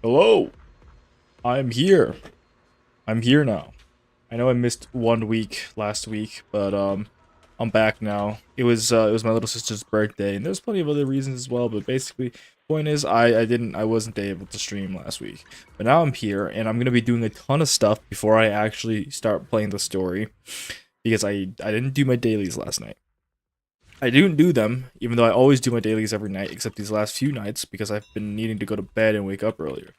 Hello, I'm here. I'm here now. I know I missed 1 week last week, but I'm back now. It was my little sister's birthday, and there's plenty of other reasons as well. But basically, point is, I wasn't able to stream last week, but now I'm here, and I'm gonna be doing a ton of stuff before I actually start playing the story, because I didn't do my dailies last night. I didn't do them, even though I always do my dailies every night, except these last few nights because I've been needing to go to bed and wake up earlier.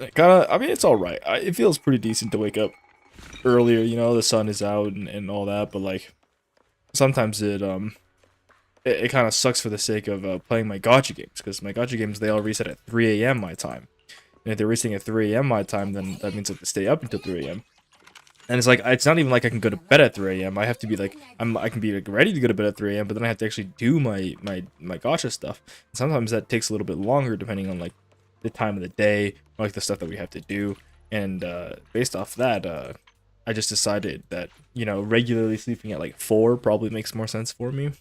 I mean, it's all right. It feels pretty decent to wake up earlier. You know, the sun is out and all that. But like, sometimes it kind of sucks for the sake of playing my gotcha games, because my gotcha games, they all reset at 3 a.m. my time. And if they're resetting at 3 a.m. my time, then that means I have to stay up until 3 a.m. And it's like, it's not even like I can go to bed at 3 a.m. I have to be like, I can be like ready to go to bed at 3 a.m. But then I have to actually do my gotcha stuff. And sometimes that takes a little bit longer depending on like the time of the day, or like the stuff that we have to do. And based off that, I just decided that, you know, regularly sleeping at like 4 probably makes more sense for me.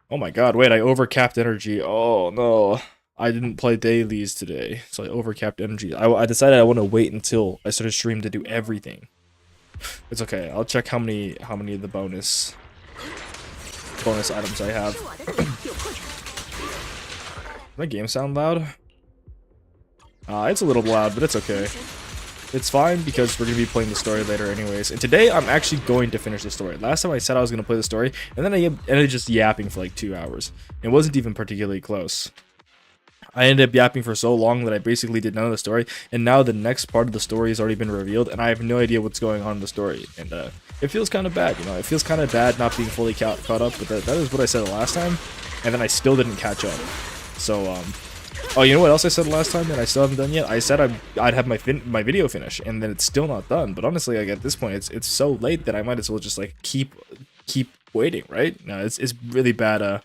Oh my god, wait, I overcapped energy. Oh no. I didn't play dailies today, so I overcapped energy. I decided I want to wait until I started stream to do everything. It's okay. I'll check how many of the bonus items I have. My game sound loud? It's a little loud, but it's okay. It's fine because we're going to be playing the story later anyways. And today I'm actually going to finish the story. Last time I said I was going to play the story, and then I ended just yapping for like 2 hours. It wasn't even particularly close. I ended up yapping for so long that I basically did none of the story, and now the next part of the story has already been revealed, and I have no idea what's going on in the story. And it feels kind of bad, you know. It feels kind of bad not being fully caught up, but that is what I said the last time, and then I still didn't catch up. So, oh, you know what else I said last time that I still haven't done yet? I said I'd have my video finish, and then it's still not done. But honestly, like at this point, it's so late that I might as well just like keep waiting, right? No, it's really bad.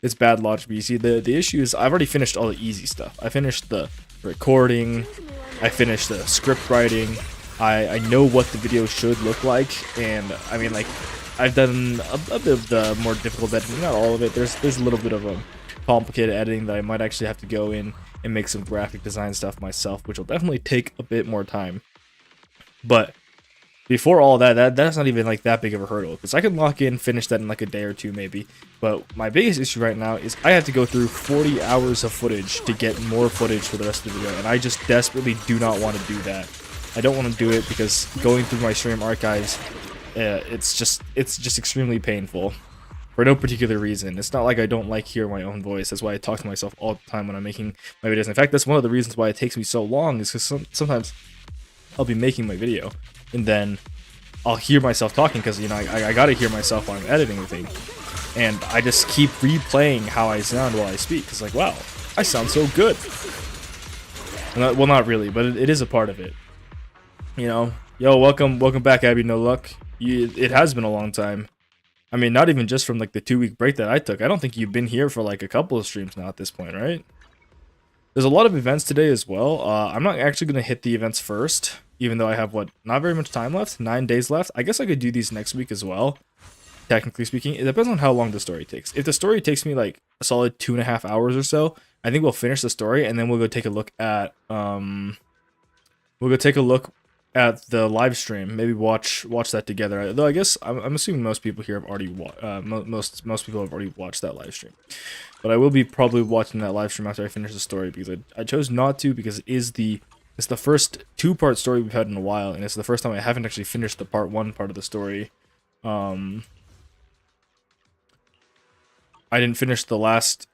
It's bad logic. But you see, the issue is I've already finished all the easy stuff. I finished the recording. I finished the script writing. I know what the video should look like, and I mean, like, I've done a bit of the more difficult editing, not all of it. There's a little bit of a complicated editing that I might actually have to go in and make some graphic design stuff myself, which will definitely take a bit more time. But before all that's not even like that big of a hurdle, because I can lock in, finish that in like a day or two maybe. But my biggest issue right now is I have to go through 40 hours of footage to get more footage for the rest of the video, and I just desperately do not want to do that. I don't want to do it because going through my stream archives, it's just extremely painful for no particular reason. It's not like I don't like hearing my own voice. That's why I talk to myself all the time when I'm making my videos. In fact, that's one of the reasons why it takes me so long, is because sometimes I'll be making my video, and then I'll hear myself talking, because, you know, I gotta hear myself while I'm editing the thing, and I just keep replaying how I sound while I speak. It's like, wow, I sound so good. Well, not really, but it is a part of it. You know, yo, welcome back, Abby No Luck. It has been a long time. I mean, not even just from like the 2-week break that I took. I don't think you've been here for like a couple of streams now at this point, right? There's a lot of events today as well. I'm not actually going to hit the events first, even though I have, what, not very much time left? 9 days left? I guess I could do these next week as well, technically speaking. It depends on how long the story takes. If the story takes me like a solid 2.5 hours or so, I think we'll finish the story, and then we'll go take a look at, the live stream. Maybe watch that together. Though I guess I'm assuming most people here have already most people have already watched that live stream. But I will be probably watching that live stream after I finish the story, because I chose not to, because it's the first 2-part story we've had in a while, and it's the first time I haven't actually finished the part 1 part of the story. I didn't finish the last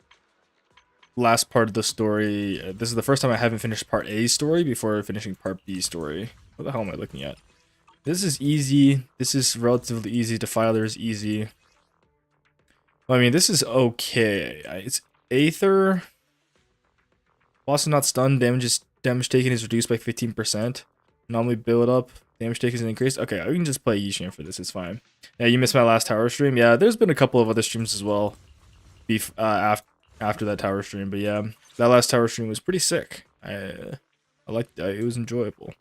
part of the story. This is the first time I haven't finished part A story before finishing part B story. What the hell am I looking at? This is easy. This is relatively easy. Defiler is easy. Well, I mean, this is okay. It's Aether. Boss is not stunned. Damage taken is reduced by 15%. Normally build up. Damage taken is increased. Okay, we can just play Yishin for this. It's fine. Yeah, you missed my last tower stream. Yeah, there's been a couple of other streams as well. After that tower stream, but yeah, that last tower stream was pretty sick. I liked it. It was enjoyable.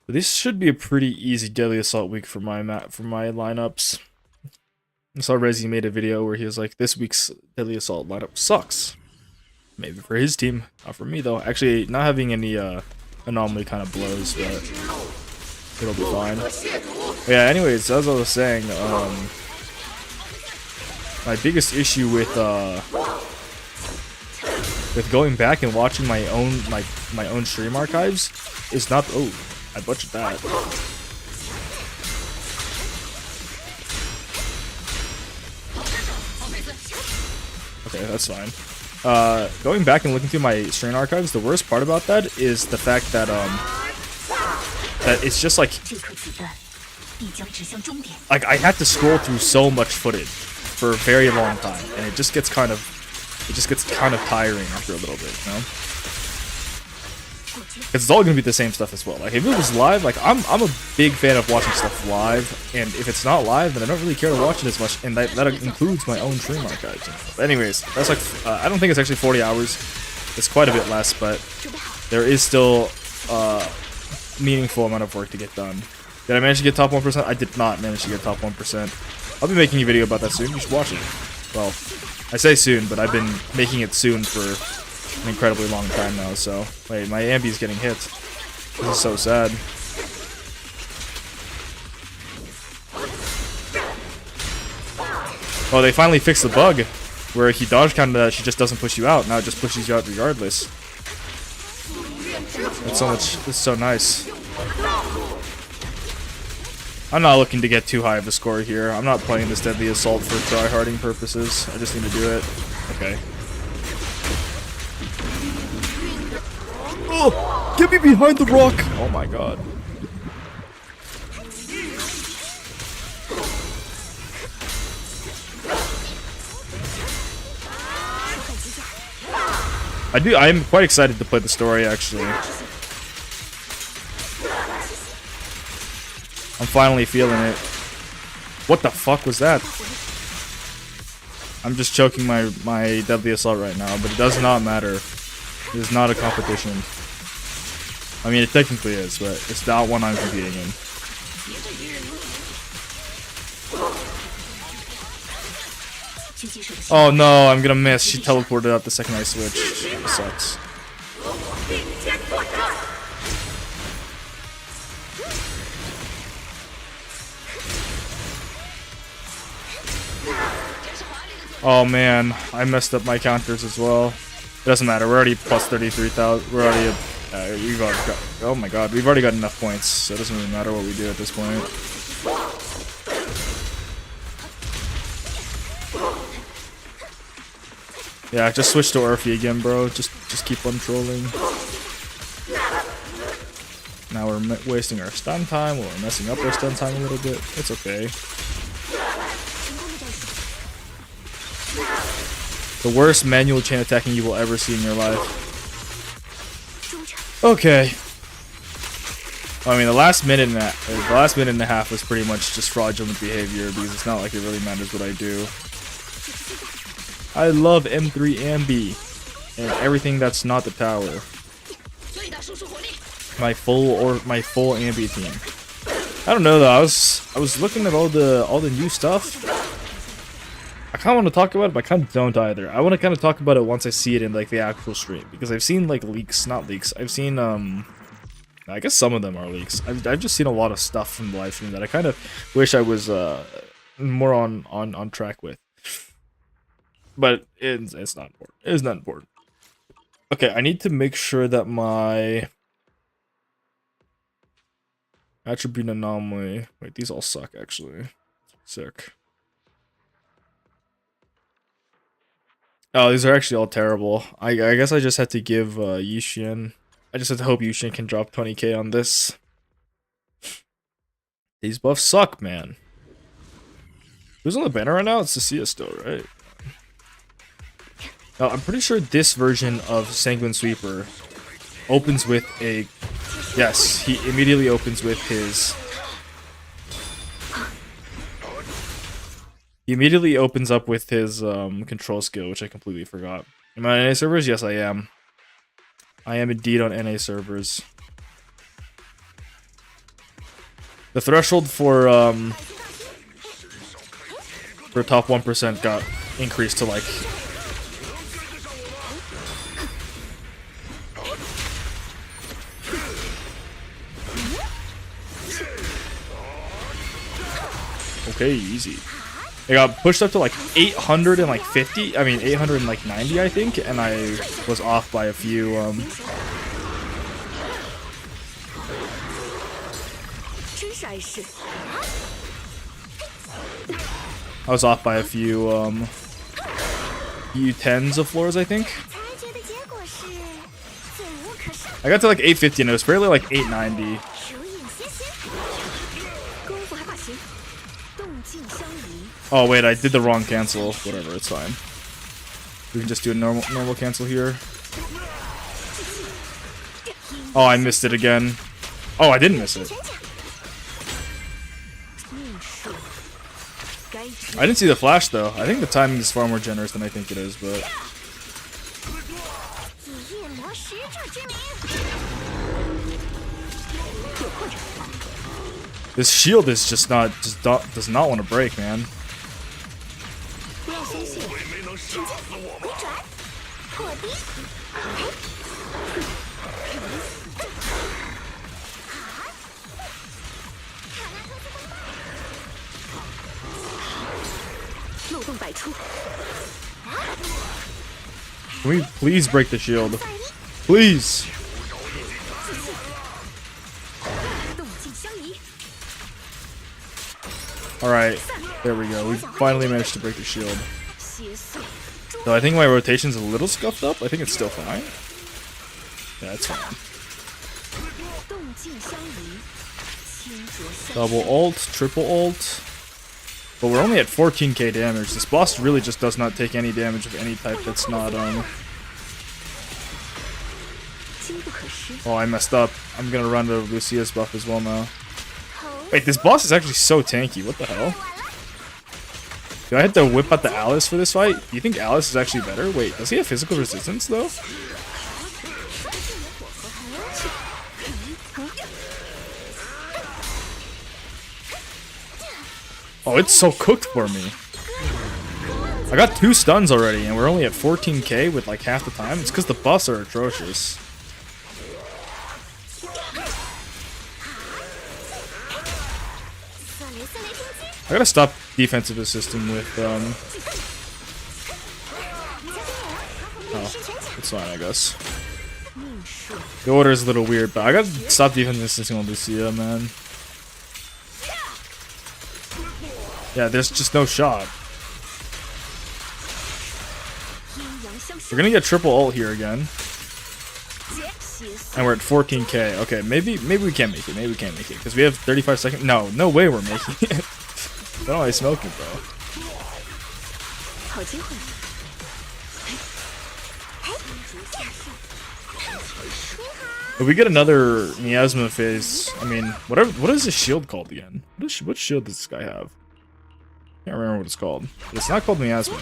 But this should be a pretty easy Deadly Assault week for my lineups. I saw Rezi made a video where he was like, this week's Deadly Assault lineup sucks. Maybe for his team, not for me though. Actually, not having any anomaly kind of blows, but it'll be fine. But yeah. Anyways, as I was saying, my biggest issue with going back and watching my own stream archives is not. Oh, I butchered that. Okay, that's fine. Going back and looking through my stream archives, the worst part about that is the fact that that it's just like I had to scroll through so much footage for a very long time, and it just gets kind of tiring after a little bit, you know? Because it's all gonna be the same stuff as well. Like if it was live, like I'm a big fan of watching stuff live, and if it's not live, then I don't really care to watch it as much, and that includes my own stream archives. But anyways, that's like I don't think it's actually 40 hours. It's quite a bit less, but there is still meaningful amount of work to get done. Did I manage to get top 1%? I did not manage to get top 1%. I'll be making a video about that soon. You should watch it. Well, I say soon, but I've been making it soon for an incredibly long time now, so... Wait, my ambi's getting hit. This is so sad. Oh, they finally fixed the bug, where if you dodge counter, she just doesn't push you out. Now it just pushes you out regardless. That's so much... It's so nice. I'm not looking to get too high of a score here. I'm not playing this Deadly Assault for tryharding purposes. I just need to do it. Okay. Oh! Get me behind the rock! Oh my god. I'm quite excited to play the story, actually. I'm finally feeling it. What the fuck was that? I'm just choking my Deadly Assault right now, but it does not matter. It is not a competition. I mean, it technically is, but it's not one I'm competing in. Oh no, I'm gonna miss. She teleported out the second I switched. It sucks. Oh man, I messed up my counters as well. It doesn't matter. We're already plus 33,000. We're already. We've already got. Oh my god, we've already got enough points, so it doesn't really matter what we do at this point. Yeah, just switch to Orphe again, bro. Just keep on trolling. Now we're wasting our stun time. We're messing up our stun time a little bit. It's okay. The worst manual chain attacking you will ever see in your life. Okay. I mean, the last minute and a half was pretty much just fraudulent behavior because it's not like it really matters what I do. I love M3 Ambi and everything that's not the tower. My full Ambi team. I don't know though. I was looking at all the new stuff. I kind of want to talk about it, but I kind of don't either. I want to kind of talk about it once I see it in like the actual stream, because I've seen like leaks, not leaks. I've seen I guess some of them are leaks. I've just seen a lot of stuff from the live stream that I kind of wish I was more on track with. But it's not important. It's not important. Okay, I need to make sure that my attribute anomaly. Wait, these all suck actually. Sick. Oh, these are actually all terrible. I guess I just had to give Yushin. I just have to hope Yushin can drop 20k on this. These buffs suck, man. Who's on the banner right now? It's Cecilia still, right? Now, I'm pretty sure this version of Sanguine Sweeper opens with a... Yes, he immediately opens with his... He immediately opens up with his control skill, which I completely forgot. Am I on NA servers? Yes, I am. I am indeed on NA servers. The threshold for top 1% got increased to like okay, easy. I got pushed up to like 850. I mean 890, I think, and I was off by a few. I was off by a few tens of floors, I think. I got to like 850 and it was barely like 890. Oh wait, I did the wrong cancel. Whatever, it's fine. We can just do a normal cancel here. Oh, I missed it again. Oh, I didn't miss it. I didn't see the flash though. I think the timing is far more generous than I think it is, but this shield is just does not want to break, man. Can we please break the shield? Please! Alright, there we go. We finally managed to break the shield. So I think my rotation's a little scuffed up. I think it's still fine. Yeah, it's fine. Double ult, triple ult. But we're only at 14k damage. This boss really just does not take any damage of any type that's not, Oh, I messed up. I'm gonna run to Lucia's buff as well now. Wait, this boss is actually so tanky. What the hell? Do I have to whip out the Alice for this fight? Do you think Alice is actually better? Wait, does he have physical resistance, though? Oh, it's so cooked for me. I got 2 stuns already, and we're only at 14k with like half the time. It's because the buffs are atrocious. I gotta stop defensive assisting with, Oh, it's fine, I guess. The order is a little weird, but I gotta stop defensive assisting on Lucia, man. Yeah, there's just no shot. We're gonna get triple ult here again. And we're at 14k. Okay, maybe we can't make it. Maybe we can't make it. Because we have 35 seconds. No way we're making it. Don't know I smoke it, bro. If we get another miasma phase, I mean, what is this shield called again? What shield does this guy have? Can't remember what it's called. But it's not called miasma.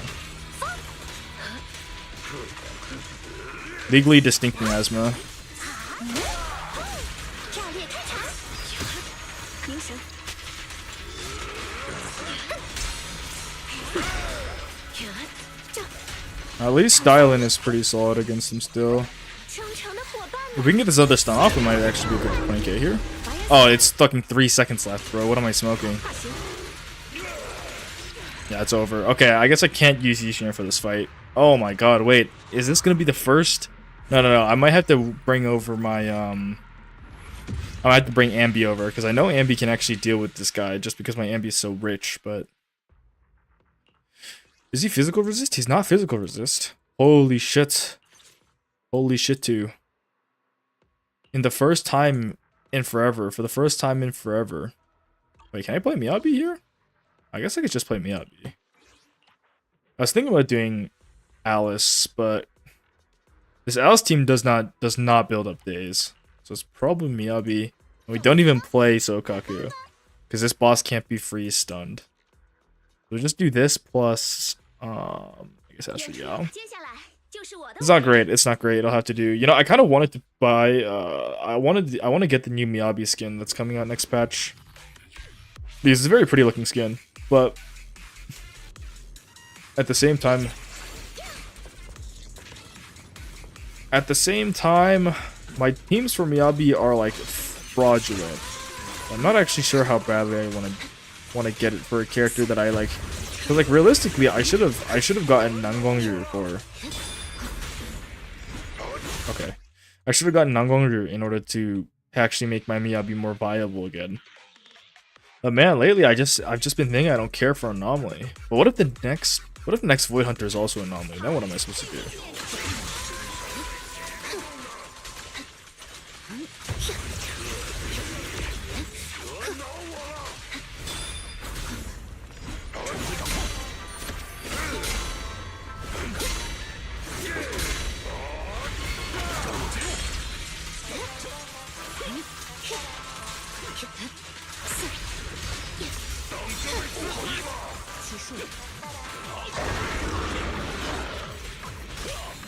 Legally distinct miasma. At least Dylan is pretty solid against him still. If we can get this other stun off, we might actually be good for 20k here. Oh, it's fucking 3 seconds left, bro. What am I smoking? Yeah, it's over. Okay, I guess I can't use Yishin for this fight. Oh my god, wait. Is this gonna be the first? No. I might have to bring over my, I might have to bring Ambi over, because I know Ambi can actually deal with this guy, just because my Ambi is so rich, but... Is he physical resist? He's not physical resist. Holy shit. Holy shit, too. In the first time in forever. For the first time in forever. Wait, can I play Miyabi here? I guess I could just play Miyabi. I was thinking about doing Alice, but this Alice team does not build up days. So it's probably Miyabi. And we don't even play Sokaku. Because this boss can't be freeze stunned. We'll just do this plus, I guess Astro Yao. It's not great. It's not great. I'll have to do. You know, I kind of wanted to buy. I want to get the new Miyabi skin that's coming out next patch. Because it's a very pretty looking skin, but at the same time, my teams for Miyabi are like fraudulent. I'm not actually sure how badly I want to want to get it for a character that I like. Cause like realistically, I should have gotten Nangong Ryu for. Okay, I should have gotten Nangong Ryu in order to actually make my Miyabi more viable again. But man, lately I've just been thinking I don't care for Anomaly. But what if the next Void Hunter is also Anomaly? Then what am I supposed to do?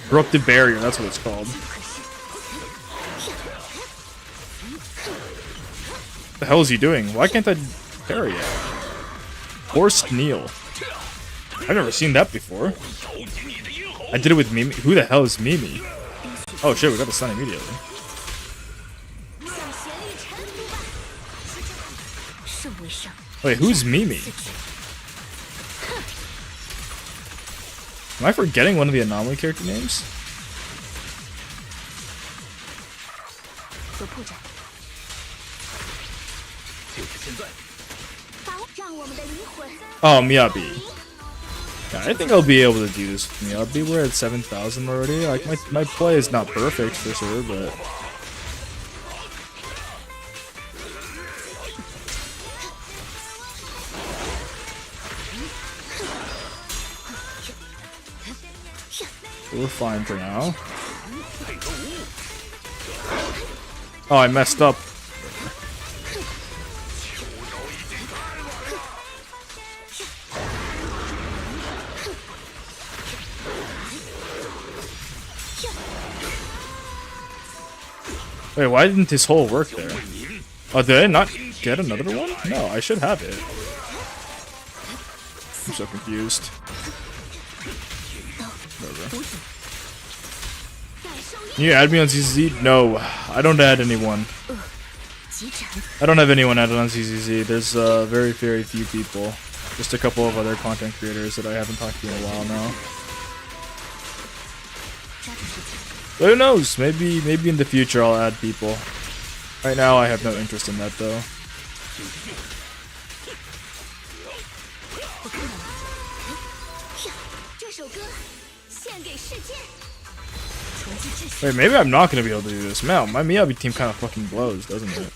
Corrupted Barrier, that's what it's called. What the hell is he doing? Why can't I parry it? Forced kneel. I've never seen that before. I did it with Mimi. Who the hell is Mimi? Oh shit, we got the stun immediately. Wait, who's Mimi? Am I forgetting one of the Anomaly character names? Oh, Miyabi. Yeah, I think I'll be able to do this with Miyabi. We're at 7,000 already. Like my play is not perfect for sure, but we're fine for now. Oh, I messed up. Wait, why didn't this hole work there? Oh, did I not get another one? No, I should have it. I'm so confused. Whatever. Can you add me on ZZZ? No, I don't add anyone. I don't have anyone added on ZZZ. There's very, very few people. Just a couple of other content creators that I haven't talked to in a while now. But who knows? Maybe in the future I'll add people. Right now I have no interest in that though. Wait, maybe I'm not gonna be able to do this. Man, my Miyabi team kind of fucking blows, doesn't it?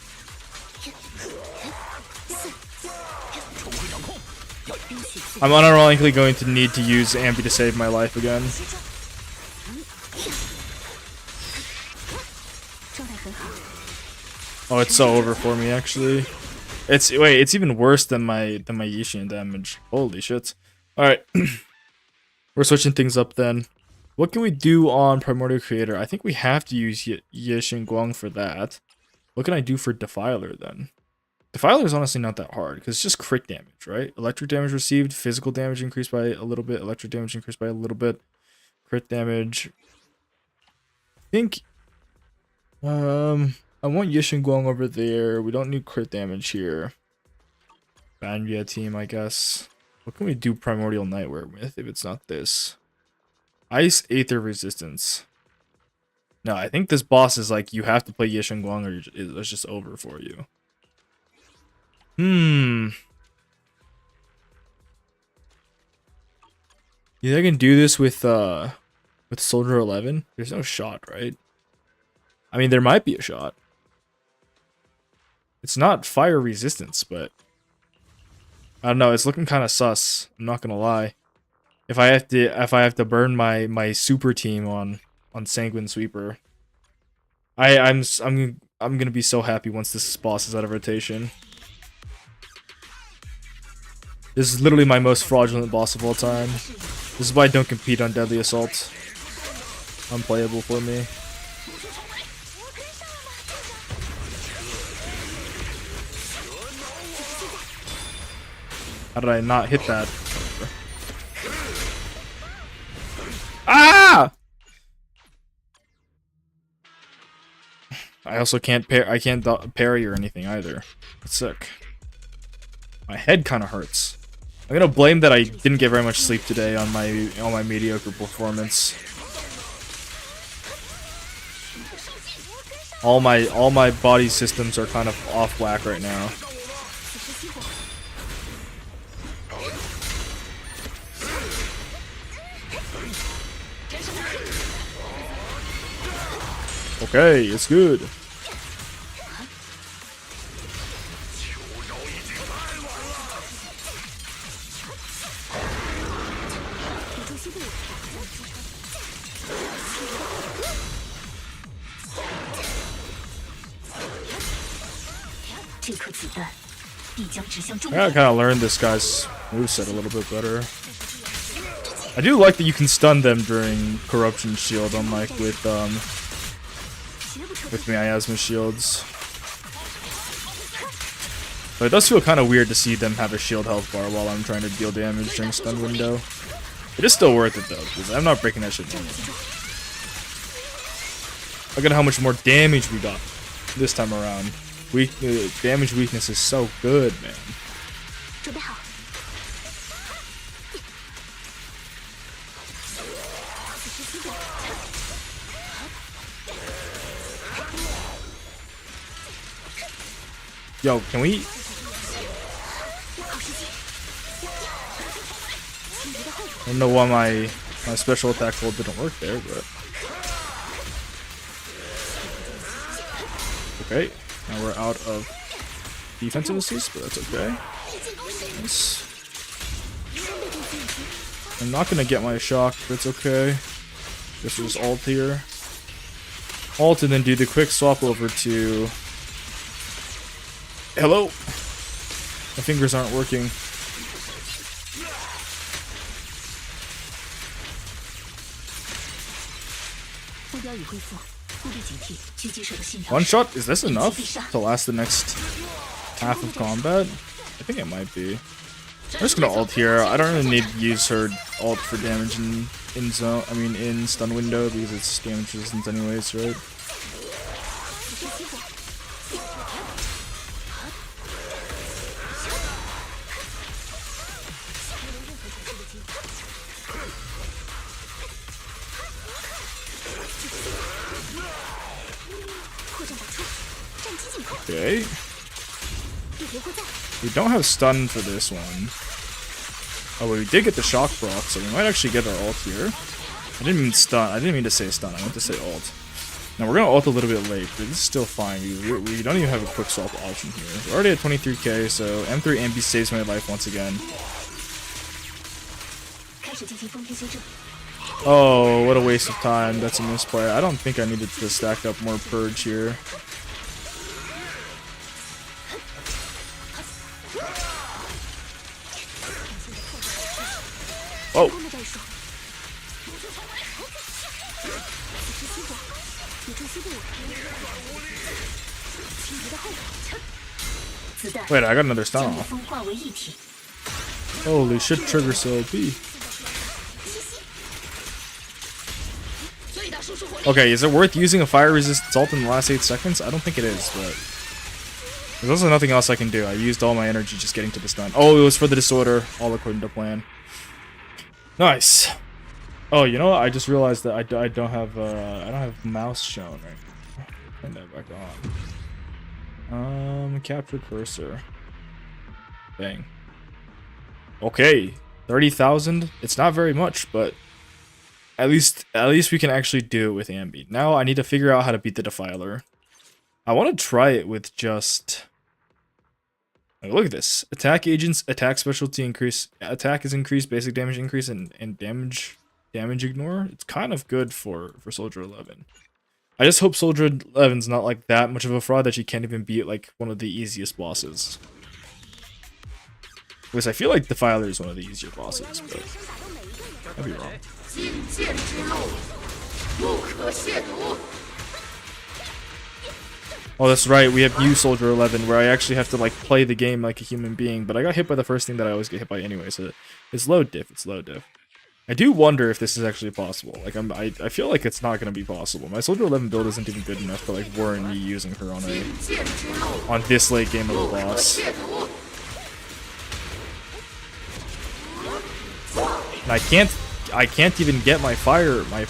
I'm unironically going to need to use Ambi to save my life again. Oh, it's so over for me actually. It's even worse than my Yishin damage. Holy shit. Alright. We're switching things up then. What can we do on Primordial Creator? I think we have to use Yishin Guang for that. What can I do for Defiler then? Defiler is honestly not that hard because it's just crit damage, right? Electric damage received, physical damage increased by a little bit, electric damage increased by a little bit, crit damage. I think I want Yishin Guang over there. We don't need crit damage here. Banvia team, I guess. What can we do Primordial Nightwear with if it's not this? Ice Aether Resistance. No, I think this boss is like you have to play Yishin Guang or it's just over for you. You think I can do this with Soldier 11? There's no shot, right? I mean, there might be a shot. It's not fire resistance, but I don't know. It's looking kind of sus. I'm not gonna lie. If I have to burn my super team on Sanguine Sweeper, I'm gonna be so happy once this boss is out of rotation. This is literally my most fraudulent boss of all time. This is why I don't compete on Deadly Assault. Unplayable for me. How did I not hit that? Ah! I also can't parry or anything either. That's sick. My head kind of hurts. I'm gonna blame that I didn't get very much sleep today on my mediocre performance. All my body systems are kind of off whack right now. Okay, it's good. I gotta kind of learn this guy's moveset a little bit better. I do like that you can stun them during Corruption Shield, unlike with Miasma shields. But it does feel kind of weird to see them have a shield health bar while I'm trying to deal damage during stun window. It is still worth it though, because I'm not breaking that shit down. Look at how much more damage we got this time around. Damage weakness is so good, man. Yo, can we? I don't know why my special attack hold didn't work there, but okay. Now we're out of defensive assist, but that's okay. Nice. I'm not gonna get my shock, but it's okay. Just ult here. Ult and then do the quick swap over to. Hello? My fingers aren't working. One shot? Is this enough to last the next half of combat? I think it might be. I'm just gonna ult here. I don't really need to use her ult for damage in zone. I mean in stun window because it's damage resistance anyways, right? Okay. We don't have stun for this one. Oh, but we did get the shock proc, so we might actually get our ult here. I didn't mean stun. I didn't mean to say stun. I meant to say ult. Now we're gonna ult a little bit late, but this is still fine. We don't even have a quick swap option here. We're already at 23k, so M3 Ambi saves my life once again. Oh, what a waste of time. That's a misplay. I don't think I needed to stack up more purge here. Oh. Wait, I got another stun off. Holy shit, trigger so OP. Okay, is it worth using a fire resist ult in the last 8 seconds? I don't think it is, but there's also nothing else I can do. I used all my energy just getting to the stun. Oh, it was for the disorder, all according to plan. Nice. Oh, you know what? I just realized that I don't have mouse shown right now. Turn that back on. Capture cursor. Bang. Okay, 30,000. It's not very much, but at least we can actually do it with Ambi. Now I need to figure out how to beat the Defiler. I want to try it with just. Look at this. Attack agents, attack specialty increase, attack is increased, basic damage increase, and damage ignore. It's kind of good for Soldier 11. I just hope Soldier 11's not like that much of a fraud that she can't even beat like one of the easiest bosses. Because I feel like Defiler is one of the easier bosses, but I'd be wrong. Oh, that's right, we have new Soldier 11, where I actually have to, like, play the game like a human being, but I got hit by the first thing that I always get hit by anyway, so it's low diff, I do wonder if this is actually possible. Like, I feel like it's not going to be possible. My Soldier 11 build isn't even good enough to, like, warrant me using her on this late game of the boss. I can't even get my fire. My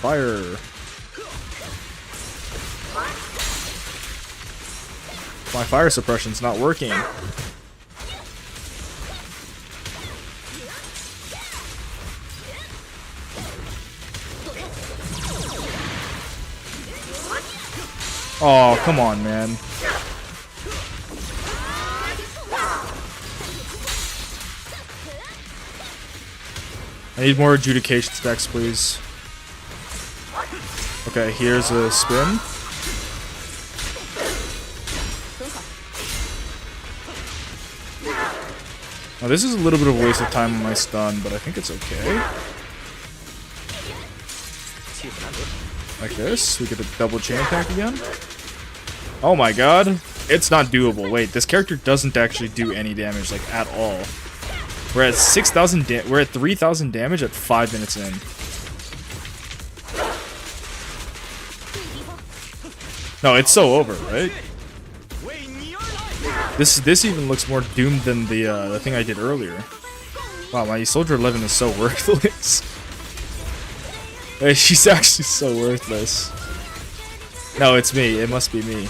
fire suppression's not working. Oh, come on, man. I need more adjudication stacks, please. Okay, here's a spin. Now, this is a little bit of a waste of time on my stun, but I think it's okay. Like this, we get a double chain attack again. Oh my god, it's not doable. Wait, this character doesn't actually do any damage, like, at all. We're at 6,000. We're at 3,000 damage at 5 minutes in. No, it's so over, right? This even looks more doomed than the thing I did earlier. Wow, my Soldier 11 is so worthless. Hey, she's actually so worthless. No, it's me. It must be me.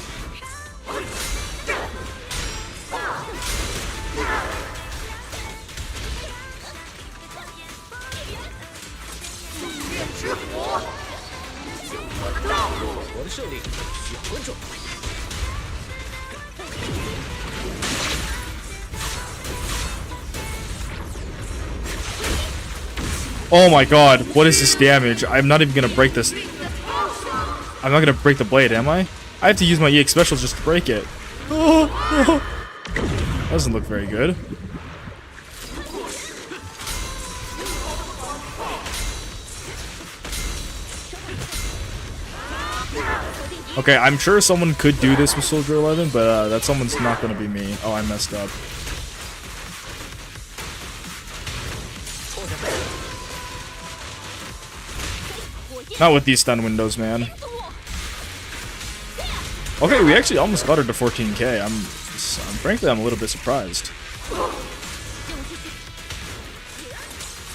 Oh my god, what is this damage? I'm not even gonna break this. I'm not gonna break the blade, am I? I have to use my EX special just to break it. Oh, no. Doesn't look very good. Okay, I'm sure someone could do this with Soldier 11, but that someone's not gonna be me. Oh, I messed up. Not with these stun windows, man. Okay, we actually almost got her to 14k. Frankly, I'm a little bit surprised.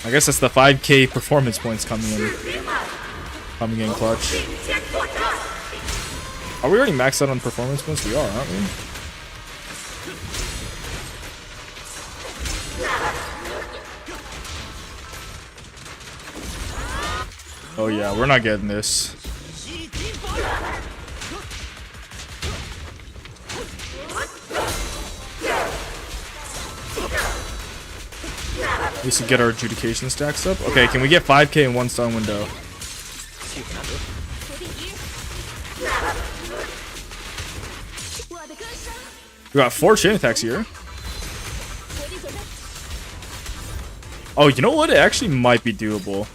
I guess that's the 5k performance points coming in clutch. Are we already maxed out on performance points? We are, aren't we? Oh yeah, we're not getting this. At least we get our adjudication stacks up. Okay, can we get 5k in one stun window? We got 4 chain attacks here. Oh, you know what? It actually might be doable.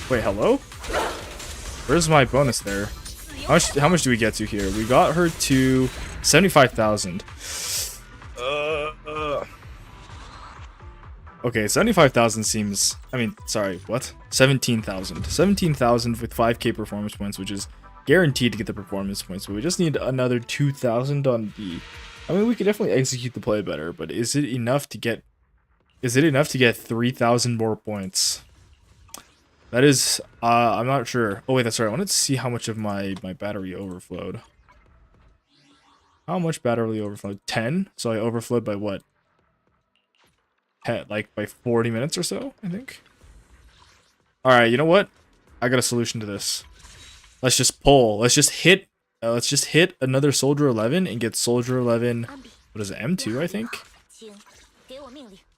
Wait, hello? Where's my bonus there? How much do we get to here? We got her to 75,000. Okay, 75,000 seems... I mean, sorry, what? 17,000. 17,000 with 5k performance points, which is guaranteed to get the performance points. But we just need another 2,000 on the... I mean, we could definitely execute the play better, but is it enough to get... Is it enough to get 3,000 more points? That is... I'm not sure. Oh, wait, that's right. I wanted to see how much of my battery overflowed. How much battery overflowed? 10? So I overflowed by what? Like by 40 minutes or so, I think. Alright, you know what? I got a solution to this. Let's just pull. Let's just hit another Soldier 11 and get Soldier 11. What is it? M2, I think?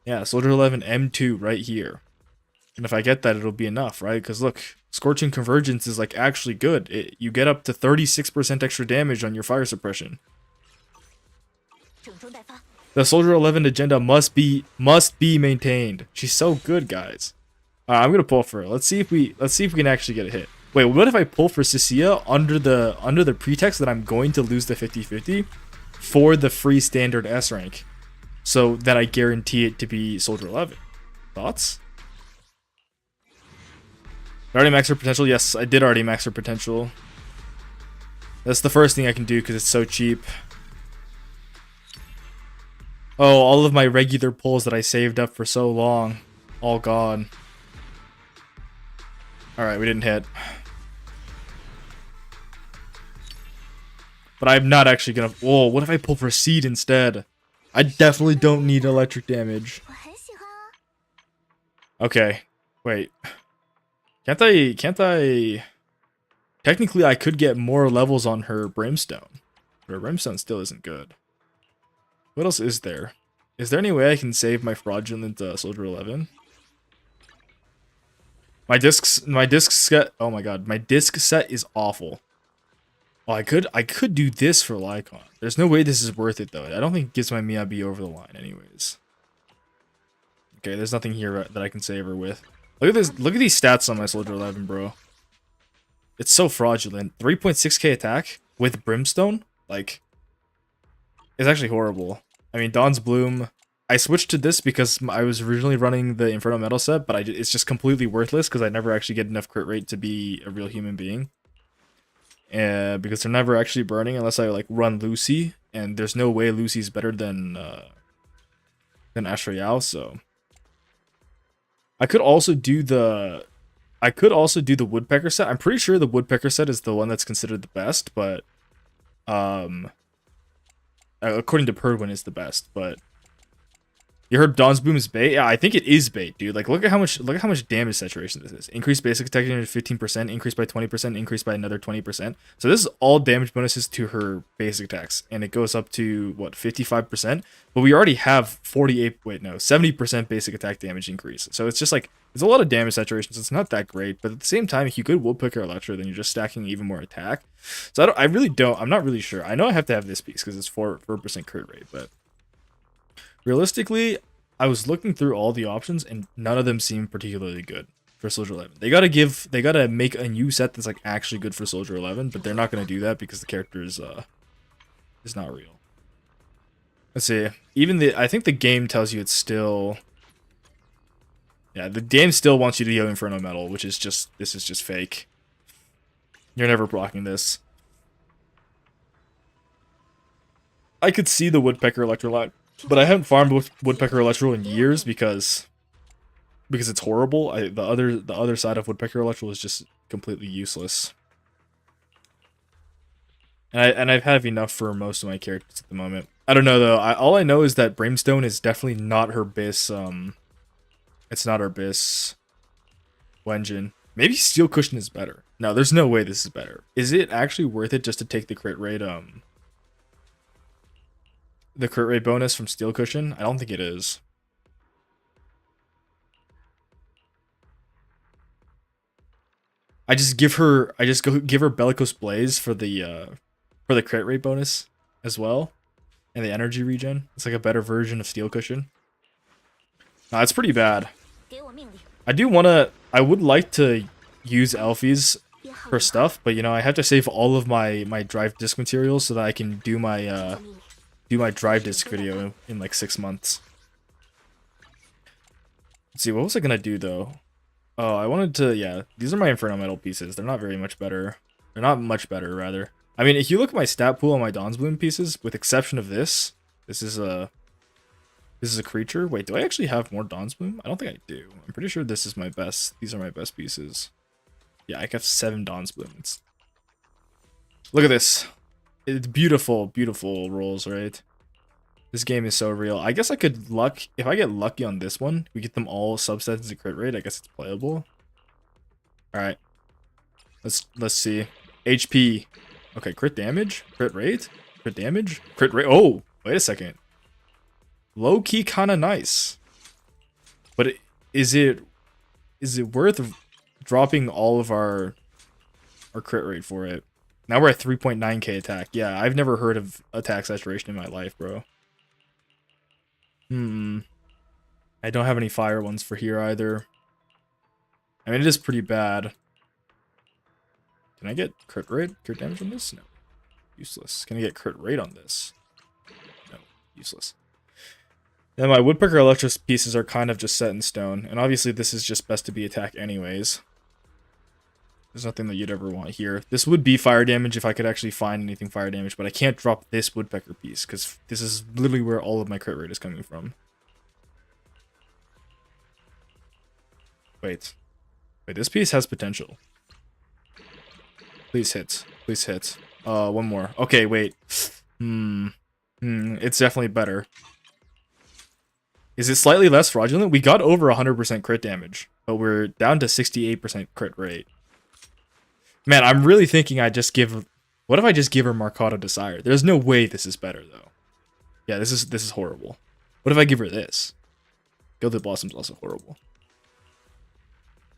Yeah, Soldier 11 M2 right here. And if I get that, it'll be enough, right? Because look, Scorching Convergence is like actually good. You get up to 36% extra damage on your fire suppression. The Soldier 11 agenda must be maintained. She's so good, guys. I'm gonna pull for her. Let's see if we can actually get a hit. Wait, what if I pull for Cecilia under the pretext that I'm going to lose the 50-50 for the free standard S rank, so that I guarantee it to be Soldier 11? Thoughts? I already maxed her potential. Yes, I did already max her potential. That's the first thing I can do because it's so cheap. Oh, all of my regular pulls that I saved up for so long. All gone. Alright, we didn't hit. But I'm not actually gonna... Whoa, what if I pull for seed instead? I definitely don't need electric damage. Okay. Wait. Can't I... Technically, I could get more levels on her Brimstone. But her Brimstone still isn't good. What else is there? Is there any way I can save my fraudulent Soldier 11? My disc set... Oh my god, my disc set is awful. Oh, I could do this for Lycon. There's no way this is worth it, though. I don't think it gets my Miyabi over the line anyways. Okay, there's nothing here that I can save her with. Look at this. Look at these stats on my Soldier 11, bro. It's so fraudulent. 3.6k attack with Brimstone? Like, it's actually horrible. I mean, Dawn's Bloom... I switched to this because I was originally running the Inferno Metal set, but it's just completely worthless because I never actually get enough crit rate to be a real human being. Because they're never actually burning unless I like run Lucy, and there's no way Lucy's better than Ash Royale, so... I could also do the Woodpecker set. I'm pretty sure the Woodpecker set is the one that's considered the best, but according to Perdwin is the best, but you heard Dawn's Boom is bait? Yeah, I think it is bait, dude. Like look at how much damage saturation this is. Increased basic attack damage 15%, increased by 20%, increased by another 20%. So this is all damage bonuses to her basic attacks, and it goes up to what, 55%? But we already have 70% basic attack damage increase. So it's just like it's a lot of damage saturation, so it's not that great. But at the same time, if you could Woodpecker Electro, then you're just stacking even more attack. So I'm not really sure. I know I have to have this piece because it's 4% crit rate, but realistically, I was looking through all the options and none of them seem particularly good for Soldier 11. They gotta make a new set that's like actually good for Soldier 11, but they're not gonna do that because the character is not real. Let's see. I think the game tells you it's still... Yeah, the game still wants you to go Inferno Metal, which is just... This is just fake. You're never blocking this. I could see the Woodpecker Electrolyte, but I haven't farmed Woodpecker Electro in years because it's horrible. The other side of Woodpecker Electro is just completely useless. And I've had enough for most of my characters at the moment. I don't know though. All I know is that Brimstone is definitely not her bis. It's not her bis engine. Maybe Steel Cushion is better. No, there's no way this is better. Is it actually worth it just to take the crit rate bonus from Steel Cushion? I don't think it is. I just give her Bellicose Blaze for the crit rate bonus as well, and the energy regen. It's like a better version of Steel Cushion. Nah, it's pretty bad. I would like to use Elfies for stuff, but you know, I have to save all of my drive disc materials so that I can do my drive disc video in like 6 months. Let's see, what was I gonna do though? Oh, I wanted to, yeah, these are my Inferno Metal pieces. They're not very much better. They're not much better, rather. I mean, if you look at my stat pool on my Dawn's Bloom pieces, with exception of this is a creature. Wait, do I actually have more Dawn's Bloom? I don't think I do. I'm pretty sure this is my best. These are my best pieces. Yeah, I got 7 Dawn's Blooms. Look at this. It's beautiful, beautiful rolls, right? This game is so real. I guess I could if I get lucky on this one, we get them all subsets as a crit rate. I guess it's playable. All right. Let's see. HP. Okay, crit damage, crit rate, crit damage, crit rate. Oh, wait a second. Low key kind of nice. But is it worth dropping all of our crit rate for it? Now we're at 3.9k attack. Yeah, I've never heard of attack saturation in my life, bro. I don't have any fire ones for here either. I mean, it is pretty bad. Can I get crit damage on this? No. Useless. Can I get crit rate on this? No. Useless. Then my Woodpecker Electro pieces are kind of just set in stone. And obviously this is just best to be attack anyways. There's nothing that you'd ever want here. This would be fire damage if I could actually find anything fire damage, but I can't drop this Woodpecker piece because this is literally where all of my crit rate is coming from. Wait. Wait, this piece has potential. Please hit. Please hit. One more. Okay, wait. It's definitely better. Is it slightly less fraudulent? We got over 100% crit damage, but we're down to 68% crit rate. Man, I'm really thinking I just give... What if I just give her Marcata Desire? There's no way this is better, though. Yeah, this is horrible. What if I give her this? Gilded Blossom's also horrible.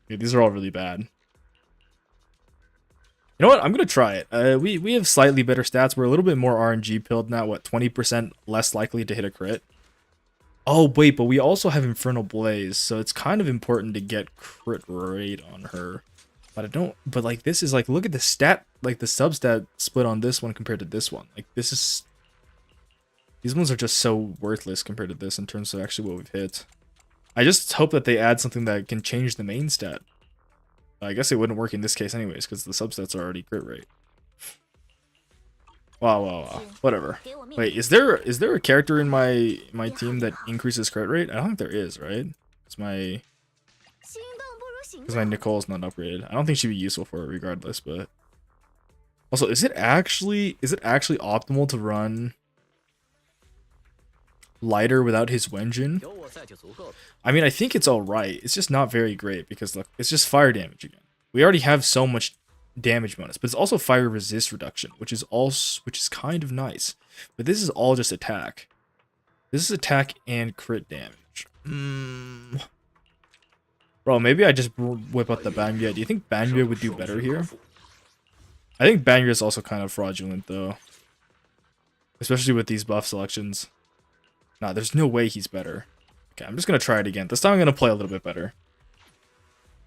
Yeah, these are all really bad. You know what? I'm going to try it. We have slightly better stats. We're a little bit more RNG pilled now. What, 20% less likely to hit a crit? Oh, wait, but we also have Infernal Blaze, so it's kind of important to get crit rate on her. But I don't... But, like, this is, like, look at the stat... Like, the substat split on this one compared to this one. Like, this is... These ones are just so worthless compared to this in terms of actually what we've hit. I just hope that they add something that can change the main stat. I guess it wouldn't work in this case anyways, because the substats are already crit rate. Wow. Whatever. Wait, is there a character in my team that increases crit rate? I don't think there is, right? Because my Nicole's not upgraded. I don't think she'd be useful for it regardless, but... Also, is it actually optimal to run lighter without his Wenjin? I mean, I think it's alright. It's just not very great because look, it's just fire damage again. We already have so much damage bonus, but it's also fire resist reduction, which is kind of nice. But this is all just attack. This is attack and crit damage. Bro, maybe I just whip out the Banya. Do you think Banya would do better here? I think Banya is also kind of fraudulent though, especially with these buff selections. Nah, there's no way he's better. Okay, I'm just gonna try it again. This time I'm gonna play a little bit better.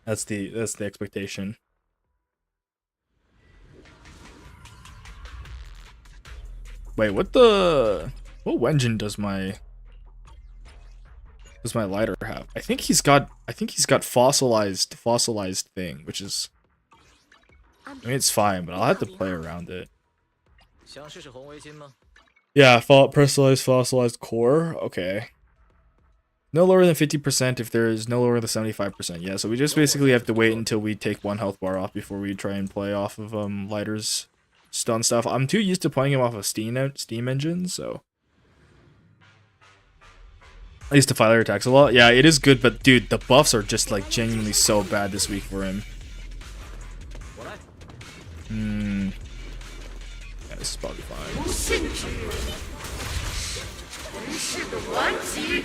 That's the expectation. Wait, what Wenjin does my lighter have? I think he's got fossilized thing, which is, I mean, it's fine, but I'll have to play around it. Yeah, personalized fossilized core. Okay. No lower than 50% if there is no lower than 75%. Yeah, so we just basically have to wait until we take 1 health bar off before we try and play off of Lighter's stun stuff. I'm too used to playing him off of Steam Engine, so I used to fire attacks a lot. Yeah, it is good, but dude, the buffs are just like genuinely so bad this week for him. Yeah, this is probably fine.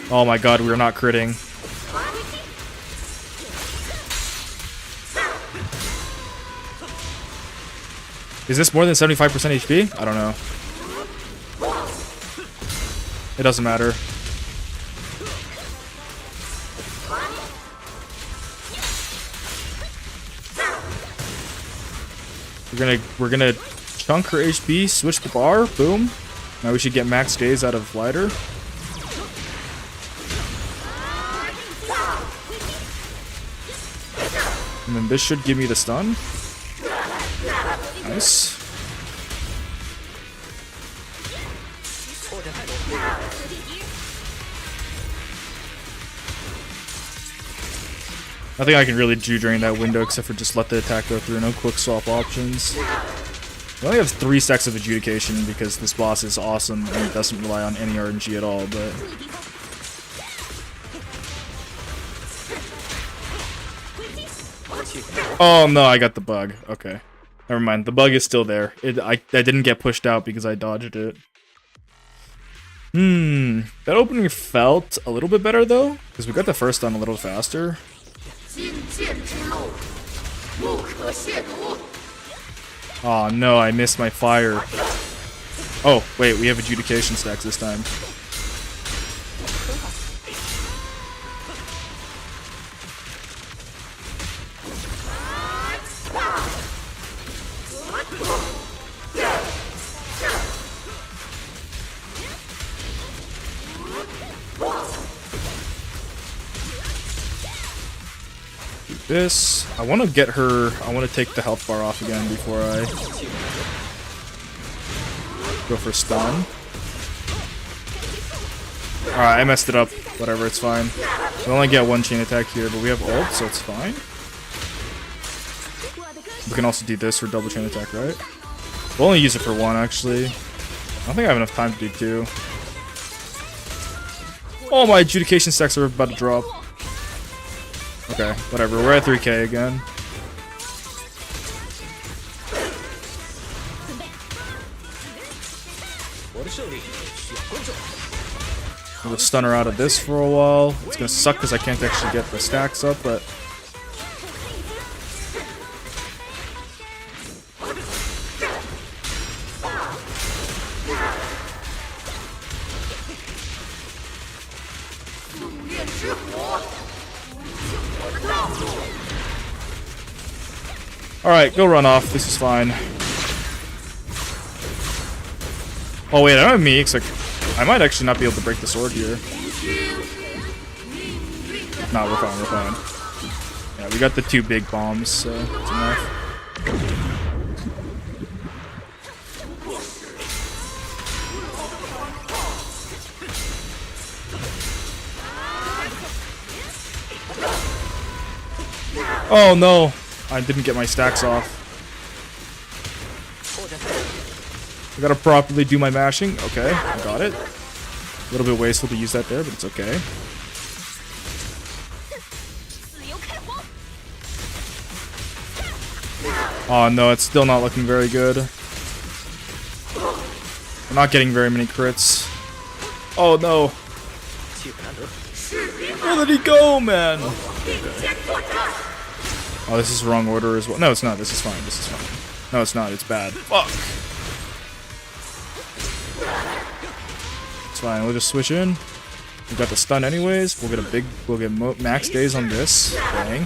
Oh my god, we are not critting. Is this more than 75% HP? I don't know. It doesn't matter. We're gonna chunk her HP, switch the bar, boom. Now we should get max days out of Lighter. And then this should give me the stun. Nice. I think I can really do during that window except for just let the attack go through. No quick swap options. We only have 3 stacks of adjudication because this boss is awesome and it doesn't rely on any RNG at all, but... Oh no, I got the bug. Okay. Never mind, the bug is still there. I didn't get pushed out because I dodged it. That opening felt a little bit better though, because we got the first stun a little faster. Oh no, I missed my fire. Oh, wait, we have adjudication stacks this time. This, I want to get her, I want to take the health bar off again before I go for stun. Alright, I messed it up. Whatever, it's fine. We only get one chain attack here, but we have ult, so it's fine. We can also do this for double chain attack, right? We'll only use it for one, actually. I don't think I have enough time to do two. Oh, my adjudication stacks are about to drop. Okay, whatever. We're at 3k again. I'm gonna stun her out of this for a while. It's gonna suck because I can't actually get the stacks up, but... Alright, go run off. This is fine. Oh wait, I don't have me. It's like, I might actually not be able to break the sword here. Nah, we're fine, we're fine. Yeah, we got the two big bombs, so it's enough. Oh no! I didn't get my stacks off. I gotta properly do my mashing. Okay, I got it. A little bit wasteful to use that there, but it's okay. Oh no, it's still not looking very good. I'm not getting very many crits. Oh no. Where did he go, man? Okay. Oh, this is wrong order as well. No, it's not. This is fine. This is fine. No, it's not. It's bad. Fuck. It's fine. We'll just switch in. We got the stun anyways. We'll get max days on this. Dang.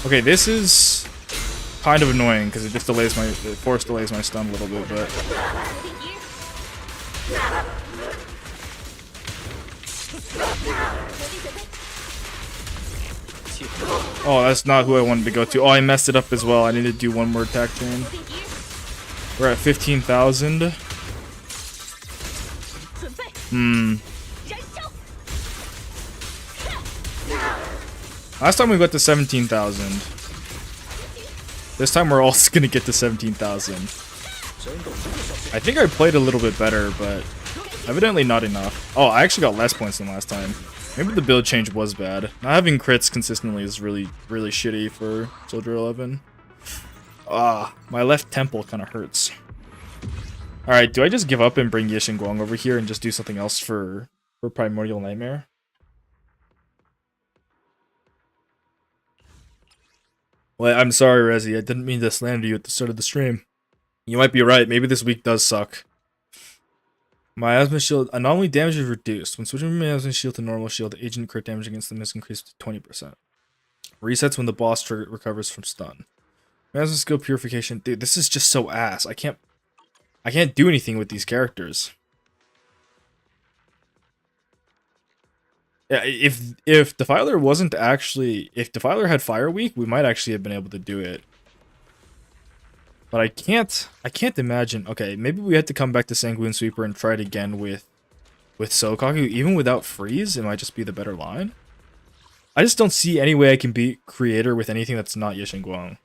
Okay, this is kind of annoying because it just delays my, force delays my stun a little bit, but. Oh, that's not who I wanted to go to. Oh, I messed it up as well. I need to do one more attack chain. We're at 15,000. Last time we got to 17,000. This time we're also gonna get to 17,000. I think I played a little bit better, but evidently not enough. Oh, I actually got less points than last time. Maybe the build change was bad. Not having crits consistently is really, really shitty for Soldier 11. Ah, my left temple kind of hurts. Alright, do I just give up and bring Yish and Guang over here and just do something else for Primordial Nightmare? Well, I'm sorry, Rezi. I didn't mean to slander you at the start of the stream. You might be right. Maybe this week does suck. My Asthma Shield anomaly damage is reduced. When switching from my Asthma Shield to normal shield, the agent crit damage against them is increased to 20%. Resets when the boss recovers from stun. Asthma skill purification. Dude, this is just so ass. I can't do anything with these characters. Yeah, if Defiler wasn't actually, if Defiler had Fire Week, we might actually have been able to do it. But I can't imagine. Okay, maybe we had to come back to Sanguine Sweeper and try it again with Sokaku. Even without freeze, it might just be the better line. I just don't see any way I can beat Creator with anything that's not Yish and Guang.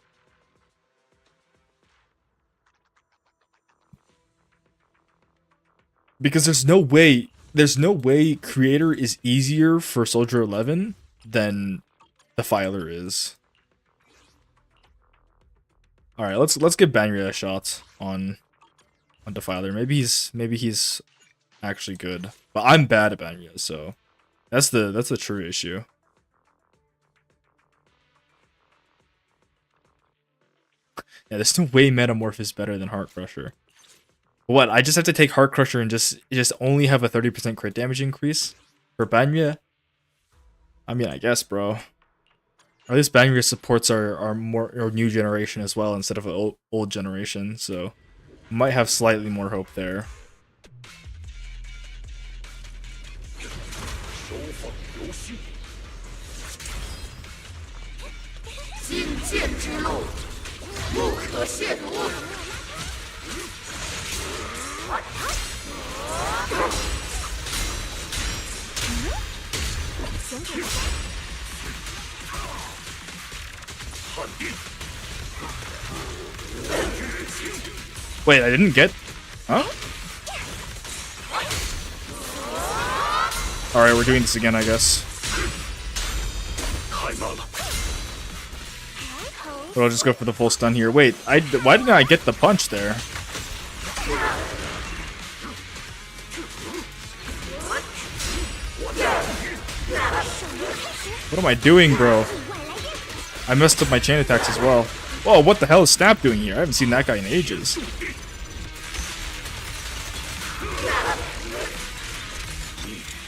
Because there's no way Creator is easier for Soldier 11 than Defiler is. All right, let's get Banria shots on Defiler. Maybe he's actually good, but I'm bad at Banria, so that's the true issue. Yeah, there's no way Metamorph is better than Heart Crusher. What? I just have to take Heart Crusher and just only have a 30% crit damage increase for Banria? I mean, I guess, bro. Or at least Banria supports our new generation as well instead of an old generation, so might have slightly more hope there. Wait, I didn't get... Huh? Alright, we're doing this again, I guess. But I'll just go for the full stun here. Wait, why didn't I get the punch there? What am I doing, bro? I messed up my chain attacks as well. Whoa, what the hell is Snap doing here? I haven't seen that guy in ages.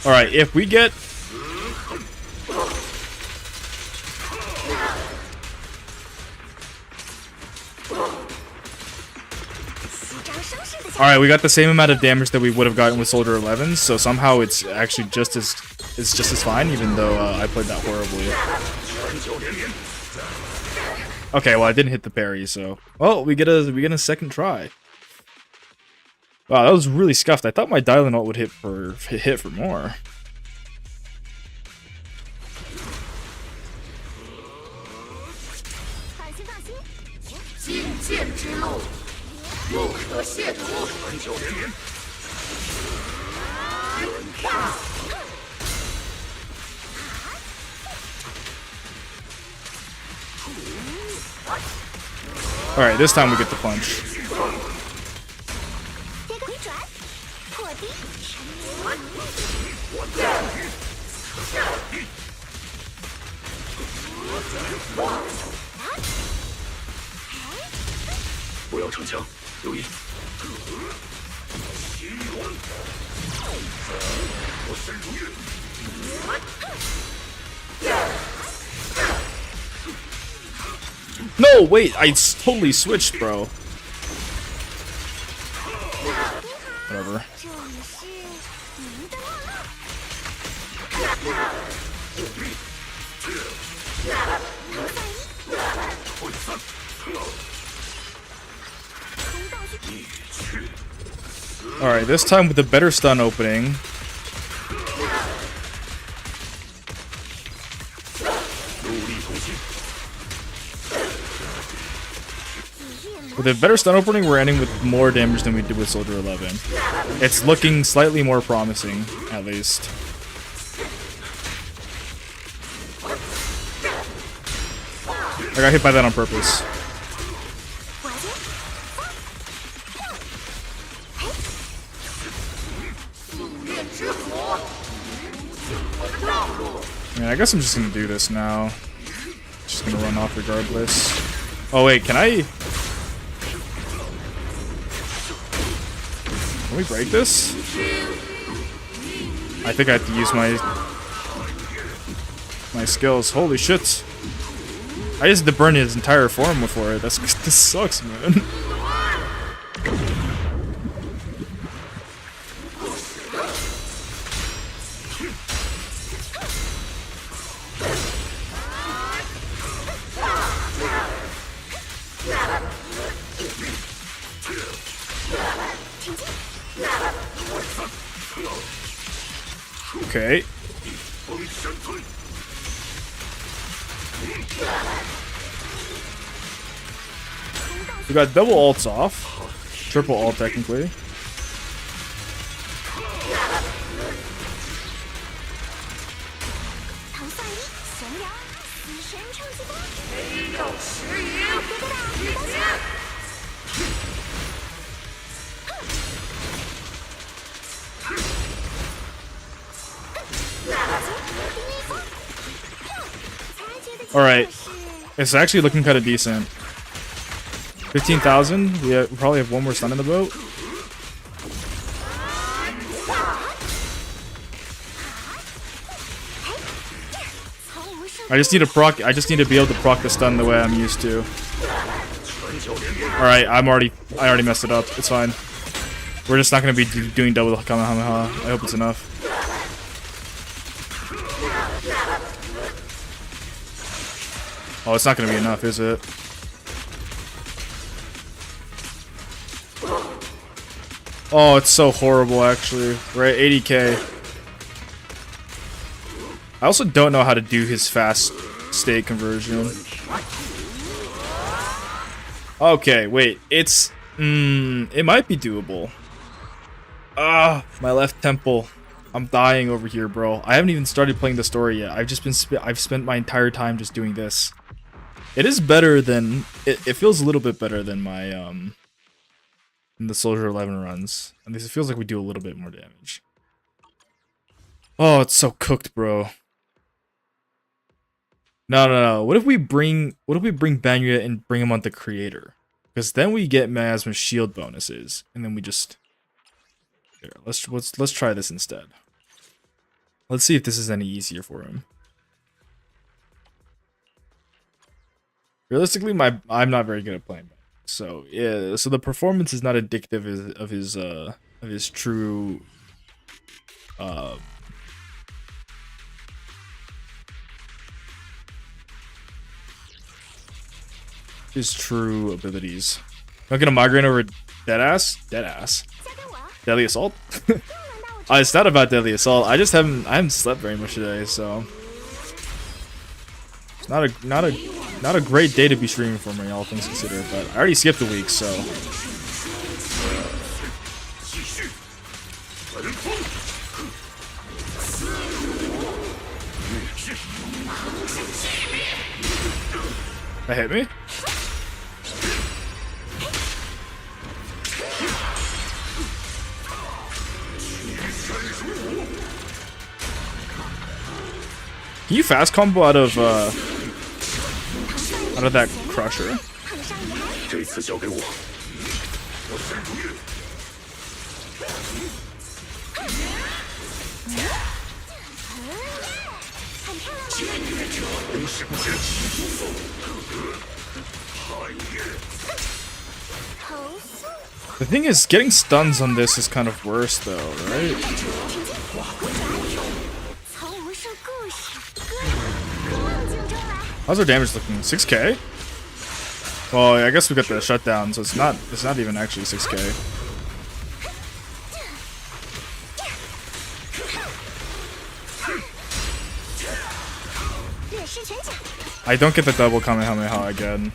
Alright, if we get... Alright, we got the same amount of damage that we would have gotten with Soldier 11, so somehow it's actually just as fine, even though I played that horribly. Okay, well I didn't hit the parry, so well we get a second try. Wow, that was really scuffed. I thought my Dylan ult would hit for more. Alright, this time we get the punch. No, wait, I totally switched, bro. Whatever. Alright, this time with a better stun opening. With a better stun opening, we're ending with more damage than we did with Soldier 11. It's looking slightly more promising, at least. I got hit by that on purpose. I guess I'm just gonna do this now. Just gonna run off regardless. Oh wait, can we break this? I think I have to use my skills. Holy shit! I just had to burn his entire form before it. This sucks, man. Okay. We got double ults off. Triple ult, technically. Alright. It's actually looking kind of decent. 15,000. We probably have one more stun in the boat. I just need to be able to proc the stun the way I'm used to. Alright, I already messed it up. It's fine. We're just not going to be doing double Kamehameha. I hope it's enough. Oh, it's not going to be enough, is it? Oh, it's so horrible, actually. We're at 80k. I also don't know how to do his fast state conversion. Okay, wait. It's... it might be doable. Ah, my left temple. I'm dying over here, bro. I haven't even started playing the story yet. I've just been... I've spent my entire time just doing this. It is better than... It feels a little bit better than my, the Soldier 11 runs. At least it feels like we do a little bit more damage. Oh, it's so cooked, bro. No. What if we bring Banya and bring him on the creator? Because then we get Miasma's shield bonuses, and then we just... Here, let's try this instead. Let's see if this is any easier for him. Realistically, I'm not very good at playing Banya. So yeah, so the performance is not indicative of his true his true abilities. Not gonna migraine over Deadass? Deadly Assault? It's not about Deadly Assault. I haven't slept very much today, so it's not a great day to be streaming for me, all things considered. But I already skipped a week, so that hit me. Can you fast combo out of that crusher? The thing is, getting stuns on this is kind of worse though, right? How's our damage looking? 6k? Well, I guess we got the shutdown, so it's not even actually 6k. I don't get the double Kamehameha again.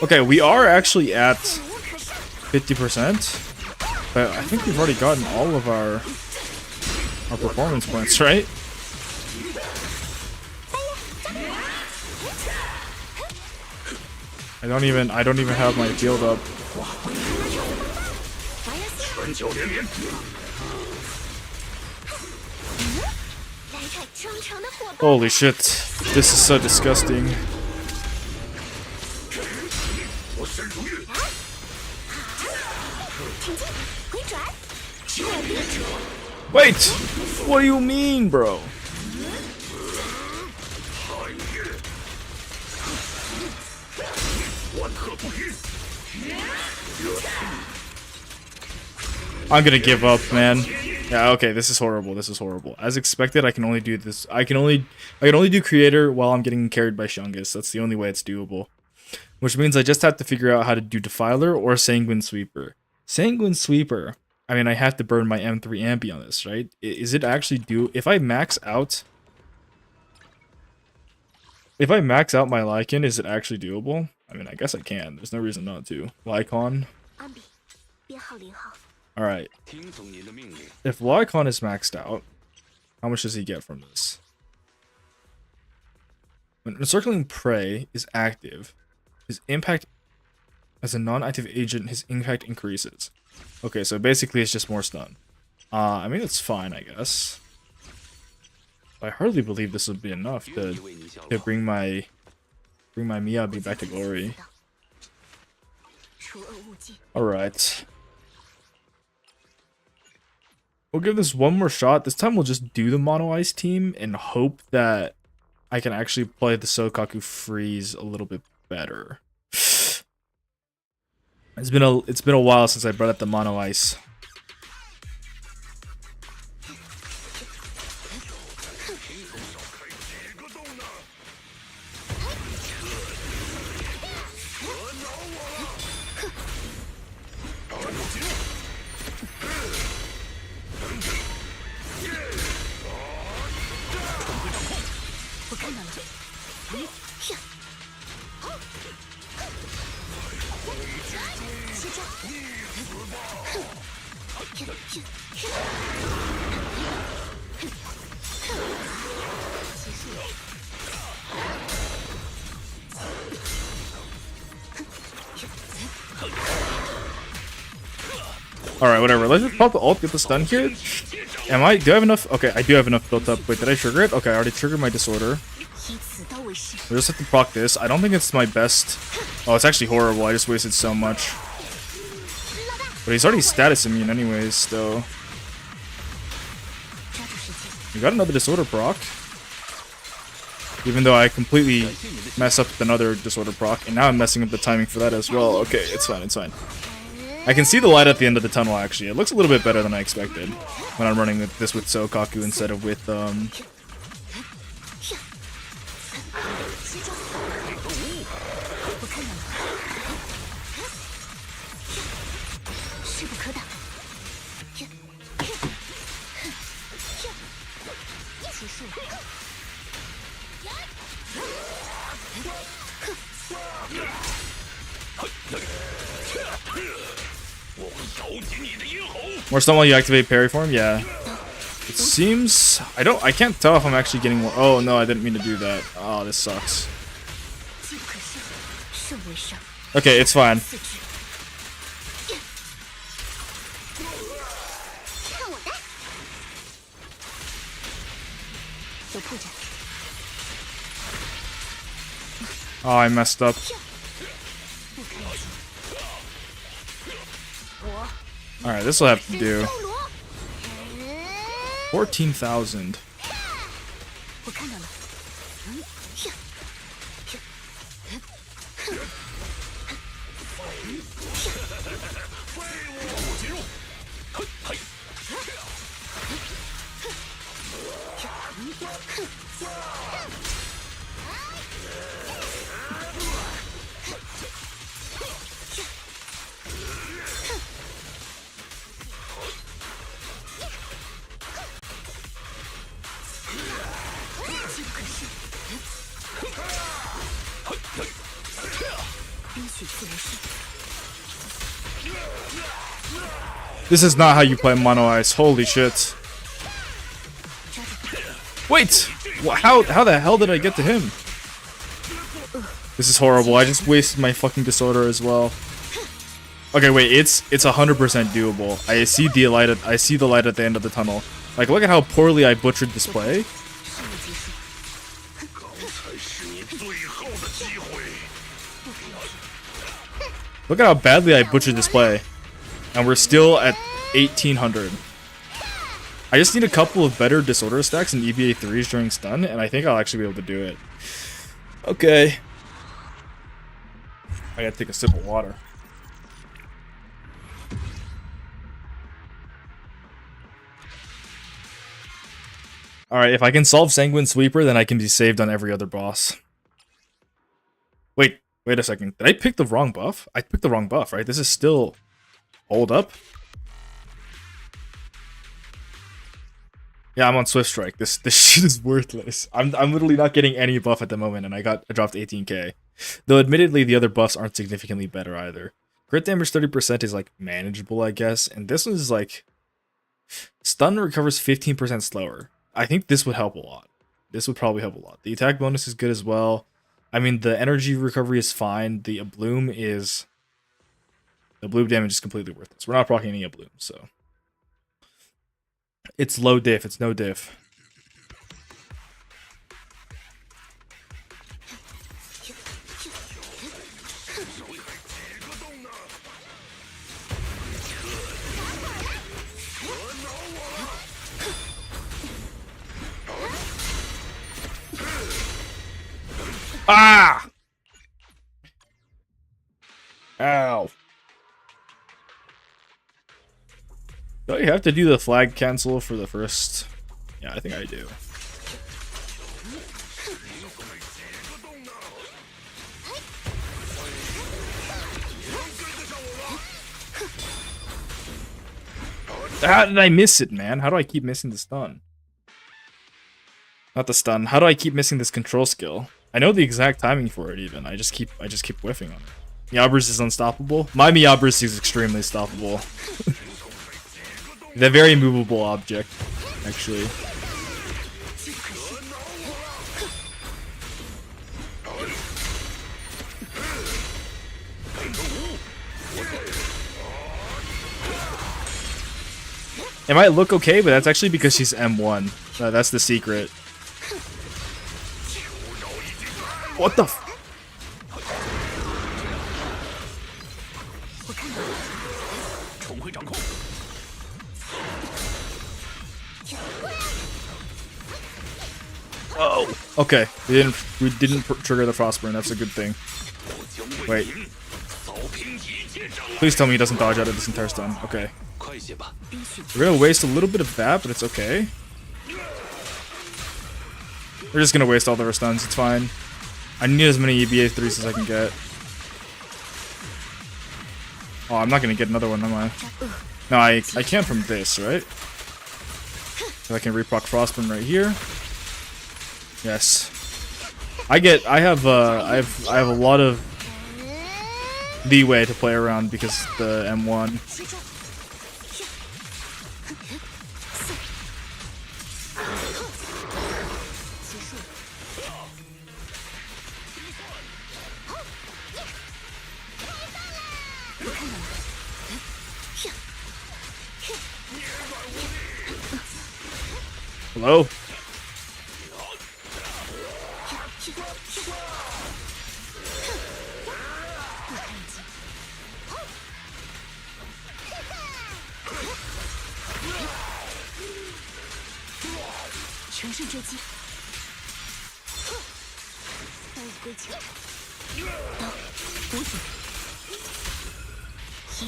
Okay, we are actually at 50%, but I think we've already gotten all of our performance points, right? I don't even have my field up. Holy shit, this is so disgusting. Wait! What do you mean, bro? I'm gonna give up, man. Yeah, okay, this is horrible. This is horrible. As expected, I can only do this. I can only do creator while I'm getting carried by Shungus. That's the only way it's doable. Which means I just have to figure out how to do Defiler or Sanguine Sweeper. Sanguine Sweeper. I mean, I have to burn my M3 Ambi on this, right? Is it actually do? If I max out my Lycan, is it actually doable? I mean, I guess I can. There's no reason not to. Lycon. Alright. If Lycon is maxed out, how much does he get from this? When Encircling Prey is active, his impact As a non-active agent, his impact increases. Okay, so basically it's just more stun. I mean, it's fine, I guess. I hardly believe this would be enough to bring my Miyabi back to glory. Alright. We'll give this one more shot. This time we'll just do the Mono Ice team and hope that I can actually play the Sokaku Freeze a little bit better. It's been a while since I brought up the Mono Ice. Alright, whatever. Let's just pop the ult, get the stun here. Do I have enough? Okay, I do have enough built up. Wait, did I trigger it? Okay, I already triggered my disorder. We just have to proc this. I don't think it's my best. Oh, it's actually horrible. I just wasted so much. But he's already status immune anyways, though. We got another disorder proc. Even though I completely messed up with another disorder proc. And now I'm messing up the timing for that as well. Okay, it's fine, it's fine. I can see the light at the end of the tunnel, actually. It looks a little bit better than I expected when I'm running this with Sokaku instead of with, more stun while you activate parry form? Yeah. It seems... I can't tell if I'm actually getting more... Oh, no, I didn't mean to do that. Oh, this sucks. Okay, it's fine. Oh, I messed up. Alright, this will have to do. 14,000. This is not how you play Mono Ice. Holy shit. Wait! How the hell did I get to him? This is horrible. I just wasted my fucking disorder as well. Okay, wait. It's 100% doable. I see the light at the end of the tunnel. Like, look at how poorly I butchered this play. Look at how badly I butchered this play. And we're still at 1800. I just need a couple of better disorder stacks and EVA 3s during stun, and I think I'll actually be able to do it. Okay. I gotta take a sip of water. Alright, if I can solve Sanguine Sweeper, then I can be saved on every other boss. Wait a second. Did I pick the wrong buff? I picked the wrong buff, right? This is still... Hold up. Yeah, I'm on Swift Strike. This shit is worthless. I'm literally not getting any buff at the moment, and I dropped 18k. Though admittedly, the other buffs aren't significantly better either. Crit damage 30% is like manageable, I guess, and this one is like stun recovers 15% slower. I think this would help a lot. This would probably help a lot. The attack bonus is good as well. I mean, the energy recovery is fine. The bloom is The bloom damage is completely worthless. We're not proccing any bloom, so it's low diff. It's no diff. Ah! Ow. Do you have to do the flag cancel for the first? Yeah, I think I do. How did I miss it, man? How do I keep missing the stun? Not the stun. How do I keep missing this control skill? I know the exact timing for it even. I just keep whiffing on it. Meowburst is unstoppable. My Meowburst is extremely stoppable. The very movable object, actually. It might look okay, but that's actually because she's M1. That's the secret. What the f- Oh, okay. We didn't trigger the Frostburn. That's a good thing. Wait. Please tell me he doesn't dodge out of this entire stun. Okay. We're gonna waste a little bit of that, but it's okay. We're just gonna waste all of our stuns. It's fine. I need as many EBA 3s as I can get. Oh, I'm not gonna get another one, am I? No, I can from this, right? I can reproc Frostburn right here. Yes. I have a lot of leeway to play around because the M1. Hello?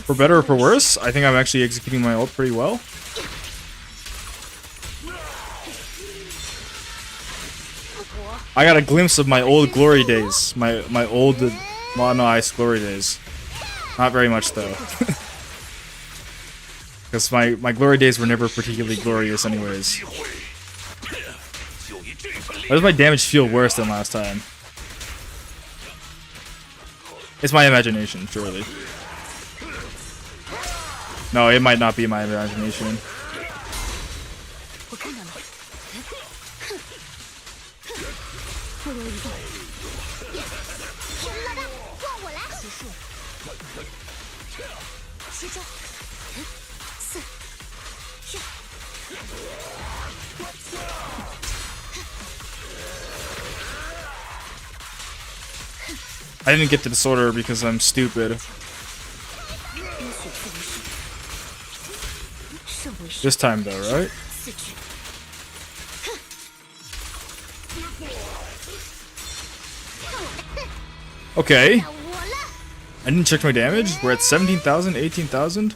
For better or for worse, I think I'm actually executing my ult pretty well. I got a glimpse of my old glory days. My old mono ice glory days. Not very much though. Because my glory days were never particularly glorious anyways. Why does my damage feel worse than last time? It's my imagination, surely. No, it might not be my imagination. I didn't get the disorder because I'm stupid. This time though, right? Okay. I didn't check my damage. We're at 17,000, 18,000.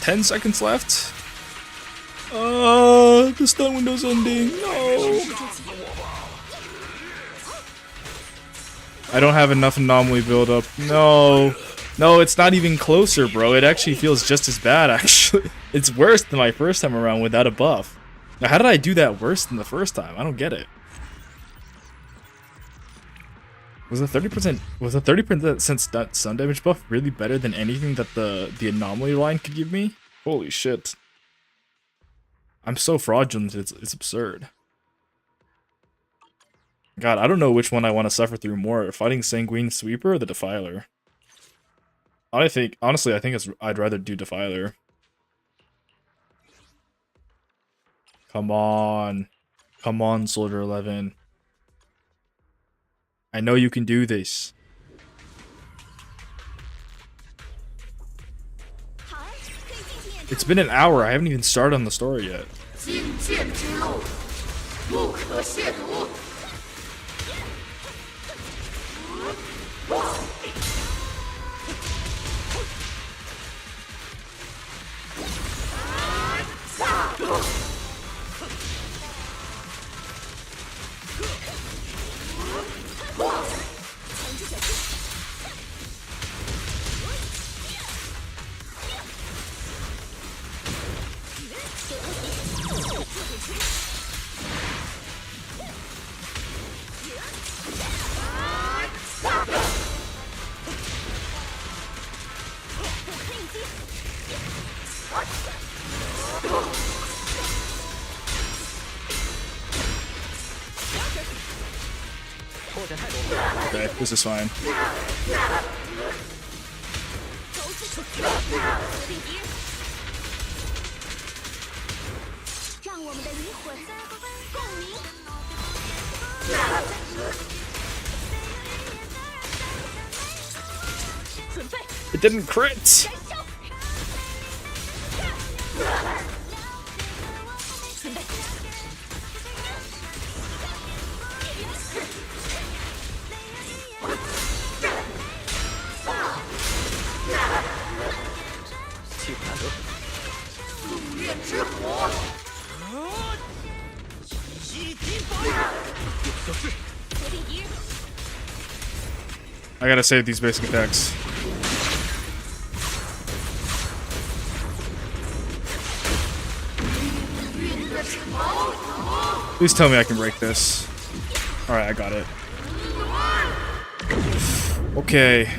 10 seconds left. The stun window's ending. No. I don't have enough anomaly build-up. No. No, it's not even closer, bro. It actually feels just as bad, actually. It's worse than my first time around without a buff. Now, how did I do that worse than the first time? I don't get it. Was the 30% stun damage buff really better than anything that the anomaly line could give me? Holy shit. I'm so fraudulent, it's absurd. God, I don't know which one I want to suffer through more, fighting Sanguine Sweeper or the Defiler. Honestly, I think I'd rather do Defiler. Come on. Come on, Soldier 11. I know you can do this. It's been an hour. I haven't even started on the story yet. Okay, this is fine. It didn't crit! I gotta save these basic attacks. Please tell me I can break this. Alright, I got it. Okay.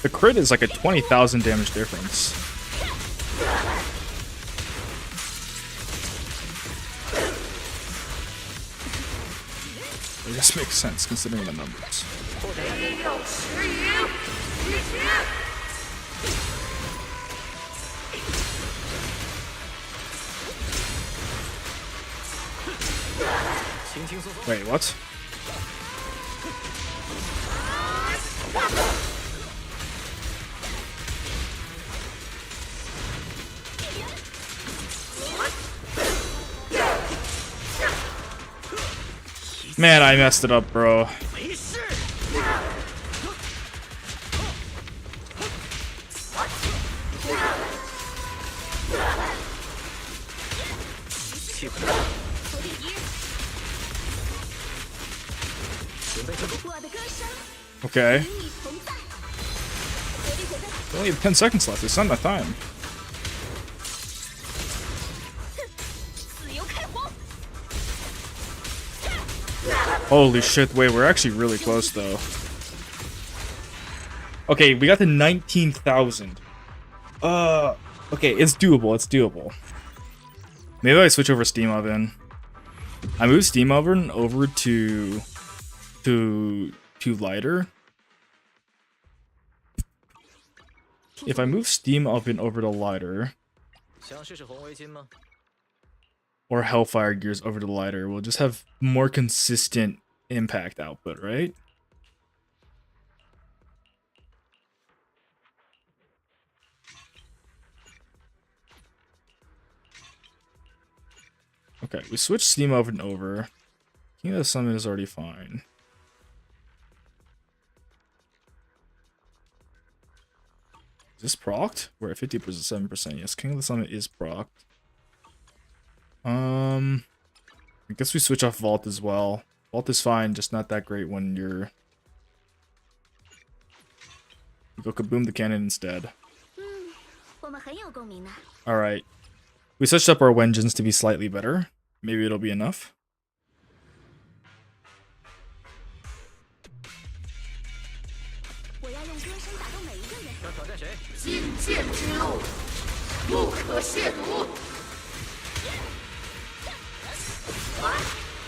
The crit is like a 20,000 damage difference. This makes sense considering the numbers. Wait, what? Man, I messed it up, bro. Okay. We only have 10 seconds left. It's not enough time. Holy shit, wait, we're actually really close though. Okay, we got to 19,000. Okay, it's doable, it's doable. Maybe I switch over Steam Oven. I moved Steam Oven over to lighter. If I move Steam Oven over to lighter, or Hellfire Gears over to lighter, we'll just have more consistent impact output, right? Okay, we switched Steam Oven over. King of the Summit is already fine. Is this procced? We're at 50%, yes. King of the Summit is procced. I guess we switch off Vault as well. Vault is fine, just not that great when you're... You go kaboom the cannon instead. Alright. We switched up our Wengeance to be slightly better. Maybe it'll be enough.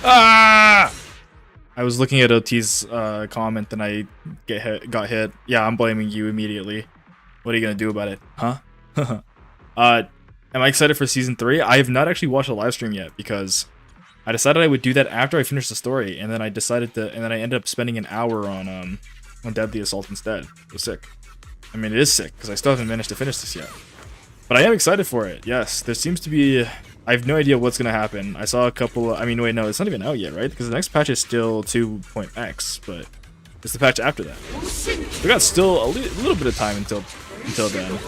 Ah! I was looking at OT's comment and I got hit. Yeah, I'm blaming you immediately. What are you gonna do about it, huh? Am I excited for season 3? I have not actually watched a live stream yet because I decided I would do that after I finished the story, and then I ended up spending an hour on Deadly Assault instead. It was sick. I mean, it is sick because I still haven't managed to finish this yet. But I am excited for it. Yes, there seems to be. I have no idea what's gonna happen. I saw a couple. I mean, wait, no, it's not even out yet, right? Because the next patch is still 2.x, but it's the patch after that. We got still a little bit of time until then.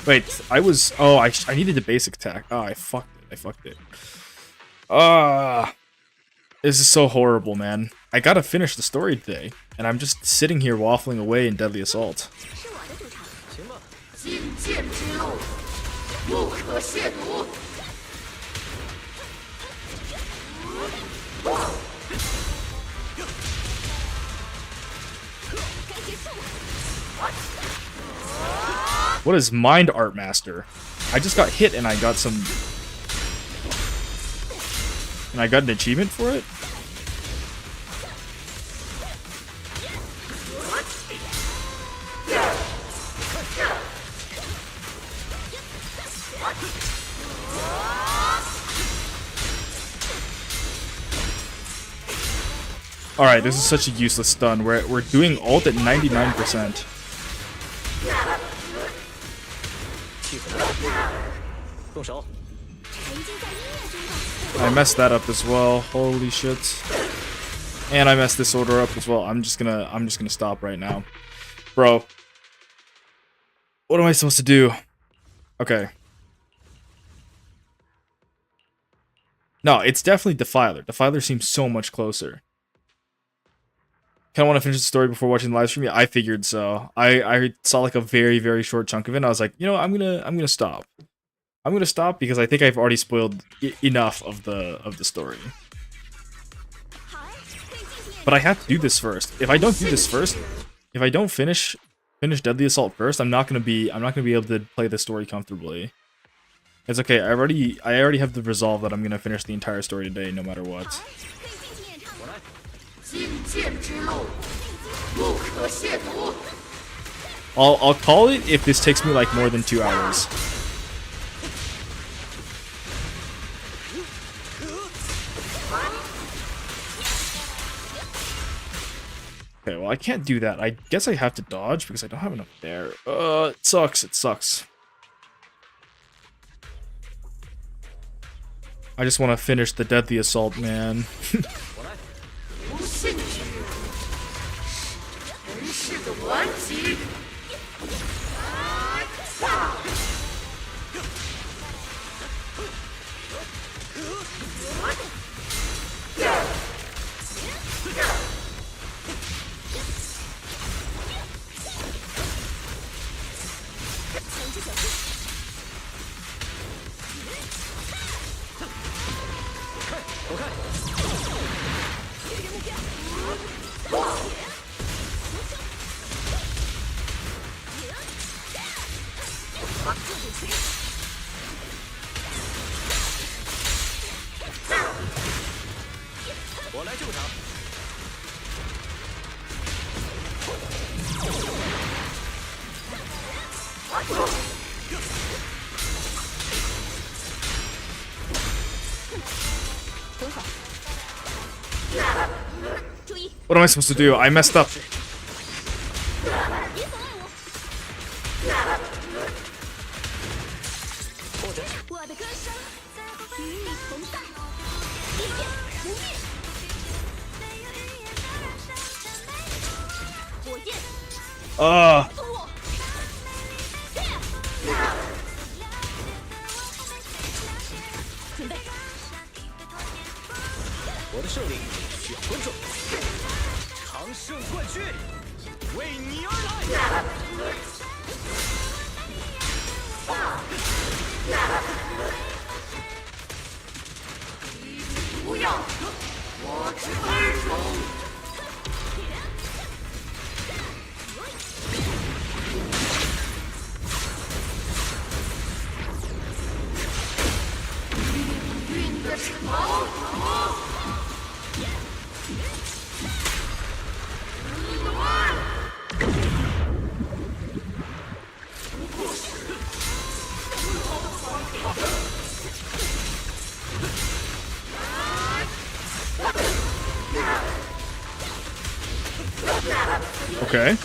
Wait, I was. Oh, I needed the basic attack. Oh, I fucked it. This is so horrible, man. I gotta finish the story today, and I'm just sitting here waffling away in Deadly Assault. What is Mind Art Master? I just got hit and I got some... And I got an achievement for it? Alright, this is such a useless stun. We're doing ult at 99%. I messed that up as well. Holy shit. And I messed this order up as well. I'm just gonna stop right now. Bro. What am I supposed to do? Okay. No, it's definitely Defiler. Defiler seems so much closer. Kinda want to finish the story before watching the live stream. Yeah, I figured so. I saw like a very, very short chunk of it and I was like, you know, I'm gonna stop. I'm gonna stop because I think I've already spoiled enough of the story. But I have to do this first. If I don't do this first, if I don't finish Deadly Assault first, I'm not gonna be able to play the story comfortably. It's okay. I already have the resolve that I'm gonna finish the entire story today, no matter what. I'll call it if this takes me like more than 2 hours. Okay, well I can't do that. I guess I have to dodge because I don't have enough there. It sucks. It sucks. I just want to finish the Deadly Assault, man. What am I supposed to do? I messed up. Okay.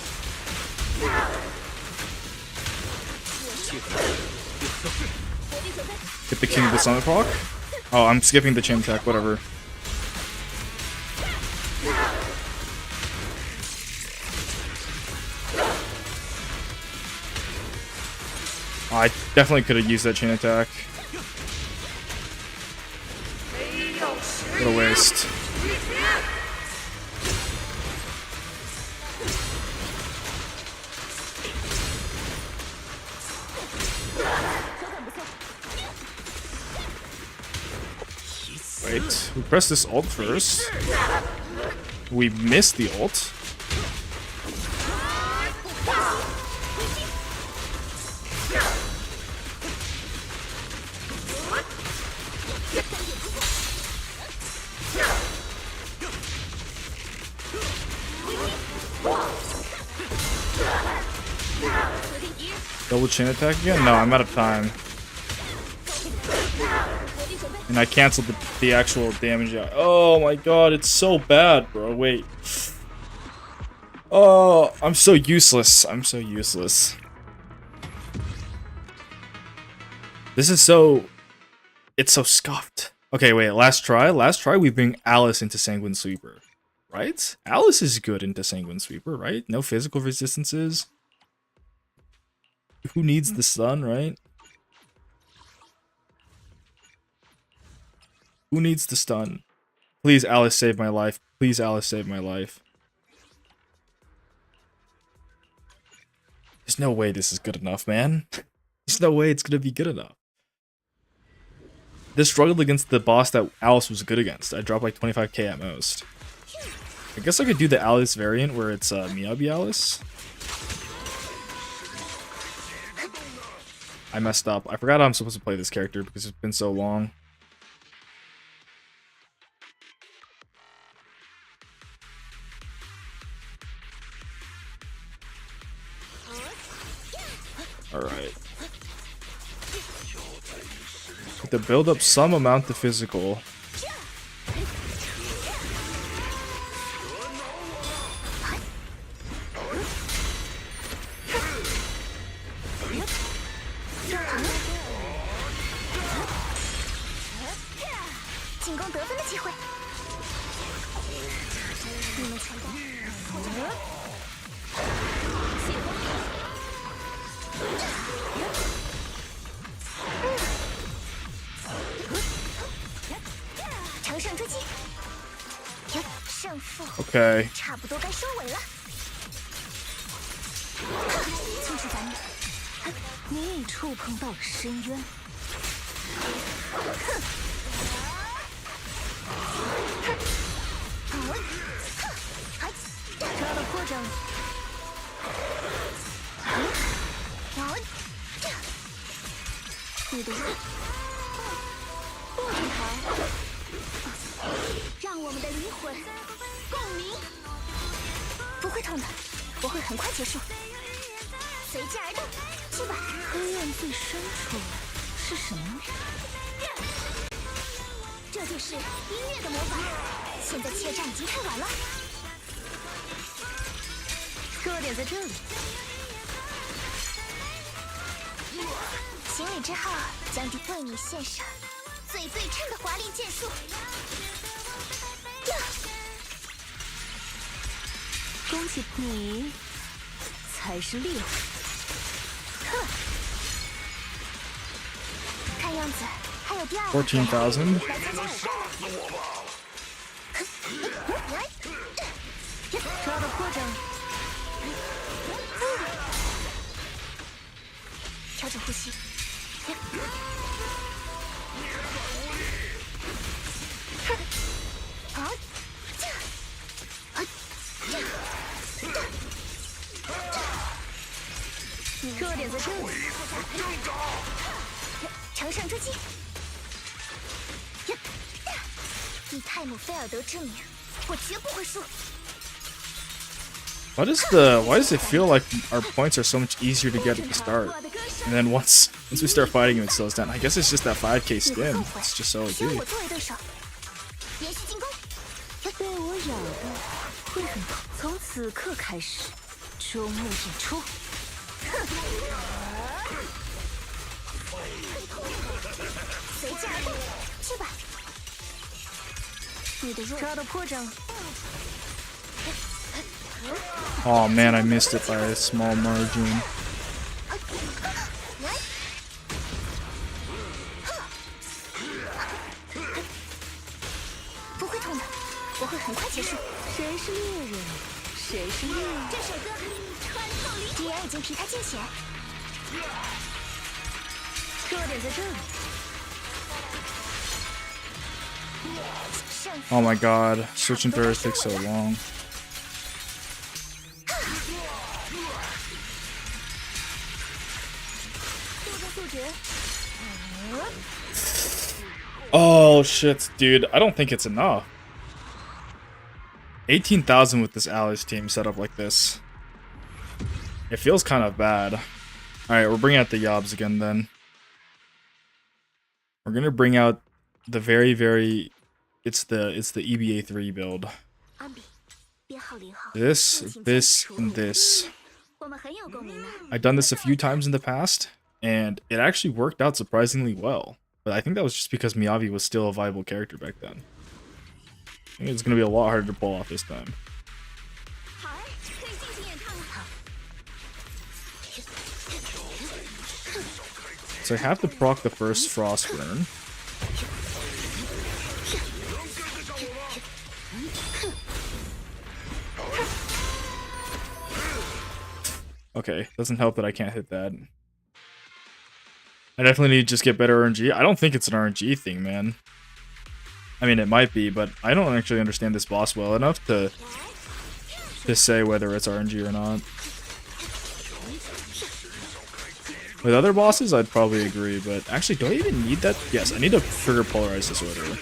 Get the king of the sun clock. Oh, I'm skipping the chain attack, whatever. Oh, I definitely could have used that chain attack. What a waste. Wait, we press this ult first. We missed the ult. Double chain attack again? No, I'm out of time. And I canceled the actual damage out. Oh my god, it's so bad, bro. Wait. Oh, I'm so useless. I'm so useless. This is so... It's so scuffed. Okay, wait. Last try. Last try, we bring Alice into Sanguine Sweeper. Right? Alice is good into Sanguine Sweeper, right? No physical resistances. Who needs the stun, right? Who needs the stun? Please, Alice, save my life. Please, Alice, save my life. There's no way this is good enough, man. There's no way it's gonna be good enough. This struggled against the boss that Alice was good against. I dropped like 25k at most. I guess I could do the Alice variant where it's Miyabi Alice. I messed up. I forgot how I'm supposed to play this character because it's been so long. Alright. To build up some amount of physical. Okay. $14,000. Why does it feel like our points are so much easier to get at the start? And then once we start fighting him, it slows down. I guess it's just that 5k skin. It's just so OP. 你的抓到破绽了。 Oh man, I missed it by a small margin. Oh my god, switching through takes so long. Oh shit, dude, I don't think it's enough. 18,000 with this Alice team set up like this. It feels kind of bad. Alright, we're bringing out the Yobs again then. We're gonna bring out the very it's the EBA 3 build. This, and this. I've done this a few times in the past, and it actually worked out surprisingly well. But I think that was just because Miyavi was still a viable character back then. I think it's going to be a lot harder to pull off this time. So I have to proc the first Frost Burn. Okay, doesn't help that I can't hit that. I definitely need to just get better RNG. I don't think it's an RNG thing, man. I mean, it might be, but I don't actually understand this boss well enough to say whether it's RNG or not. With other bosses, I'd probably agree, but actually, do I even need that? Yes, I need to trigger Polarize Disorder.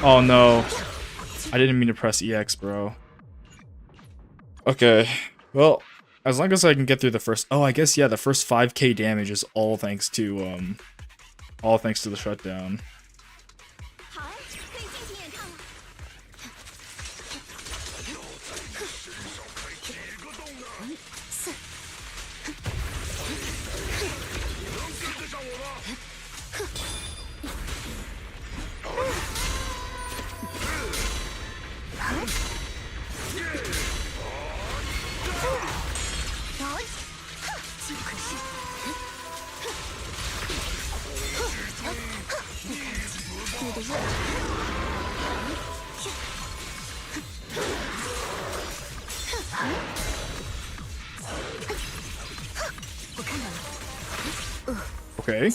Oh no, I didn't mean to press EX, bro. Okay, well, as long as I can get through the first, oh, I guess, yeah, the first 5k damage is all thanks to the shutdown. Okay.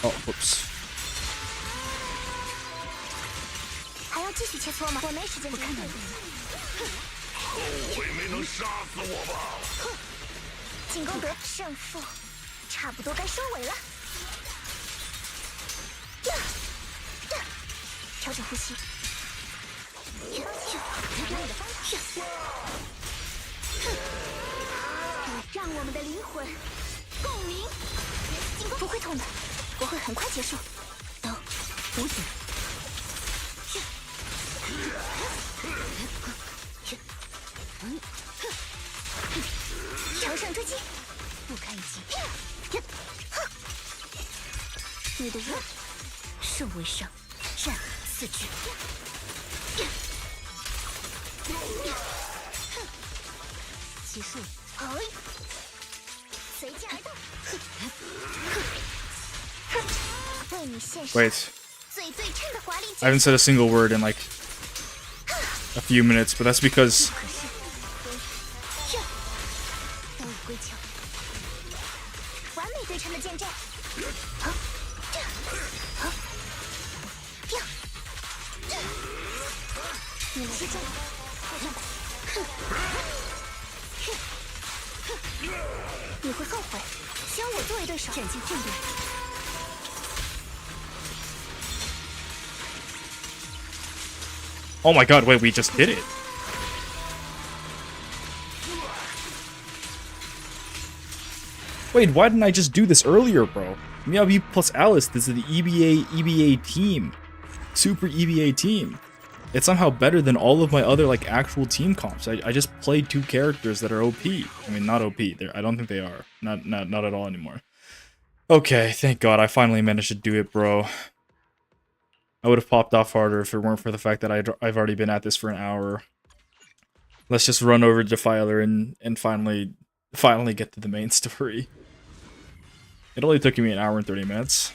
Oh, whoops. 差不多该收尾了。调整呼吸。让我们的灵魂共鸣。不会痛的，我会很快结束。都无解。乘胜追击，不堪一击。你的热，圣为上，战四句。结束。随机而动。为你献上 Wait, 最对称的华丽 I haven't said a single word in like a few minutes, but that's because 刀已归鞘，完美对称的剑阵。你们是重，你会后悔将我作为对手。战进混沌。oh my god, wait, we just did it. Wait, why didn't I just do this earlier, bro? Miyabi plus Alice, this is the EBA team. Super EBA team. It's somehow better than all of my other like actual team comps. I just played two characters that are OP. I mean, not OP. I don't think they are. Not at all anymore. Okay, thank God I finally managed to do it, bro. I would have popped off harder if it weren't for the fact that I've already been at this for an hour. Let's just run over Defiler and finally get to the main story. It only took me an hour and 30 minutes.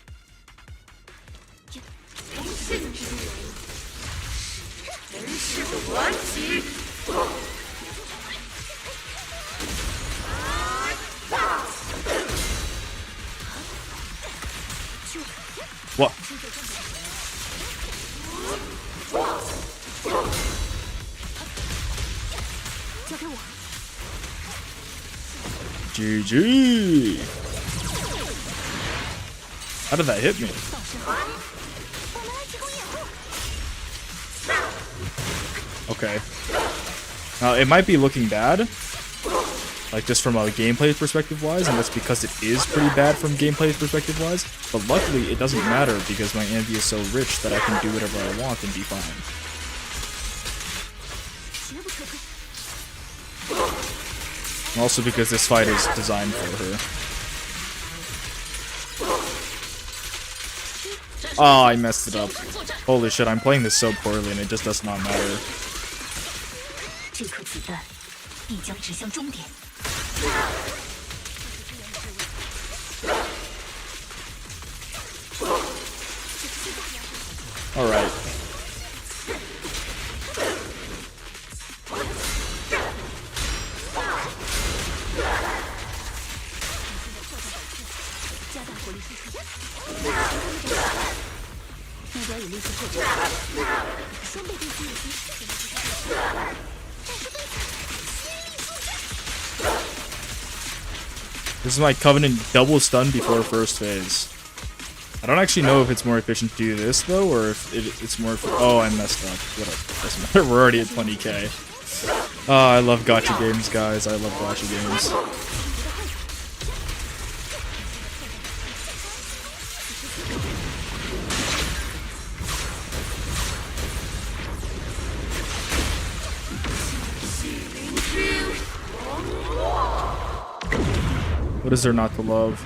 What? GG. How did that hit me? Okay. Now, it might be looking bad, like just from a gameplay perspective wise, and that's because it is pretty bad from gameplay perspective wise, but luckily it doesn't matter because my envy is so rich that I can do whatever I want and be fine. And also because this fight is designed for her. Oh, I messed it up. Holy shit, I'm playing this so poorly and it just does not matter. Alright. This is my Covenant double stun before first phase. I don't actually know if it's more efficient to do this though, or if it's more. Oh, I messed up. Whatever. We're already at 20k. Oh, I love gacha games, guys. I love gacha games. What is there not to love?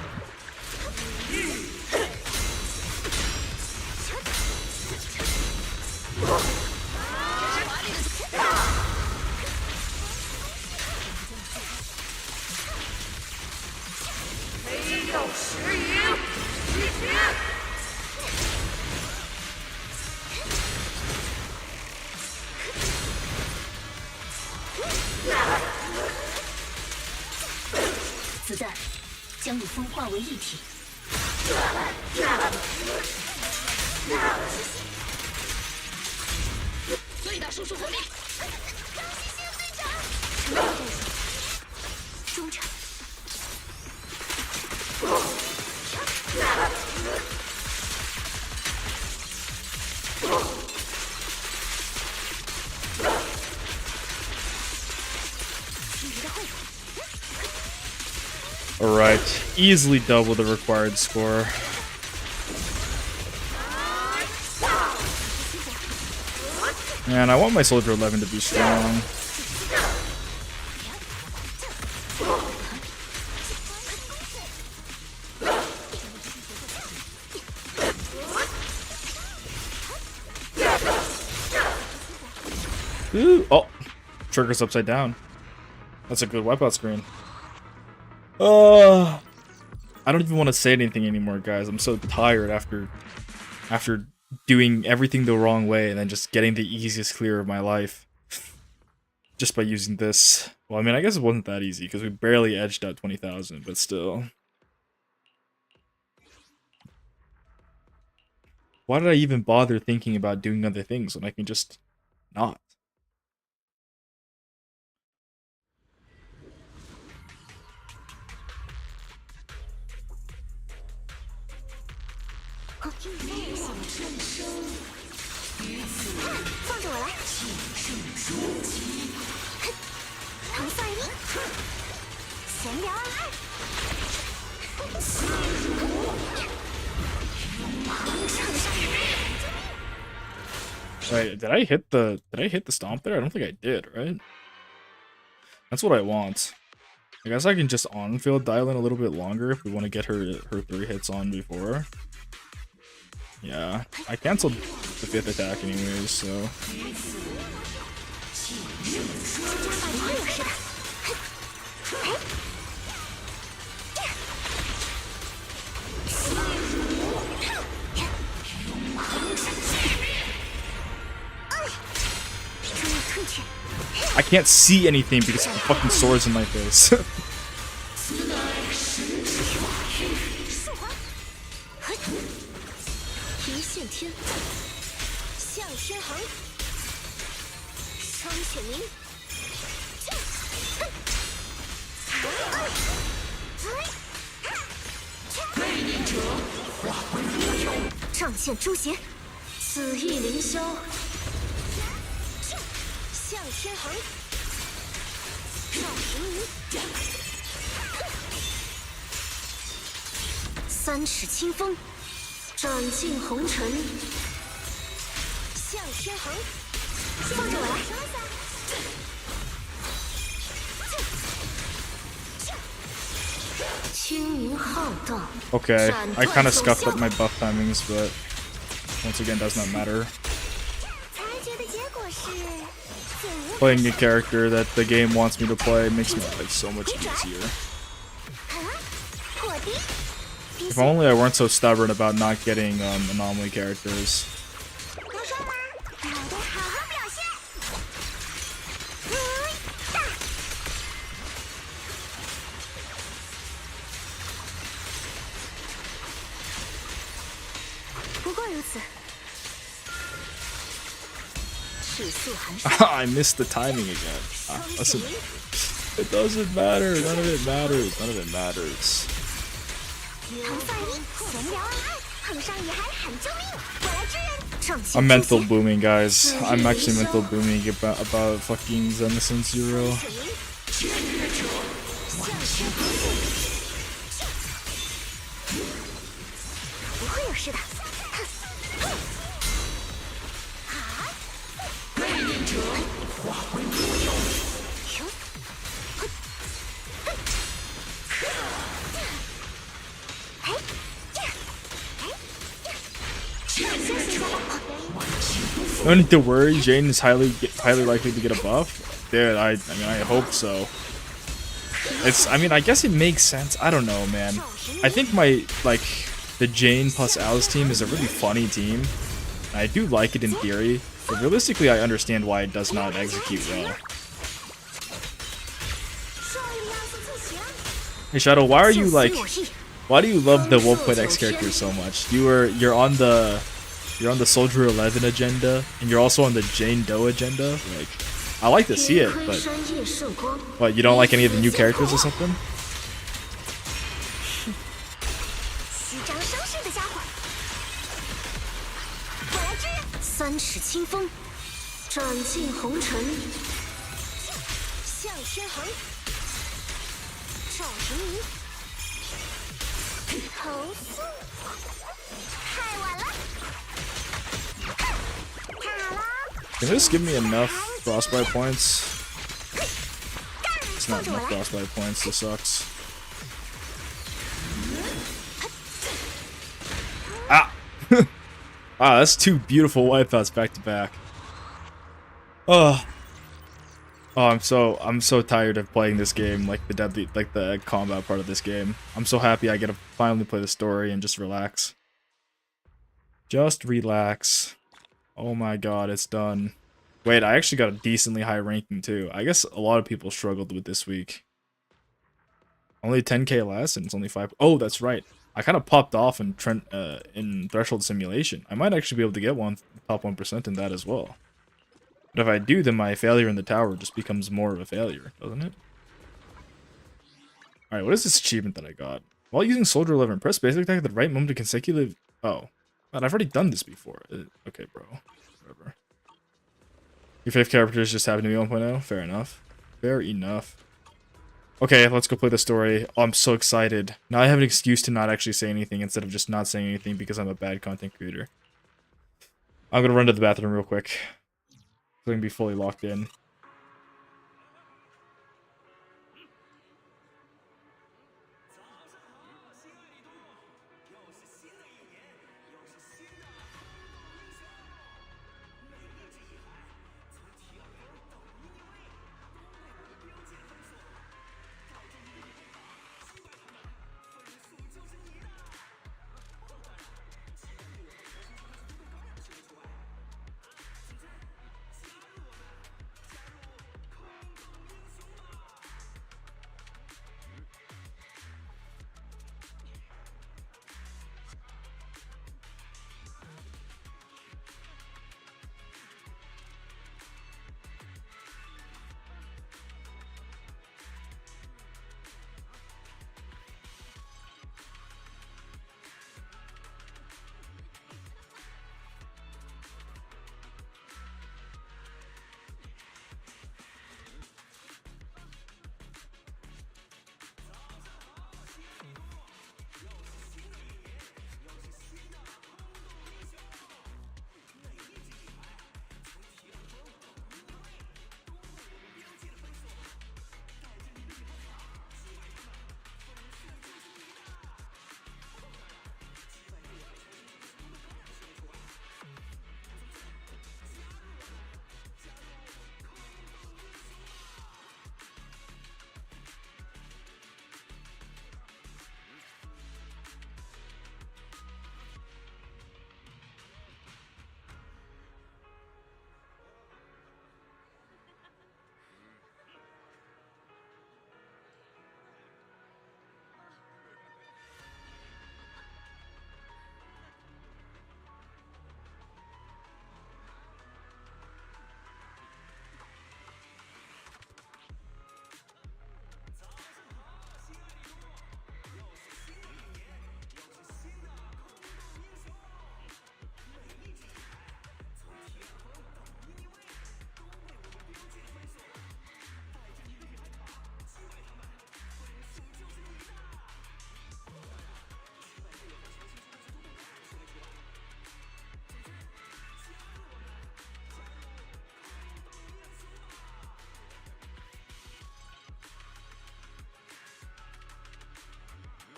Alright, easily double the required score. Man, I want my Soldier 11 to be strong. Ooh. Oh, trigger's upside down. That's a good wipeout screen. I don't even want to say anything anymore, guys. I'm so tired after doing everything the wrong way and then just getting the easiest clear of my life just by using this. Well, I mean, I guess it wasn't that easy because we barely edged out 20,000, but still. Why did I even bother thinking about doing other things when I can just not? Wait, did I hit the stomp there? I don't think I did, right? That's what I want. I guess I can just on-field dial in a little bit longer if we want to get her 3 hits on before. Yeah, I canceled the 5th attack anyways, so... I can't see anything because the fucking sword's in my face. Okay, I kind of scuffed up my buff timings, but once again, does not matter. Playing a character that the game wants me to play makes my life so much easier. If only I weren't so stubborn about not getting anomaly characters. I missed the timing again. Listen, it doesn't matter. None of it matters. None of it matters. I'm mental booming, guys. I'm actually mental booming about fucking Zenison Zero. No need to worry. Jane is highly likely to get a buff. Dude, I mean, I hope so. I mean, I guess it makes sense. I don't know, man. I think the Jane plus Alice team is a really funny team. I do like it in theory, but realistically, I understand why it does not execute well. Hey Shadow, why do you love the 1.x characters so much? You're on the Soldier 11 agenda, and you're also on the Jane Doe agenda. Like, I like to see it, but you don't like any of the new characters or something? 投诉，太晚了。看好了， Can this give me enough frostbite points? It's not enough frostbite points. This sucks. Ah! Ah, that's two beautiful wipeouts back to back. Oh. Oh, I'm so tired of playing this game, like the combat part of this game. I'm so happy I get to finally play the story and just relax. Just relax. Oh my god, it's done. Wait, I actually got a decently high ranking too. I guess a lot of people struggled with this week. Only 10k less and it's only 5. Oh, that's right. I kind of popped off in Threshold Simulation. I might actually be able to get top 1% in that as well. But if I do, then my failure in the tower just becomes more of a failure, doesn't it? Alright, what is this achievement that I got? While using Soldier 11, press basic attack at the right moment to consecutive... Oh. God, I've already done this before. Okay, bro. Whatever. Your favorite characters just happen to be 1.0? Fair enough. Fair enough. Okay, let's go play the story. Oh, I'm so excited. Now I have an excuse to not actually say anything instead of just not saying anything because I'm a bad content creator. I'm gonna run to the bathroom real quick. So I can be fully locked in.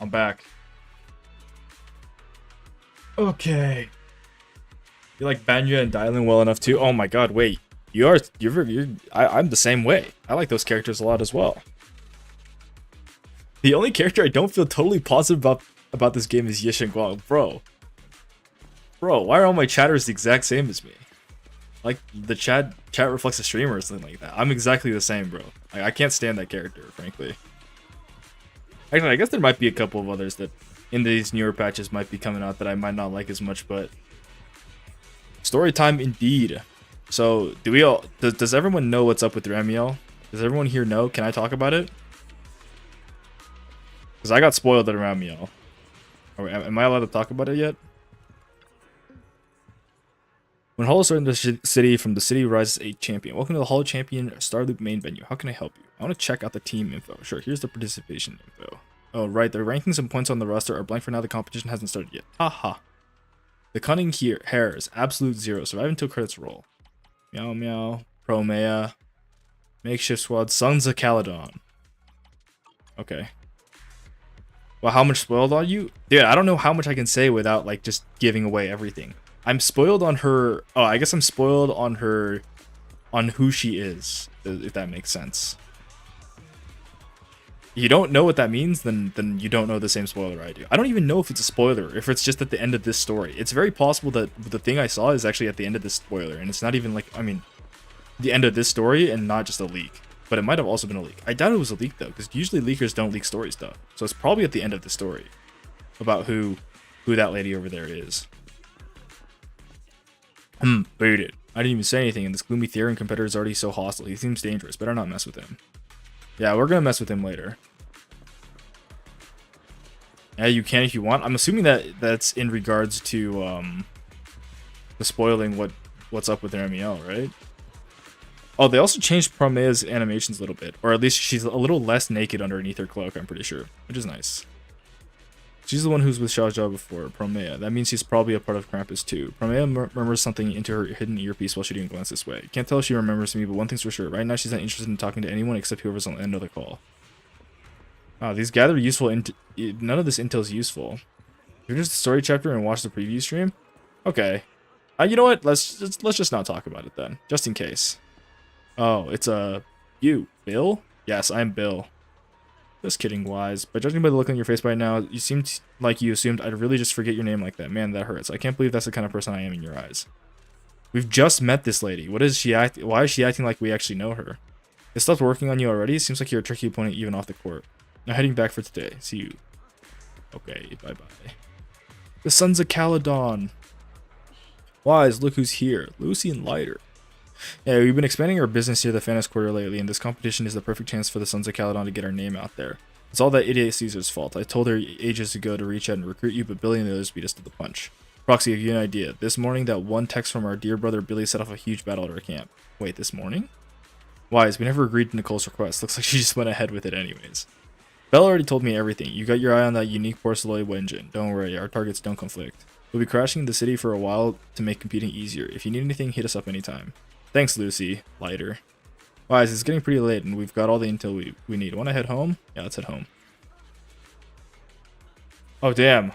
I'm back. Okay. You like Banya and Dylan well enough too? Oh my god, wait. I'm the same way. I like those characters a lot as well. The only character I don't feel totally positive about this game is Yish and Guang. Bro, why are all my chatters the exact same as me? Like, the chat reflects a streamer or something like that. I'm exactly the same, bro. I can't stand that character, frankly. Actually, I guess there might be a couple of others that in these newer patches might be coming out that I might not like as much, but... Story time indeed. So, does everyone know what's up with Ramiel? Does everyone here know? Can I talk about it? Because I got spoiled at Ramiel. Am I allowed to talk about it yet? When Hollows are in the city, from the city rises a champion. Welcome to the Hollow Champion Starloop main venue. How can I help you? I want to check out the team info. Sure, here's the participation info. Oh, right. The rankings and points on the roster are blank for now. The competition hasn't started yet. Haha. The cunning here hares. Absolute 0. Survive until credits roll. Meow meow. Promea. Makeshift squad. Sons of Caledon. Okay. Well, how much spoiled are you? Dude, I don't know how much I can say without, like, just giving away everything. I'm spoiled on her... Oh, I guess I'm spoiled on her... On who she is, if that makes sense. You don't know what that means, then you don't know the same spoiler I do. I don't even know if it's a spoiler, if it's just at the end of this story. It's very possible that the thing I saw is actually at the end of this spoiler, and it's not even, like, I mean, the end of this story and not just a leak. But it might have also been a leak. I doubt it was a leak, though, because usually leakers don't leak story stuff. So it's probably at the end of the story about who that lady over there is. Baited. I didn't even say anything, and this gloomy Theron competitor is already so hostile. He seems dangerous. Better not mess with him. Yeah, we're gonna mess with him later. Yeah, you can if you want. I'm assuming that that's in regards to the spoiling what's up with their MEL, right? Oh, they also changed Promea's animations a little bit, or at least she's a little less naked underneath her cloak, I'm pretty sure, which is nice. She's the one who's with Xiaojia before, Promea. That means she's probably a part of Krampus too. Promea murmurs something into her hidden earpiece while shooting a glance this way. Can't tell if she remembers me, but one thing's for sure. Right now she's not interested in talking to anyone except whoever's on the end of the call. Wow, these gather useful none of this intel is useful. Finish the story chapter and watch the preview stream? Okay. You know what? Let's just not talk about it then, just in case. Oh, it's you, Bill? Yes, I'm Bill. Just kidding, Wise. But judging by the look on your face right now, you seemed like you assumed I'd really just forget your name like that. Man, that hurts. I can't believe that's the kind of person I am in your eyes. We've just met this lady. What is she why is she acting like we actually know her? It stopped working on you already? Seems like you're a tricky opponent even off the court. Now heading back for today. See you. Okay, bye-bye. The Sons of Caledon. Wise, look who's here. Lucy and Lighter. Yeah, we've been expanding our business here at the Fanis Quarter lately, and this competition is the perfect chance for the Sons of Caledon to get our name out there. It's all that idiot Caesar's fault. I told her ages ago to reach out and recruit you, but Billy and the others beat us to the punch. Proxy, to give you an idea. This morning, that one text from our dear brother Billy set off a huge battle at our camp. Wait, this morning? Wise, we never agreed to Nicole's request. Looks like she just went ahead with it anyways. Bella already told me everything. You got your eye on that unique porcelain engine. Don't worry, our targets don't conflict. We'll be crashing the city for a while to make competing easier. If you need anything, hit us up anytime. Thanks, Lucy. Lighter. Wise, it's getting pretty late, and we've got all the intel we need. Want to head home? Yeah, let's head home. Oh, damn.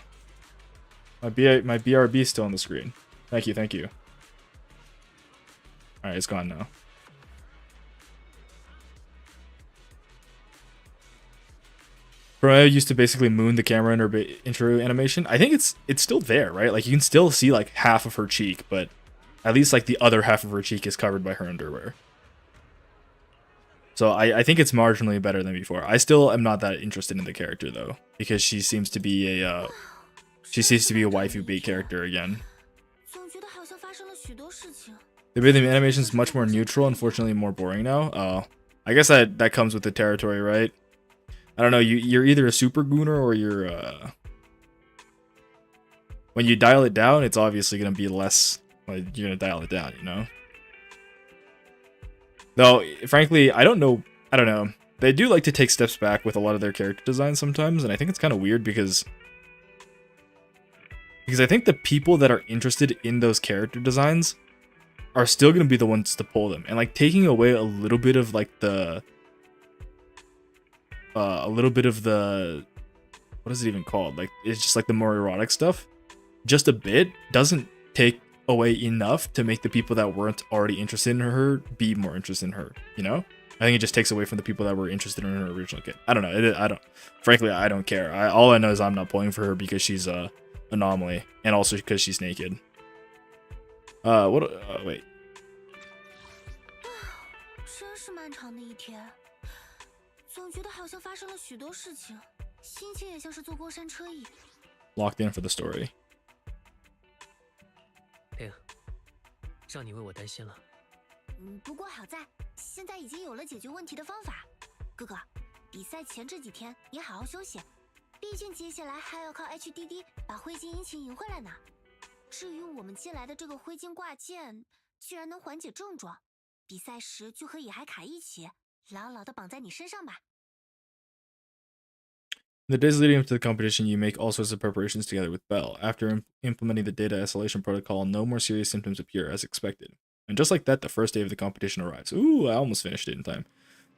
My BRB is still on the screen. Thank you, thank you. Alright, it's gone now. Promea used to basically moon the camera in her intro animation. I think it's still there, right? Like, you can still see, like, half of her cheek, but at least, like, the other half of her cheek is covered by her underwear. So I think it's marginally better than before. I still am not that interested in the character, though, because she seems to be a waifu bait character again. The rhythm animation is much more neutral, unfortunately more boring now. Oh, I guess that comes with the territory, right? I don't know, you're either a super gooner or you're when you dial it down, it's obviously gonna be less, like, you're gonna dial it down, you know? Though, frankly, I don't know. They do like to take steps back with a lot of their character designs sometimes, and I think it's kind of weird because I think the people that are interested in those character designs are still gonna be the ones to pull them, and like taking away a little bit of like the what is it even called? Like, it's just like the more erotic stuff. Just a bit doesn't take away enough to make the people that weren't already interested in her be more interested in her, you know? I think it just takes away from the people that were interested in her original kid. I don't know. Frankly, I don't care. All I know is I'm not pulling for her because she's a anomaly, and also because she's naked. Wait. 真是漫长的一天，总觉得好像发生了许多事情，心情也像是坐过山车一样。Locked in for the story. 平，让你为我担心了。不过好在现在已经有了解决问题的方法。哥哥，比赛前这几天你好好休息，毕竟接下来还要靠 HDD 把灰烬引擎赢回来呢。至于我们借来的这个灰烬挂件，居然能缓解症状，比赛时就和野海卡一起，牢牢地绑在你身上吧。In the days leading up to the competition, you make all sorts of preparations together with Belle. After implementing the data escalation protocol, no more serious symptoms appear as expected. And just like that, the first day of the competition arrives. Ooh, I almost finished it in time.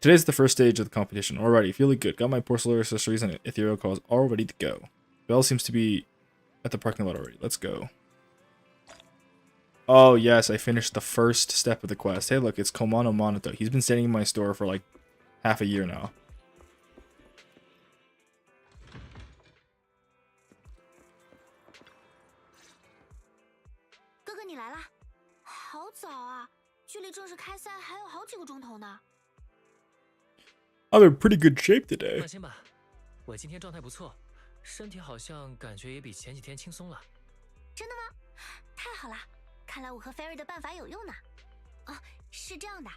Today's the first stage of the competition. Alrighty, feeling good. Got my porcelain accessories and ethereal calls all ready to go. Belle seems to be at the parking lot already. Let's go. Oh, yes, I finished the first step of the quest. Hey, look, it's Komano Monoto. He's been standing in my store for like half a year now. I'm in pretty good shape today. 放心吧，我今天状态不错，身体好像感觉也比前几天轻松了。真的吗？太好了，看来我和 Fairy 的办法有用呢。哦，是这样的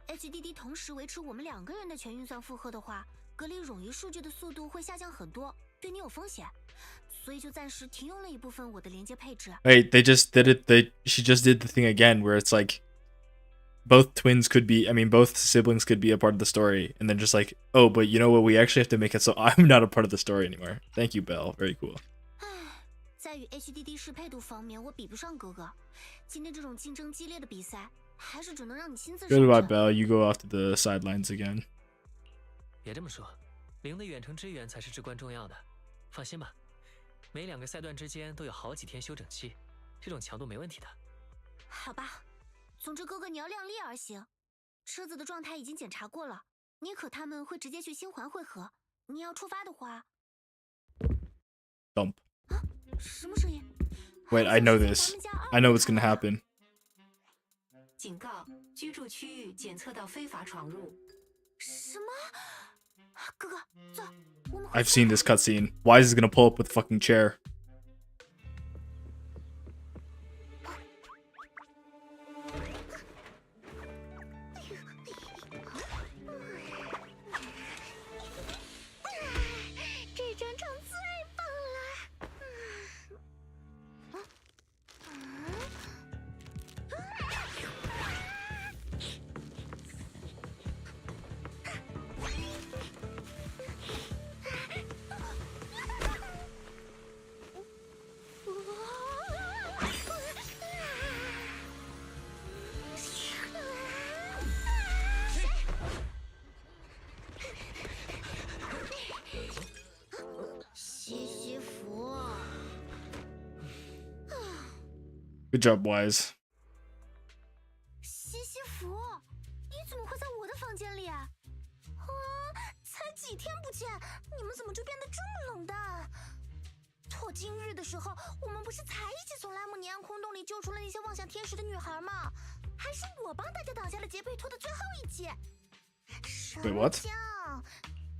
，HDD 同时维持我们2个人的全运算负荷的话，隔离冗余数据的速度会下降很多，对你有风险，所以就暂时停用了一部分我的连接配置。Wait, they just did it. She just did the thing again where it's like both twins could be, I mean, both siblings could be a part of the story, and then just like, oh, but you know what? We actually have to make it so I'm not a part of the story anymore. Thank you, Belle. Very cool. 在与 HDD 适配度方面，我比不上哥哥。今天这种竞争激烈的比赛，还是只能让你亲自上阵。 Goodbye, Belle. You go off to the sidelines again. 别这么说，零的远程支援才是至关重要的。放心吧，每2个赛段之间都有好几天休整期，这种强度没问题的。好吧。 总之，哥哥你要量力而行。车子的状态已经检查过了，妮可他们会直接去星环汇合。你要出发的话 ，Dump。啊，什么声音 ？Wait, I know this. I know what's gonna happen. 警告：居住区域检测到非法闯入。什么？哥哥，走，我们。I've seen this cutscene. Why is he gonna pull up with a fucking chair? 这张床最棒了。Good job, Wise. 西西弗，你怎么会在我的房间里？啊，才几天不见，你们怎么就变得这么冷淡？错今日的时候，我们不是才一起从莱姆尼安空洞里救出了那些妄想天使的女孩吗？还是我帮大家挡下了杰贝托的最后一击。Wait, what?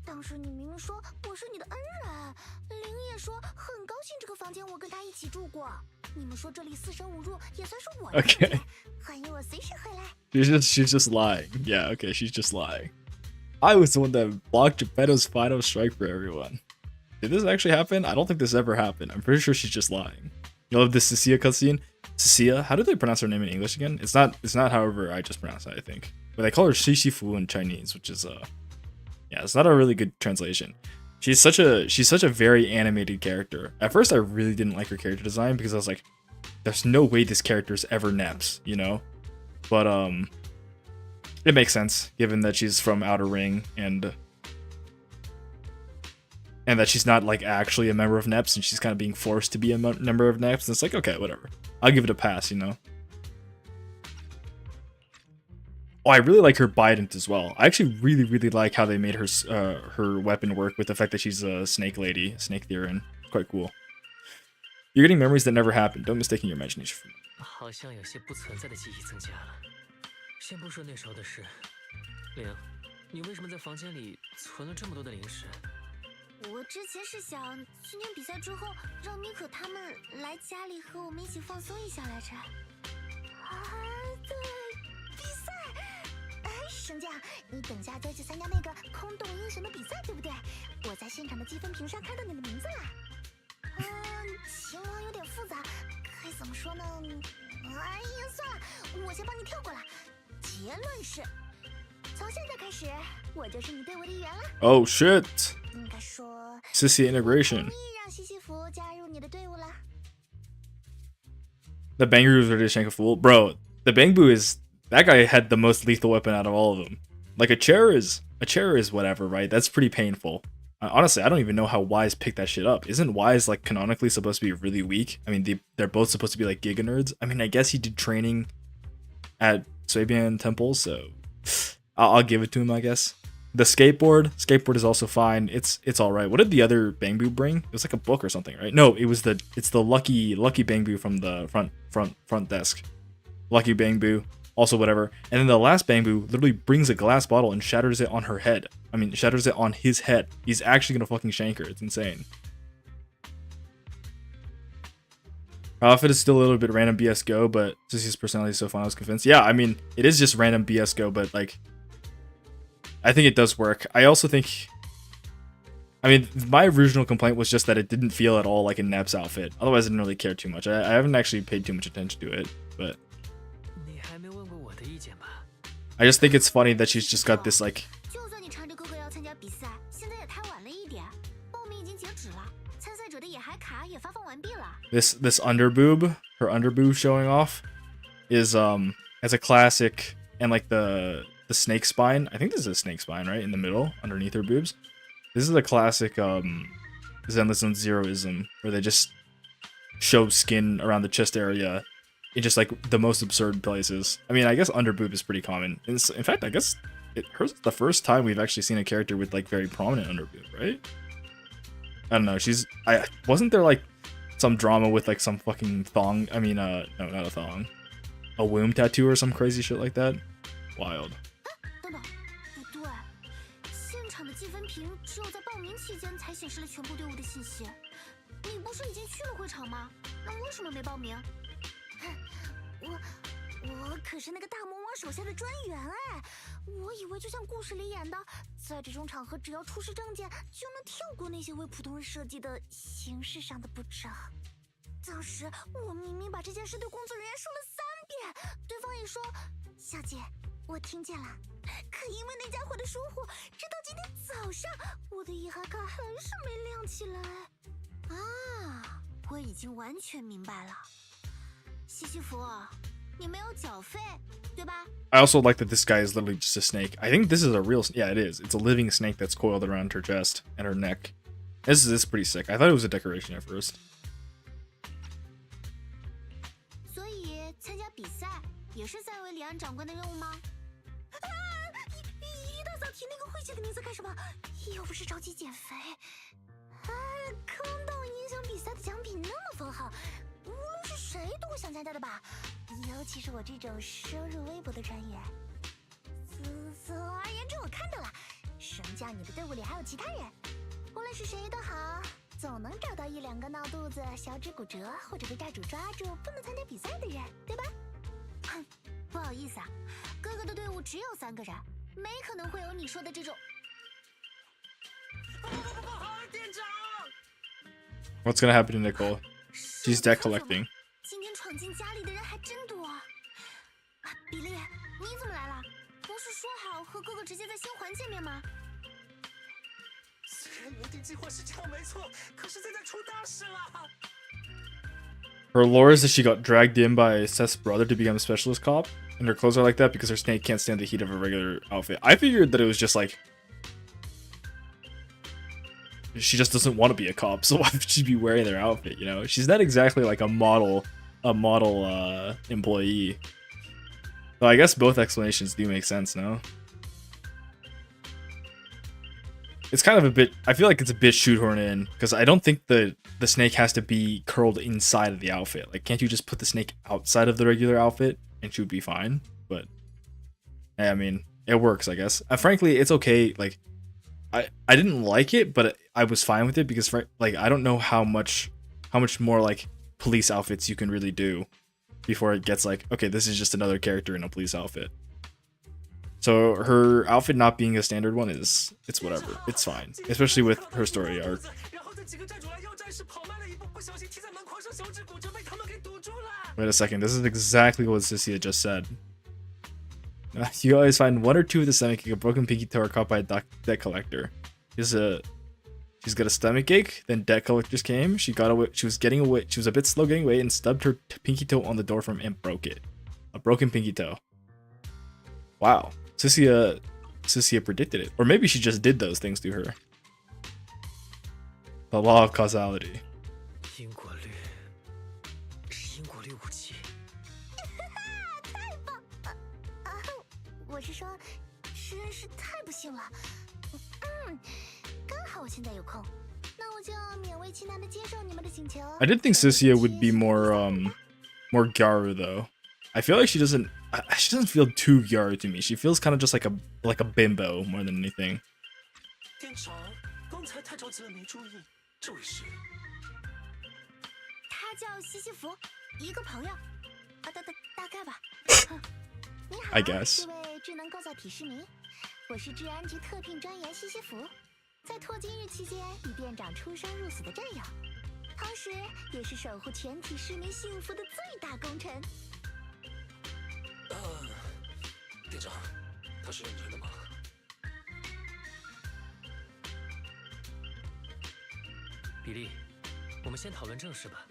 当时你明明说我是你的恩人，林也说很高兴这个房间我跟他一起住过。你们说这里四舍五入也算是我的房间，欢迎我随时回来。She's just lying. Yeah, okay, she's just lying. I was the one that blocked Geppetto's final strike for everyone. Did this actually happen? I don't think this ever happened. I'm pretty sure she's just lying. You love this Cecilia cutscene? Cecilia? How do they pronounce her name in English again? It's not however I just pronounced it, I think. But they call her Shishifu in Chinese, which is yeah, it's not a really good translation. She's such a very animated character. At first I really didn't like her character design because I was like, there's no way this character's ever Neps, you know? But it makes sense given that she's from Outer Ring and that she's not like actually a member of Neps and she's kind of being forced to be a member of Neps. And it's like, okay, whatever. I'll give it a pass, you know? Oh, I really like her Bident as well. I actually really like how they made her her weapon work with the fact that she's a snake lady, snake Theron. Quite cool. You're getting memories that never happened. Don't mistake your imagination for me. 好像有些不存在的记忆增加了。先不说那时候的事，玲，你为什么在房间里存了这么多的零食？我之前是想今天比赛之后让妮可他们来家里和我们一起放松一下来着。对，比赛。绳匠，你等下就去参加那个空洞英雄的比赛，对不对？我在现场的积分屏上看到你的名字了。情况有点复杂，该怎么说呢？哎呀，算了，我先帮你跳过了。结论是，从现在开始，我就是你对我的语言了。Oh shit! 应该说 Sissy integration. 同意让西西弗加入你的队伍了。 The Bangboo is ready to shank a fool. Bro, the Bangboo is... That guy had the most lethal weapon out of all of them. Like, a chair is whatever, right? That's pretty painful. Honestly, I don't even know how Wise picked that shit up. Isn't Wise, like, canonically supposed to be really weak? I mean, they're both supposed to be, like, Giga Nerds. I mean, I guess he did training at Swabian Temple, so... I'll give it to him, I guess. The skateboard is also fine. It's all right. What did the other Bangboo bring? It was like a book or something, right? No, it's the lucky Bangboo from the front desk. Lucky Bangboo, also whatever. And then the last Bangboo literally brings a glass bottle and shatters it on her head. I mean, shatters it on his head. He's actually gonna fucking shank her. It's insane. Her outfit is still a little bit random BS Go, but Sissy's personality is so fun. I was convinced. Yeah, I mean, it is just random BS Go, but like, I think it does work. I also think... I mean, my original complaint was just that it didn't feel at all like a Neb's outfit. Otherwise, I didn't really care too much. I haven't actually paid too much attention to it, but... I just think it's funny that she's just got this, like... 就算你缠着哥哥要参加比赛，现在也太晚了一点，报名已经截止了，参赛者的野孩卡也发放完毕了。 This underboob, her underboob showing off, is as a classic, and like the snake spine. I think this is a snake spine, right? In the middle, underneath her boobs. This is a classic Zenless and Zeroism, where they just show skin around the chest area in just like the most absurd places. I mean, I guess underboob is pretty common. In fact, I guess hers the first time we've actually seen a character with like very prominent underboob, right? I don't know. Wasn't there like some drama with like some fucking thong? I mean, no, not a thong. A womb tattoo or some crazy shit like that? Wild. 等等，不对，现场的积分屏只有在报名期间才显示了全部队伍的信息。你不是已经去了会场吗？那为什么没报名？我可是那个大魔王手下的专员哎，我以为就像故事里演的，在这种场合只要出示证件就能跳过那些为普通人设计的形式上的步骤。当时我明明把这件事对工作人员说了3遍，对方也说小姐，我听见了。可因为那家伙的疏忽，直到今天早上，我的野孩卡还是没亮起来。啊，我已经完全明白了。西西弗，你没有缴费，对吧？ I also like that this guy is literally just a snake. I think this is a real... Yeah, it is. It's a living snake that's coiled around her chest and her neck. This is pretty sick. I thought it was a decoration at first. 所以参加比赛也是塞维里安长官的任务吗？啊！一大早提那个晦气的名字干什么？又不是着急减肥。空洞影响比赛的奖品那么丰厚，无论是谁都会想参加的吧？尤其是我这种收入微薄的专员。总而言之，我看到了，什么叫你的队伍里还有其他人？无论是谁都好，总能找到1-2个闹肚子、小指骨折或者被债主抓住不能参加比赛的人，对吧？哼，不好意思啊，哥哥的队伍只有3个人，没可能会有你说的这种。店长。 What's gonna happen to Nicole? She's debt collecting. 今天闯进家里的人还真多。比利，你怎么来了？不是说好和哥哥直接在星环见面吗？虽然原定计划是这样没错，可是现在出大事了。 Her lore is that she got dragged in by Seth's brother to become a specialist cop, and her clothes are like that because her snake can't stand the heat of a regular outfit. I figured that it was just like... She just doesn't want to be a cop, so why would she be wearing their outfit, you know? She's not exactly like a model employee. So I guess both explanations do make sense, no? It's kind of a bit... I feel like it's a bit shoehorned in, because I don't think the snake has to be curled inside of the outfit. Like, can't you just put the snake outside of the regular outfit, and she would be fine? But, I mean, it works, I guess. Frankly, it's okay, like... I didn't like it, but I was fine with it because like I don't know how much more like police outfits you can really do before it gets like, okay, this is just another character in a police outfit. So her outfit not being a standard one it's whatever. It's fine, especially with her story arc. Wait a second, this is exactly what Sissy just said. You always find 1 or 2 of the stomach, a broken pinky toe, or caught by a debt collector. Here's a She's got a stomach ache. Then debt collectors came. She got away. She was getting away. She was a bit slow getting away and stubbed her pinky toe on the door frame and broke it. A broken pinky toe. Wow. Sissia predicted it. Or maybe she just did those things to her. The law of causality. 因果律是因果律武器。太棒了！我是说，实在是太不幸了。刚好我现在有空，那我就勉为其难的接受你们的请求。I did think Sissia would be more Gyaru though. I feel like she doesn't feel too Gyaru to me. She feels kind of just like a bimbo more than anything. 店长，刚才太着急了，没注意。这位是？他叫西西弗，一个朋友。大概吧。你好 I guess 这位智能构造体市民，我是治安局特聘专员西西弗，在拓今日期间与店长出生入死的战友，同时也是守护全体市民幸福的最大功臣。店长，他是认真的吗？比利，我们先讨论正事吧。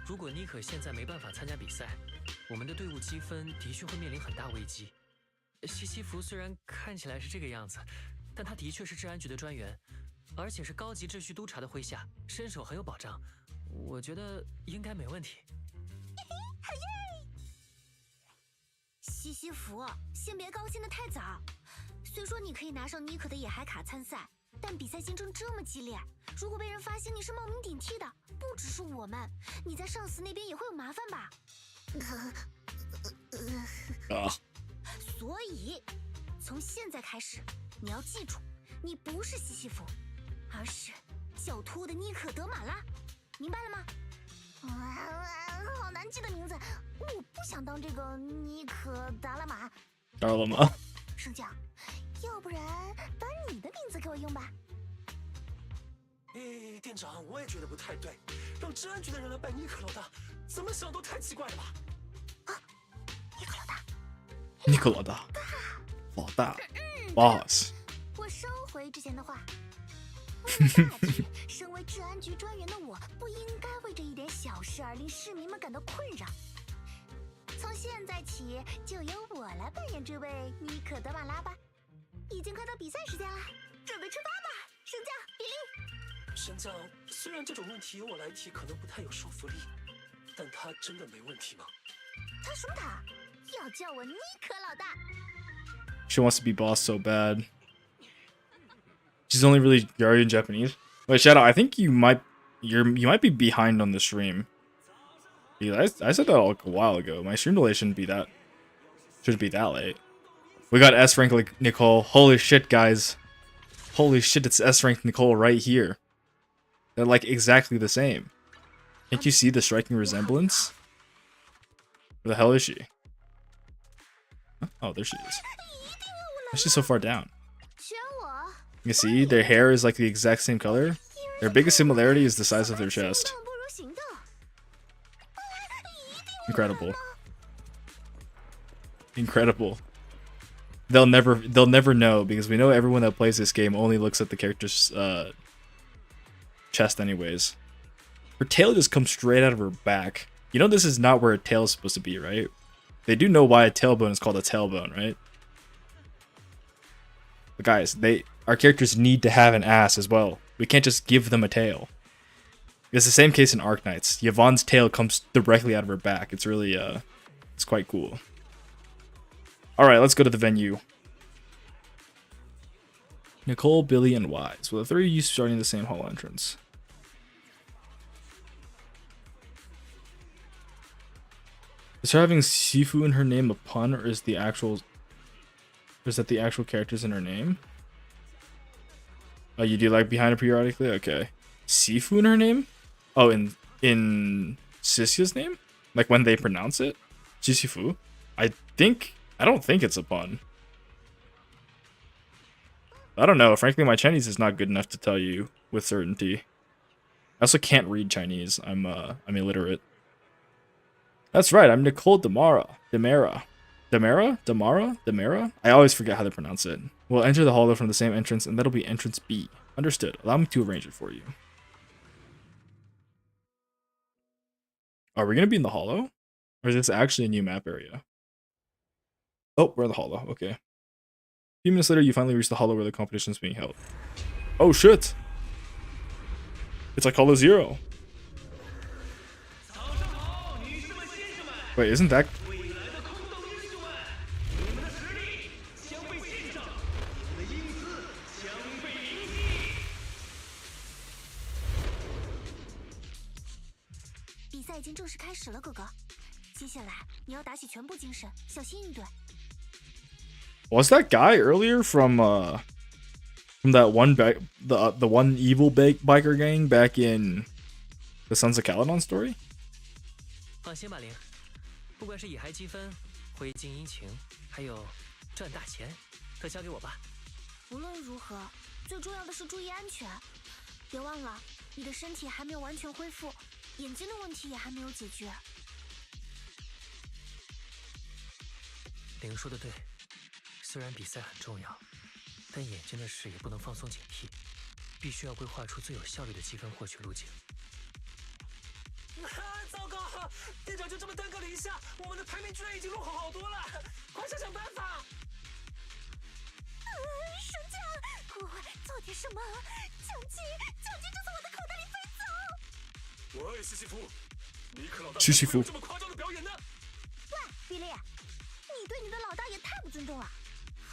如果妮可现在没办法参加比赛，我们的队伍积分的确会面临很大危机。西西弗虽然看起来是这个样子，但他的确是治安局的专员，而且是高级秩序督察的麾下，身手很有保障。我觉得应该没问题。西西弗，先别高兴得太早。虽说你可以拿上妮可的野海卡参赛，但比赛竞争这么激烈，如果被人发现你是冒名顶替的，不只是我们，你在上司那边也会有麻烦吧？所以，从现在开始，你要记住，你不是西西弗，而是叫托的妮可德玛拉，明白了吗？好难记的名字，我不想当这个妮可达拉玛。圣将，要不然把你的名字给我用吧。店长，我也觉得不太对，让治安局的人来拜妮可老大，怎么想都太奇怪了吧？妮可老大，老大 ，boss。我收回之前的话。为了大局，身为治安局专员的我，不应该为这一点小事而令市民们感到困扰。从现在起，就由我来扮演这位妮可德玛拉吧。已经快到比赛时间了，准备出发吧，圣将比利。神将，虽然这种问题由我来提可能不太有说服力，但他真的没问题吗？他说他要叫我妮可老大。She wants to be boss so bad. She's only really Gyaru in Japanese. Wait, Shadow, I think you might be behind on the stream. Yeah, I said that like a while ago. My stream delay shouldn't be that late. We got S rank like Nicole. Holy shit, guys. Holy shit, it's S rank Nicole right here. They're like exactly the same. Can't you see the striking resemblance? Where the hell is she? Oh, there she is. Why is she so far down? You see, their hair is like the exact same color. Their biggest similarity is the size of their chest. Incredible. Incredible. They'll never know, because we know everyone that plays this game only looks at the character's chest anyways. Her tail just comes straight out of her back. You know this is not where a tail is supposed to be, right? They do know why a tailbone is called a tailbone, right? But guys, our characters need to have an ass as well. We can't just give them a tail. It's the same case in Arknights. Yvonne's tail comes directly out of her back. It's really, it's quite cool. Alright, let's go to the venue. Nicole, Billy, and Wise. Well, the three of you starting the same hall entrance. Is her having Sifu in her name a pun, or is the actual... Or is that the actual characters in her name? Oh, you do like behind it periodically? Okay. Sifu in her name? Oh, in Sissia's name? Like when they pronounce it? Sifu? I don't think it's a pun. I don't know. Frankly, my Chinese is not good enough to tell you with certainty. I also can't read Chinese. I'm illiterate. That's right. I'm Nicole Demara. I always forget how to pronounce it. We'll enter the hall from the same entrance, and that'll be entrance B. Understood. Allow me to arrange it for you. Are we gonna be in the hollow? Or is this actually a new map area? Oh, we're in the hollow. Okay. A few minutes later, you finally reach the hollow where the competition is being held. Oh shit! It's like Hollow Zero. Wait, isn't that...比赛已经正式开始了，哥哥。接下来你要打起全部精神，小心应对。Was that guy earlier from that one the one evil biker gang back in the Sons of Caledon story? 放心吧，玲，不管是野孩积分、灰烬殷勤，还有赚大钱，都交给我吧。无论如何，最重要的是注意安全。别忘了，你的身体还没有完全恢复，眼睛的问题也还没有解决。玲说的对，虽然比赛很重要，但眼睛的事也不能放松警惕，必须要规划出最有效率的积分获取路径。糟糕，店长就这么耽搁了一下，我们的排名居然已经落后好多了，快想想办法！暑假，我做点什么？奖金就从我的口袋里飞走！喂，西西弗，尼克老大西西弗这么夸张的表演呢？喂，比利，你对你的老大也太不尊重了，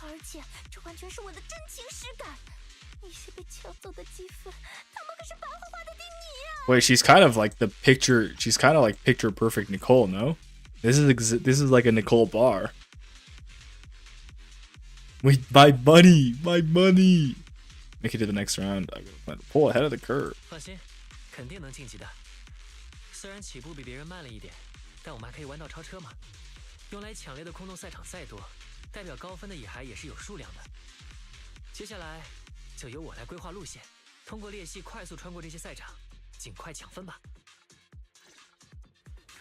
而且这完全是我的真情实感。那些被抢走的积分，他们可是白花花的给你呀！ Wait, she's kind of like the picture. She's kind of like picture perfect Nicole. No, this is like a Nicole bar. Wait, my money, my money. Make it to the next round. I'm gonna pull ahead of the curve. 放心，肯定能晋级的。虽然起步比别人慢了一点，但我们还可以弯道超车嘛。用来抢猎的空洞赛场再多，代表高分的野孩也是有数量的。接下来就由我来规划路线，通过裂隙快速穿过这些赛场，尽快抢分吧。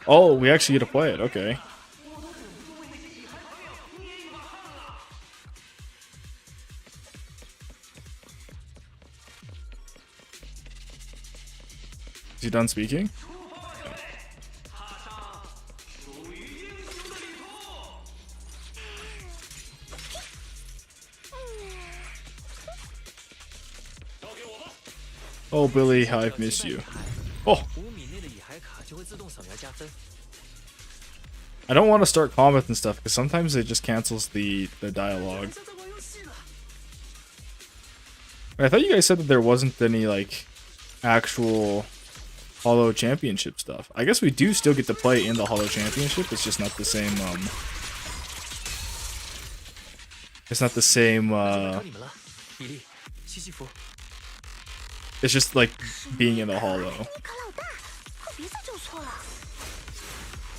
Oh, we actually get to play it. Okay. Is he done speaking? Oh, Billy, how I've missed you. Oh, 5米内的野孩卡就会自动扫描加分。 I don't want to start combat and stuff because sometimes it just cancels the dialogue. 像在玩游戏呢。 I thought you guys said that there wasn't any like actual Hollow Championship stuff. I guess we do still get to play in the Hollow Championship. It's just not the same. It's not the same. 找你们了，比利、西西弗。 It's just like being in the Hollow. 尼克老大，可别再走错了。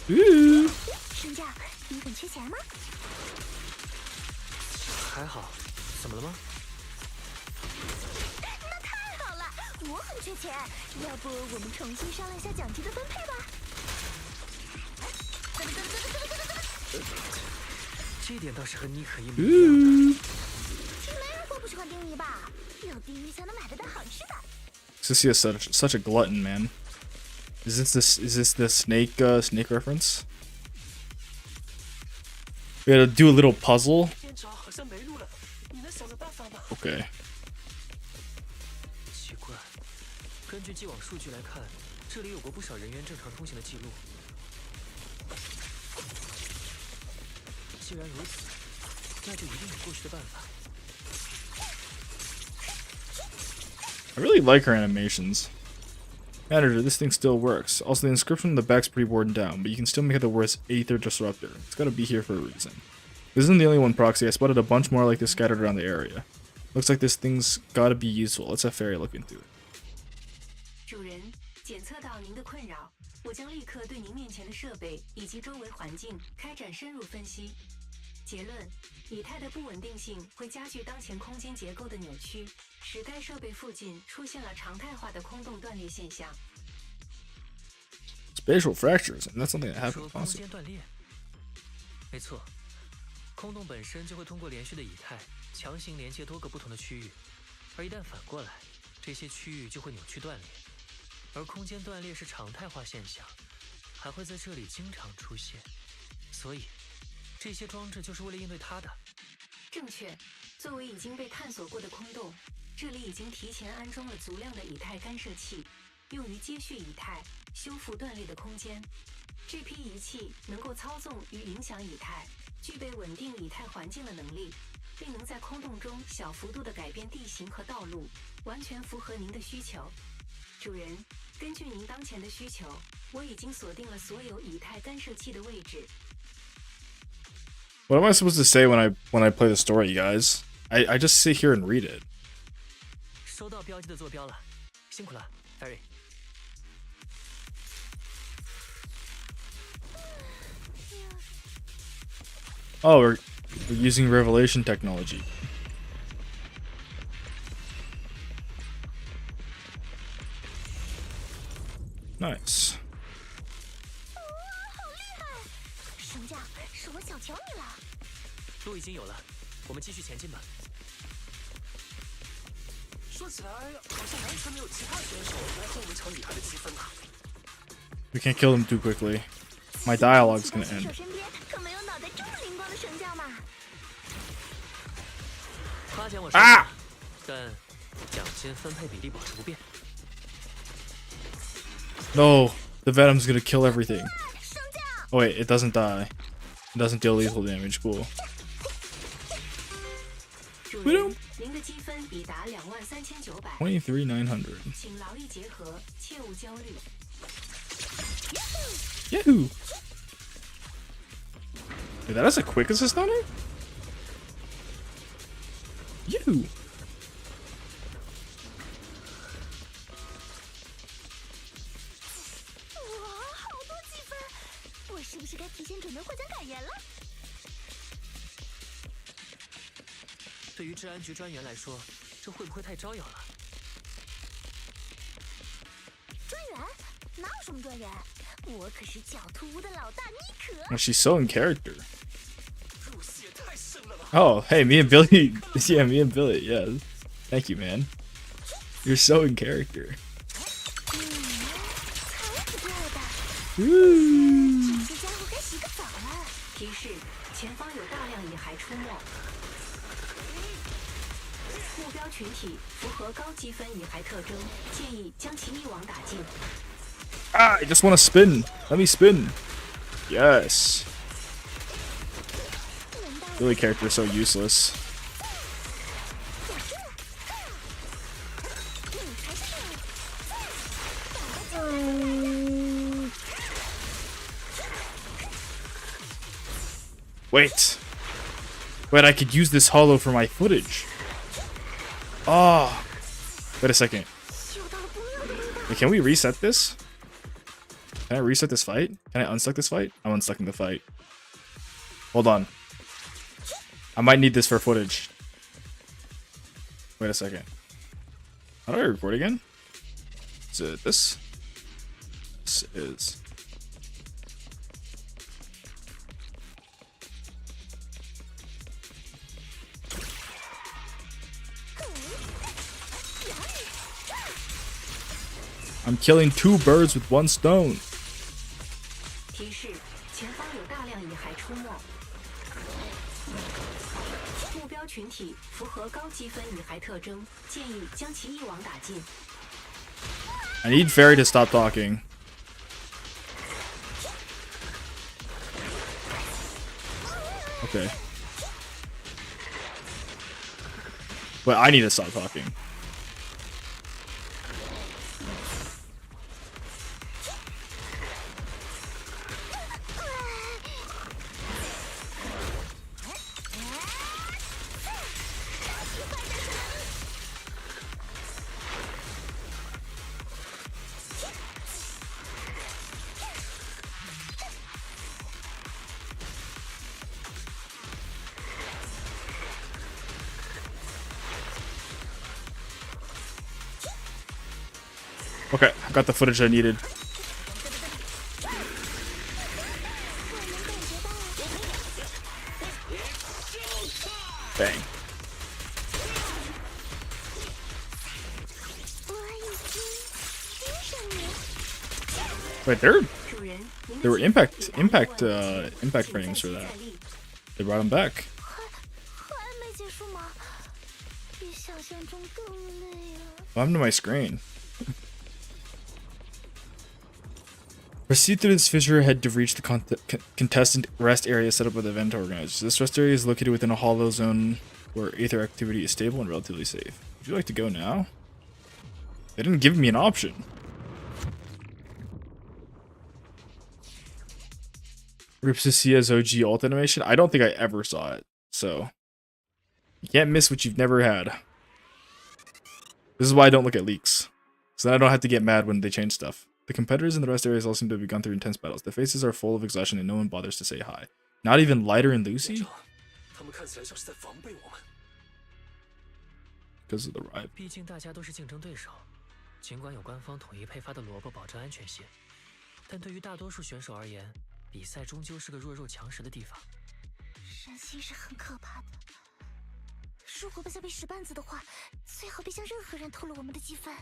Ooh. 身价，你很缺钱吗？还好，怎么了吗？ 那太好了，我很缺钱，要不我们重新商量一下奖金的分配吧？这点倒是和尼可一模一样的。 没人说不喜欢丁尼吧？有丁尼才能买得到好吃的。 Sissy is such a glutton, man. Is this the snake reference? We gotta do a little puzzle. 店长好像没路了，你能想个办法吗？ Okay. 奇怪，根据既往数据来看，这里有过不少人员正常通行的记录。既然如此，那就一定有过去的办法。 I really like her animations. Manager, this thing still works. Also, the inscription on the back's pretty worn down, but you can still make out the words Aether Disruptor. It's gotta be here for a reason. This isn't the only one, Proxy. I spotted a bunch more like this scattered around the area. Looks like this thing's gotta be useful. Let's have Fairy look into it. 主人，检测到您的困扰，我将立刻对您面前的设备以及周围环境开展深入分析。结论：以太的不稳定性会加剧当前空间结构的扭曲，使该设备附近出现了常态化的空洞断裂现象。 Spatial fractures, and that's something that 说 happens 空 constantly. 间断裂，没错，空洞本身就会通过连续的以太强行连接多个不同的区域，而一旦反过来，这些区域就会扭曲断裂，而空间断裂是常态化现象，还会在这里经常出现。所以，这些装置就是为了应对它的。正确。作为已经被探索过的空洞，这里已经提前安装了足量的以太干涉器，用于接续以太、修复断裂的空间。这批仪器能够操纵与影响以太，具备稳定以太环境的能力，并能在空洞中小幅度地改变地形和道路，完全符合您的需求。主人，根据您当前的需求，我已经锁定了所有以太干涉器的位置。What am I supposed to say when I play the story, guys? I just sit here and read it. 收到标记的坐标了，辛苦了 ，Ferry。Oh, we're using revelation technology. Nice. 好厉害！神将，是我小瞧你了。路已经有了，我们继续前进吧。说起来，好像完全没有其他选手来和我们抢以太的积分啊。We can't kill them too quickly. My dialogue's gonna 选手 end. 身边可没有脑袋这么灵光的神将嘛。夸奖我是啊，但奖金分配比例保持不变。No, the Venom's gonna kill everything. 神将， Oh wait, it doesn't die. It doesn't deal lethal damage. Cool. 主人，您的积分已达23900， 23,900. 请劳逸结合，切勿焦虑。Yahoo! Wait, that has a quick assist on it? Yahoo! 哇，好多积分！我是不是该提前准备获奖感言了？对于治安局专员来说，这会不会太招摇了？专员？哪有什么专员？我可是狡兔屋的老大妮可。 Oh, she's so in character. 入戏也太深了吧！ Oh, hey, me and Billy. Yeah, me and Billy. Yeah. Thank you, man. You're so in character. 才不对的， Woo! 这家伙该洗个澡了。提示：前方有大量蚁骸出没。目标群体符合高积分蚁骸特征，建议将其一网打尽。 Ah, I just want to spin. Let me spin. Yes. Billy character is so useless. Wait. Wait, I could use this hollow for my footage. Oh. Wait a second. Wait, can we reset this? Can I reset this fight? Can I unstuck this fight? I'm unstucking the fight. Hold on. I might need this for footage. Wait a second. How do I record again? Is it this? This is... I'm killing 2 birds with 1 stone. 提示：前方有大量蚁骸出没。目标群体符合高积分蚁骸特征，建议将其一网打尽。 I need Fairy to stop talking. Okay. But I need to stop talking. Okay, I got the footage I needed. Bang. Wait, there were impact frames for that. They brought them back. 还没结束吗？比想象中更累啊！ What happened to my screen? Proceed through this fissure ahead to reach the contestant rest area set up by the event organizers. This rest area is located within a hollow zone where aether activity is stable and relatively safe. Would you like to go now? They didn't give me an option. Ripsicia's OG ult animation? I don't think I ever saw it, so you can't miss what you've never had. This is why I don't look at leaks, so then I don't have to get mad when they change stuff. The competitors in the rest areas all seem to have gone through intense battles. Their faces are full of exhaustion and no one bothers to say hi. Not even Lighter and Lucy? 他们看起来像是在防备我们。 Because of the riot. 毕竟大家都是竞争对手，尽管有官方统一配发的萝卜保证安全性，但对于大多数选手而言，比赛终究是个弱肉强食的地方。人心是很可怕的，如果不想被使绊子的话，最好别向任何人透露我们的积分。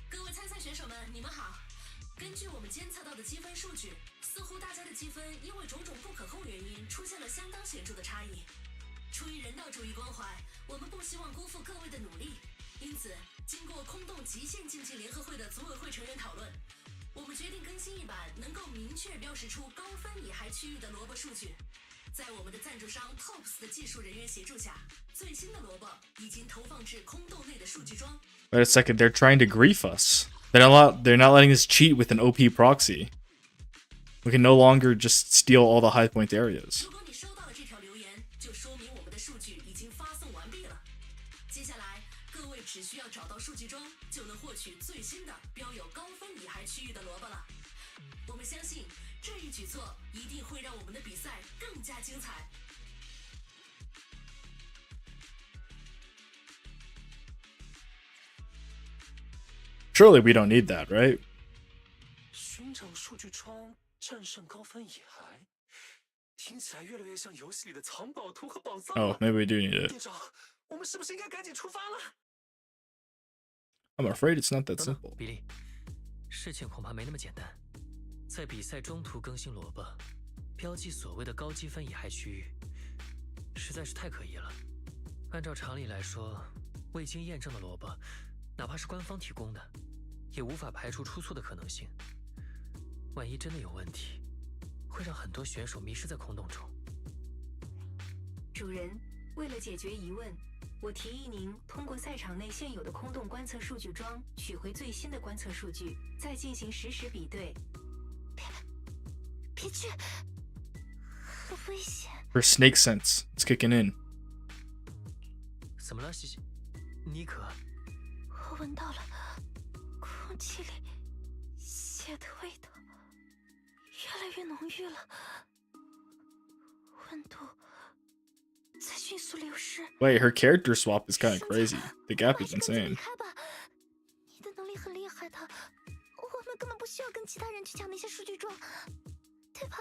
各位参赛选手们，你们好。根据我们监测到的积分数据，似乎大家的积分因为种种不可控原因出现了相当显著的差异。出于人道主义关怀，我们不希望辜负各位的努力，因此，经过空洞极限竞技联合会的组委会成员讨论，我们决定更新一版能够明确标识出高分野海区域的萝卜数据。在我们的赞助商 TOPS 的技术人员协助下，最新的萝卜已经投放至空洞内的数据桩。Wait a second, they're trying to grief us. They're not letting us cheat with an OP proxy. We can no longer just steal all the high point areas. 如果你收到了这条留言，就说明我们的数据已经发送完毕了。接下来，各位只需要找到数据桩，就能获取最新的标有高分野海区域的萝卜了。我们相信这一举措一定会让我们的比赛更加精彩。 Surely we don't need that, right? 寻找数据窗，战胜高分野海，听起来越来越像游戏里的藏宝图和宝藏。 Oh, maybe we do need it. 店长，我们是不是应该赶紧出发了？ I'm afraid it's not that 等等 simple. 比利，事情恐怕没那么简单。在比赛中途更新萝卜，标记所谓的高积分野海区域，实在是太可疑了。按照常理来说，未经验证的萝卜，哪怕是官方提供的，也无法排除出错的可能性。万一真的有问题，会让很多选手迷失在空洞中。主人，为了解决疑问，我提议您通过赛场内现有的空洞观测数据桩取回最新的观测数据，再进行实时比对。别去，很危险。 Her snake sense, it's kicking in. 怎么了，西西？妮可？我闻到了空气里血的味道，越来越浓郁了，温度在迅速流失。 Wait, her character swap is kind of crazy. The gap is 还是赶紧离 insane. 开吧，你的能力很厉害的，我们根本不需要跟其他人去抢那些数据桩，对吧？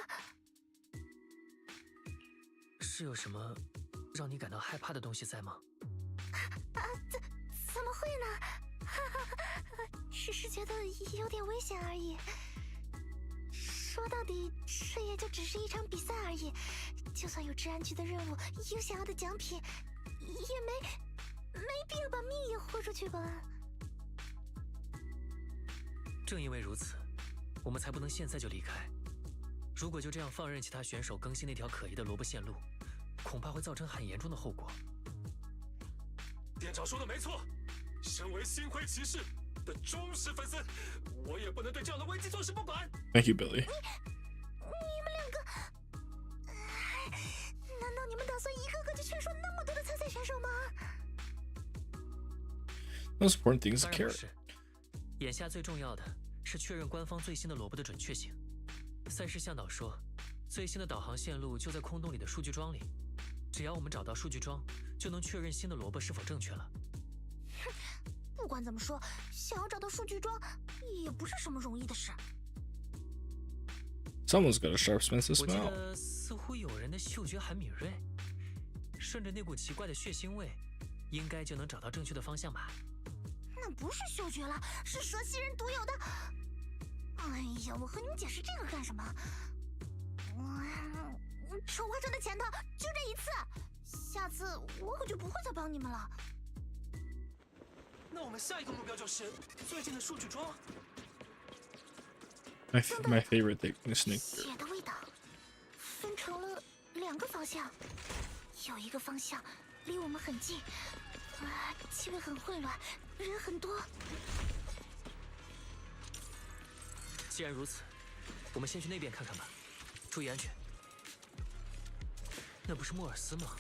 是有什么让你感到害怕的东西在吗？怎么会呢？只是觉得有点危险而已。说到底，这也就只是一场比赛而已。就算有治安局的任务，有想要的奖品，也没必要把命也豁出去吧。正因为如此，我们才不能现在就离开。如果就这样放任其他选手更新那条可疑的萝卜线路，恐怕会造成很严重的后果。店长说的没错，身为星辉骑士的忠实粉丝，我也不能对这样的危机坐视不管。 Thank you, Billy. 你们两个，难道你们打算一个个就劝说那么多的参赛选手吗？ Most important thing is 当 the 然不 carrot. 是，眼下最重要的是确认官方最新的萝卜的准确性。赛事向导说，最新的导航线路就在空洞里的数据桩里。只要我们找到数据桩，就能确认新的萝卜是否正确了。不管怎么说，想要找到数据桩也不是什么容易的事。 Someone's got a sharp sense of 我记 smell. 得似乎有人的嗅觉很敏锐，顺着那股奇怪的血腥味，应该就能找到正确的方向吧？那不是嗅觉了，是蛇蝎人独有的。哎呀，我和你们解释这个干什么？丑话挣的钱头就这一次，下次我就不会再帮你们了。那我们下一个目标就是最近的数据庄。My favorite thing is Nick. 血的味道分成了2个方向，有一个方向离我们很近，气味很混乱，人很多。既然如此，我们先去那边看看吧，注意安全。那不是莫尔斯吗？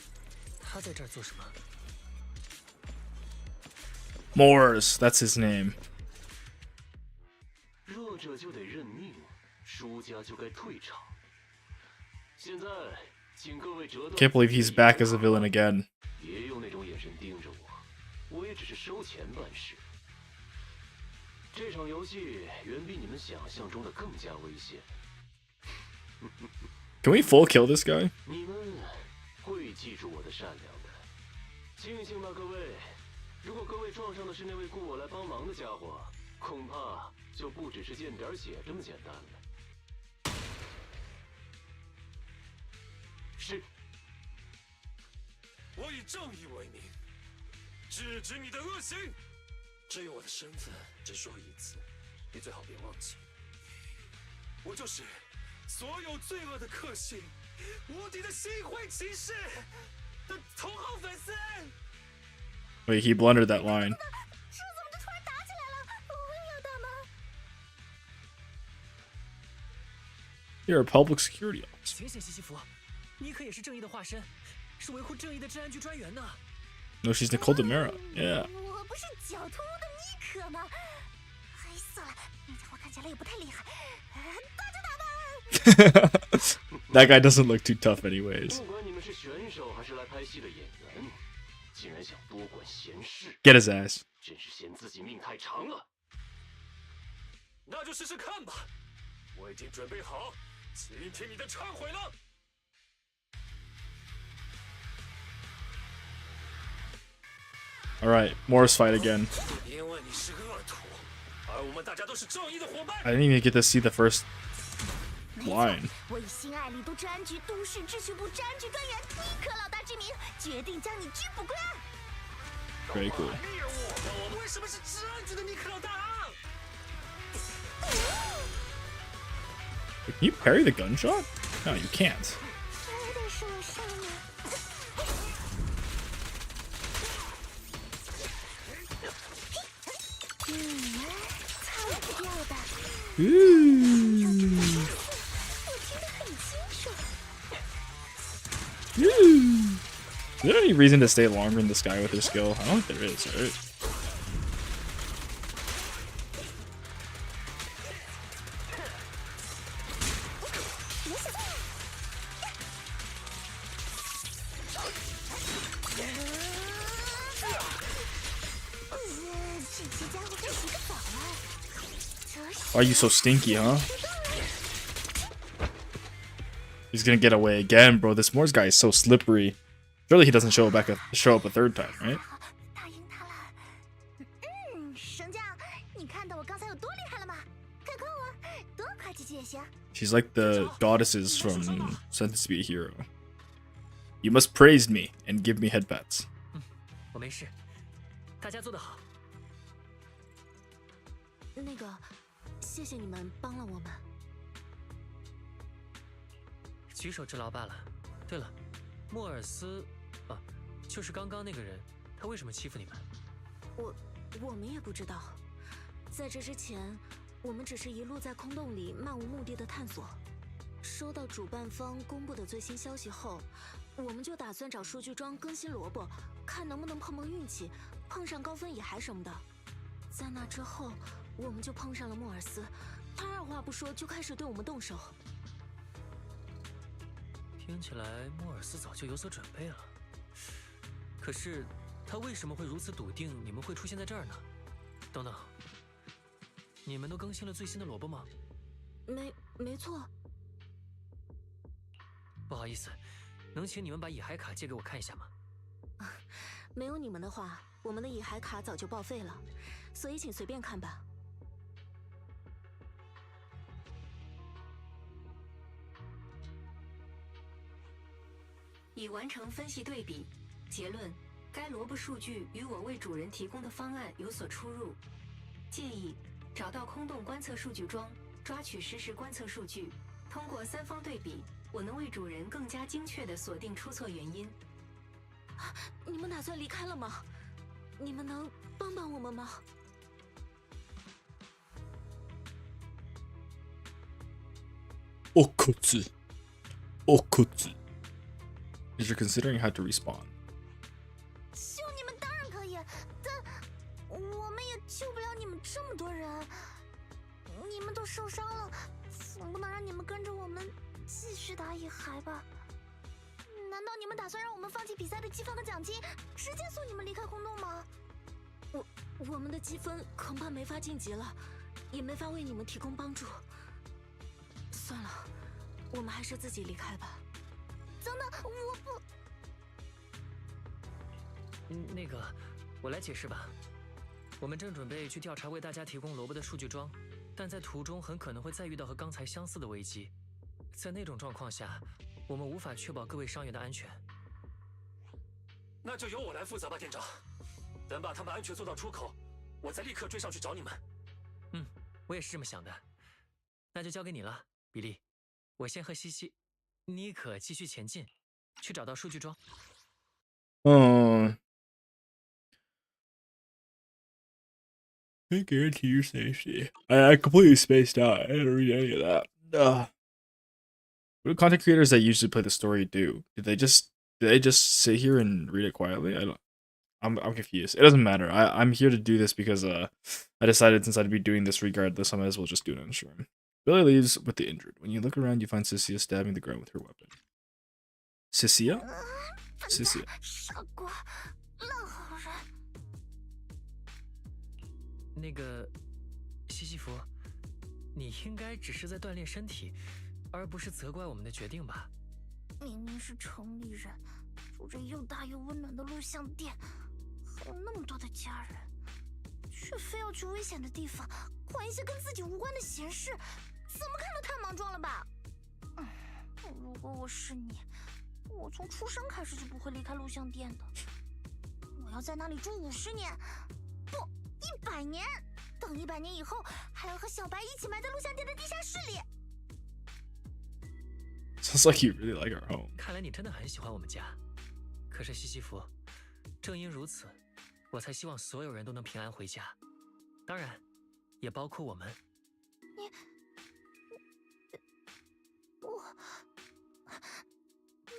他在这儿做什么？ Morris, that's his name. 弱者就得认命，输家就该退场。现在，请各位折断。 Can't believe he's back as a villain again. 别用那种眼神盯着我，我也只是收钱办事。这场游戏远比你们想象中的更加危险。Can we full kill this guy? 你们会记住我的善良的。庆幸吧，各位。如果各位撞上的是那位雇我来帮忙的家伙，恐怕就不只是见点血这么简单了。是。我以正义为名，制止你的恶行。至于我的身份，只说一次，你最好别忘记。我就是所有罪恶的克星，无敌的星辉骑士的头号粉丝。 Wait, he blundered that line. 这怎么就突然打起来了？我也要打吗？ You're a public security officer. 醒醒，西西弗，妮可也是正义的化身，是维护正义的治安局专员呢。No, she's Nicole DeMera. Yeah. 我不是狡兔的妮可吗？哎，算了，那家伙看起来也不太厉害，打就打吧。That guy doesn't look too tough, anyways. 不管你们是选手还是来拍戏的演员，竟然想多管闲事， Get his ass. 真是嫌自己命太长了。那就试试看吧，我已经准备好倾听你的忏悔了。 All right, Morris fight again. 因为你是恶徒，而我们大家都是正义的伙伴。 I didn't even get to see the first line. 我以新爱里都治安局都市秩序部治安局专员妮可老大之名，决定将你拘捕归案。 Very cool. 灭我！那我们为什么是治安局的尼克老大啊？ Can you parry the gunshot? No, you can't. 有点受伤了。擦不掉的。 Ooh. 我听得很清楚。 Ooh. Is there any reason to stay longer in the sky with her skill? I don't think there is, right? 这些家伙该洗个澡了。 Why are you so stinky, huh? He's gonna get away again, bro. This Morse guy is so slippery. Surely he doesn't show up a third time, right? 答应他了。绳匠，你看到我刚才有多厉害了吗？快夸我，多夸几句也行。 She's like the goddesses from Sentenced to be a Hero. You must praise me and give me headpats. 我没事，大家做得好。那个，谢谢你们帮了我们。举手之劳罢了。对了，莫尔斯，就是刚刚那个人，他为什么欺负你们？我们也不知道，在这之前，我们只是一路在空洞里漫无目的的探索。收到主办方公布的最新消息后，我们就打算找数据庄更新萝卜，看能不能碰碰运气，碰上高分野孩什么的。在那之后，我们就碰上了莫尔斯，他二话不说就开始对我们动手。 听起来莫尔斯早就有所准备了，可是他为什么会如此笃定你们会出现在这儿呢？等等，你们都更新了最新的萝卜吗？没错。不好意思，能请你们把野孩卡借给我看一下吗？没有你们的话，我们的乙海卡早就报废了，所以请随便看吧。已完成分析对比，结论：该萝卜数据与我为主人提供的方案有所出入。建议找到空洞观测数据桩，抓取实时观测数据，通过三方对比，我能为主人更加精确地锁定出错原因。你们打算离开了吗？你们能帮帮我们吗？哦，裤子，哦，裤子。Is you're considering how to respawn? 救你们当然可以，但我们也救不了你们这么多人。你们都受伤了，总不能让你们跟着我们继续打野孩吧？难道你们打算让我们放弃比赛的积分和奖金，直接送你们离开空洞吗？我们的积分恐怕没法晋级了，也没法为你们提供帮助。算了，我们还是自己离开吧。等等，我不……那个，我来解释吧。我们正准备去调查为大家提供萝卜的数据桩，但在途中很可能会再遇到和刚才相似的危机。在那种状况下，我们无法确保各位伤员的安全。那就由我来负责吧，店长。等把他们安全送到出口，我再立刻追上去找你们。我也是这么想的。那就交给你了，比利。我先和西西，你可继续前进，去找到数据桩。I guarantee your safety. I completely spaced out. I didn't read any of that. What do content creators that usually play the story do? Do they just sit here and read it quietly? I'm confused. It doesn't matter. I'm here to do this because I decided since I'd be doing this regardless, I might as well just do it on stream. Billy leaves with the injured. When you look around, you find Cecilia stabbing the ground with her weapon. Cecilia? Cecilia. 傻瓜，烂好人。那个，西西弗，你应该只是在锻炼身体，而不是责怪我们的决定吧？明明是城里人，住着又大又温暖的录像店，还有那么多的家人，却非要去危险的地方，管一些跟自己无关的闲事，怎么看都太莽撞了吧？如果我是你，我从出生开始就不会离开录像店的。我要在那里住50年，不，100年。等100年以后，还要和小白一起埋在录像店的地下室里。Sounds like you really like our home. 看来你真的很喜欢我们家。可是西西弗，正因如此，我才希望所有人都能平安回家，当然，也包括我们。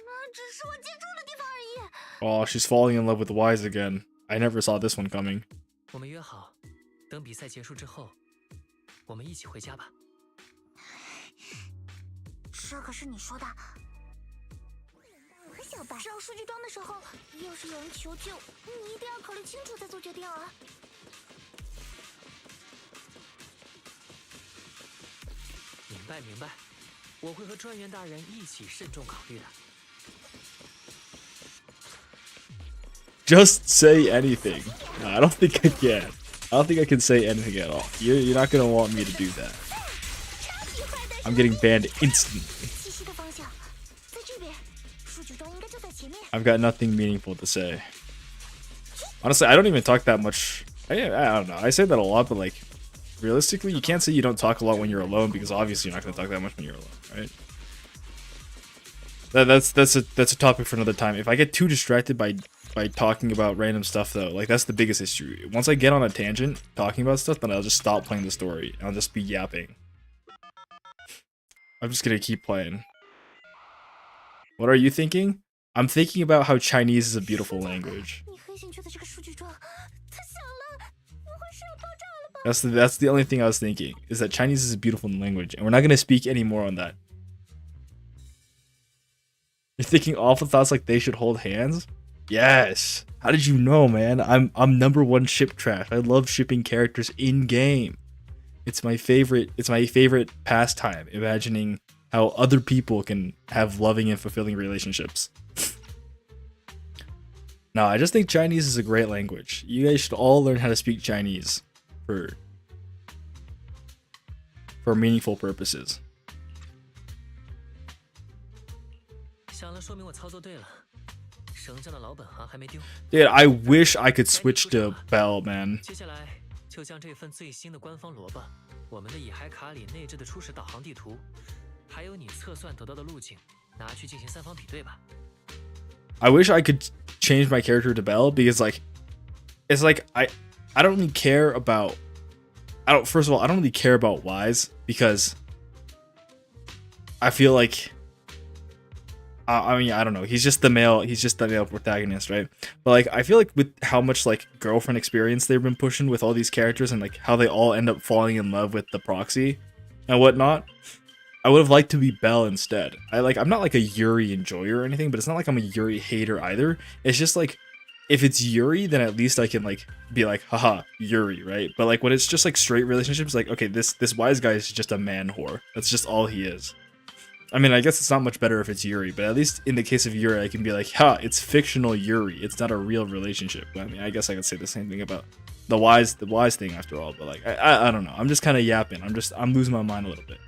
那只是我接触的地方而已。Oh, she's falling in love with Wise again. I never saw this one coming. 我们约好，等比赛结束之后，我们一起回家吧。这可是你说的。和小白找数据桩的时候，要是有人求救，你一定要考虑清楚再做决定啊。明白，我会和专员大人一起慎重考虑的。Just say anything. No, I don't think I can. I don't think I can say anything at all. You're not gonna want me to do that. I'm getting banned instantly. I've got nothing meaningful to say. Honestly, I don't even talk that much. I don't know. I say that a lot, but like, realistically, you can't say you don't talk a lot when you're alone because obviously you're not gonna talk that much when you're alone, right? That's a topic for another time. If I get too distracted by talking about random stuff though, like that's the biggest issue. Once I get on a tangent talking about stuff, then I'll just stop playing the story and I'll just be yapping. I'm just gonna keep playing. What are you thinking? I'm thinking about how Chinese is a beautiful language. That's the only thing I was thinking, is that Chinese is a beautiful language, and we're not gonna speak any more on that. You're thinking awful thoughts like they should hold hands? Yes. How did you know, man? I'm #1 ship trash. I love shipping characters in game. It's my favorite pastime, imagining how other people can have loving and fulfilling relationships. No, I just think Chinese is a great language. You guys should all learn how to speak Chinese for meaningful purposes. 想了，说明我操作对了，绳上的老本行还没丢。 Dude, I wish I could switch to Bell, man. 接下来就将这份最新的官方萝卜，我们的乙海卡里内置的初始导航地图，还有你测算得到的路径，拿去进行三方比对吧。 I wish I could change my character to Bell because it's like I don't really care about first of all, I don't really care about Wise because I feel like I mean, I don't know. He's just the male protagonist, right? But like I feel like with how much like girlfriend experience they've been pushing with all these characters and like how they all end up falling in love with the proxy and whatnot, I would have liked to be Belle instead. I'm not like a Yuri enjoyer or anything, but it's not like I'm a Yuri hater either. It's just like if it's Yuri, then at least I can like be like, haha, Yuri, right? But like when it's just like straight relationships, like okay, this Wise guy is just a man whore. That's just all he is. I mean, I guess it's not much better if it's Yuri, but at least in the case of Yuri, I can be like, ha, it's fictional Yuri. It's not a real relationship. I mean, I guess I could say the same thing about the Wise thing after all, but like I don't know. I'm just kind of yapping. I'm losing my mind a little bit.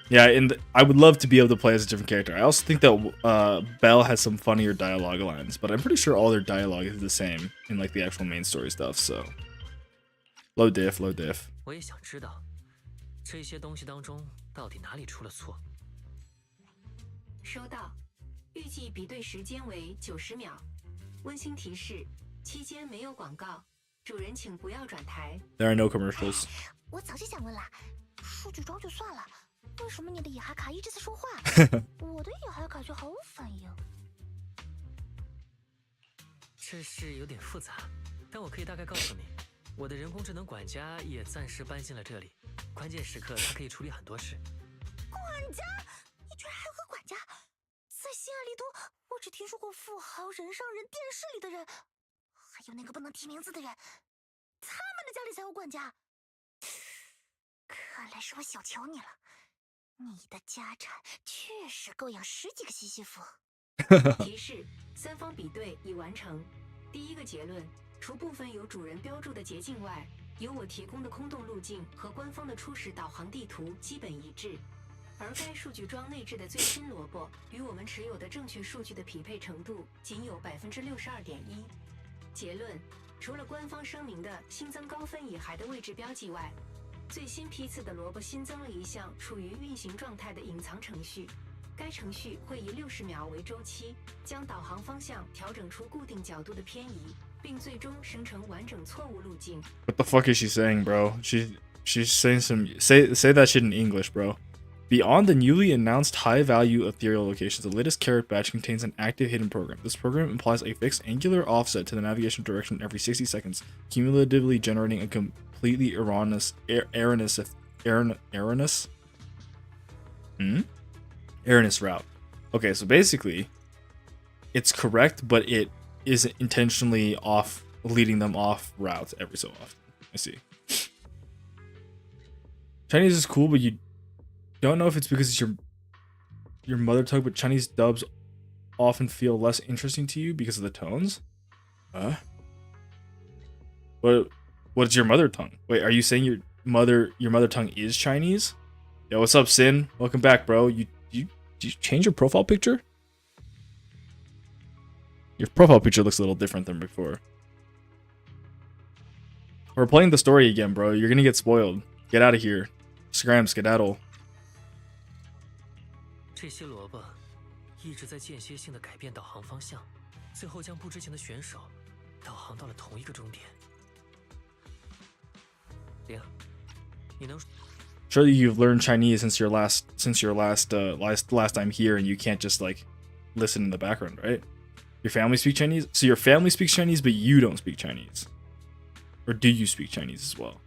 Yeah, and I would love to be able to play as a different character. I also think that Belle has some funnier dialogue lines, but I'm pretty sure all their dialogue is the same in like the actual main story stuff. So low diff. 我也想知道这些东西当中到底哪里出了错。收到，预计比对时间为90秒。温馨提示：期间没有广告，主人请不要转台。 There are no commercials. 我早就想问了，数据装就算了，为什么你的野孩卡一直在说话？我的野孩卡却毫无反应。这事有点复杂，但我可以大概告诉你，我的人工智能管家也暂时搬进了这里，关键时刻它可以处理很多事。管家？你居然还有个管家？在西安离都，我只听说过富豪、人上人、电视里的人，还有那个不能提名字的人，他们的家里才有管家。看来是我小瞧你了，你的家产确实够养10几个西西弗。提示：三方比对已完成。第一个结论：除部分有主人标注的捷径外，由我提供的空洞路径和官方的初始导航地图基本一致。而该数据桩内置的最新萝卜与我们持有的正确数据的匹配程度仅有62.1%。结论：除了官方声明的新增高分乙孩的位置标记外，最新批次的萝卜新增了一项处于运行状态的隐藏程序。该程序会以60秒为周期，将导航方向调整出固定角度的偏移，并最终生成完整错误路径。 What the fuck is she saying, bro? She's saying say that shit in English, bro. Beyond the newly announced high-value ethereal locations, the latest carrot batch contains an active hidden program. This program implies a fixed angular offset to the navigation direction every 60 seconds, cumulatively generating a completely erroneous route. Okay, so basically, it's correct, but it is intentionally off, leading them off route every so often. I see. Chinese is cool, but you don't know if it's because it's your mother tongue, but Chinese dubs often feel less interesting to you because of the tones? What's your mother tongue? Wait, are you saying your mother tongue is Chinese? Yo, what's up, Sin? Welcome back, bro. You change your profile picture? Your profile picture looks a little different than before. We're playing the story again, bro. You're gonna get spoiled. Get out of here. Scram, skedaddle. 这些萝卜一直在间歇性的改变导航方向，最后将不知情的选手导航到了同一个终点。零，你能 Surely you've learned Chinese since your last time here, and you can't just like listen in the background, right? Your family speak Chinese, so your family speaks Chinese, but you don't speak Chinese, or do you speak Chinese as well?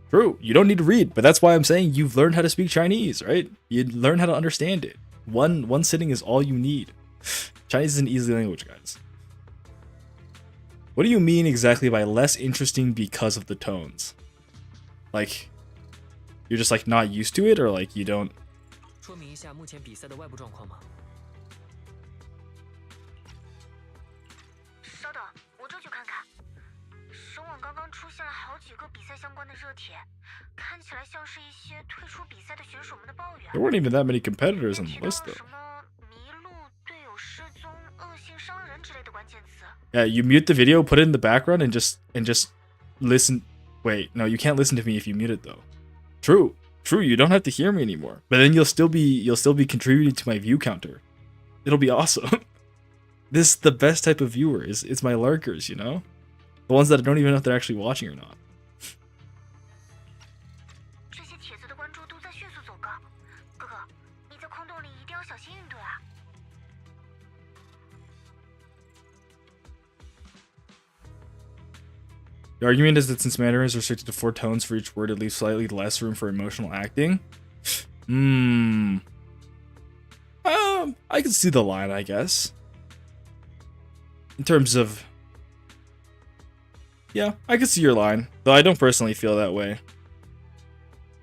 True, you don't need to read, but that's why I'm saying you've learned how to speak Chinese, right? You learn how to understand it. One sitting is all you need. Chinese is an easy language, guys. What do you mean exactly by less interesting because of the tones? Like, you're just like not used to it, or like you don't 说明一下目前比赛的外部状况吗？稍等，我这去看看。神网刚刚出现了好几个比赛相关的热帖，看起来像是一些退出比赛的选手们的抱怨。 There weren't even that many competitors on the 提到了 list, though. 什么迷路、队友失踪、恶性伤人之类的关键词。Yeah, you mute the video, put it in the background, and just listen. Wait, no, you can't listen to me if you mute it though. True, you don't have to hear me anymore. But then you'll still be contributing to my view counter. It'll be awesome. This is the best type of viewer. It's my lurkers, you know, the ones that don't even know if they're actually watching or not. 这些帖子的关注度在迅速走高，哥哥，你在空洞里一定要小心应对啊。 The argument is that since Mandarin is restricted to 4 tones for each word, it leaves slightly less room for emotional acting. I can see the line, I guess. In terms of... Yeah, I can see your line, though I don't personally feel that way.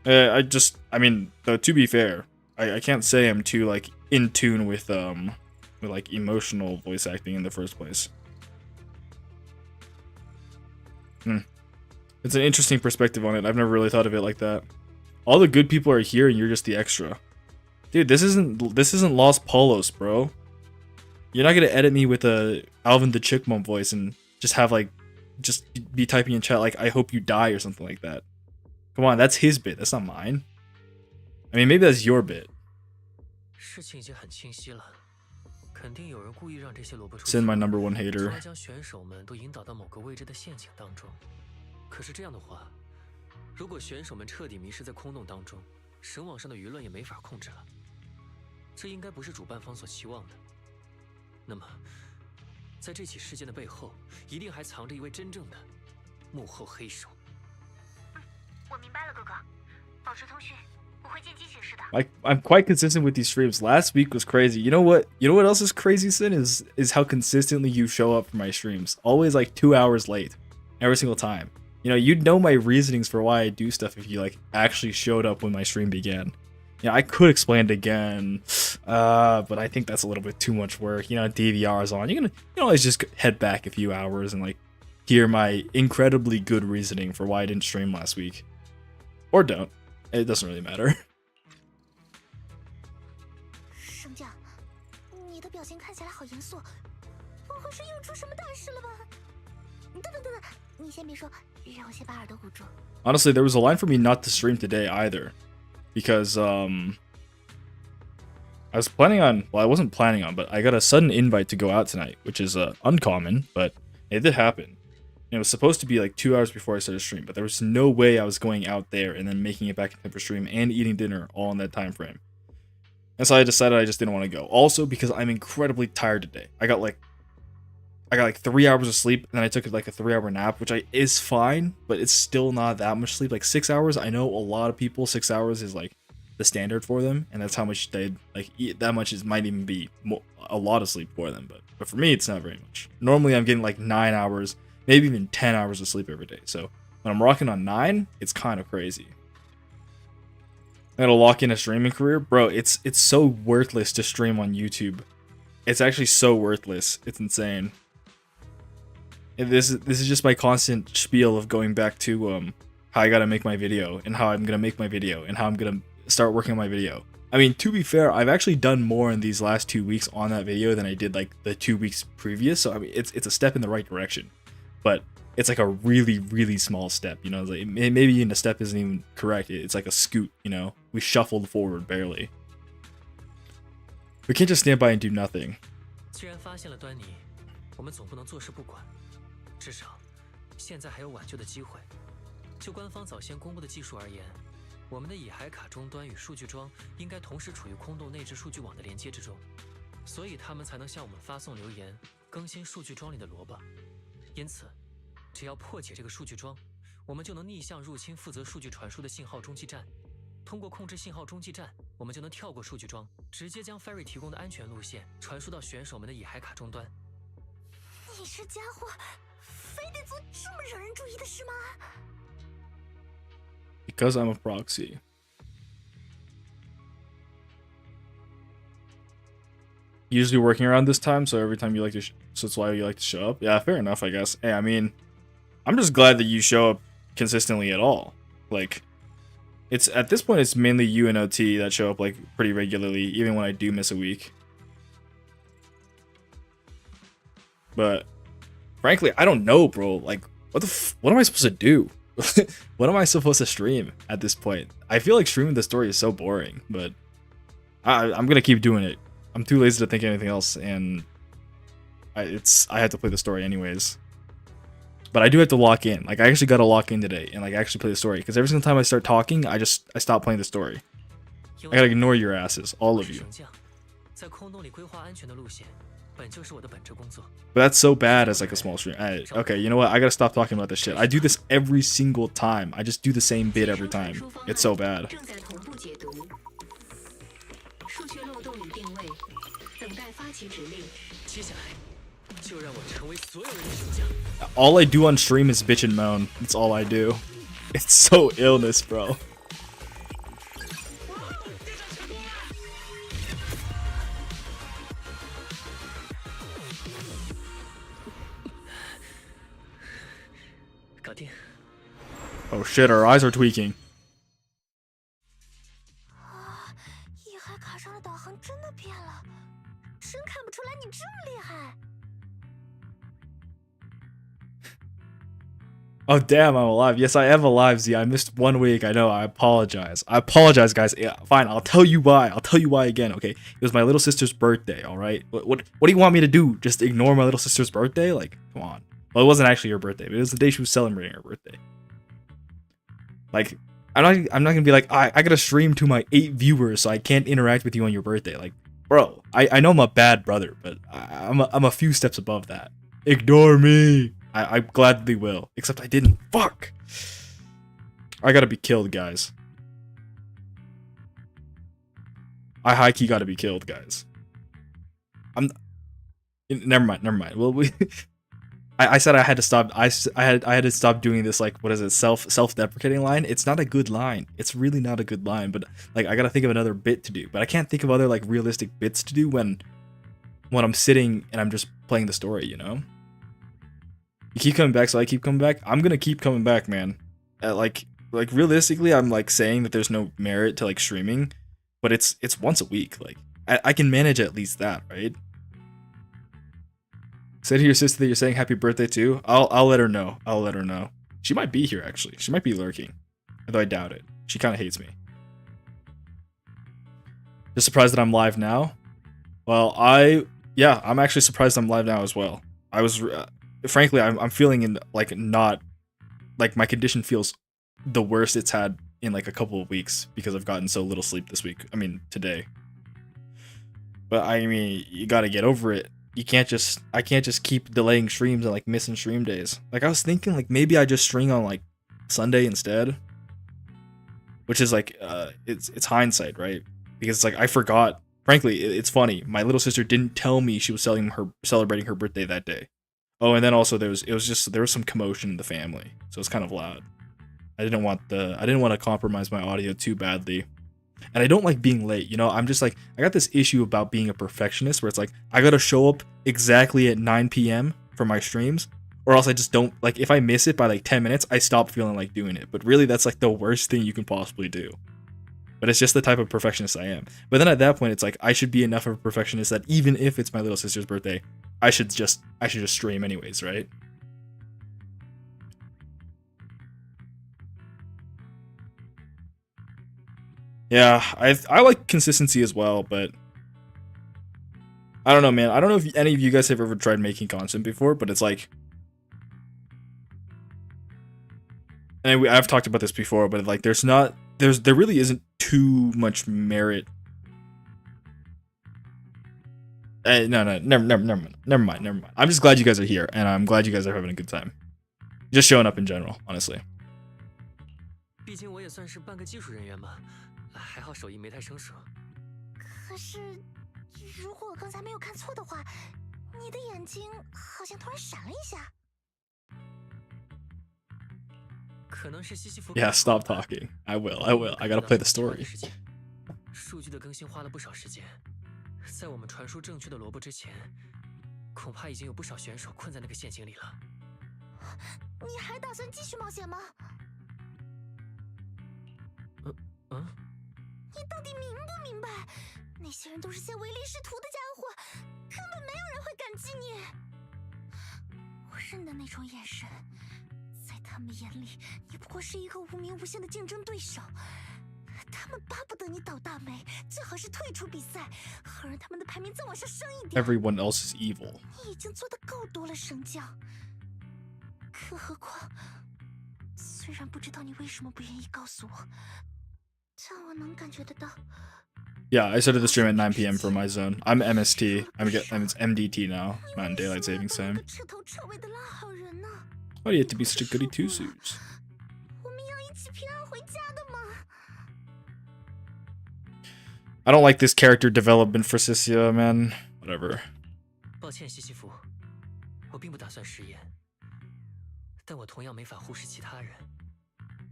I mean, though, to be fair, I can't say I'm too, like, in tune with like, emotional voice acting in the first place. It's an interesting perspective on it. I've never really thought of it like that. All the good people are here and you're just the extra. Dude, this isn't Los Polos, bro. You're not gonna edit me with a Alvin the Chickmon voice and just have like just be typing in chat like I hope you die or something like that. Come on, that's his bit. That's not mine. I mean, maybe that's your bit. 事情已经很清晰了，肯定有人故意让这些萝卜出 Send my 糗， number one 从 hater. 而将选手们都引导到某个位置的陷阱当中。可是这样的话，如果选手们彻底迷失在空洞当中，神网上的舆论也没法控制了。这应该不是主办方所期望的。那么，在这起事件的背后，一定还藏着一位真正的幕后黑手。我明白了，哥哥，保持通讯，我会见机行事的。 I'm quite consistent with these streams. Last week was crazy. You know what? You know what else is crazy, Sin? Is how consistently you show up for my streams. Always like 2 hours late, every single time. You know, you'd know my reasonings for why I do stuff if you like actually showed up when my stream began. You know, I could explain it again, but I think that's a little bit too much work. You know, DVR is on. You can always just head back a few hours and like hear my incredibly good reasoning for why I didn't stream last week, or don't. It doesn't really matter. 升降，你的表情看起来好严肃，不会是又出什么大事了吧？等，你先别说，让我先把耳朵捂住。 Honestly, there was a line for me not to stream today either, because I was planning on. Well, I wasn't planning on, but I got a sudden invite to go out tonight, which is uncommon, but it did happen. It was supposed to be like 2 hours before I started stream, but there was no way I was going out there and then making it back in time for stream and eating dinner all in that time frame. And so I decided I just didn't want to go. Also, because I'm incredibly tired today. I got like 3 hours of sleep, and then I took like a 3-hour nap, which is fine, but it's still not that much sleep. Like 6 hours, I know a lot of people 6 hours is like the standard for them, and that's how much they like eat. That much might even be a lot of sleep for them, but for me, it's not very much. Normally, I'm getting like 9 hours, maybe even 10 hours of sleep every day. So when I'm rocking on 9, it's kind of crazy. I'm gonna lock in a streaming career, bro. It's so worthless to stream on YouTube. It's actually so worthless. It's insane. And this is just my constant spiel of going back to how I gotta make my video and how I'm gonna make my video and how I'm gonna start working on my video. I mean, to be fair, I've actually done more in these last 2 weeks on that video than I did like the 2 weeks previous. So I mean, it's a step in the right direction, but it's like a really small step. You know, like maybe even a step isn't even correct. It's like a scoot. You know, we shuffled forward barely. We can't just stand by and do nothing. 既然发现了端倪，我们总不能坐视不管。至少，现在还有挽救的机会。就官方早先公布的技术而言，我们的以海卡终端与数据桩应该同时处于空洞内置数据网的连接之中，所以他们才能向我们发送留言，更新数据桩里的萝卜。因此，只要破解这个数据桩，我们就能逆向入侵负责数据传输的信号中继站。通过控制信号中继站，我们就能跳过数据桩，直接将 Ferry 提供的安全路线传输到选手们的以海卡终端。你这家伙，非得做这么惹人注意的事吗？ Because I'm a proxy. usually working around this time, so every time you like to, so that's why you like to show up. Yeah, fair enough, I guess. Hey, I mean, I'm just glad that you show up consistently at all. Like, it's at this point, it's mainly you and OT that show up like pretty regularly, even when I do miss a week. But frankly, I don't know, bro. Like, what am I supposed to do? What am I supposed to stream at this point? I feel like streaming the story is so boring, but I'm gonna keep doing it. I'm too lazy to think of anything else, and I have to play the story anyways. But I do have to lock in. Like, I actually got to lock in today and like actually play the story, because every single time I start talking, I stop playing the story. I gotta ignore your asses, all of you. But that's so bad as like a small stream. Okay, you know what? I gotta stop talking about this shit. I do this every single time. I just do the same bit every time. It's so bad. All I do on stream is bitch and moan. That's all I do. It's so illness, bro. Oh shit, our eyes are tweaking. Oh damn, I'm alive. Yes, I am alive, Z. I missed 1 week. I know. I apologize. I apologize, guys. Yeah, fine. I'll tell you why. I'll tell you why again. Okay, it was my little sister's birthday. All right. What do you want me to do? Just ignore my little sister's birthday? Like, come on. Well, it wasn't actually her birthday, but it was the day she was celebrating her birthday. Like, I'm not gonna be like, I gotta stream to my 8 viewers, so I can't interact with you on your birthday. Like, bro, I know I'm a bad brother, but I'm a few steps above that. Ignore me. I gladly will. Except I didn't. Fuck. I gotta be killed, guys. I high key gotta be killed, guys. Never mind. Well, I said I had to stop. I had to stop doing this, like, what is it, self-deprecating line. It's not a good line. It's really not a good line. But like, I gotta think of another bit to do. But I can't think of other like realistic bits to do when I'm sitting and I'm just playing the story. You know. You keep coming back, so I keep coming back. I'm gonna keep coming back, man. Like realistically, I'm like saying that there's no merit to like streaming, but it's once a week. Like I can manage at least that, right? Say to your sister that you're saying happy birthday too. I'll let her know. I'll let her know. She might be here actually. She might be lurking, although I doubt it. She kind of hates me. Just surprised that I'm live now. Well, I'm actually surprised I'm live now as well. I was. Frankly, I'm feeling in like not like my condition feels the worst it's had in like a couple of weeks because I've gotten so little sleep this week. I mean today. But I mean, you gotta get over it. I can't just keep delaying streams and like missing stream days. Like I was thinking like maybe I just stream on like Sunday instead. Which is like it's hindsight, right? Because it's like I forgot. Frankly, it's funny. My little sister didn't tell me she was celebrating her birthday that day. Oh, and then also there was some commotion in the family, so it's kind of loud. I didn't want to compromise my audio too badly, and I don't like being late. You know, I'm just like I got this issue about being a perfectionist, where it's like I gotta show up exactly at 9 p.m. for my streams, or else I just don't like. If I miss it by like 10 minutes, I stop feeling like doing it. But really, that's like the worst thing you can possibly do. But it's just the type of perfectionist I am. But then at that point, it's like I should be enough of a perfectionist that even if it's my little sister's birthday, I should just stream anyways, right? Yeah, I like consistency as well, but I don't know, man. I don't know if any of you guys have ever tried making content before, but it's like, and I've talked about this before, but like there really isn't too much merit. No, never mind. I'm just glad you guys are here, and I'm glad you guys are having a good time. Just showing up in general, honestly. 毕竟我也算是半个技术人员嘛，还好手艺没太生疏。可是，如果我刚才没有看错的话，你的眼睛好像突然闪了一下。可能是西西弗。Yeah, stop talking. I will. I gotta play the story. 数据的更新花了不少时间，在我们传输正确的萝卜之前，恐怕已经有不少选手困在那个陷阱里了。你还打算继续冒险吗？你到底明不明白？那些人都是些唯利是图的家伙，根本没有人会感激你。我认的那种眼神，在他们眼里，你不过是一个无名无姓的竞争对手。他们巴不得你倒大霉，最好是退出比赛，好让他们的排名再往上升一点。Everyone else is evil. 你已经做得够多了，神将。更何况，虽然不知道你为什么不愿意告诉我，但我能感觉得到。Yeah, I started the stream at 9 p.m. for my zone. I'm MST. It's MDT now. Mountain Daylight Savings Time. 彻头彻尾的拉好人呢。 Why do you have to be such a goody two shoes? 我们要一起平安回家的吗？ I don't like this character development for Sissia, man. Whatever. 抱歉，西西弗，我并不打算食言，但我同样没法忽视其他人，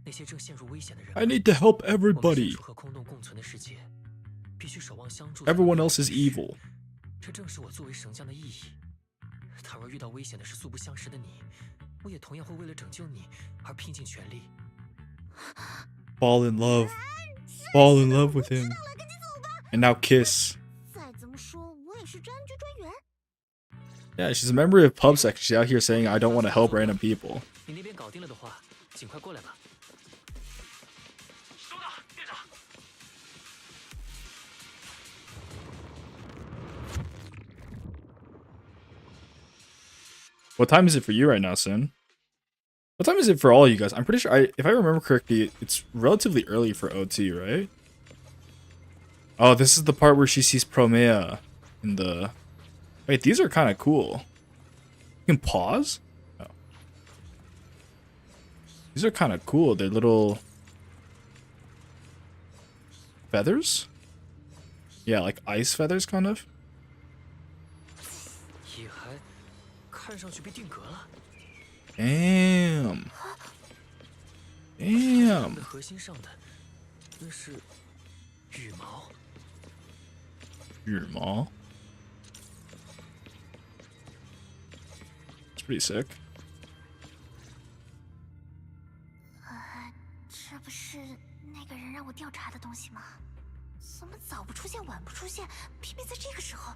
那些正陷入危险的人。I need to help 我们 everybody. 身处和空洞共存的世界，必须守望相助。 Everyone else is evil. 这正是我作为神将的意义。倘若遇到危险的是素不相识的你，我也同样会为了拯救你而拼尽全力。Fall in love. Fall in love with him. And now kiss. 再怎么说，我也是专案局专员。 Yeah, she's a member of PubSec. She's out here saying I don't want to help random people. 你那边搞定了的话，尽快过来吧。收到，店长。 What time is it for you right now, Sin? What time is it for all you guys? I'm pretty sure, if I remember correctly, it's relatively early for OT, right? Oh, this is the part where she sees Promea in the... Wait, these are kind of cool. You can pause? Oh. These are kind of cool. They're little... feathers? Yeah, like ice feathers, kind of. 也还看上去被定格了。 Damn. Damn. 核心上的那是羽毛。羽毛? It's pretty sick. 这不是那个人让我调查的东西吗？怎么早不出现，晚不出现，偏偏在这个时候？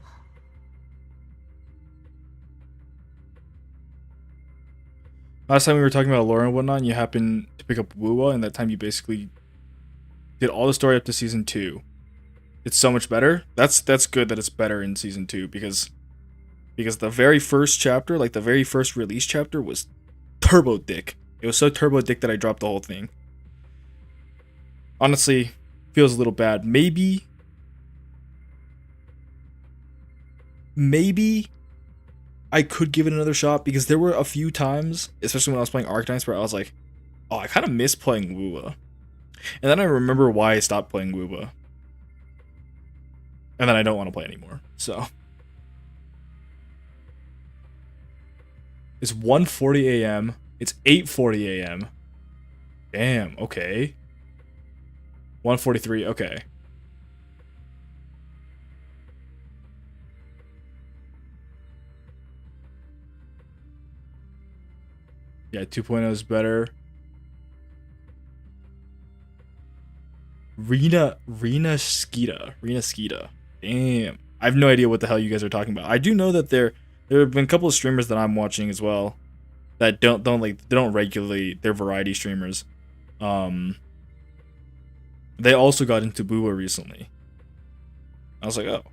Last time we were talking about Laura and whatnot, you happened to pick up Wuwa, and that time you basically did all the story up to season 2. It's so much better. That's good that it's better in season 2 because the very first chapter, like the very first release chapter, was turbo dick. It was so turbo dick that I dropped the whole thing. Honestly, feels a little bad. Maybe I could give it another shot because there were a few times, especially when I was playing Arcanines, where I was like, oh, I kind of miss playing Wuwa. And then I remember why I stopped playing Wuwa. And then I don't want to play anymore. So it's 1:40 a.m. It's 8:40 a.m. Damn, okay. 1:43, okay. Yeah, 2.0 is better. Rena Skeeta. Damn. I have no idea what the hell you guys are talking about. I do know that there have been a couple of streamers that I'm watching as well that don't regularly, they're variety streamers. They also got into Bua recently. I was like, oh,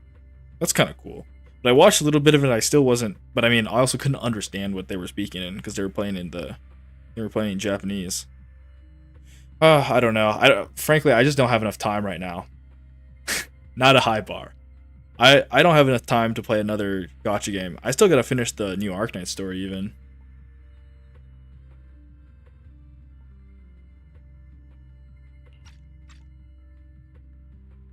that's kind of cool. But I watched a little bit of it, I still wasn't, but I mean, I also couldn't understand what they were speaking in because they were playing in Japanese. I don't know. Frankly, I just don't have enough time right now. Not a high bar. I don't have enough time to play another gacha game. I still gotta finish the new Arcanine story even.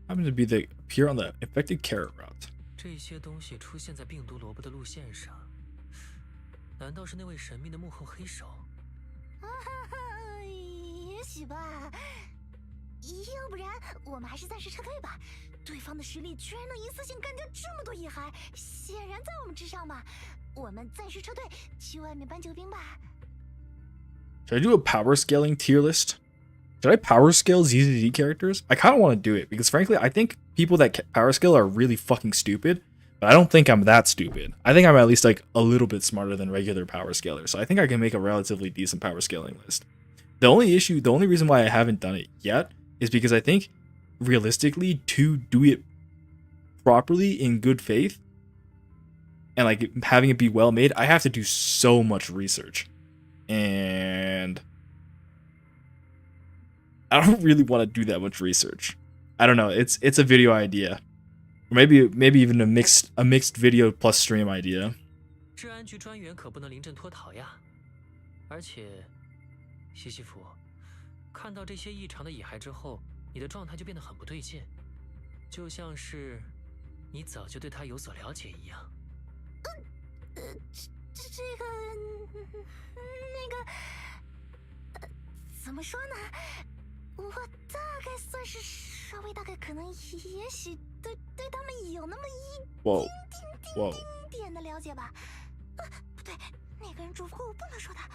Happens to be the appear on the infected carrot route. 这些东西出现在病毒萝卜的路线上，难道是那位神秘的幕后黑手？也许吧。要不然我们还是暂时撤退吧。对方的实力居然能一次性干掉这么多野孩，显然在我们之上嘛。我们暂时撤退，去外面搬救兵吧。Should I do a power scaling tier list? Should I power scale ZZZ characters? I kind of want to do it because frankly, I think people that power scale are really fucking stupid, but I don't think I'm that stupid. I think I'm at least like a little bit smarter than regular power scalers, so I think I can make a relatively decent power scaling list. The only reason why I haven't done it yet is because I think realistically to do it properly in good faith and like having it be well made, I have to do so much research. And I don't really want to do that much research. I don't know. It's a video idea, or maybe even a mixed video plus stream idea. 治安局专员可不能临阵脱逃呀！而且，西西弗，看到这些异常的野孩之后，你的状态就变得很不对劲，就像是你早就对他有所了解一样。这个那个，怎么说呢？我大概算是稍微大概可能也许对他们有那么一丁点的了解吧。不对，那个人嘱咐过我不能说他，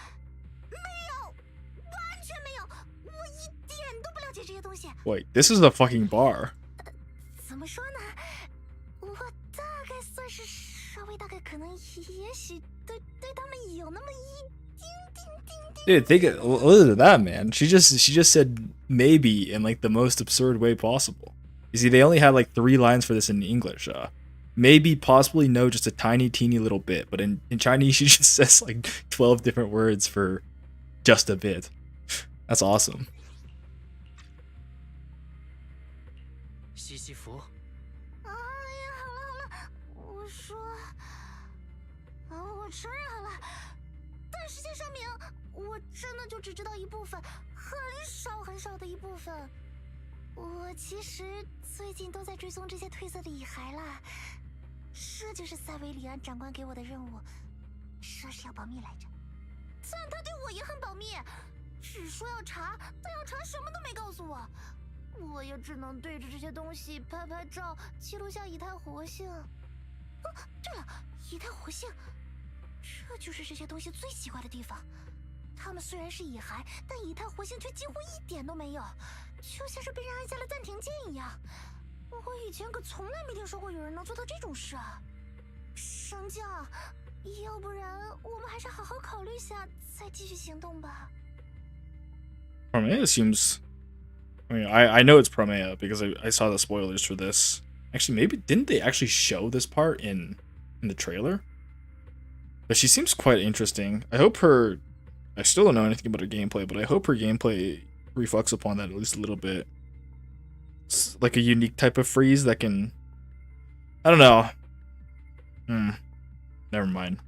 没有，完全没有，我一点都不了解这些东西。Wait, this is a fucking bar. 怎么说呢？我大概算是稍微大概可能也许对他们有那么一丁。Dude, think it. Listen to that, man. She just said maybe in like the most absurd way possible. You see, they only had like 3 lines for this in English. Maybe, possibly, no, just a tiny, teeny little bit. But in Chinese, she just says like 12 different words for just a bit. That's awesome. 西西弗。哎呀，好了，我说，我承认好了。但事先声明，我真的就只知道一部分，很少的一部分。我其实最近都在追踪这些褪色的蚁孩了，这就是塞维里安长官给我的任务，说是要保密来着。但他对我也很保密，只说要查，但要查什么都没告诉我。我也只能对着这些东西拍拍照，记录下以太活性。哦，对了，以太活性。这就是这些东西最奇怪的地方，它们虽然是蚁孩，但以太活性却几乎一点都没有，就像是被人按下了暂停键一样。我以前可从来没听说过有人能做到这种事啊！上将，要不然我们还是好好考虑下再继续行动吧。Promea seems. I mean, I know it's Promea because I saw the spoilers for this. Actually, maybe didn't they actually show this part in the trailer? But she seems quite interesting. I hope her... I still don't know anything about her gameplay, but I hope her gameplay reflects upon that at least a little bit. It's like a unique type of freeze that can... I don't know. Never mind.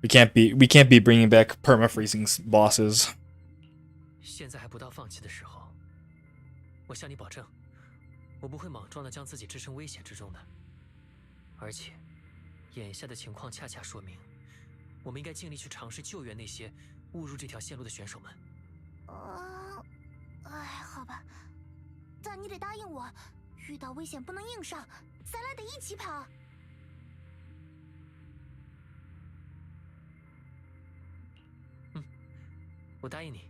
We can't be bringing back perma-freezing bosses. 现在还不到放弃的时候，我向你保证，我不会莽撞的将自己置身危险之中的。而且，眼下的情况恰恰说明，我们应该尽力去尝试救援那些误入这条线路的选手们。好吧，但你得答应我，遇到危险不能硬上，咱俩得一起跑。我答应你，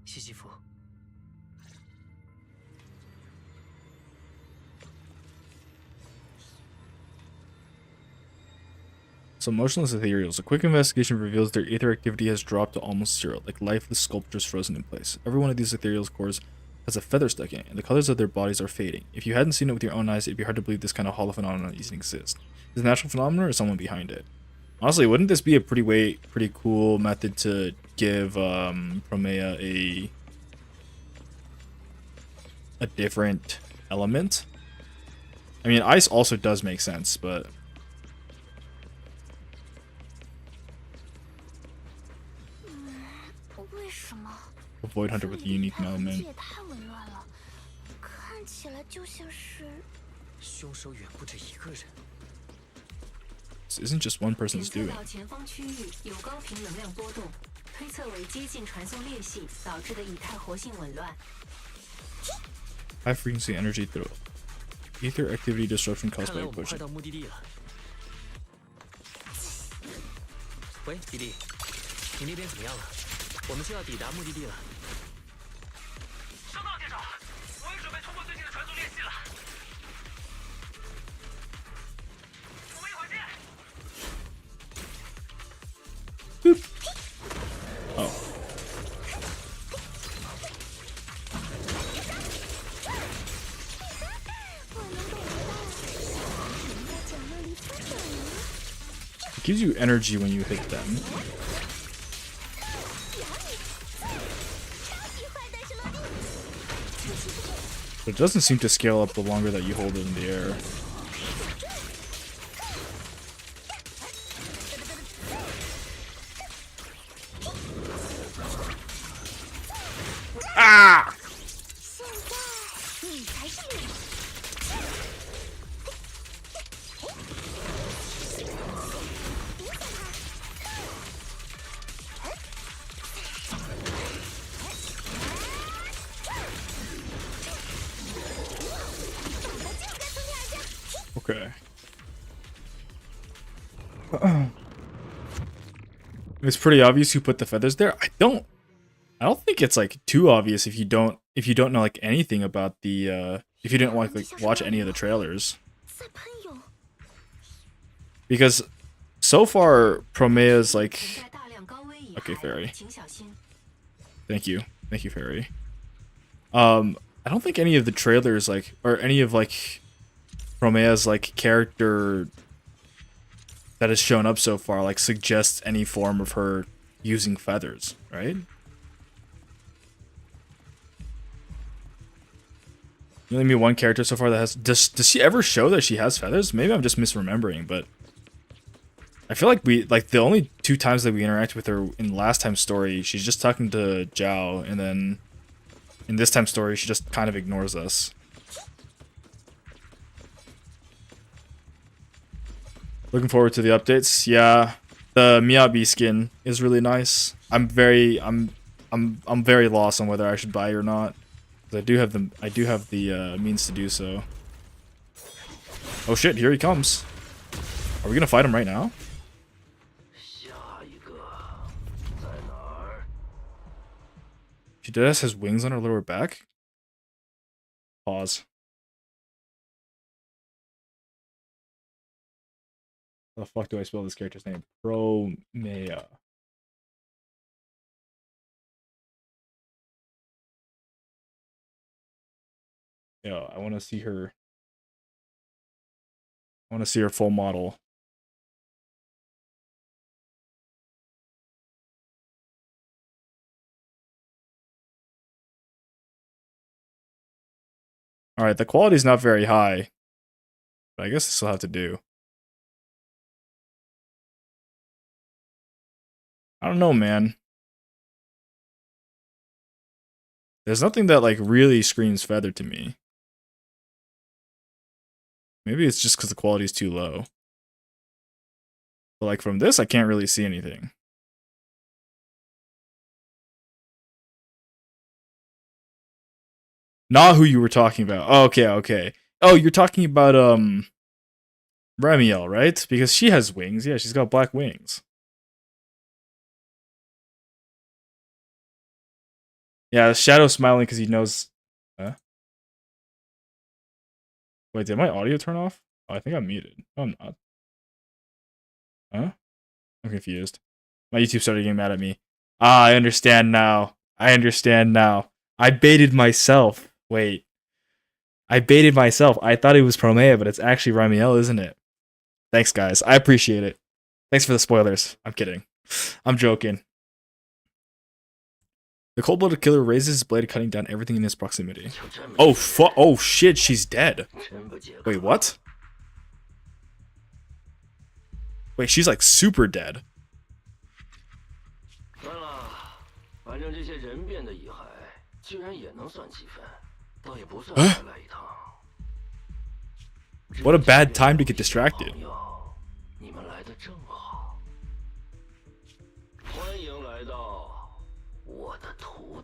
西西弗。So motionless ethereals. A quick investigation reveals their aether activity has dropped to almost zero, like lifeless sculptures frozen in place. Every one of these ethereals cores has a feather stuck in it, and the colors of their bodies are fading. If you hadn't seen it with your own eyes, it'd be hard to believe this kind of hollow phenomenon even exists. Is it a natural phenomenon or someone behind it? Honestly, wouldn't this be a pretty cool method to give Promea a different element? I mean, ice also does make sense, but a Void Hunter with a unique element. 也太紊乱了，看起来就像是凶手远不止一个人。This isn't just one person's 检 doing. 测到前方区域有高频能量波动，推测为接近传送裂隙导致的以太活性紊乱。high frequency energy through ether activity disruption caused 看 by 来 a 我们快 potion. 到目的地了。喂，比利，你那边怎么样了？我们就要抵达目的地了。收到，舰长，我也准备通过最近的传送练习了。我们一会儿见。 Oh. It gives you energy when you hit them. But it doesn't seem to scale up the longer that you hold it in the air. Ah! Okay. It's pretty obvious who put the feathers there. I don't think it's like too obvious if you don't know like anything about the if you didn't like watch any of the trailers. Because so far Promea's like 在大量高危遗 Okay, 骸 Fairy. 请小心。 Thank you, Fairy. I don't think any of the trailers like or any of like Promea's like character that has shown up so far like suggests any form of her using feathers, right? You only meet one character so far that has. Does she ever show that she has feathers? Maybe I'm just misremembering, but I feel like the only 2 times that we interact with her in last time's story, she's just talking to Zhao, and then in this time's story, she just kind of ignores us. Looking forward to the updates. Yeah, the Miyabi skin is really nice. I'm very lost on whether I should buy it or not. I do have the means to do so. Oh shit, here he comes. Are we gonna fight him right now? 下一个在哪儿？ She does has wings on her lower back. Pause. How the fuck do I spell this character's name? Promea. Yeah, I want to see her. I want to see her full model. Alright, the quality's not very high. But I guess this will have to do. I don't know, man. There's nothing that like really screams feather to me. Maybe it's just because the quality's too low. But like from this, I can't really see anything. Not who you were talking about. Oh, okay. Oh, you're talking about Remiel, right? Because she has wings. Yeah, she's got black wings. Yeah, Shadow's smiling because he knows. Huh? Wait, did my audio turn off? Oh, I think I'm muted. No, I'm not. Huh? I'm confused. My YouTube started getting mad at me. Ah, I understand now. I baited myself. Wait. I baited myself. I thought it was Promea, but it's actually Ramiel, isn't it? Thanks, guys. I appreciate it. Thanks for the spoilers. I'm kidding. I'm joking. The cold-blooded killer raises his blade, cutting down everything in his proximity. Oh, oh shit, she's dead. Wait, what? Wait, she's like super dead. 算了，反正这些人变的遗骸，居然也能算积分，倒也不算白来一趟。 What a bad time to get distracted. 你们来的正好，欢迎来到我的土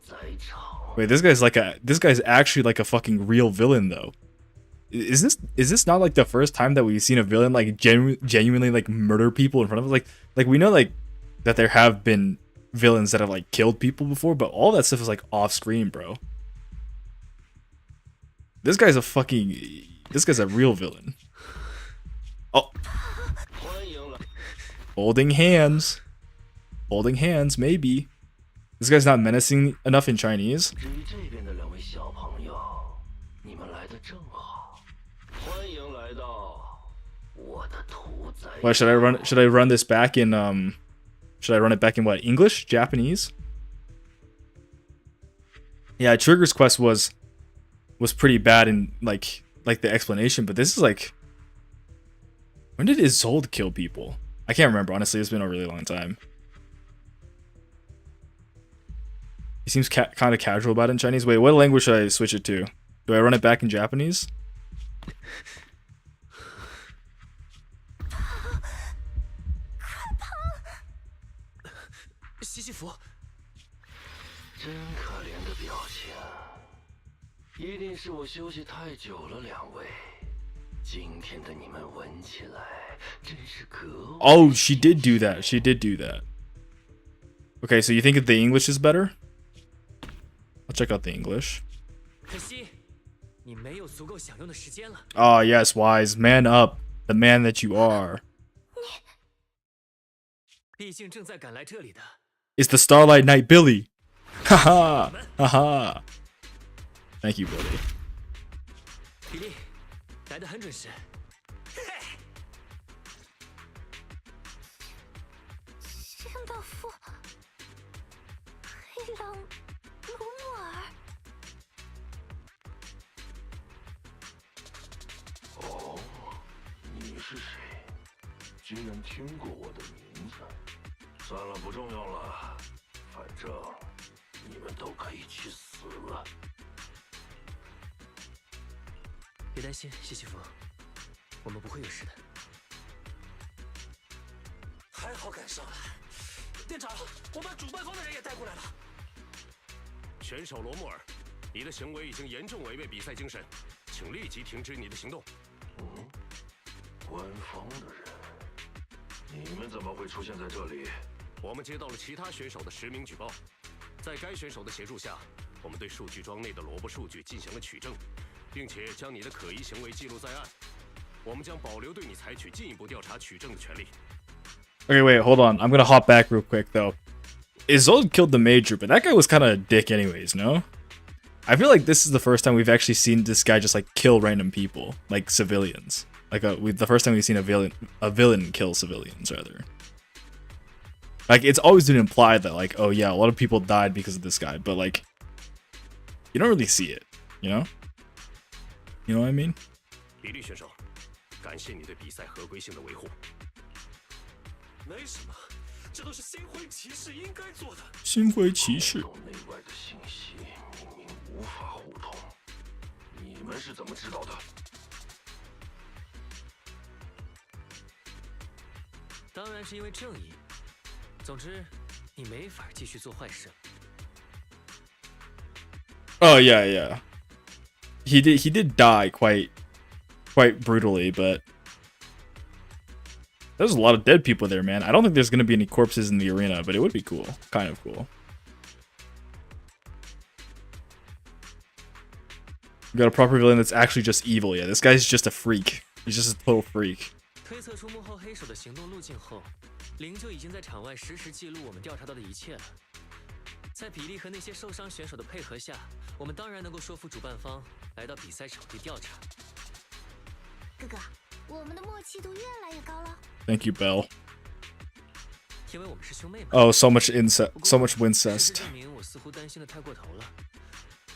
Wait, this guy's actually like a fucking real villain though. Is this not like the first time that we've seen a villain like genuinely like murder people in front of us? Like we know like that there have been villains that have like killed people before, but all that stuff is like off screen, bro. This guy's a real villain. Oh. Holding hands, maybe. This guy's not menacing enough in Chinese. Why should I run this back in should I run it back in what, English? Japanese? Yeah, Trigger's quest was pretty bad in like the explanation, but this is like, when did Isolde kill people? I can't remember, honestly. It's been a really long time. He seems kind of casual about it in Chinese. Wait, what language should I switch it to? Do I run it back in Japanese? Oh, she did do that. She did do that. Okay, so you think that the English is better? I'll check out the English. Oh, yes, Wise. Man up. The man that you are. It's the Starlight Knight Billy. Haha. Haha. Thank you, Billy. 来得很准时。仙道夫，黑狼鲁姆尔。哦，你是谁？居然听过我的名字？算了，不重要了，反正你们都可以去死了。 别担心，西西弗，我们不会有事的。还好赶上了，店长，我把主办方的人也带过来了。选手罗穆尔，你的行为已经严重违背比赛精神，请立即停止你的行动。官方的人，你们怎么会出现在这里？我们接到了其他选手的实名举报，在该选手的协助下，我们对数据庄内的萝卜数据进行了取证。 并且将你的可疑行为记录在案，我们将保留对你采取进一步调查取证的权利。 Okay, wait, hold on. I'm gonna hop back real quick though. Isolde killed the Major, but that guy was kind of a dick anyways, no? I feel like this is the first time we've actually seen this guy just like kill random people, like civilians. Like the first time we've seen a villain kill civilians, rather. Like it's always been implied that like, oh yeah, a lot of people died because of this guy, but like, you don't really see it, you know? You know what I mean? 比利选手，感谢你对比赛合规性的维护。没什么，这都是星辉骑士应该做的。星辉骑士。内外的信息明明无法互通，你们是怎么知道的？当然是因为正义。总之，你没法继续做坏事。Oh yeah, yeah. He did die quite brutally, but there's a lot of dead people there, man. I don't think there's gonna be any corpses in the arena, but it would be cool. Kind of cool. We got a proper villain that's actually just evil. Yeah, this guy's just a freak. He's just a total freak. 推测出幕后黑手的行动路径后，灵就已经在场外实时记录我们调查到的一切了。在比利和那些受伤选手的配合下，我们当然能够说服主办方来到比赛场地调查。哥哥，我们的默契度越来越高了。Thank you, Belle. 因为我们是兄妹嘛。Oh, so much incest, so much wincest. 证明我似乎担心的太过头了。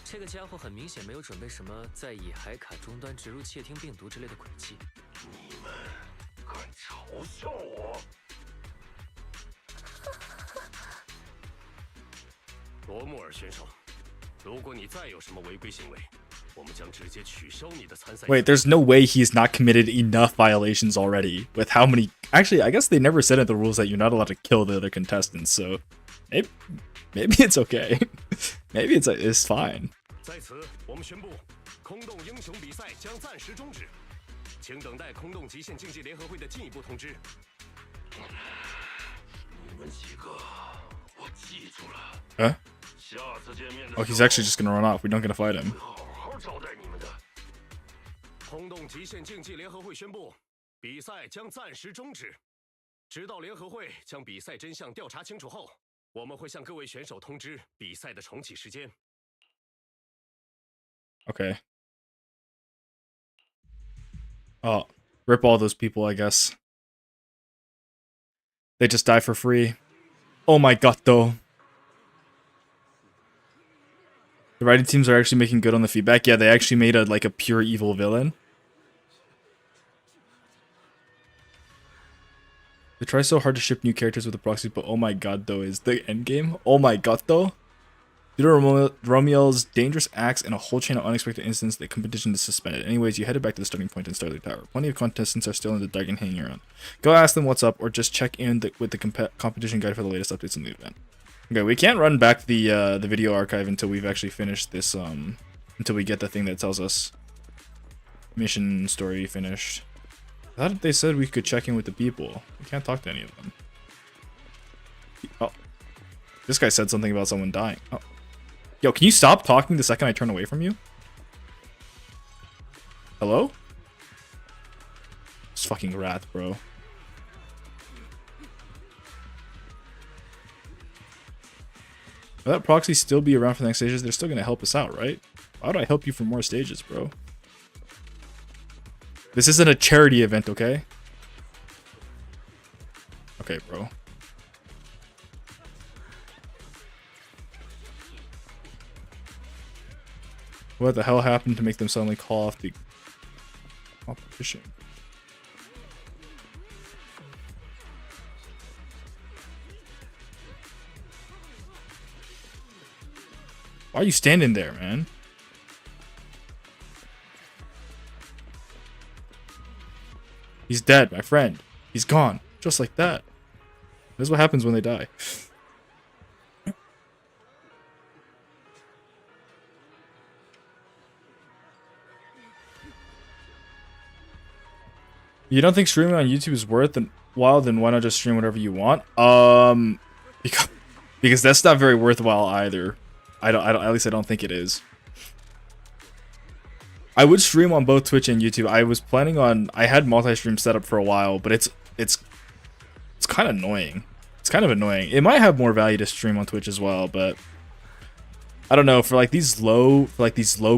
这个家伙很明显没有准备什么在野海卡终端植入窃听病毒之类的诡计。你们敢嘲笑我？罗穆尔选手，如果你再有什么违规行为，我们将直接取消你的参赛。Wait, there's no way he's not committed enough violations already. With how many? Actually, I guess they never said in the rules that you're not allowed to kill the other contestants. So maybe it's okay. Maybe it's fine. 在此，我们宣布，空洞英雄比赛将暂时终止，请等待空洞极限竞技联合会的进一步通知。你们几个，我记住了。 Huh? 下次见面的时 Oh, 候 he's actually just gonna run off. We don't get to fight him. 会好好招待你们的。空洞极限竞技联合会宣布，比赛将暂时终止，直到联合会将比赛真相调查清楚后，我们会向各位选手通知比赛的重启时间。 Okay. Oh, rip all those people, I guess. They just die for free. Oh my god, though. The writing teams are actually making good on the feedback. Yeah, they actually made a pure evil villain. They try so hard to ship new characters with the proxy, but oh my god, though, is the endgame? Oh my god, though. Due to Romeo's dangerous acts and a whole chain of unexpected incidents, the competition is suspended. Anyways, you headed back to the starting point in Starlight Tower. Plenty of contestants are still in the dark and hanging around. Go ask them what's up, or just check in with the competition guide for the latest updates on the event. Okay, we can't run back the video archive until we've actually finished this, until we get the thing that tells us mission story finished. I thought they said we could check in with the people. We can't talk to any of them. Oh. This guy said something about someone dying. Oh. Yo, can you stop talking the second I turn away from you? Hello? It's fucking wrath, bro. Will that proxy still be around for the next stages? They're still gonna help us out, right? Why would I help you for more stages, bro? This isn't a charity event, okay? Okay, bro. What the hell happened to make them suddenly call off the competition? Why are you standing there, man? He's dead, my friend. He's gone. Just like that. This is what happens when they die. You don't think streaming on YouTube is worth a while? Then why not just stream whatever you want? Because that's not very worthwhile either. I don't. At least I don't think it is. I would stream on both Twitch and YouTube. I was planning on. I had multi-stream set up for a while, but it's kind of annoying. It's kind of annoying. It might have more value to stream on Twitch as well, but I don't know. For these low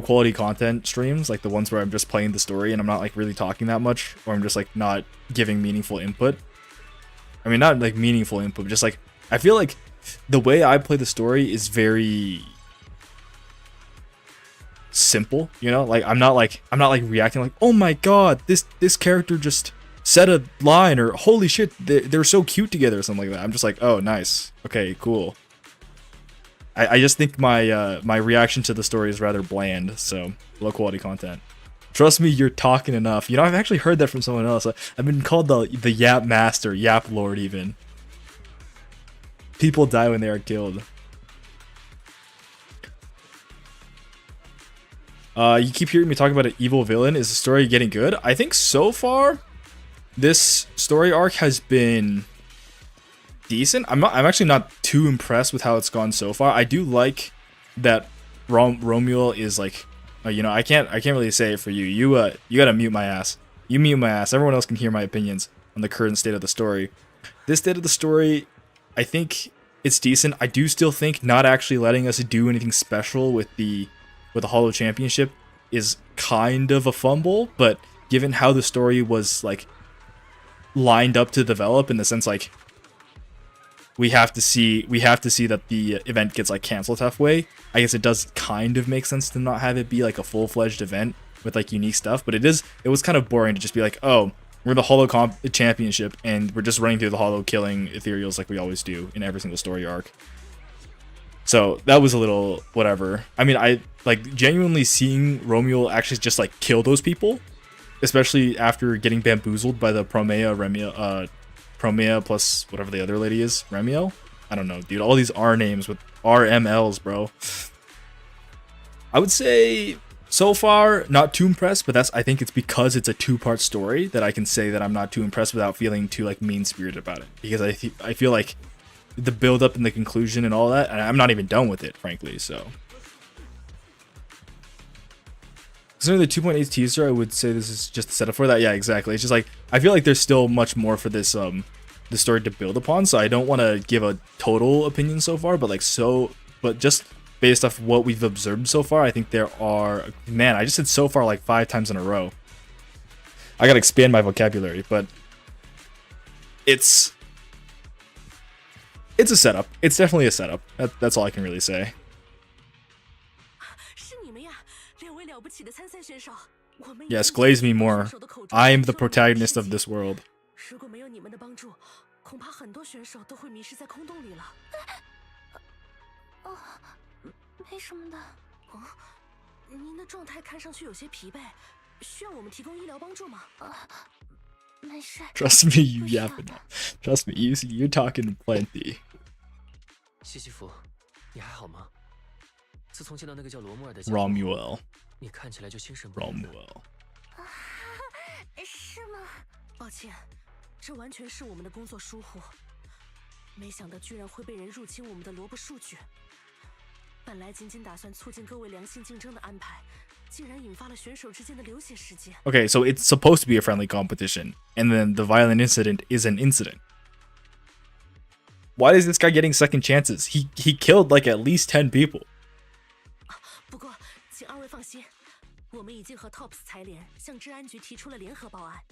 quality content streams, like the ones where I'm just playing the story and I'm not like really talking that much, or I'm just like not giving meaningful input. I mean, not like meaningful input, but just like I feel like the way I play the story is very simple, you know? Like I'm not like reacting like, "Oh my god, this character just said a line," or "Holy shit, they're so cute together," or something like that. I'm just like, "Oh, nice. Okay, cool." I just think my my reaction to the story is rather bland, so low quality content. Trust me, you're talking enough. You know, I've actually heard that from someone else. I've been called the Yap Master, Yap Lord even. People die when they are killed. You keep hearing me talk about an evil villain. Is the story getting good? I think so far, this story arc has been decent. I'm actually not too impressed with how it's gone so far. I do like that Romeo is like, you know, I can't really say it for you. You gotta mute my ass. You mute my ass. Everyone else can hear my opinions on the current state of the story. This state of the story, I think it's decent. I do still think not actually letting us do anything special with the Hollow Championship is kind of a fumble, but given how the story was like lined up to develop, in the sense like we have to see that the event gets like canceled halfway, I guess it does kind of make sense to not have it be like a full-fledged event with like unique stuff. But it was kind of boring to just be like, oh, we're the Hollow Championship and we're just running through the Hollow killing ethereals like we always do in every single story arc. So that was a little whatever. I mean, I like genuinely seeing Romeo actually just like kill those people, especially after getting bamboozled by the Promea plus whatever the other lady is, Remiel? I don't know, dude. All these R names with RMLs, bro. I would say so far not too impressed, but I think it's because it's a two-part story that I can say that I'm not too impressed without feeling too like mean-spirited about it. Because I feel like the build-up and the conclusion and all that, and I'm not even done with it, frankly. So considering the 2.8 teaser, I would say this is just a setup for that. Yeah, exactly. It's just like I feel like there's still much more for this the story to build upon. So I don't want to give a total opinion so far, but just based off what we've observed so far, I think there are, man, I just said so far like 5 times in a row. I gotta expand my vocabulary, but it's a setup. It's definitely a setup. That's all I can really say. Yes, glaze me more. I am the protagonist of this world. 没什么的。哦，您的状态看上去有些疲惫，需要我们提供医疗帮助吗？没事。Trust me, you yapping. Trust me, you're talking plenty. 西西弗，你还好吗？自从见到那个叫罗穆尔的家伙， Romuel. 你看起来就心神不宁的。 Romuel. 是吗？抱歉，这完全是我们的工作疏忽。没想到居然会被人入侵我们的萝卜数据。 本来仅仅打算促进各位良性竞争的安排，竟然引发了选手之间的流血事件。Okay, so it's supposed to be a friendly competition, and then the violent incident is an incident. Why is this guy getting second chances? He killed like at least 10 people. 不过，请二位放心，我们已经和 TOPS 财联向治安局提出了联合报案。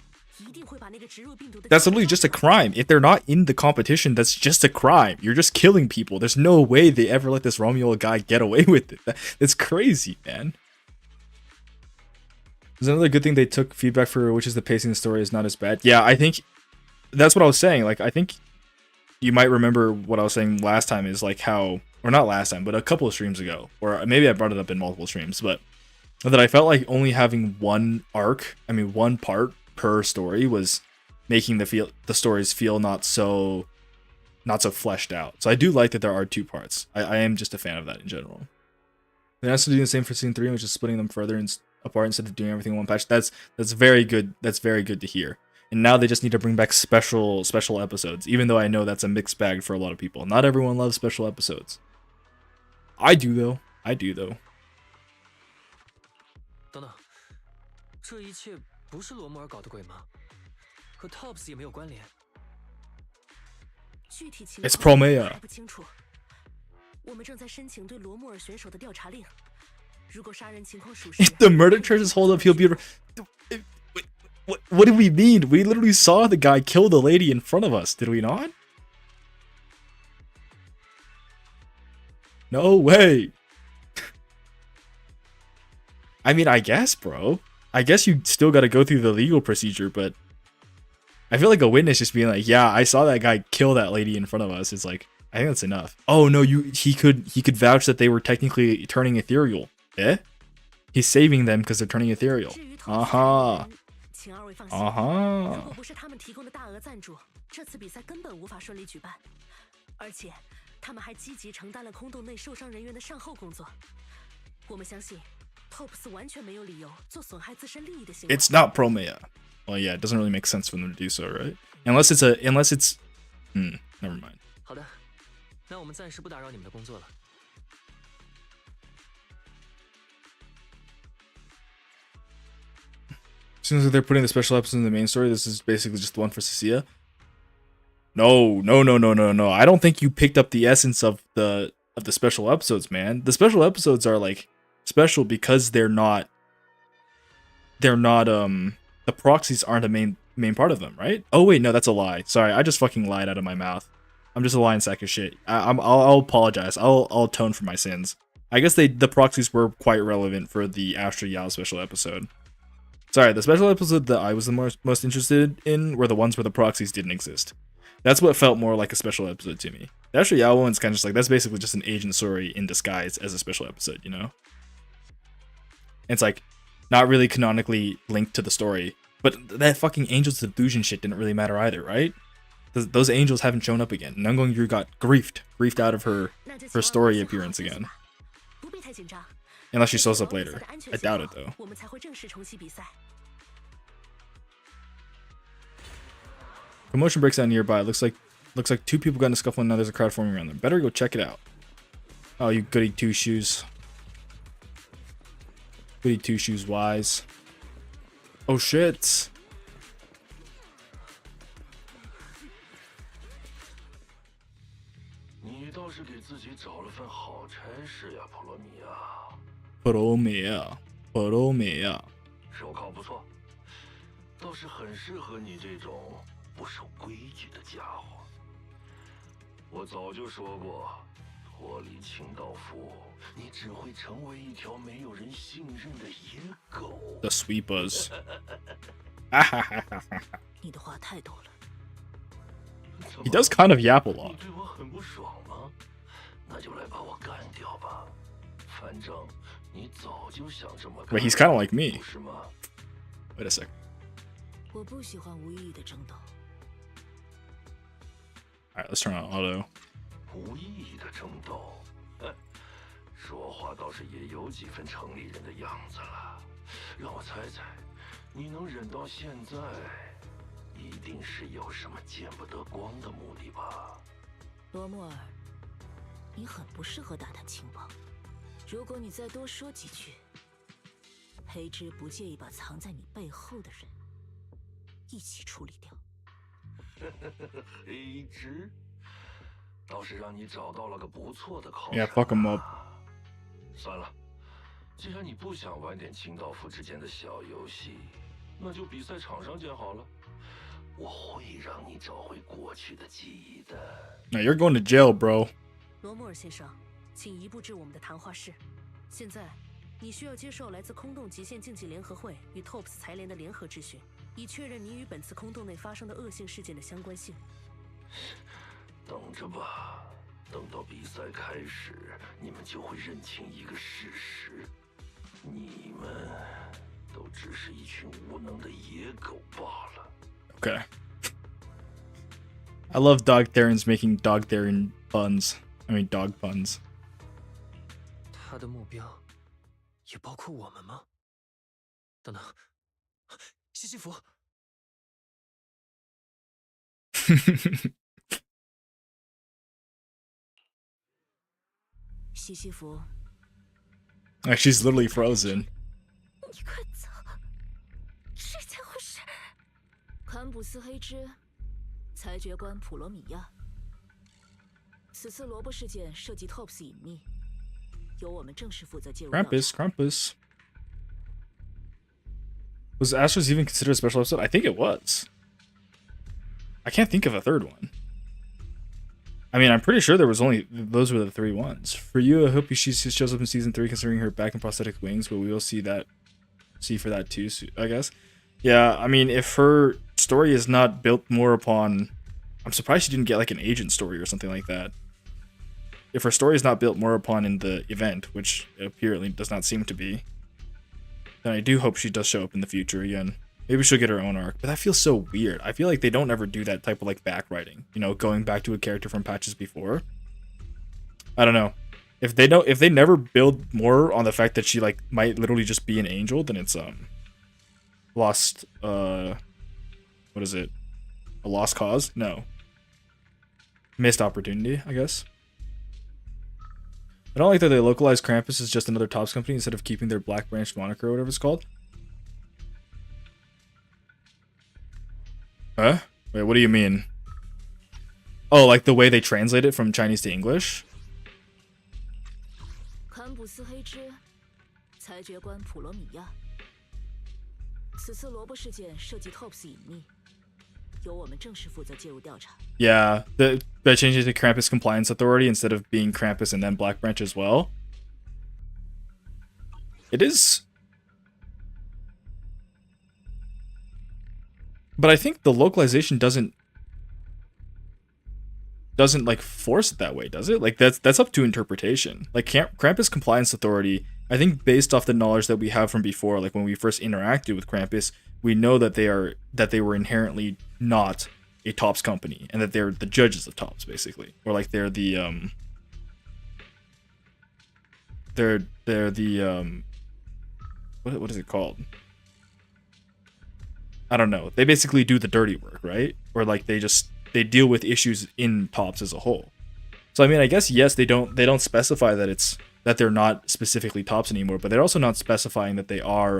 That's literally just a crime. If they're not in the competition, that's just a crime. You're just killing people. There's no way they ever let this Romuald guy get away with it. It's crazy, man. There's another good thing they took feedback for, which is the pacing of the story is not as bad. Yeah, I think that's what I was saying. Like, I think you might remember what I was saying last time is like how, or not last time, but a couple of streams ago, or maybe I brought it up in multiple streams, but that I felt like only having one part per story was making the stories feel not so fleshed out. So I do like that there are 2 parts. I am just a fan of that in general. They're also doing the same for season 3, which is splitting them further apart instead of doing everything in one patch. That's very good. That's very good to hear. And now they just need to bring back special episodes, even though I know that's a mixed bag for a lot of people. Not everyone loves special episodes. I do though. 等等，这一切不是罗穆尔搞的鬼吗？和 TOPS 也没有关联。具体情 It's 况 Promea. 还不清楚。我们正在申请对罗穆尔选手的调查令。如果杀人情况属实， If the murder charges hold up, he'll be. What do we mean? We literally saw the guy kill the lady in front of us, did we not? No way. I mean, I guess, bro. I guess you still got to go through the legal procedure, but I feel like a witness just being like, "Yeah, I saw that guy kill that lady in front of us." Is like, I think that's enough. Oh no, he could vouch that they were technically turning ethereal. Eh? He's saving them because they're turning ethereal. Uh-huh. 请二位放心。 Uh-huh. 如果不是他们提供的大额赞助，这次比赛根本无法顺利举办。而且，他们还积极承担了空洞内受伤人员的善后工作。我们相信 ，TOPS 完全没有理由做损害自身利益的行为。 It's not Promea. Well, yeah, it doesn't really make sense for them to do so, right? Unless it's. Never mind. 好的，那我们暂时不打扰你们的工作了。 Seems like they're putting the special episodes in the main story. This is basically just the one for Cecilia. No. I don't think you picked up the essence of the special episodes, man. The special episodes are like special because they're not the proxies aren't a main part of them, right? Oh wait, no, that's a lie. Sorry, I just fucking lied out of my mouth. I'm just a lying sack of shit. I'll apologize. I'll atone for my sins. I guess the proxies were quite relevant for the Astra Yao special episode. Sorry, the special episode that I was the most interested in were the ones where the proxies didn't exist. That's what felt more like a special episode to me. The Astra Yao one's kind of just like, that's basically just an agent story in disguise as a special episode, you know? It's like, not really canonically linked to the story. But that fucking Angel's Delusion shit didn't really matter either, right? Those angels haven't shown up again. Nangong Yu got griefed out of her story appearance again. 不必太紧张， Unless she shows up 确保比赛 later. 的安全 I 情 doubt 况 it though. 我们才会正式重启比赛。 Commotion breaks out nearby. Looks like two people got in a scuffle and now there's a crowd forming around them. Better go check it out. Oh, you goody two shoes. Goody two shoes wise. Oh shit. 你倒是给自己找了份好差事呀，普罗米亚。普罗米亚，普罗米亚。手铐不错，倒是很适合你这种不守规矩的家伙。我早就说过，脱离清道夫，你只会成为一条没有人信任的野狗。The sweepers. 你的话太多了。 He does kind of yap a lot. 你对我很不爽吗？那就来把我干掉吧。反正你早就想这么干。 Wait, he's kind of like me. 不是吗？ Wait a sec. 我不喜欢无意义的争斗。 Alright, let's turn on auto. 无意义的争斗，哼，说话倒是也有几分城里人的样子了。让我猜猜，你能忍到现在，一定是有什么见不得光的目的吧？罗穆尔，你很不适合打探情报。如果你再多说几句，黑之不介意把藏在你背后的人一起处理掉。黑之，倒是让你找到了个不错的靠 Yeah, 山。 fuck him up. 算了，既然你不想玩点清道夫之间的小游戏，那就比赛场上见好了。我会让你找回过去的记忆的。 Now you're going to jail, bro. 罗穆尔先生，请移步至我们的谈话室。现在，你需要接受来自空洞极限竞技联合会与 TOPS 财联的联合质询，以确认你与本次空洞内发生的恶性事件的相关性。等着吧，等到比赛开始，你们就会认清一个事实：你们都只是一群无能的野狗罢了。 Okay. I love Dog Therans making Dog Theran puns. I mean, dog puns. 他的目标也包括我们吗？等等，西西弗，西西弗， Like, she's literally frozen. 你快走！这家伙是坎普斯黑之，裁决官普罗米亚。此次萝卜事件涉及 TOPS 隐秘，由我们正式负责介入调查。 Krampus. Was Astros even considered a special episode? I think it was. I can't think of a third one. I mean, I'm pretty sure there was only those were the 3 ones. For you, I hope she shows up in season 3, considering her back and prosthetic wings. But we will see for that too, I guess. Yeah, I mean, if her story is not built more upon, I'm surprised she didn't get like an agent story or something like that. If her story is not built more upon in the event, which it apparently does not seem to be, then I do hope she does show up in the future again. Maybe she'll get her own arc, but that feels so weird. I feel like they don't ever do that type of like backwriting, you know, going back to a character from patches before. I don't know. If they never build more on the fact that she like might literally just be an angel, then it's lost what is it? A lost cause? No. Missed opportunity, I guess. I don't like that they localized Krampus as just another TOPS company instead of keeping their Black Branch moniker or whatever it's called. Huh? Wait, what do you mean? Oh, like the way they translate it from Chinese to English? 坎普斯黑之，裁决官普罗米亚。此次萝卜事件涉及 TOPS 隐秘，由我们正式负责介入调查。 Yeah, they changed it to Krampus Compliance Authority instead of being Krampus and then Black Branch as well. It is... But I think the localization doesn't like force it that way, does it? Like that's up to interpretation. Like Krampus Compliance Authority, I think based off the knowledge that we have from before, like when we first interacted with Krampus, we know that they were inherently not a TOPS company and that they're the judges of TOPS basically, or like they're the They're the what is it called? I don't know. They basically do the dirty work, right? Or like they deal with issues in tops as a whole. So I mean, I guess yes, they don't specify that they're not specifically tops anymore, but they're also not specifying that they are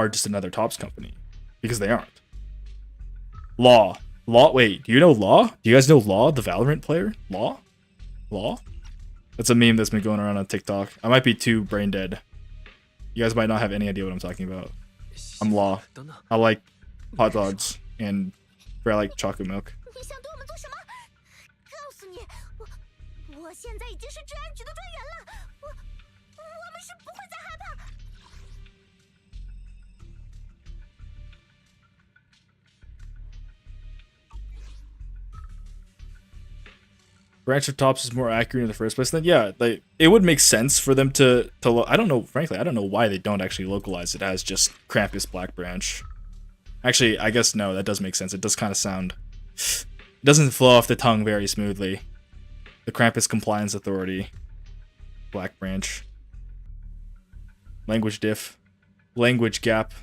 just another tops company, because they aren't. Law. Wait, do you know Law? Do you guys know Law, the Valorant player? Law? That's a meme that's been going around on TikTok. I might be too brain dead. You guys might not have any idea what I'm talking about. I'm Law. I like hot dogs and I like chocolate milk. 你想对我们做什么？告诉你，我现在已经是治安局的专员了，我们是不会再害怕。 Branch of tops is more accurate in the first place. Then yeah, like it would make sense for them to I don't know, frankly, I don't know why they don't actually localize it as just Krampus Black Branch. Actually, I guess no, that does make sense. It does kind of sound, it doesn't flow off the tongue very smoothly. The Krampus Compliance Authority, Black Branch. Language diff, language gap.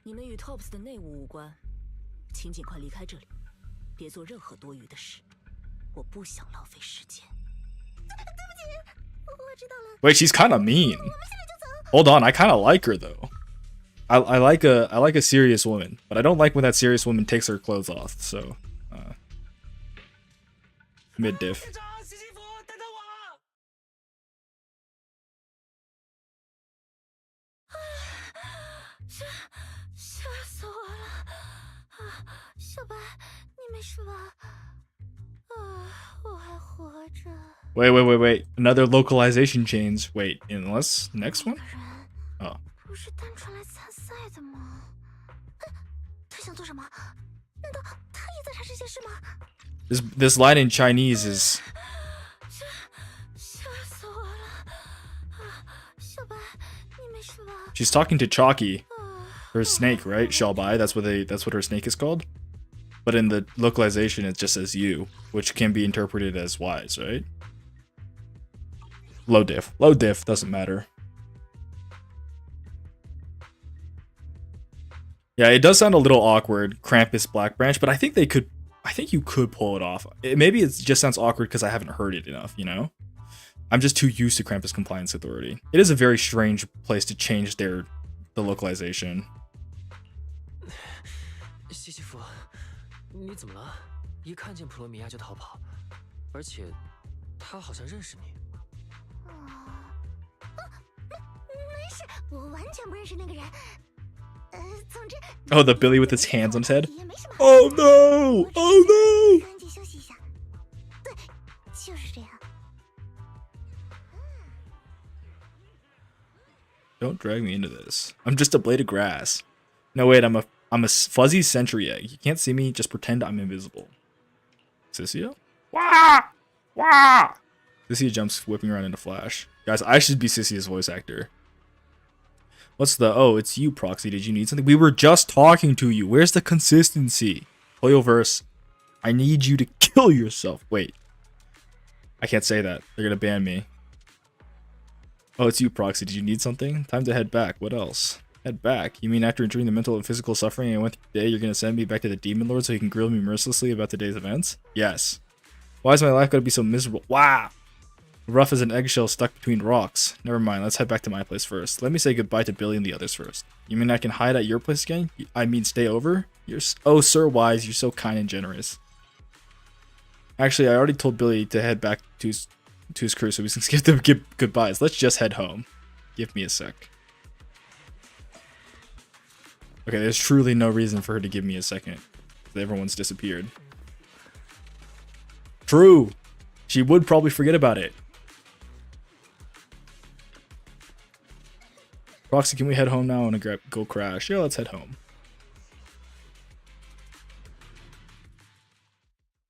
你们与 TOPS 的内务无关。 请尽快离开这里，别做任何多余的事。我不想浪费时间。对不起，我知道了。 Wait, she's kind of mean. Hold on, I kind of like her though. I like a serious woman, but I don't like when that serious woman takes her clothes off. So, mid diff. 小白，你没事吧？我还活着。 Wait. Another localization change. Wait, unless next one? Oh. 不是单纯来参赛的吗？他想做什么？难道他也在查这些事吗？ This line in Chinese is. 吓死我了！小白，你没事吧？ She's talking to Chalky, her snake, right? Xiaobai. That's what her snake is called. But in the localization, it just says you, which can be interpreted as wise, right? Low diff doesn't matter. Yeah, it does sound a little awkward, Krampus Black Branch, but I think you could pull it off. Maybe it just sounds awkward because I haven't heard it enough, you know? I'm just too used to Krampus Compliance Authority. It is a very strange place to change the localization. 西西弗，你怎么了？一看见普罗米亚就逃跑，而且他好像认识你。没事，我完全不认识那个人。总之 Oh, the Billy with his hands on his head. Oh no! Oh no! 赶紧休息一下。对，就是这样。 Don't drag me into this. I'm just a blade of grass. No, wait, I'm a fuzzy sentry egg. You can't see me, just pretend I'm invisible. Sissia? Wah! Wah! Sissia jumps whipping around in a flash. Guys, I should be Sissia's voice actor. What's the... Oh, it's you, Proxy. Did you need something? We were just talking to you. Where's the consistency? Hoyoverse, I need you to kill yourself. Wait. I can't say that. They're gonna ban me. Oh, it's you, Proxy. Did you need something? Time to head back. What else? Head back? You mean after enduring the mental and physical suffering I went through today, you're gonna send me back to the Demon Lord so he can grill me mercilessly about today's events? Yes. Why is my life gonna be so miserable? Wow! Rough as an eggshell stuck between rocks. Never mind, let's head back to my place first. Let me say goodbye to Billy and the others first. You mean I can hide at your place again? I mean stay over? Oh, Sir Wise, you're so kind and generous. Actually, I already told Billy to head back to his crew so we can skip them goodbyes. Let's just head home. Give me a sec. Okay, there's truly no reason for her to give me a second. Everyone's disappeared. True! She would probably forget about it. Roxy, can we head home now and go crash? Yeah, let's head home.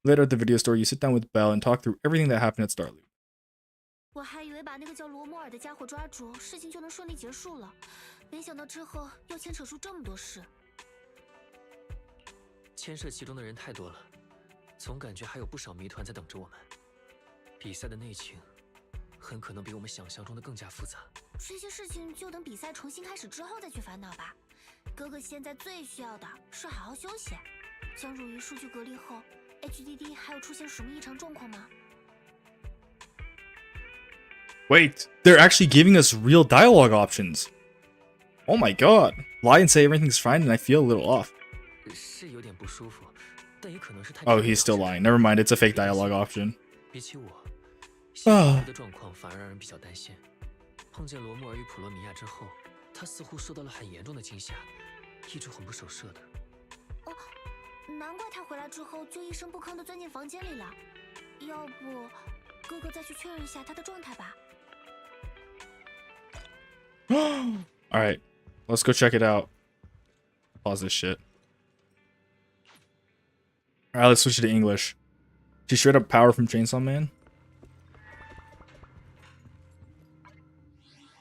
Later at the video store, you sit down with Belle and talk through everything that happened at Starloop. 我还以为把那个叫罗摩尔的家伙抓住，事情就能顺利结束了，没想到之后要牵扯出这么多事。牵涉其中的人太多了，总感觉还有不少谜团在等着我们。比赛的内情很可能比我们想象中的更加复杂。这些事情就等比赛重新开始之后再去烦恼吧。哥哥现在最需要的是好好休息。将入于数据隔离后 ，HDD 还有出现什么异常状况吗？ Wait, they're actually giving us real dialogue options. Oh my god. Lie and say everything's fine and I feel a little off. 是有点不舒服，但也可能是太 Oh, he's still lying. Never mind, it's a fake dialogue option. 比起我，西西弗的状况反而让人比较担心。碰见罗穆尔与普罗米亚之后，他似乎受到了很严重的惊吓，一直魂不守舍的。哦，难怪他回来之后就一声不吭地钻进房间里了。要不，哥哥再去确认一下他的状态吧。Alright, let's go check it out. Pause this shit. Alright, let's switch it to English. She straight up power from Chainsaw Man.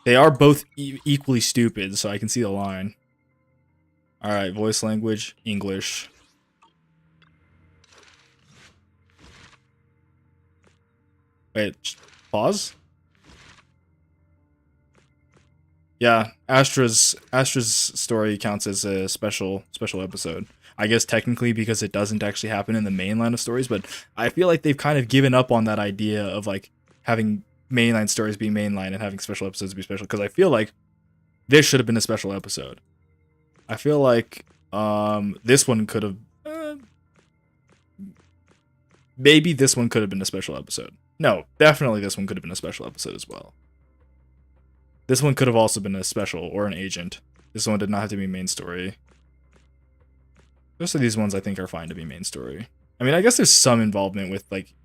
They are both equally stupid, so I can see the line. Alright, voice language, English. Wait, pause? Yeah, Astra's story counts as a special episode. I guess technically because it doesn't actually happen in the main line of stories, but I feel like they've kind of given up on that idea of like having mainline stories be mainline and having special episodes be special, because I feel like this should have been a special episode. I feel like this one could have maybe this one could have been a special episode. No, definitely this one could have been a special episode as well. This one could have also been a special or an agent. This one did not have to be main story. Most of these ones I think are fine to be main story. I mean, I guess there's some involvement with like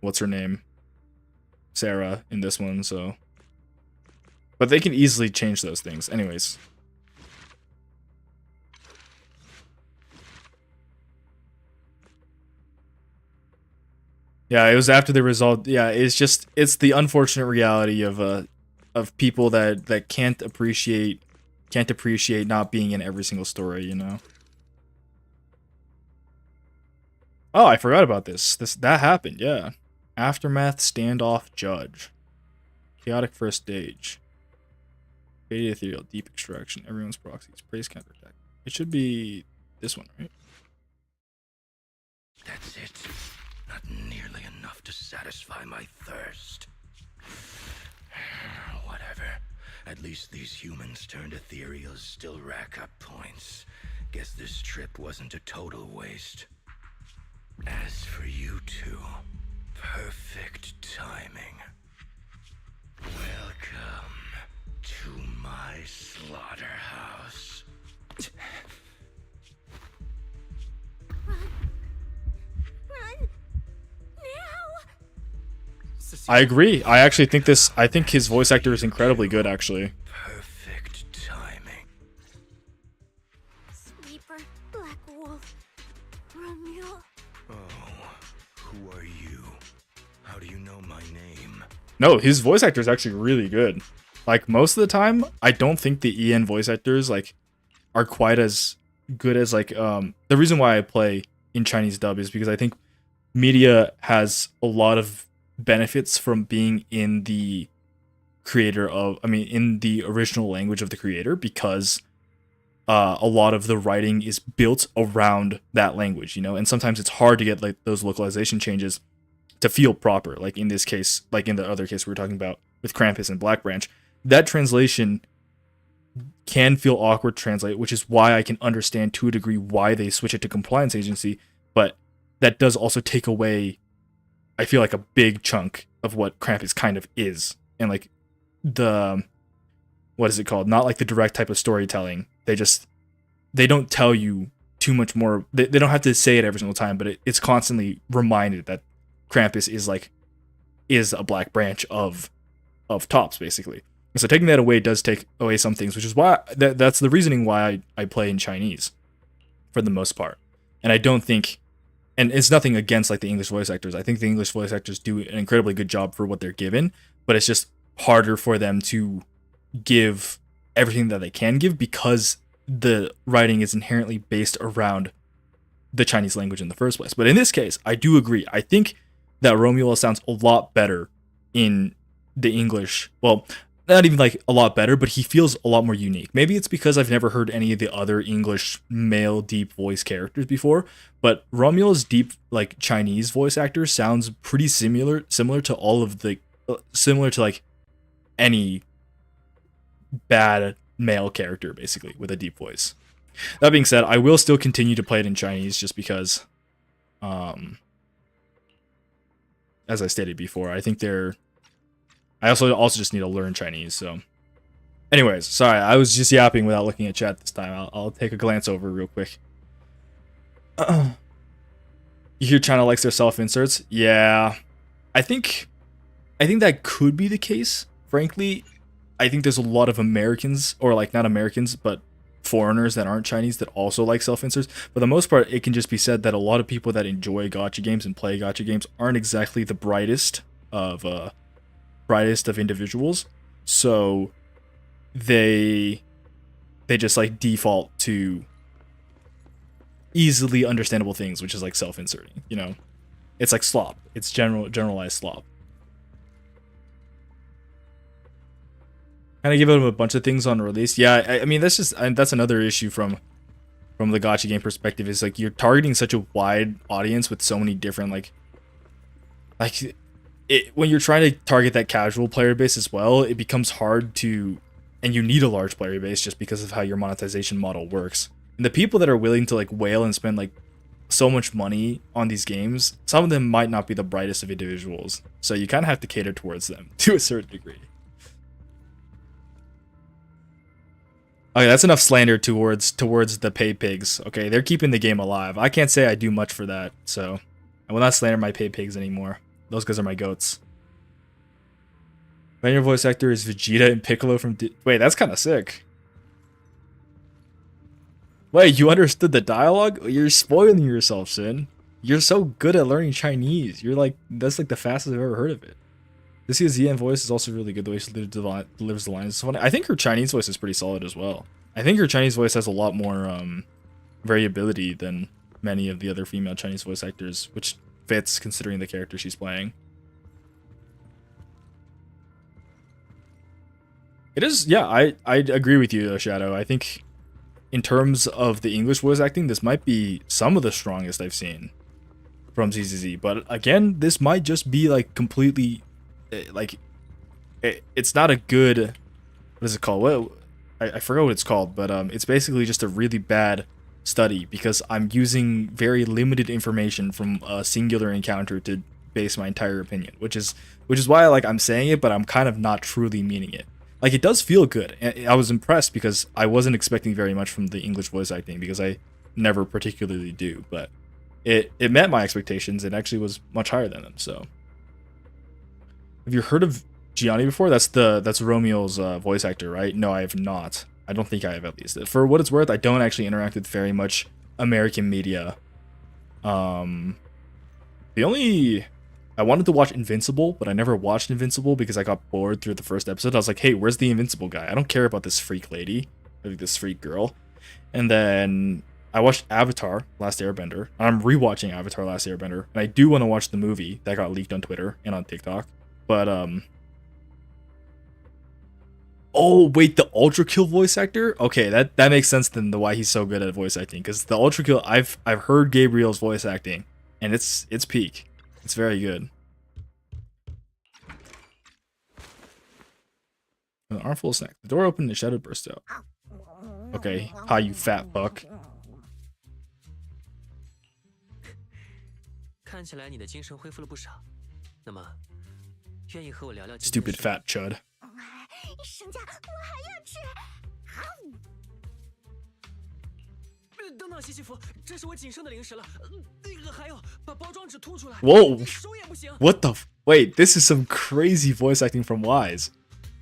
what's her name? Sarah in this one, so. But they can easily change those things. Anyways. Yeah, it was after the result. Yeah, it's the unfortunate reality of people that can't appreciate not being in every single story, you know. Oh, I forgot about this. That happened, yeah. Aftermath, standoff, judge. Chaotic first stage. Faded ethereal, deep extraction, everyone's proxies, praise counterattack. It should be this one, right? That's it. Not nearly enough to satisfy my thirst. Whatever. At least these humans turned ethereals still rack up points. Guess this trip wasn't a total waste. As for you two, perfect timing. Welcome to my slaughterhouse. I agree. I actually think his voice actor is incredibly good, actually. Perfect timing. Sweeper, Black Wolf, Romeo. Oh, who are you? How do you know my name? No, his voice actor is actually really good. Like, most of the time, I don't think the EN voice actors, like, are quite as good as, like, the reason why I play in Chinese dub is because I think media has a lot of benefits from being in the in the original language of the creator, because a lot of the writing is built around that language, you know, and sometimes it's hard to get like those localization changes to feel proper. Like in this case, like in the other case we were talking about with Krampus and Black Branch, that translation can feel awkward to translate, which is why I can understand to a degree why they switch it to compliance agency, but that does also take away, I feel like, a big chunk of what Krampus kind of is. And like the, what is it called? Not like the direct type of storytelling. They don't tell you too much more. They don't have to say it every single time, but it's constantly reminded that Krampus is a Black Branch of Tops, basically. And so taking that away does take away some things, which is why that's the reasoning why I play in Chinese for the most part. And I don't think, and it's nothing against like the English voice actors. I think the English voice actors do an incredibly good job for what they're given, but it's just harder for them to give everything that they can give because the writing is inherently based around the Chinese language in the first place. But in this case, I do agree. I think that Romeo sounds a lot better in the English. Well, not even like a lot better, but he feels a lot more unique. Maybe it's because I've never heard any of the other English male deep voice characters before, but Romeo's deep like Chinese voice actor sounds pretty similar to all of the similar to like any bad male character basically with a deep voice. That being said, I will still continue to play it in Chinese just because as I stated before, I think I also just need to learn Chinese. So, anyways, sorry, I was just yapping without looking at chat this time. I'll take a glance over real quick. You hear China likes their self inserts? Yeah, I think that could be the case. Frankly, I think there's a lot of Americans, or like not Americans, but foreigners that aren't Chinese that also like self inserts. For the most part, it can just be said that a lot of people that enjoy gacha games and play gacha games aren't exactly the brightest of individuals, so they just like default to easily understandable things, which is like self-inserting, you know. It's like slop. It's generalized slop. Kind of give them a bunch of things on release. Yeah, I mean that's another issue from the gacha game perspective, is like you're targeting such a wide audience with so many different like when you're trying to target that casual player base as well, it becomes hard to, and you need a large player base just because of how your monetization model works. And the people that are willing to like whale and spend like so much money on these games, some of them might not be the brightest of individuals. So you kind of have to cater towards them to a certain degree. Okay, that's enough slander towards the pay pigs. Okay, they're keeping the game alive. I can't say I do much for that, so I will not slander my pay pigs anymore. Those guys are my goats. Your voice actor is Vegeta and Piccolo from... Wait, that's kind of sick. Wait, you understood the dialogue? You're spoiling yourself, Sin. You're so good at learning Chinese. You're like... That's like the fastest I've ever heard of it. This year's Zian voice is also really good. The way she delivers the lines is funny. I think her Chinese voice is pretty solid as well. I think her Chinese voice has a lot more variability than many of the other female Chinese voice actors, which fits considering the character she's playing. It is, yeah, I agree with you though, Shadow. I think in terms of the English voice acting, this might be some of the strongest I've seen from ZZZ. But again, this might just be like completely, like, it's not a good, what is it called? What I forgot what it's called, but it's basically just a really bad study because I'm using very limited information from a singular encounter to base my entire opinion, which is why like I'm saying it, but I'm kind of not truly meaning it. Like, it does feel good, and I was impressed because I wasn't expecting very much from the English voice acting because I never particularly do, but it met my expectations and actually was much higher than them. So, have you heard of Gianni before? That's Romeo's voice actor, right? No, I have not. I don't think I have, at least. For what it's worth, I don't actually interact with very much American media. I wanted to watch Invincible, but I never watched Invincible because I got bored through the first episode. I was like, hey, where's the Invincible guy? I don't care about this freak lady, or this freak girl. And then I watched Avatar: Last Airbender. I'm rewatching Avatar: Last Airbender, and I do want to watch the movie that got leaked on Twitter and on TikTok. But oh wait, the Ultra Kill voice actor? Okay, that makes sense then why he's so good at voice acting. Because the Ultra Kill, I've heard Gabriel's voice acting, and it's peak. It's very good. An armful of snack. The door opened and Shadow burst out. Okay, hi you fat fuck. 看起来你的精神恢复了不少，那么愿意和我聊聊今天的 Stupid 事 fat chud. 省价，我还要吃。等等，西西弗，这是我仅剩的零食了。还有，把包装纸吐出来。 Whoa! 手也不行。 What the? Wait, this is some crazy voice acting from Wise.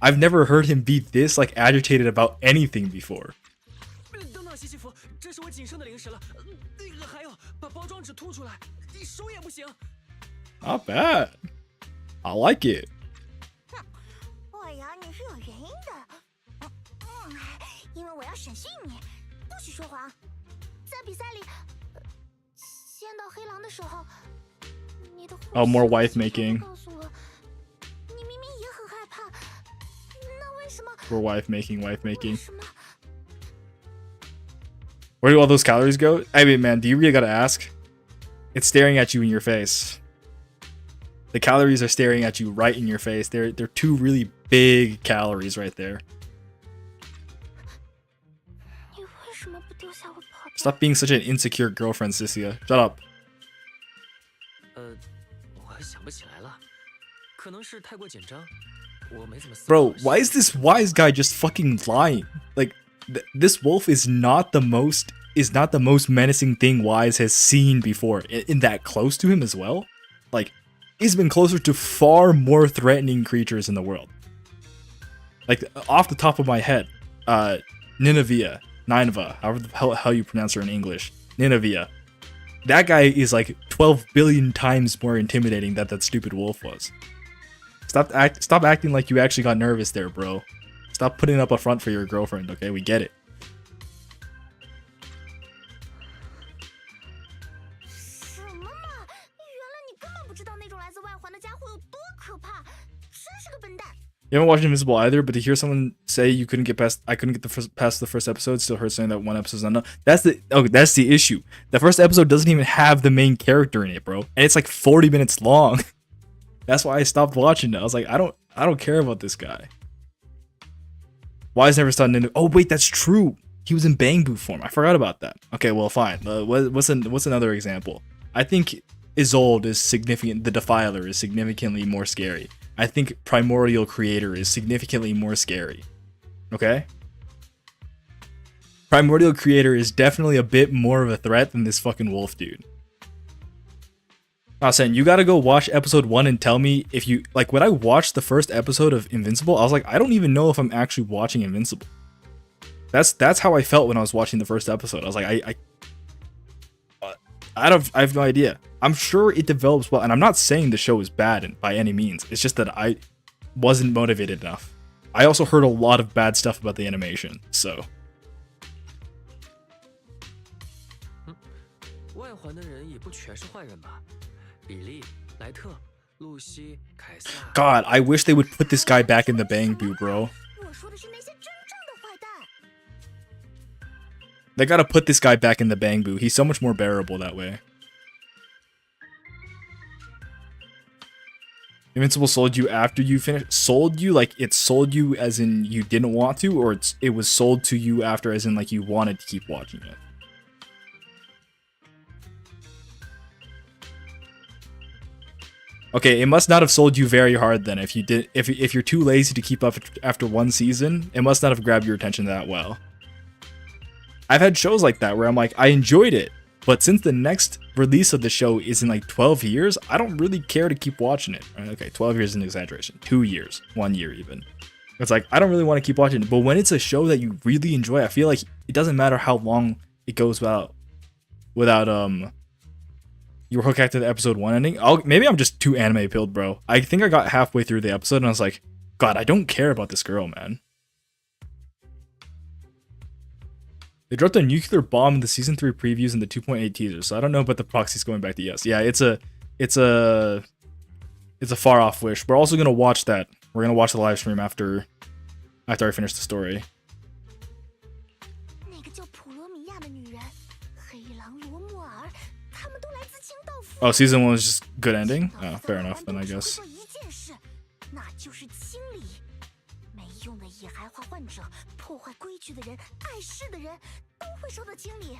I've never heard him be this like agitated about anything before. 等等，西西弗，这是我仅剩的零食了。还有，把包装纸吐出来。手也不行。 Not bad. I like it. 我咬你是有原因的，因为我要审讯你。不许说谎。在比赛里，见到黑狼的时候，你的 Oh, more wife making. 告诉我，你明明也很害怕，那为什么？ We're wife making, wife 为 making. 什么？ Where do all those calories go? I mean, man, do you really gotta ask? It's staring at you in your face. The calories are staring at you right in your face. They're two really big calories right there. 你为什么不丢下我跑掉？ Stop being such an insecure girlfriend, Cecilia. Shut up. 我想不起来了，可能是太过紧张，我没怎么思考。 Bro, why is this wise guy just fucking lying? Like, this wolf is not the most menacing thing Wise has seen before. In that close to him as well? Like, he's been closer to far more threatening creatures in the world. Like, off the top of my head, Nineveh, however the hell you pronounce her in English, Nineveh. That guy is like 12 billion times more intimidating than that stupid wolf was. Stop acting like you actually got nervous there, bro. Stop putting up a front for your girlfriend, okay? We get it. 什么嘛！原来你根本不知道那种来自外环的家伙有多可怕，真是个笨蛋。 You haven't watched Invincible either, but to hear someone say you couldn't get past, I couldn't get past the first episode, still hurts saying that one episode's not enough. That's the issue. The first episode doesn't even have the main character in it, bro, and it's like 40 minutes long. That's why I stopped watching it. I was like, I don't care about this guy. Wise never started into. Oh wait, that's true. He was in Bang Boo form. I forgot about that. Okay, well fine. What's another example? I think Isolde is significant. The Defiler is significantly more scary. I think Primordial Creator is significantly more scary. Okay? Primordial Creator is definitely a bit more of a threat than this fucking wolf dude. Sen, you gotta go watch episode 1 and tell me if you... Like, when I watched the first episode of Invincible, I was like, I don't even know if I'm actually watching Invincible. That's how I felt when I was watching the first episode. I was like, I have no idea. I'm sure it develops well, and I'm not saying the show is bad by any means. It's just that I wasn't motivated enough. I also heard a lot of bad stuff about the animation, so. 外环的人也不全是坏人吧？比利、莱特、露西、凯撒。 God, I wish they would put this guy back in the Bang Boo, bro. 我说的是那些真正的坏蛋。 They gotta put this guy back in the Bang Boo. He's so much more bearable that way. Invincible sold you after you finished? Sold you? Like, it sold you as in you didn't want to? Or it was sold to you after as in, like, you wanted to keep watching it? Okay, it must not have sold you very hard then. If you're too lazy to keep up after one season, it must not have grabbed your attention that well. I've had shows like that where I'm like, I enjoyed it, but since the next release of the show is in like 12 years, I don't really care to keep watching it. Okay, 12 years is an exaggeration. 2 years, 1 year even. It's like, I don't really want to keep watching it. But when it's a show that you really enjoy, I feel like it doesn't matter how long it goes without your hook after the episode 1 ending. Maybe I'm just too anime pilled, bro. I think I got halfway through the episode and I was like, God, I don't care about this girl, man. They dropped a nuclear bomb in the season 3 previews and the 2.8 teaser, so I don't know about the proxies going back to yes. Yeah, it's a far off wish. We're also gonna watch that. We're gonna watch the live stream after I finish the story. 那个叫普罗米亚的女人，黑狼罗莫尔，他们都来自清道夫。 Oh, season 1 was just good ending? Oh, fair enough then, I guess. 一件事，那就是清理。没用的野孩化患者，破坏规矩的人，碍事的人，都会受到清理。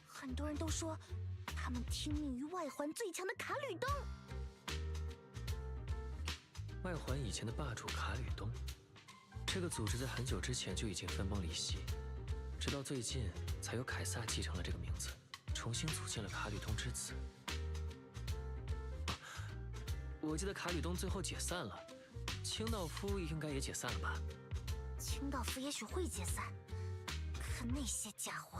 很多人都说，他们听命于外环最强的卡吕登。外环以前的霸主卡吕东，这个组织在很久之前就已经分崩离析，直到最近才有凯撒继承了这个名字，重新组建了卡吕东之子。我记得卡吕东最后解散了，清道夫应该也解散了吧？清道夫也许会解散，可那些家伙，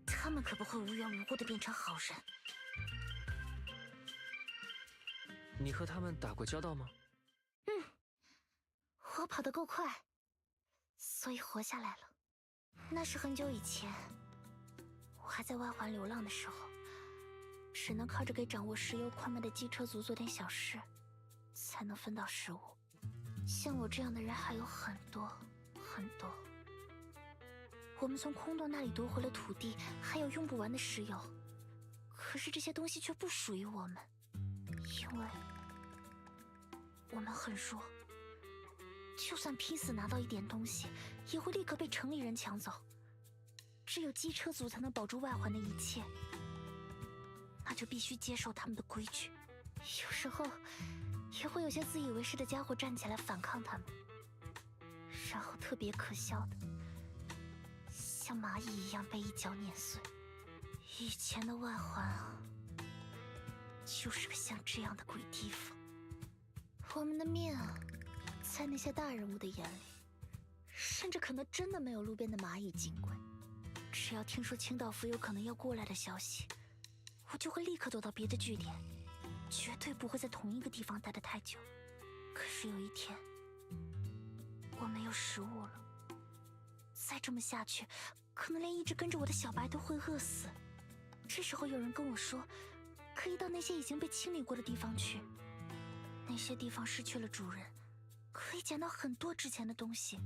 他们可不会无缘无故的变成好人。你和他们打过交道吗？我跑得够快，所以活下来了。那是很久以前，我还在外环流浪的时候，只能靠着给掌握石油矿脉的机车族做点小事，才能分到食物。像我这样的人还有很多很多。我们从空洞那里夺回了土地，还有用不完的石油，可是这些东西却不属于我们，因为我们很弱。就算拼死拿到一点东西，也会立刻被城里人抢走。只有机车族才能保住外环的一切，那就必须接受他们的规矩。有时候也会有些自以为是的家伙站起来反抗他们，然后特别可笑的，像蚂蚁一样被一脚碾碎。以前的外环啊，就是个像这样的鬼地方。我们的命啊，在那些大人物的眼里，甚至可能真的没有路边的蚂蚁金贵。只要听说清道夫有可能要过来的消息，我就会立刻躲到别的据点，绝对不会在同一个地方待得太久。可是有一天，我没有食物了，再这么下去，可能连一直跟着我的小白都会饿死。这时候有人跟我说，可以到那些已经被清理过的地方去，那些地方失去了主人，可以捡到很多值钱的东西，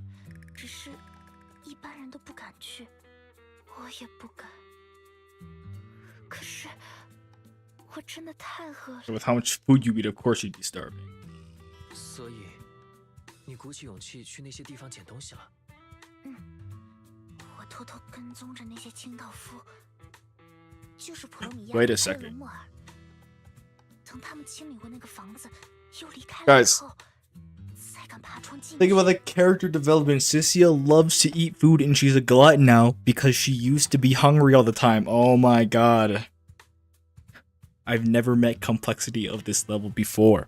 只是一般人都不敢去，我也不敢。可是我真的太饿了。 With how much food you eat, of course you'd be starving. 所以，你鼓起勇气去那些地方捡东西了？我偷偷跟踪着那些清道夫，就是普罗米亚 Wait a 还有 second. 罗莫尔。等他们清理过那个房子，又离开了以 Guys, 后，才敢爬窗进 Think 去。 about the character development. Cynthia loves to eat food and she's a glutton now because she used to be hungry all the time. Oh my god. I've never met complexity of this level before.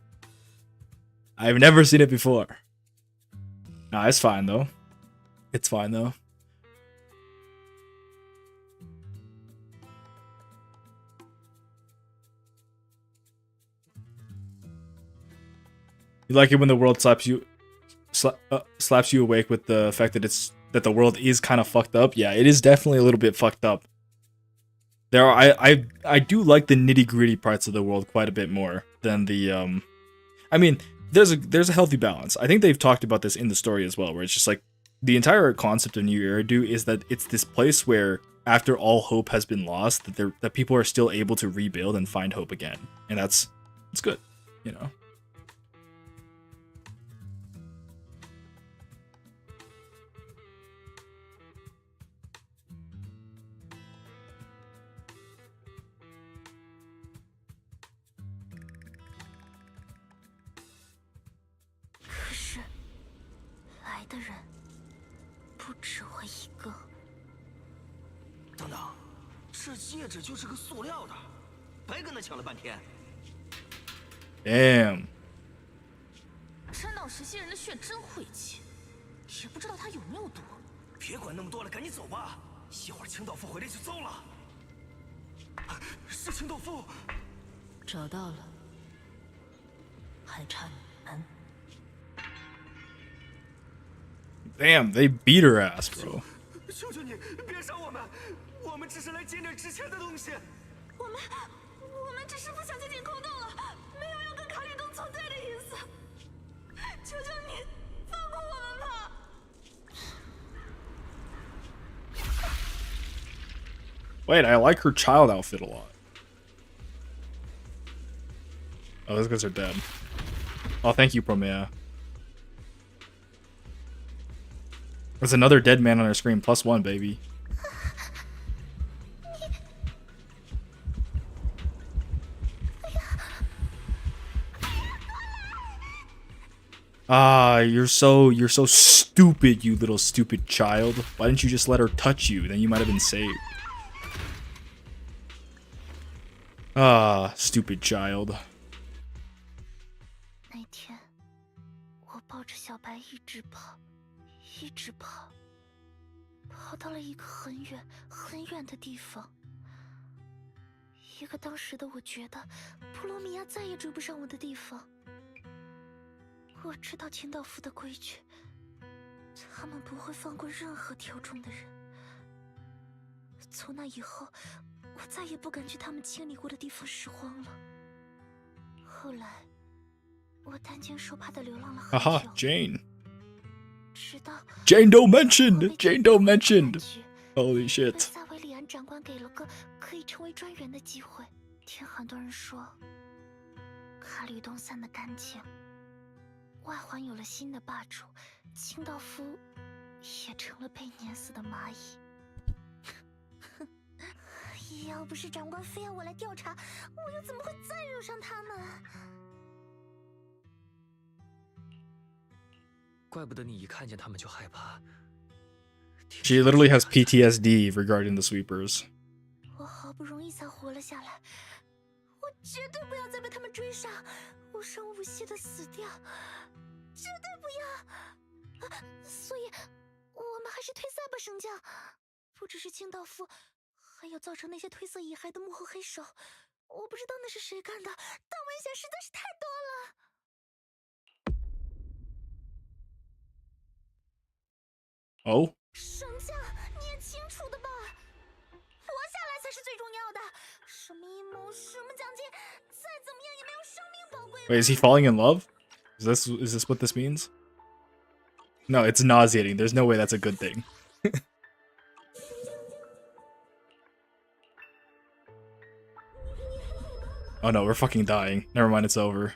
I've never seen it before. Nah, it's fine though. It's fine though. You like it when the world slaps you awake with the fact that the world is kind of fucked up. Yeah, it is definitely a little bit fucked up. I do like the nitty-gritty parts of the world quite a bit more than the I mean, there's a healthy balance. I think they've talked about this in the story as well, where it's just like the entire concept of New Eridu is that it's this place where after all hope has been lost, that people are still able to rebuild and find hope again. And it's good, you know. Damn. 沾到石溪人的血真晦气，也不知道他有没有毒。别管那么多了，赶紧走吧，一会儿清道夫回来就糟了。是清道夫，找到了，还差你们。 Damn, they beat her ass, bro. 求求你别杀我们，我们只是来捡点值钱的东西。我们只是不想接近空洞了，没有要跟卡里东存在的意思。求求你放过我们吧！ Wait, I like her child outfit a lot. Oh, those guys are dead. Oh, thank you, Promea. There's another dead man on our screen. +1, baby. Ah, you're so stupid, you little stupid child. Why didn't you just let her touch you? Then you might have been saved. Ah, stupid child. 那天，我抱着小白一直跑，一直跑，跑到了一个很远很远的地方，一个当时的我觉得普罗米亚再也追不上我的地方。我知道清道夫的规矩，他们不会放过任何挑中的人。从那以后，我再也不敢去他们清理过的地方拾荒了。后来，我担惊受怕的流浪了很久。 Haha, Jane. 直到 Jane don't mention. Jane don't mention. Holy 被 shit. 萨维里安长官给了个可以成为专员的机会。听很多人说，卡吕东散得干净，外环有了新的霸主，清道夫也成了被碾死的蚂蚁。要不是长官非要我来调查，我又怎么会再惹上他们？怪不得你一看见他们就害怕。 She literally has PTSD regarding the sweepers. 我好不容易才活了下来，我绝对不要再被他们追上，无声无息的死掉，绝对不要！所以，我们还是退赛吧，圣将。不只是清道夫，还有造成那些褪色遗骸的幕后黑手，我不知道那是谁干的，但危险实在是太多了。 Oh? 圣将，你也清楚的吧？活下来才是最重要的。什么阴谋，什么奖金，再怎么样也没有生命宝贵。 Wait, is he falling in love? Is this what this means? No, it's nauseating. There's no way that's a good thing. Oh no, we're fucking dying. Never mind, it's over.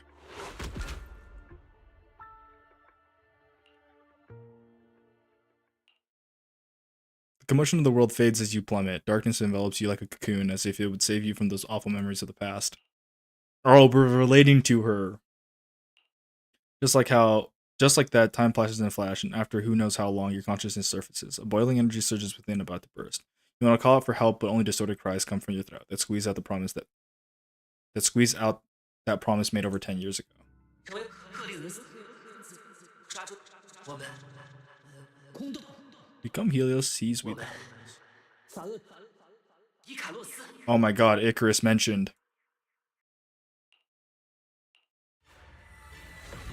The commotion of the world fades as you plummet. Darkness envelops you like a cocoon, as if it would save you from those awful memories of the past. Oh, we're relating to her. Just like that, time flashes in a flash, and after who knows how long, your consciousness surfaces. A boiling energy surges within, about to burst. You want to call out for help, but only distorted cries come from your throat that squeeze out that promise made over 10 years ago. Become Helios, seize with. Oh my god, Icarus mentioned.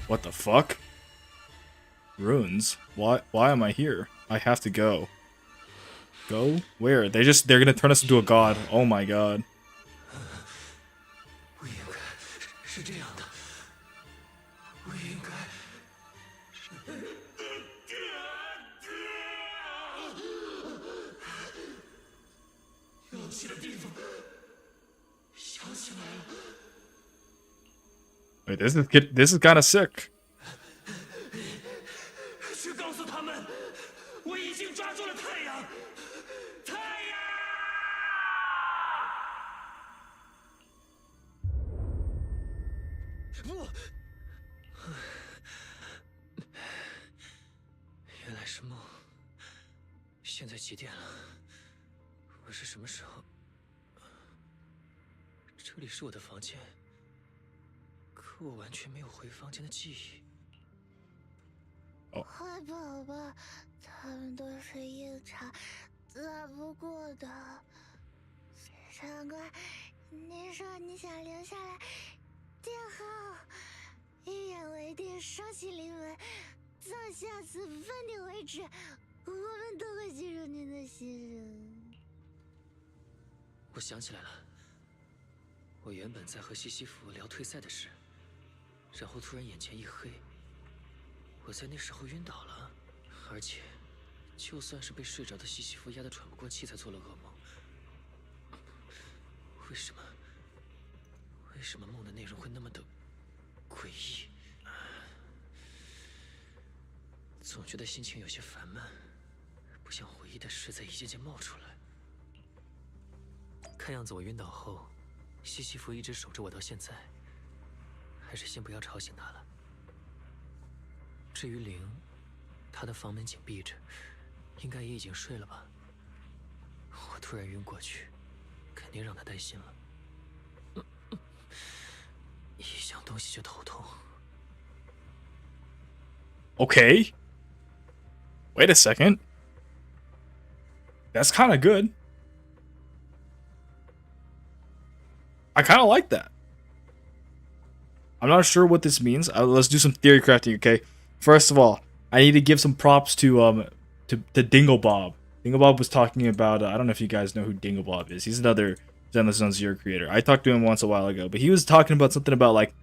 What the fuck? Runes? Why am I here? I have to go. Go? Where? They're gonna turn us into a god. Oh my god. Wait, this is kind of sick. 去告诉他们，我已经抓住了太阳，太阳！不，原来是梦。现在几点了？我是什么时候？这里是我的房间，可我完全没有回房间的记忆。 快跑吧，他们都是硬茬，打不过的。长官，您说你想留下来殿后，一言为定，双喜临门，到下次分定为止，我们都会记住您的信任。我想起来了，我原本在和西西弗聊退赛的事，然后突然眼前一黑。 我在那时候晕倒了，而且，就算是被睡着的西西弗压得喘不过气，才做了噩梦。为什么梦的内容会那么的诡异？总觉得心情有些烦闷，不想回忆的事在一件件冒出来。看样子我晕倒后，西西弗一直守着我到现在，还是先不要吵醒他了。 至于灵，他的房门紧闭着，应该也已经睡了吧。我突然晕过去，肯定让他担心了。一想东西就头痛。Okay. Wait a second. That's kind of good. I kind of like that. I'm not sure what this means. Let's do some theory crafting, okay? First of all, I need to give some props to Dingle Bob. Dinglebob was talking about, I don't know if you guys know who Dinglebob is. He's another Zenless Zone Zero creator. I talked to him once a while ago, but he was talking about something about like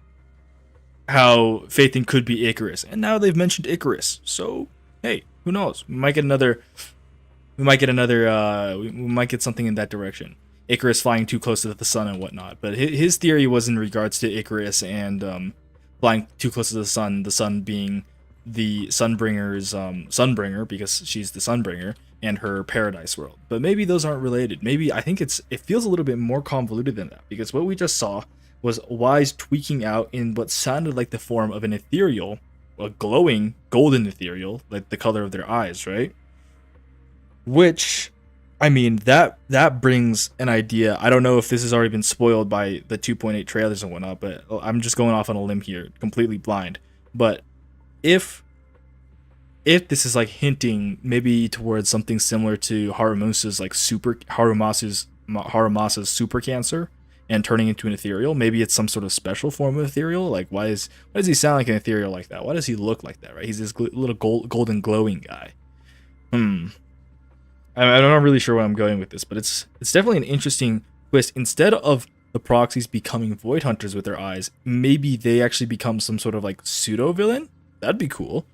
how Phaethon could be Icarus, and now they've mentioned Icarus. So hey, who knows? We might get another. We might get another. We might get something in that direction. Icarus flying too close to the sun and whatnot. But his theory was in regards to Icarus and flying too close to the sun being the Sunbringer's Sunbringer because she's the Sunbringer and her paradise world. But maybe those aren't related. Maybe I think it feels a little bit more convoluted than that because what we just saw was Wise tweaking out in what sounded like the form of an ethereal, a glowing golden ethereal, like the color of their eyes, right? Which, I mean, that brings an idea. I don't know if this has already been spoiled by the 2.8 trailers and whatnot, but I'm just going off on a limb here, completely blind. But if this is like hinting maybe towards something similar to Harumasu's like Harumasu's super cancer and turning into an ethereal, maybe it's some sort of special form of ethereal. Like why does he sound like an ethereal like that? Why does he look like that? Right? He's this little golden glowing guy. I'm not really sure where I'm going with this, but it's definitely an interesting twist. Instead of the proxies becoming void hunters with their eyes, maybe they actually become some sort of like pseudo villain. That'd be cool.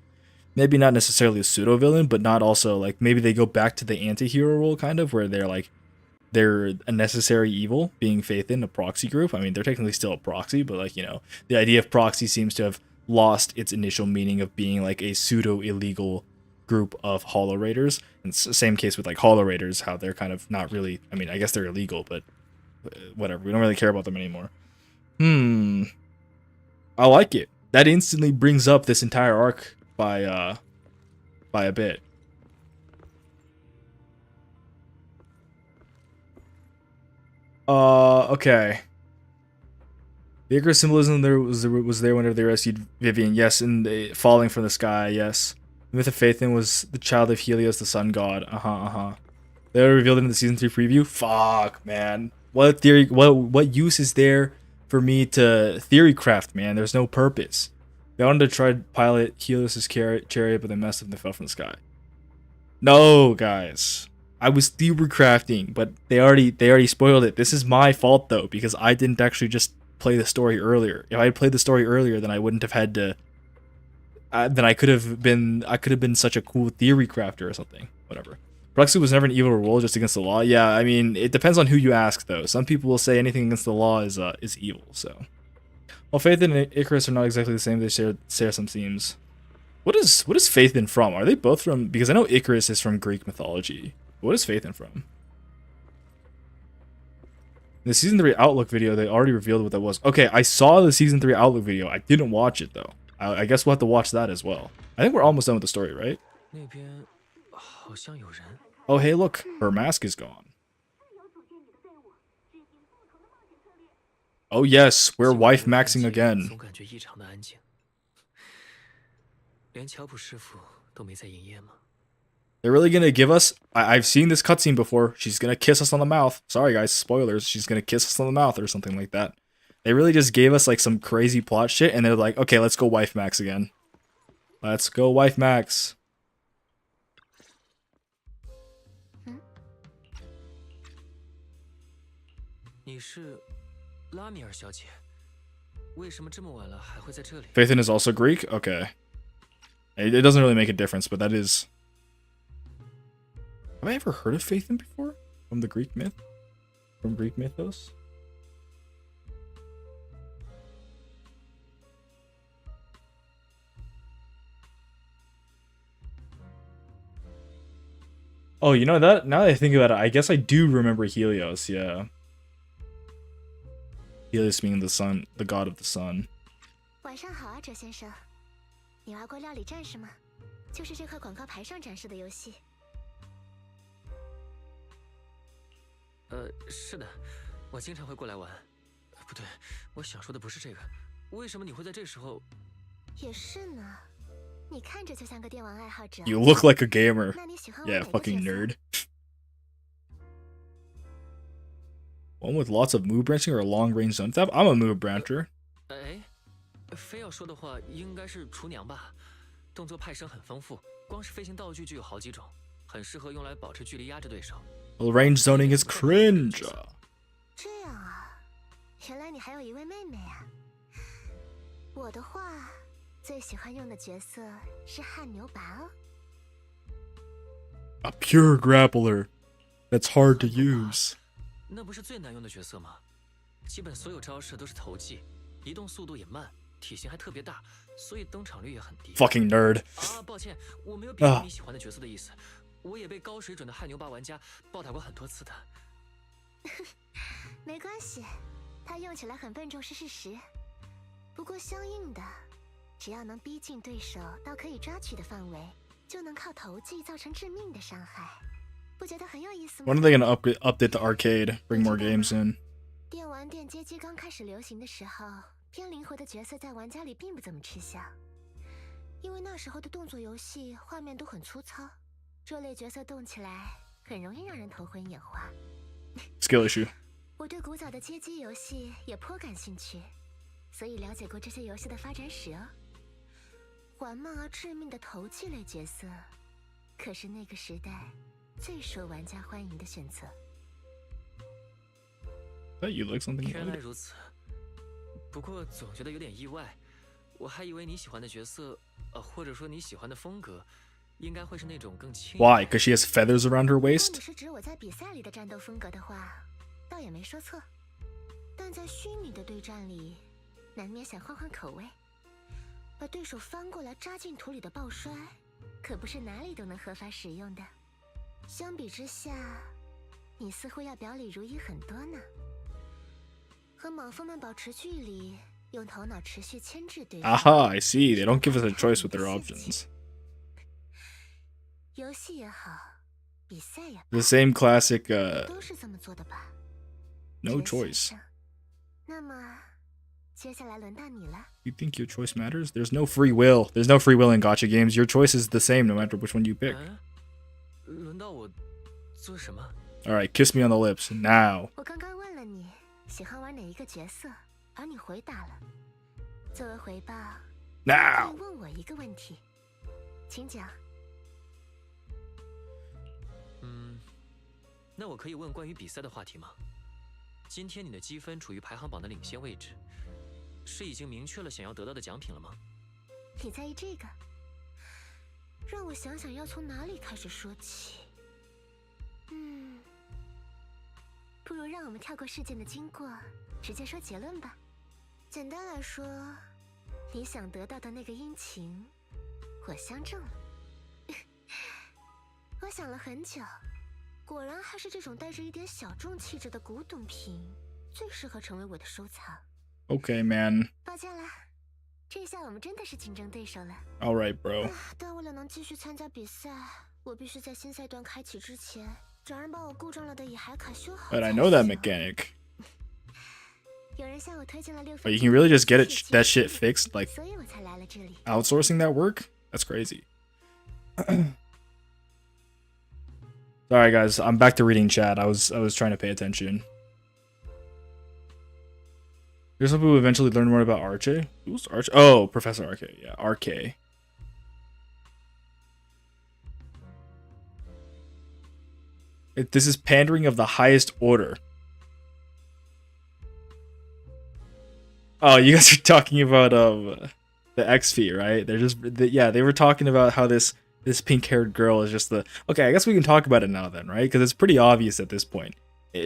Maybe not necessarily a pseudo villain, but not also like maybe they go back to the anti-hero role kind of where they're a necessary evil, being Phaethon, a proxy group. I mean, they're technically still a proxy, but like, you know, the idea of proxy seems to have lost its initial meaning of being like a pseudo illegal group of Hollow Raiders. And same case with like Hollow Raiders, how they're kind of not really, I mean, I guess they're illegal, but whatever. We don't really care about them anymore. I like it. That instantly brings up this entire arc by a bit. Okay. The Icarus symbolism there was there whenever they rescued Vivian. Yes, and falling from the sky. Yes. The myth of Phaethon was the child of Helios, the sun god. They were revealed in the season 3 preview. Fuck, man. What theory? What use is there for me to theory craft, man? There's no purpose. They wanted to try to pilot Helios' chariot, but they messed up and they fell from the sky. No, guys. I was theory crafting, but they already spoiled it. This is my fault though, because I didn't actually just play the story earlier. If I had played the story earlier, then I wouldn't have had to. Then I could have been such a cool theory crafter or something. Whatever. Proxy was never an evil rule, just against the law. Yeah, I mean, it depends on who you ask though. Some people will say anything against the law is evil. So, while Phaethon and Icarus are not exactly the same, they share some themes. What is Phaethon from? Are they both from? Because I know Icarus is from Greek mythology. What is Phaethon from? In the season 3 Outlook video, they already revealed what that was. Okay, I saw the season 3 Outlook video. I didn't watch it though. I guess we'll have to watch that as well. I think we're almost done with the story, right? Oh, hey, look, her mask is gone. Oh yes, we're wife maxing again. They're really gonna give us. I've seen this cutscene before. She's gonna kiss us on the mouth. Sorry guys, spoilers. She's gonna kiss us on the mouth or something like that. They really just gave us like some crazy plot shit, and they're like, okay, let's go wife max again. Let's go wife max. Phaethon is also Greek? Okay. It doesn't really make a difference, but that is... Have I ever heard of Phaethon before? From the Greek myth? From Greek mythos? Oh, you know that? Now that I think about it, I guess I do remember Helios, yeah. Helios meaning the sun, the god of the sun. 晚上好啊，哲先生。你玩过料理战士吗？就是这块广告牌上展示的游戏。是的，我经常会过来玩。不对，我想说的不是这个。为什么你会在这时候？也是呢，你看着就像个电玩爱好者。You look like a gamer. 那你喜欢 Yeah, 哪个 fucking 角色 nerd. One with lots of move branching or a long range zone tap? I'm a move brancher. 哎，非要说的话，应该是厨娘吧。动作派生很丰富，光是飞行道具就有好几种。很适合用来保持距离压制对手。Well, range zoning is cringe. 这样啊，原来你还有一位妹妹啊。我的话，最喜欢用的角色是汗牛拔哦。A pure grappler that's hard to use. 那不是最难用的角色吗？基本所有招式都是投技，移动速度也慢，体型还特别大，所以登场率也很低。Fucking nerd. 啊，抱歉，我没有贬低你喜欢的角色的意思。我也被高水准的汗牛拔玩家暴打过很多次的。没关系，他用起来很笨重是事实。不过相应的，只要能逼近对手到可以抓取的范围，就能靠投技造成致命的伤害。不觉得很有意思吗？ When are they gonna update the arcade? Bring more games in. 电玩店街机刚开始流行的时候，偏灵活的角色在玩家里并不怎么吃香，因为那时候的动作游戏画面都很粗糙，这类角色动起来很容易让人头昏眼花。Skill issue. 我对古早的街机游戏也颇感兴趣，所以了解过这些游戏的发展史哦。缓慢而致命的投技类角色，可是那个时代最受玩家欢迎的选择。That you like something 原来 like 如此，不过总觉得有点意外。我还以为你喜欢的角色，或者说你喜欢的风格，应该会是那种更轻。Why? Because she has feathers around her 如果 waist? 你是指我在比赛里的战斗风格的话，倒也没说错。但在虚拟的对战里，难免想换换口味。把对手翻过来扎进土里的抱摔，可不是哪里都能合法使用的。相比之下，你似乎要表里如一很多呢。和莽夫们保持距离，用头脑持续牵制对手。 Aha, I see. They don't give us a choice with their options. 游戏也好，比赛也罢， The same classic, 都是这么做的吧？ no 陈先 choice. 生。那么，接下来轮到你了。 You think your choice matters? There's no free will. There's no free will in gacha games. Your choice is the same no matter which one you pick. 轮到我做什么？ Alright, kiss me on the lips, now. 我刚刚问了你喜欢玩哪一个角色，而你回答了。作为回报，可 Now! 以问我一个问题，请讲。那我可以问关于比赛的话题吗？今天你的积分处于排行榜的领先位置，是已经明确了想要得到的奖品了吗？你在意这个？让我想想要从哪里开始说起。不如让我们跳过事件的经过，直接说结论吧。简单来说，你想得到的那个殷勤，我相中了。我想了很久，果然还是这种带着一点小众气质的古董品最适合成为我的收藏。 Okay, man. 抱歉了，这下我们真的是竞争对手了。 Alright, bro. 但为了能继续参加比赛，我必须在新赛段开启之前，找人把我故障了的野海卡修好。 But I know that mechanic. 有人向我推荐了6 But you can really just get that shit fixed, like 所以我才来了这里。 outsourcing that work? That's crazy. Sorry, guys. I'm back to reading chat. I was trying to pay attention. There's some people who eventually learn more about Arche. Who's Arche? Oh, Professor Arche. Yeah, Arche. This is pandering of the highest order. Oh, you guys are talking about the XP, right? They're just they were talking about how this pink-haired girl is just the okay. I guess we can talk about it now then, right? Because it's pretty obvious at this point.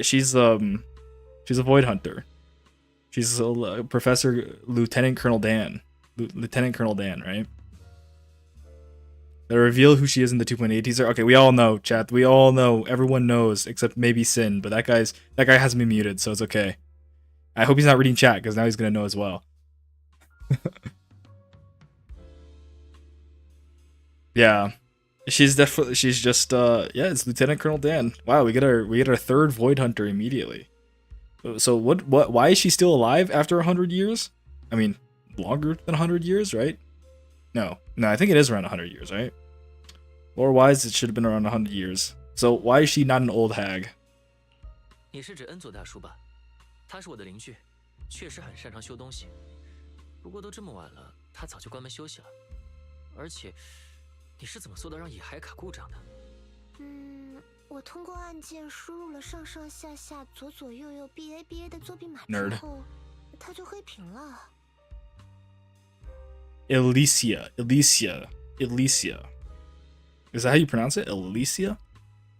She's a void hunter. She's Professor Lieutenant Colonel Dan, right? They reveal who she is in the 2.8 teaser. Okay, we all know, chat. We all know. Everyone knows, except maybe Sin. But that guy hasn't been muted, so it's okay. I hope he's not reading chat because now he's gonna know as well. Yeah, she's just it's Lieutenant Colonel Dan. Wow, we get our third Void Hunter immediately. So why is she still alive after 100 years? I mean, longer than 100 years, right? No, I think it is around 100 years, right? Lore-wise, it should have been around 100 years. So why is she not an old hag? 你是指恩佐大叔吧？他是我的邻居，确实很擅长修东西。不过都这么晚了，他早就关门休息了。而且，你是怎么做到让野海卡故障的？我通过按键输入了上上下下左左右右 BA 的作弊码之 Nerd. 后，它就黑屏了。Elysia. Is that how you pronounce it? Elysia?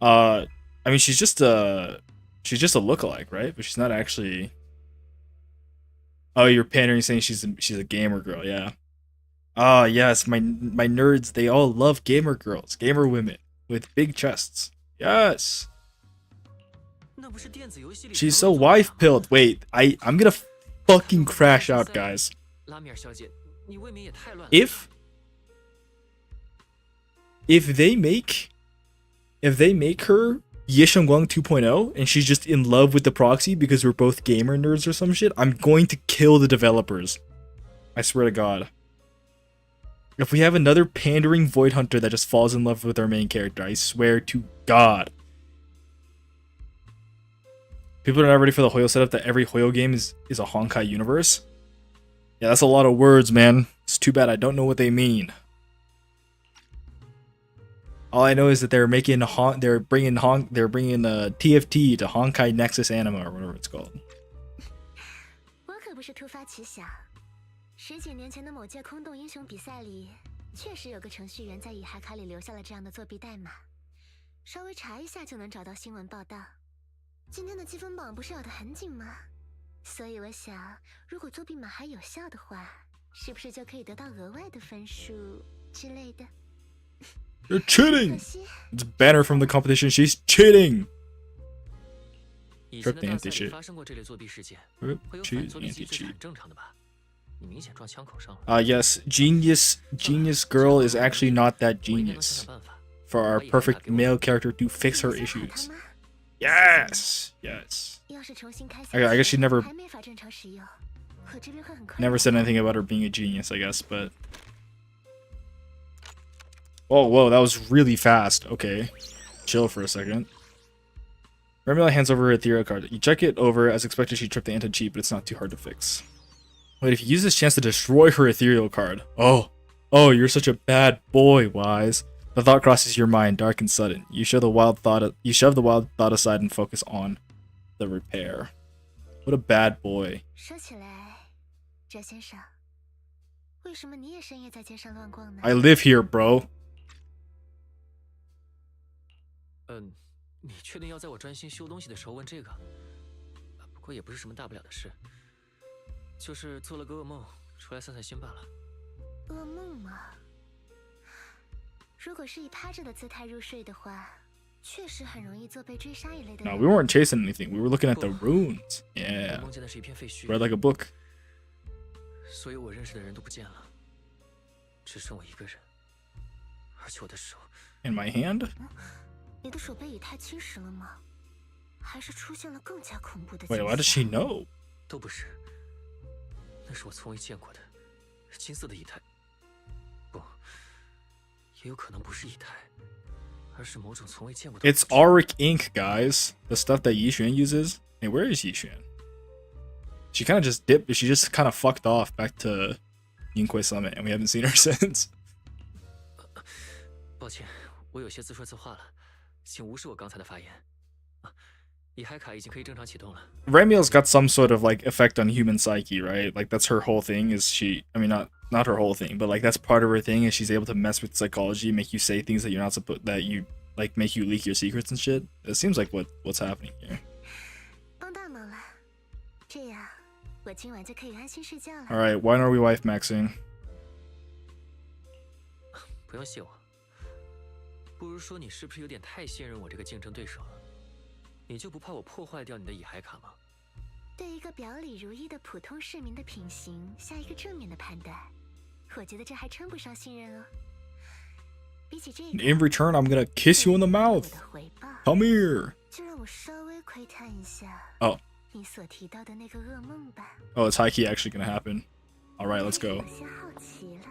I mean, she's just a lookalike, right? But she's not actually. Oh, you're pandering, saying she's a gamer girl, yeah. Ah, yes, my nerds, they all love gamer girls, gamer women with big chests. Yes. She's so wife pilled. Wait, I'm gonna fucking crash out, guys. If they make her Yeshengguang 2.0 and she's just in love with the proxy because we're both gamer nerds or some shit, I'm going to kill the developers. I swear to God. If we have another pandering Void Hunter that just falls in love with our main character, I swear to God. People are not ready for the Hoyo setup that every Hoyo game is a Honkai universe. Yeah, that's a lot of words, man. It's too bad I don't know what they mean. All I know is that they're bringing TFT to Honkai Nexus Anima or whatever it's called. 我可不是突发奇想，10几年前的某届空洞英雄比赛里，确实有个程序员在乙海卡里留下了这样的作弊代码，稍微查一下就能找到新闻报道。今天的积分榜不是咬得很紧吗？所以我想，如果作弊码还有效的话，是不是就可以得到额外的分数之类的？ You're cheating! It's a banner from the competition. She's cheating! Trip the anti-cheat. Yes, genius girl is actually not that genius. For our perfect male character to fix her issues. Yes! Yes. I guess she never said anything about her being a genius, I guess, but... Oh, whoa, that was really fast. Okay. Chill for a second. Remila hands over her ethereal card. You check it over. As expected, she tripped the anti-cheat, but it's not too hard to fix. Wait, if you use this chance to destroy her ethereal card. Oh, you're such a bad boy, Wise. The thought crosses your mind, dark and sudden. You shove the wild thought aside and focus on the repair. What a bad boy. 说起来，翟先生，为什么你也深夜在街上乱逛呢？ I live here, bro. 你确定要在我专心修东西的时候问这个？不过也不是什么大不了的事，就是做了个噩梦，出来散散心罢了。噩梦吗？如果是以趴着的姿态入睡的话，确实很容易做被追杀一类的。No, we weren't chasing anything. We were looking at the runes. Yeah. 梦见的是一片废墟。Read like a book. 所有我认识的人都不见了，只剩我一个人，而且我的手。In my hand? 你的手被以太侵蚀了吗？还是出现了更加恐怖的？ Wait, why does she know? 都不是，那是我从未见过的金色的以太，不，也有可能不是以太，而是某种从未见过的。It's auric ink, guys. The stuff that Yixuan uses. Hey, where is Yixuan? She kind of just dipped. She just kind of fucked off back to Yingque Summit, and we haven't seen her since. 抱歉，我有些自说自话了。 请无视我刚才的发言。乙海卡已经可以正常启动了。Ramiel's got some sort of like effect on human psyche, right? Like that's her whole thing. Is she? I mean, not her whole thing, but like that's part of her thing. Is she's able to mess with psychology, make you say things that you're not supposed, that you like, make you leak your secrets and shit. It seems like what's happening here. 帮大忙了，这样我今晚就可以安心睡觉了。All right, why are we wife maxing? 不用谢我。 不如说，你是不是有点太信任我这个竞争对手了？你就不怕我破坏掉你的乙海卡吗？对一个表里如一的普通市民的品行下一个正面的判断，我觉得这还称不上信任哦。比起这个 In return, I'm gonna kiss you in the mouth. Come here. 就让我稍微窥探一下 Oh. 你所提到的那个噩梦吧。Oh, it's high key actually gonna happen. All right, let's go. 有些好奇了，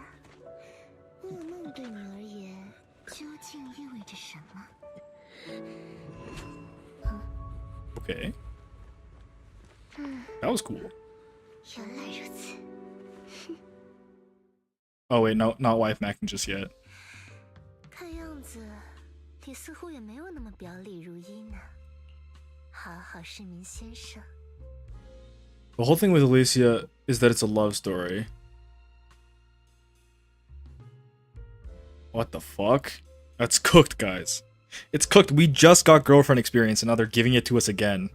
噩梦对你而言。 究竟意味着什么？ Okay. That was cool. 原来如此。Oh wait, no, not wife macking just yet. 看样子，你似乎也没有那么表里如一呢。好好市民先生。The whole thing with Alicia is that it's a love story. What the fuck? That's cooked, guys. It's cooked. We just got girlfriend experience and now they're giving it to us again.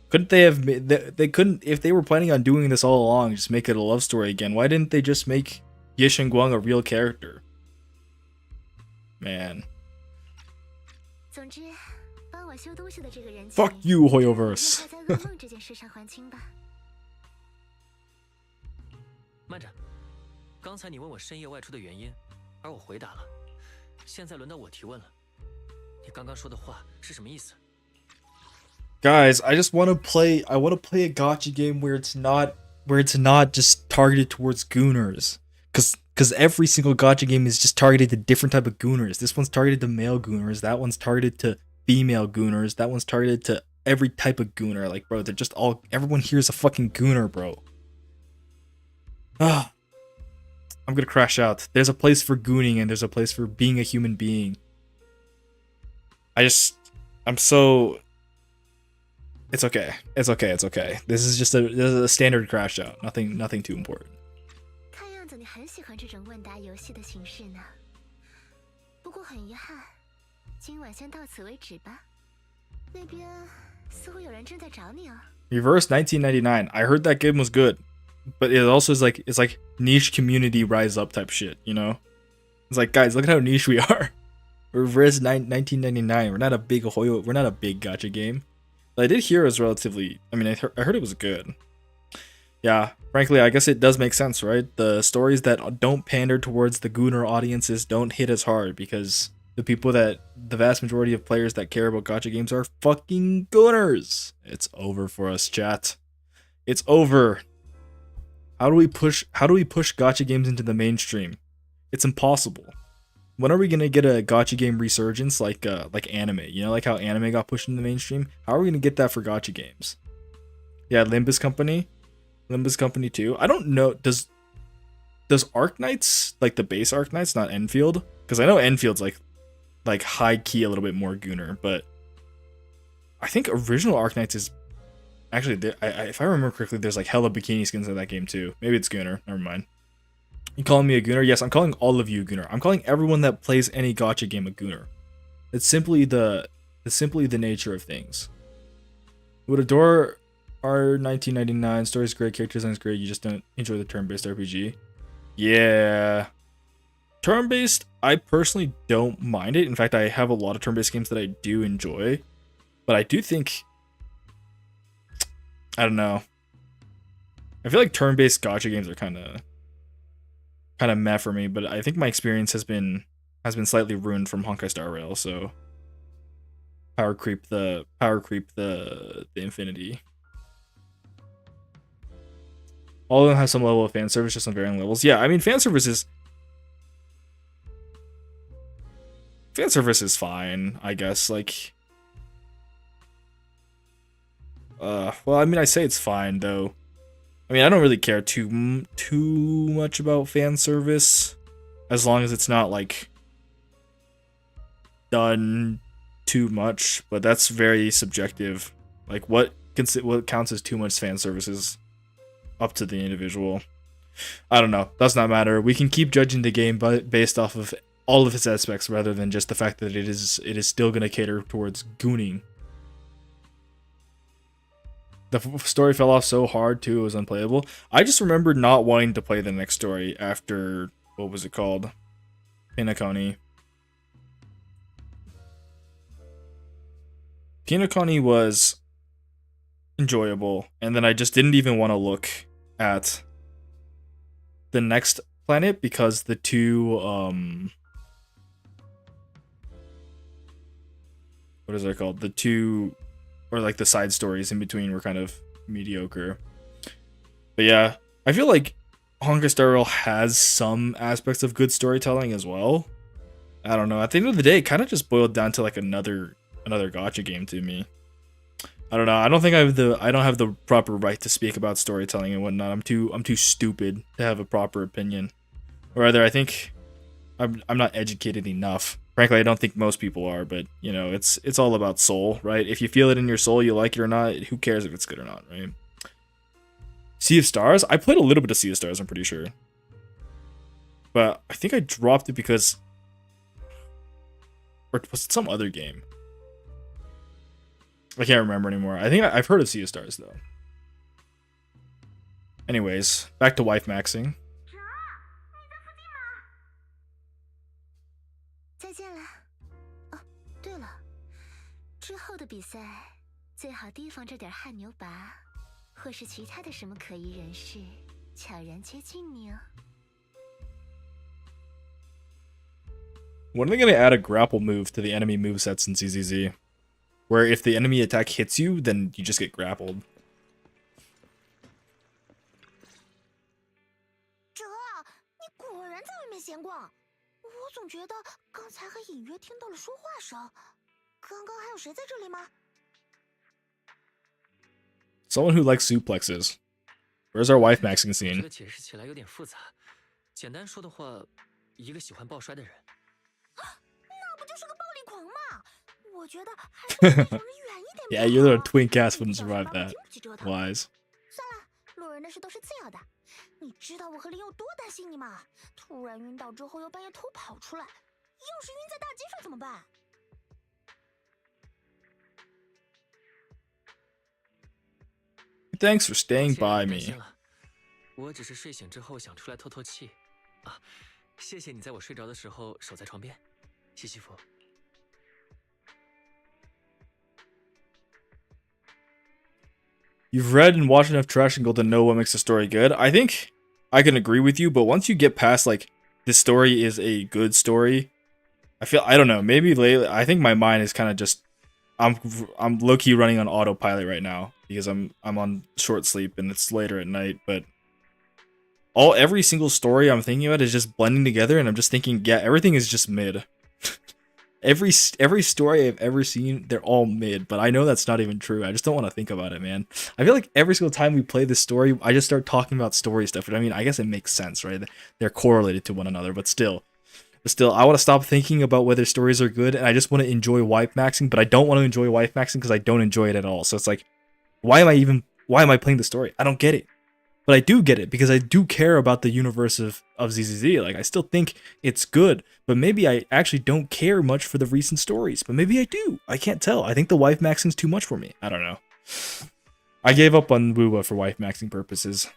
Couldn't they have they couldn't, if they were planning on doing this all along, just make it a love story again? Why didn't they just make Ye Shenguang a real character? Man. Fuck you, Hoyoverse. 慢着，刚才你问我深夜外出的原因，而我回答了。现在轮到我提问了，你刚刚说的话是什么意思？ Guys, I want to play a gacha game where it's not just targeted towards gooners. Cause every single gacha game is just targeted to different type of gooners. This one's targeted to male gooners, that one's targeted to female gooners, that one's targeted to every type of gooner. Like, bro, they're just all, everyone here is a fucking gooner, bro. Ah, I'm gonna crash out. There's a place for gooning and there's a place for being a human being. I'm so... It's okay. It's okay. It's okay. This is a standard crash out. Nothing too important. 看样子你很喜欢这种问答游戏的形式呢。不过很遗憾，今晚先到此为止吧。那边似乎有人正在找你哦。Reverse 1999. I heard that game was good, but it also is like, it's like niche community rise up type shit. You know, it's like, guys, look at how niche we are. Reverse 1999. We're not a big gacha game. I did hear it was relatively, I mean, I heard it was good. Yeah, frankly, I guess it does make sense, right? The stories that don't pander towards the gooner audiences don't hit as hard because the vast majority of players that care about gacha games are fucking gooners. It's over for us, chat. It's over. How do we push gacha games into the mainstream? It's impossible. When are we gonna get a gacha game resurgence like anime? You know, like how anime got pushed into the mainstream? How are we gonna get that for gacha games? Yeah, Limbus Company 2. I don't know. Does Arknights, like the base Arknights, not Enfield? Because I know Enfield's like high key a little bit more gooner, but I think original Arknights is actually, if I remember correctly, there's like hella bikini skins in that game too. Maybe it's gooner. Never mind. You calling me a gooner? Yes, I'm calling all of you a gooner. I'm calling everyone that plays any gacha game a gooner. It's simply the nature of things. Would adore our 1999 story's great, character design is great. You just don't enjoy the turn-based RPG. Yeah, turn-based, I personally don't mind it. In fact, I have a lot of turn-based games that I do enjoy, but I do think, I don't know. I feel like turn-based gacha games are kind of meh for me, but I think my experience has been slightly ruined from Honkai Star Rail, so power creep the infinity. All of them have some level of fan service, just on varying levels. Yeah, I mean fan service is fine, I guess. Like, well, I mean, I say it's fine though. I mean, I don't really care too much about fan service, as long as it's not like done too much. But that's very subjective. Like, what counts as too much fan service is up to the individual. I don't know. Does not matter. We can keep judging the game based off of all of its aspects, rather than just the fact that it is still going to cater towards gooning. The story fell off so hard too, it was unplayable. I just remember not wanting to play the next story after, what was it called? Pinakoni. Pinakoni was enjoyable, and then I just didn't even want to look at the next planet because the two, what is it called? The two, or like the side stories in between were kind of mediocre. But yeah, I feel like Honkai Star Rail has some aspects of good storytelling as well. I don't know. At the end of the day, it kind of just boiled down to like another gacha game to me. I don't know. I don't think I don't have the proper right to speak about storytelling and whatnot. I'm too stupid to have a proper opinion. Or rather, I think I'm not educated enough. Frankly, I don't think most people are, but you know, it's all about soul, right? If you feel it in your soul, you like it or not, who cares if it's good or not, right? Sea of Stars? I played a little bit of Sea of Stars, I'm pretty sure. But I think I dropped it because... Or was it some other game? I can't remember anymore. I think I've heard of Sea of Stars, though. Anyways, back to wife maxing. 再见了。哦，对了，之后的比赛最好提防着点汗牛拔，或是其他的什么可疑人士悄然接近你哦。When are they going to add a grapple move to the enemy movesets in ZZZ? Where if the enemy attack hits you, then you just get grappled. 哲，你果然在外面闲逛。我总觉得刚才还隐约听到了说话声。刚刚还有谁在这里吗？ Someone who likes suplexes. Where's our wife maxing 这 scene? 个解释起来有点复杂。简单说的话，一个喜欢抱摔的人。那不就是个暴力狂吗？我觉得还是离这种人远一点比较 Yeah, 好。 your little twink ass wouldn't survive 小心把我 that. 经不起折腾。 Wise. 算了，路人的事都是次要的。你知道我和林有多担心你吗？突然晕倒之后又半夜偷跑出来，要是晕在大街上怎么办？ Thanks for staying 抱 by 歉担 me. 心了，我只是睡醒之后想出来透透气。啊，谢谢你在我睡着的时候守在床边，西西弗。 You've read and watched enough Trash and Gold to know what makes a story good. I think I can agree with you, but once you get past, like, this story is a good story, I don't know, maybe lately, I think my mind is kind of just, I'm low-key running on autopilot right now, because I'm on short sleep and it's later at night, but every single story I'm thinking about is just blending together, and I'm just thinking, yeah, everything is just mid. Every story I've ever seen, they're all mid, but I know that's not even true. I just don't want to think about it, man. I feel like every single time we play this story, I just start talking about story stuff. And I mean, I guess it makes sense, right? They're correlated to one another, but still, I want to stop thinking about whether stories are good, and I just want to enjoy wife maxing, but I don't want to enjoy wife maxing because I don't enjoy it at all. So it's like, why am I playing the story? I don't get it. But I do get it because I do care about the universe of ZZZ. Like, I still think it's good, but maybe I actually don't care much for the recent stories. But maybe I do. I can't tell. I think the wife maxing's too much for me. I don't know. I gave up on Woowa for wife maxing purposes.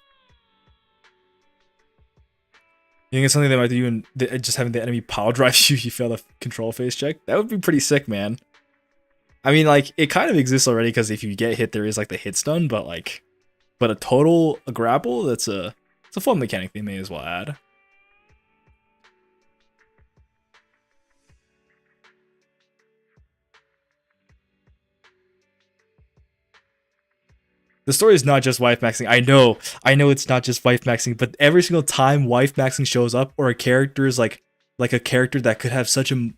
You think it's something that might do in just having the enemy power drive you, you fail the control phase check? That would be pretty sick, man. I mean, like, it kind of exists already because if you get hit, there is like the hit stun, but like, but a grapple, it's a fun mechanic they may as well add. The story is not just wife maxing. I know it's not just wife maxing, but every single time wife maxing shows up, or a character is like a character that could have such an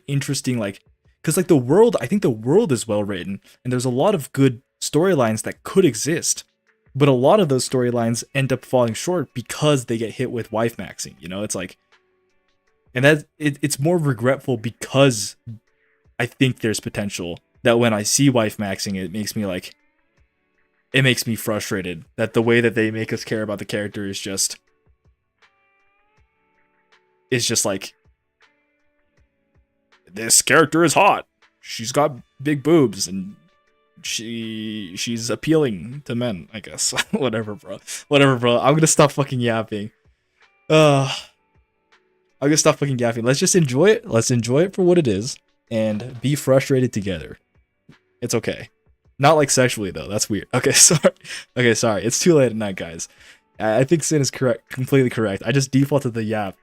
interesting, like, because like the world, I think the world is well written, and there's a lot of good storylines that could exist, but a lot of those storylines end up falling short because they get hit with wife maxing. You know, it's like, and it's more regretful because I think there's potential that when I see wife maxing, it makes me frustrated that the way that they make us care about the character is just like, this character is hot, she's got big boobs, and she's appealing to men, I guess. Whatever, bro. I'm gonna stop fucking yapping. I'm gonna stop fucking yapping. Let's just enjoy it. Let's enjoy it for what it is and be frustrated together. It's okay. Not like sexually though. That's weird. Okay, sorry. Okay, sorry. It's too late at night, guys. I think Sin is correct, completely correct. I just defaulted the yap.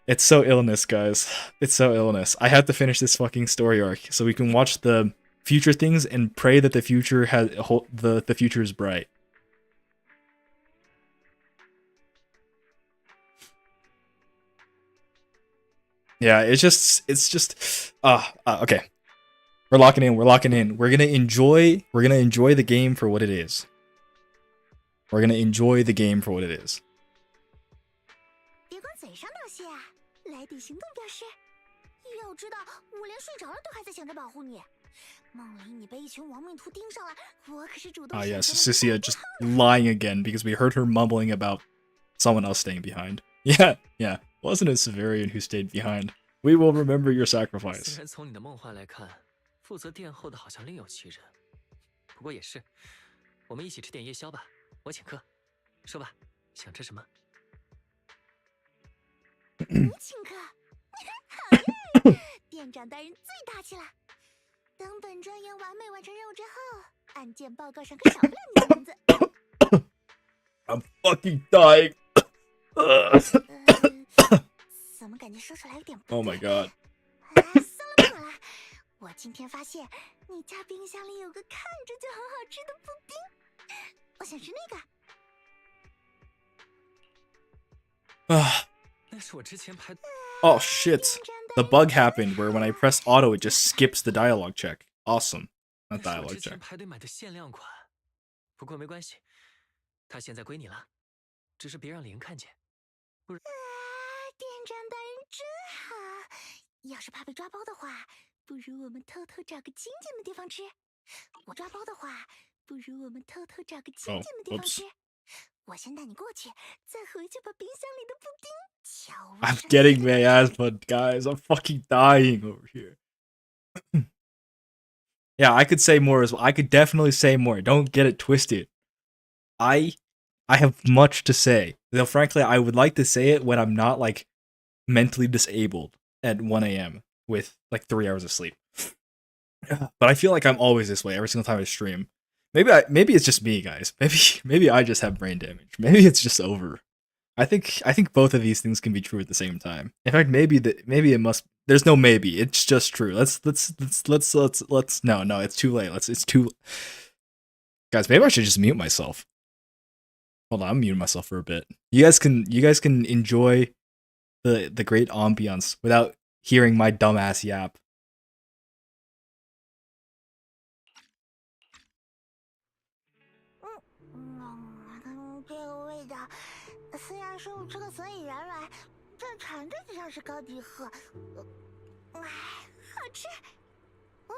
It's so illness, guys. It's so illness. I have to finish this fucking story arc so we can watch the future things and pray that the future the future is bright. Yeah, it's just okay. We're locking in. We're gonna enjoy the game for what it is. We're gonna enjoy the game for what it is. 别光嘴上道谢啊，来点行动表示。要知道，我连睡着了都还在想着保护你。梦里你被一群亡命徒盯上了，我可是主动 Ah, 选 yes, 择了 Cecilia just lying again because we heard her mumbling about someone else staying behind. Yeah, yeah. Wasn't it Severian who stayed behind? We will remember your 虽 sacrifice. 然从你的梦话来看，负责殿后的好像另有其人，不过也是，我们一起吃点夜宵吧，我请客。说吧，想吃什么？你请客，好耶！店长大人最大气了。等本专员完美完成任务之后，案件报告上可少不了你的名字。I'm fucking dying. 怎么感觉说出来有点 Oh my god. 算了不管了，我今天发现你家冰箱里有个看着就很好吃的布丁，我想吃那个。那是我之前排。 Oh shit. The bug happened where when I press auto, it just skips the dialogue check. Awesome. 那 Not 是我 dialogue 之前 check. 排队买的限量款，不过没关系，它现在归你了，只是别让林看见。店长大人真好，要是怕被抓包的话，不如我们偷偷找个清静的地方吃。我抓包的话，不如我们偷偷找个清静的地方吃。我先带你过去，再回去把冰箱里的布丁悄无 I'm 声息 getting 地 my ass, but guys, I'm fucking dying over here. Yeah, I could say more as well. I could definitely say more. Don't get it twisted. I have much to say. Though frankly, I would like to say it when I'm not like mentally disabled at 1 a.m. with like 3 hours of sleep. But I feel like I'm always this way every single time I stream. Maybe it's just me, guys. Maybe I just have brain damage. Maybe it's just over. I think both of these things can be true at the same time. In fact, maybe it must. There's no maybe. It's just true. Let's no. It's too late. It's too. Guys, maybe I should just mute myself. Hold on, I'm muting myself for a bit. You guys can enjoy the great ambiance without hearing my dumbass yap. 这个味道，虽然说不出个所以然来，这尝着就像是高迪鹤。好吃。为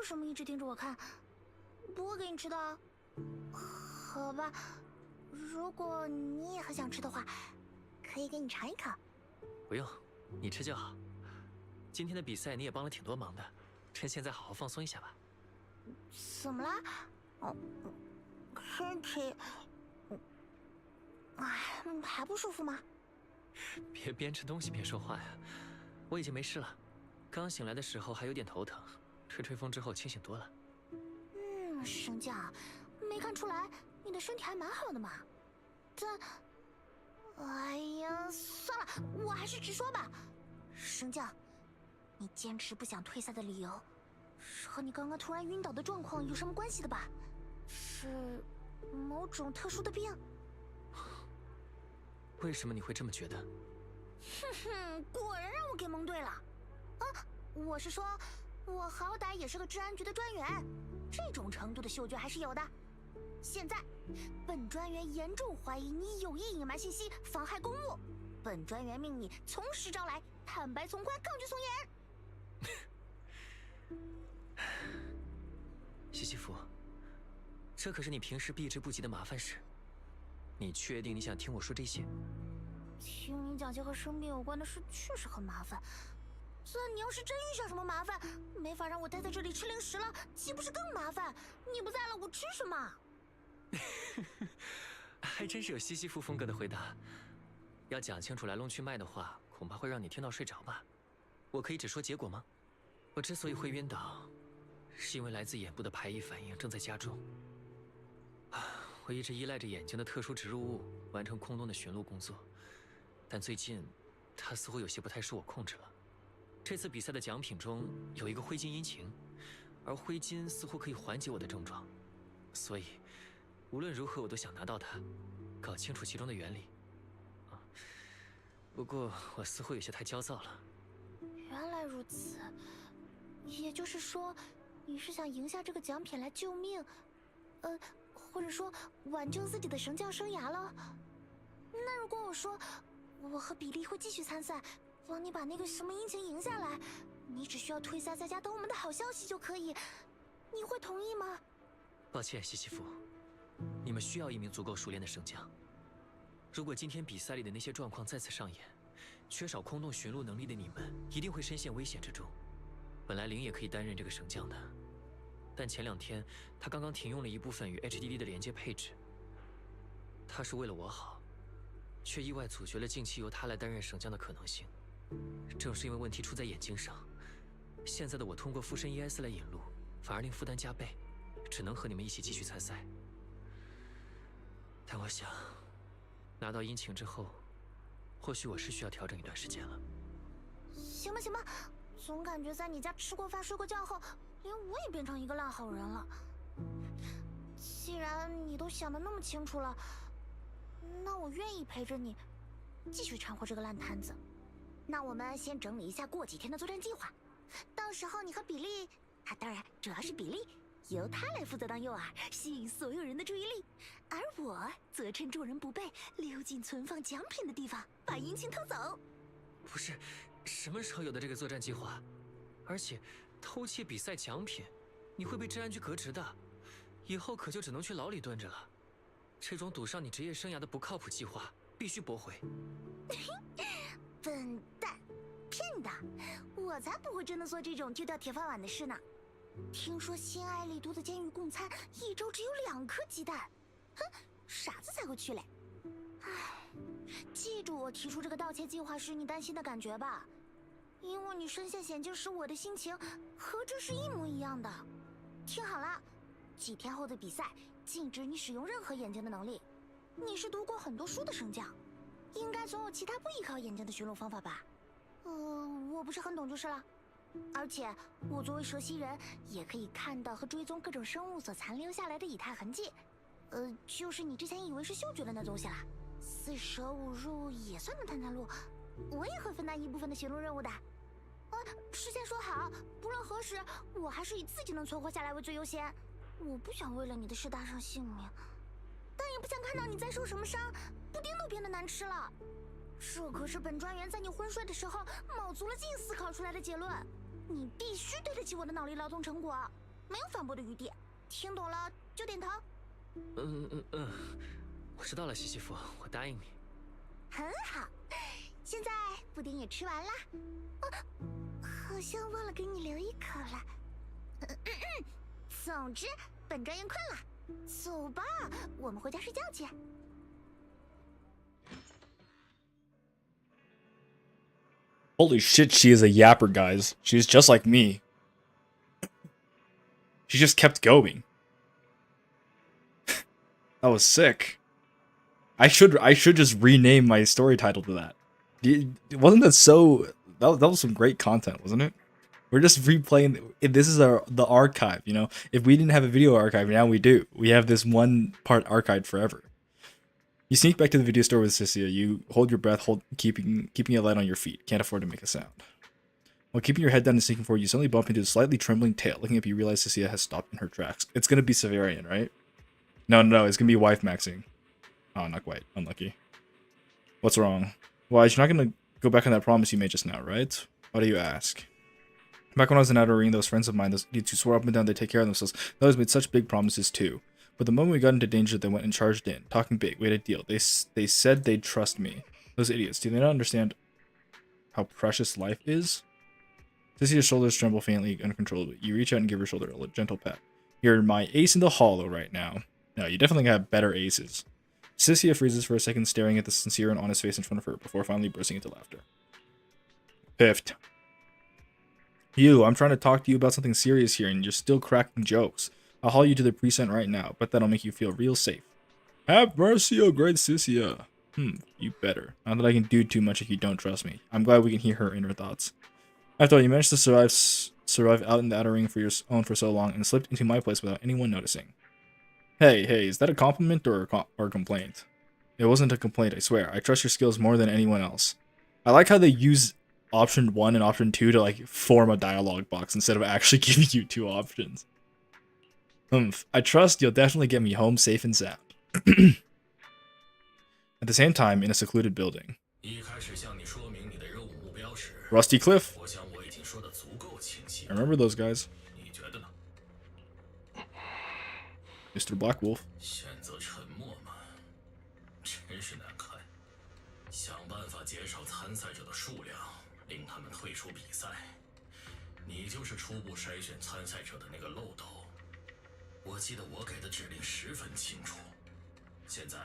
什么一直盯着我看？不会给你吃的啊。好吧，如果你也很想吃的话，可以给你尝一口。不用，你吃就好。今天的比赛你也帮了挺多忙的，趁现在好好放松一下吧。怎么了？身体，还不舒服吗？别边吃东西边说话呀！我已经没事了，刚醒来的时候还有点头疼，吹风之后清醒多了。升降，没看出来，你的身体还蛮好的嘛。但，哎呀，算了，我还是直说吧。升降，你坚持不想退赛的理由，是和你刚刚突然晕倒的状况有什么关系的吧？是某种特殊的病？为什么你会这么觉得？果然让我给蒙对了。我是说，我好歹也是个治安局的专员，这种程度的嗅觉还是有的。现在，本专员严重怀疑你有意隐瞒信息，妨害公务。本专员命你从实招来，坦白从宽，抗拒从严。西西弗，这可是你平时避之不及的麻烦事。你确定你想听我说这些？听你讲些和生病有关的事确实很麻烦，但你要是真遇上什么麻烦，没法让我待在这里吃零食了，岂不是更麻烦？你不在了，我吃什么？还真是有西西弗风格的回答。要讲清楚来龙去脉的话，恐怕会让你听到睡着吧。我可以只说结果吗？我之所以会晕倒，是因为来自眼部的排异反应正在加重。我一直依赖着眼睛的特殊植入物完成空洞的寻路工作，但最近它似乎有些不太受我控制了。这次比赛的奖品中有一个灰金阴晴，而灰金似乎可以缓解我的症状，所以无论如何我都想拿到它，搞清楚其中的原理。不过我似乎有些太焦躁了。原来如此，也就是说，你是想赢下这个奖品来救命，或者说挽救自己的神教生涯了？那如果我说我和比利会继续参赛，帮你把那个什么阴晴赢下来，你只需要退下在家等我们的好消息就可以。你会同意吗？抱歉，西西弗，你们需要一名足够熟练的圣将。如果今天比赛里的那些状况再次上演，缺少空洞寻路能力的你们一定会深陷危险之中。本来灵也可以担任这个神将的，但前2天他刚刚停用了一部分与 HDD 的连接配置。他是为了我好，却意外阻绝了近期由他来担任神将的可能性。正是因为问题出在眼睛上，现在的我通过附身 ES 来引路，反而令负担加倍，只能和你们一起继续参赛。但我想，拿到阴晴之后，或许我是需要调整一段时间了。行吧行吧，总感觉在你家吃过饭睡过觉后，连我也变成一个烂好人了。既然你都想得那么清楚了，那我愿意陪着你继续掺和这个烂摊子。那我们先整理一下过几天的作战计划，到时候你和比利，当然主要是比利，由他来负责当诱饵，吸引所有人的注意力，而我则趁众人不备，溜进存放奖品的地方，把阴晴偷走。不是，什么时候有的这个作战计划？而且偷窃比赛奖品，你会被治安局革职的，以后可就只能去牢里蹲着了。这种赌上你职业生涯的不靠谱计划，必须驳回。笨蛋，骗你的！我才不会真的做这种丢掉铁饭碗的事呢。听说新爱丽都的监狱供餐1周只有2颗鸡蛋，哼，傻子才会去嘞。唉，记住我提出这个盗窃计划时你担心的感觉吧，因为你身陷险境时我的心情和这是一模一样的。听好了，几天后的比赛禁止你使用任何眼睛的能力。你是读过很多书的神将，应该总有其他不依靠眼睛的寻路方法吧？我不是很懂就是了。而且我作为蛇蜥人，也可以看到和追踪各种生物所残留下来的以太痕迹。就是你之前以为是嗅觉的那东西啦。4舍5入也算能探探路，我也会分担一部分的寻路任务的。事先说好，不论何时，我还是以自己能存活下来为最优先。我不想为了你的事搭上性命，但也不想看到你再受什么伤，布丁都变得难吃了。这可是本专员在你昏睡的时候卯足了劲思考出来的结论，你必须对得起我的脑力劳动成果，没有反驳的余地。听懂了就点头。我知道了，西西弗，我答应你。很好，现在布丁也吃完了，好像忘了给你留一口了。总之，本专员困了，走吧，我们回家睡觉去。Holy shit, she is a yapper, guys. She's just like me. She just kept going. That was sick. I should just rename my story title to that. Wasn't that so... That was some great content, wasn't it? We're just replaying... This is the archive, you know? If we didn't have a video archive, now we do. We have this one part archived forever. You sneak back to the video store with Cecilia. You hold your breath, keeping it light on your feet. Can't afford to make a sound. While keeping your head down and sneaking forward, you suddenly bump into a slightly trembling tail. Looking up, you realize Cecilia has stopped in her tracks. It's gonna be Severian, right? No, it's gonna be wife maxing. Oh, not quite. Unlucky. What's wrong? Why, you're not gonna go back on that promise you made just now, right? Why do you ask? Back when I was in Outer Ring, those friends of mine, those idiots who swore up and down they'd take care of themselves, they always made such big promises too. But the moment we got into danger, they went and charged in, talking big. We had a deal. They said they'd trust me. Those idiots. Do they not understand how precious life is? Cecilia's shoulders tremble faintly, uncontrollably. You reach out and give her shoulder a gentle pat. You're my ace in the hollow right now. No, you definitely have better aces. Cecilia freezes for a second, staring at the sincere and honest face in front of her, before finally bursting into laughter. Piffed. You, I'm trying to talk to you about something serious here, and you're still cracking jokes. I'll haul you to the precinct right now, but that'll make you feel real safe. Have mercy, oh great Cecilia. You better. Not that I can do too much if you don't trust me. I'm glad we can hear her inner thoughts. After all, you managed to survive out in the Outer Ring for your own for so long, and slipped into my place without anyone noticing. Hey, is that a compliment or a complaint? It wasn't a complaint, I swear. I trust your skills more than anyone else. I like how they use option 1 and option 2 to like form a dialogue box instead of actually giving you 2 options. I trust you'll definitely get me home safe and sound. At the same time, in a secluded building. 一开始向你说明你的任务目标时， Rusty Cliff. 我想我已经说的足够清晰 I。remember those guys. 你觉得呢？ Mr. Black Wolf. 选择沉默吗？真是难看。想办法减少参赛者的数量，令他们退出比赛。你就是初步筛选参赛者的那个漏斗。我记得我给的指令十分清楚。现在，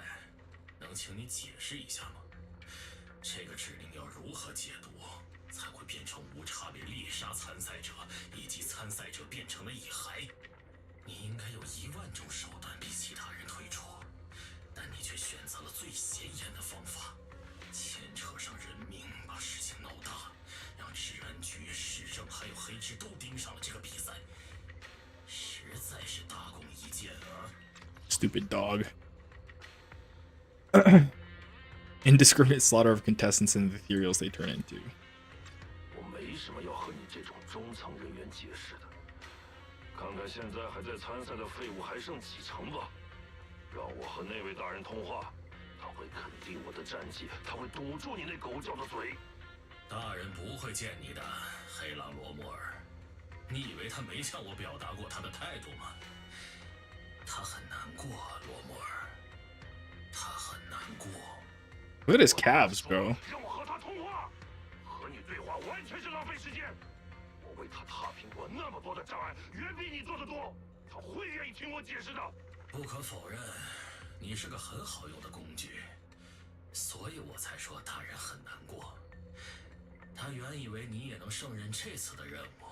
能请你解释一下吗？这个指令要如何解读，才会变成无差别猎杀参赛者，以及参赛者变成了蚁骸？你应该有10000种手段逼其他人退出，但你却选择了最显眼的方法，牵扯上人命，把事情闹大，让治安局、市政还有黑执都盯上了这个比赛，实在是大功一件啊！ Stupid dog. Indiscriminate slaughter of contestants and the ethereals they turn into. 我没什么要和你这种中层人员解释的。看看现在还在参赛的废物还剩几成吧。让我和那位大人通话，他会肯定我的战绩，他会堵住你那狗叫的嘴。大人不会见你的，黑狼罗摩尔。你以为他没向我表达过他的态度吗？他很难过，罗摩尔。他很难过。 Look at his calves, bro. 让我和他通话，和你对话完全是浪费时间。我为他踏平过那么多的障碍，远比你做的多。他会愿意听我解释的。不可否认，你是个很好用的工具，所以我才说大人很难过。他原以为你也能胜任这次的任务，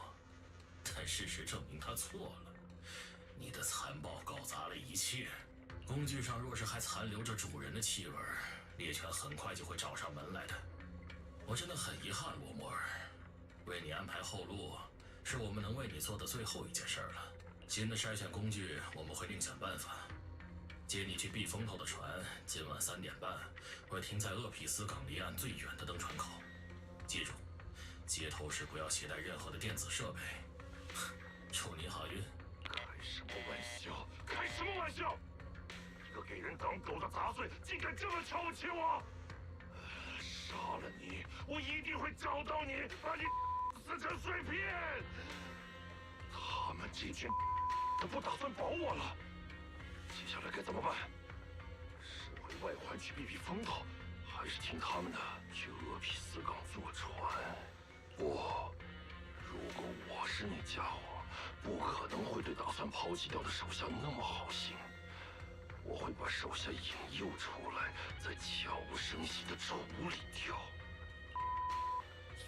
但事实证明他错了。你的残暴搞砸了一切。工具上若是还残留着主人的气味，猎犬很快就会找上门来的。我真的很遗憾，罗摩尔，为你安排后路是我们能为你做的最后一件事了。新的筛选工具我们会另想办法。接你去避风头的船，今晚3点半会停在厄皮斯港离岸最远的登船口。记住，接头时不要携带任何的电子设备。祝你好运。开什么玩笑？开什么玩笑！一个给人当狗的杂碎，竟敢这么瞧不起我！杀了你，我一定会找到你，把你撕成碎片！他们这群都不打算保我了，接下来该怎么办？是回外环去避避风头，还是听他们的去厄皮斯港坐船？不，如果我是那家伙，不可能会对打算抛弃掉的手下那么好心。我会把手下引诱出来，再悄无声息地处理掉。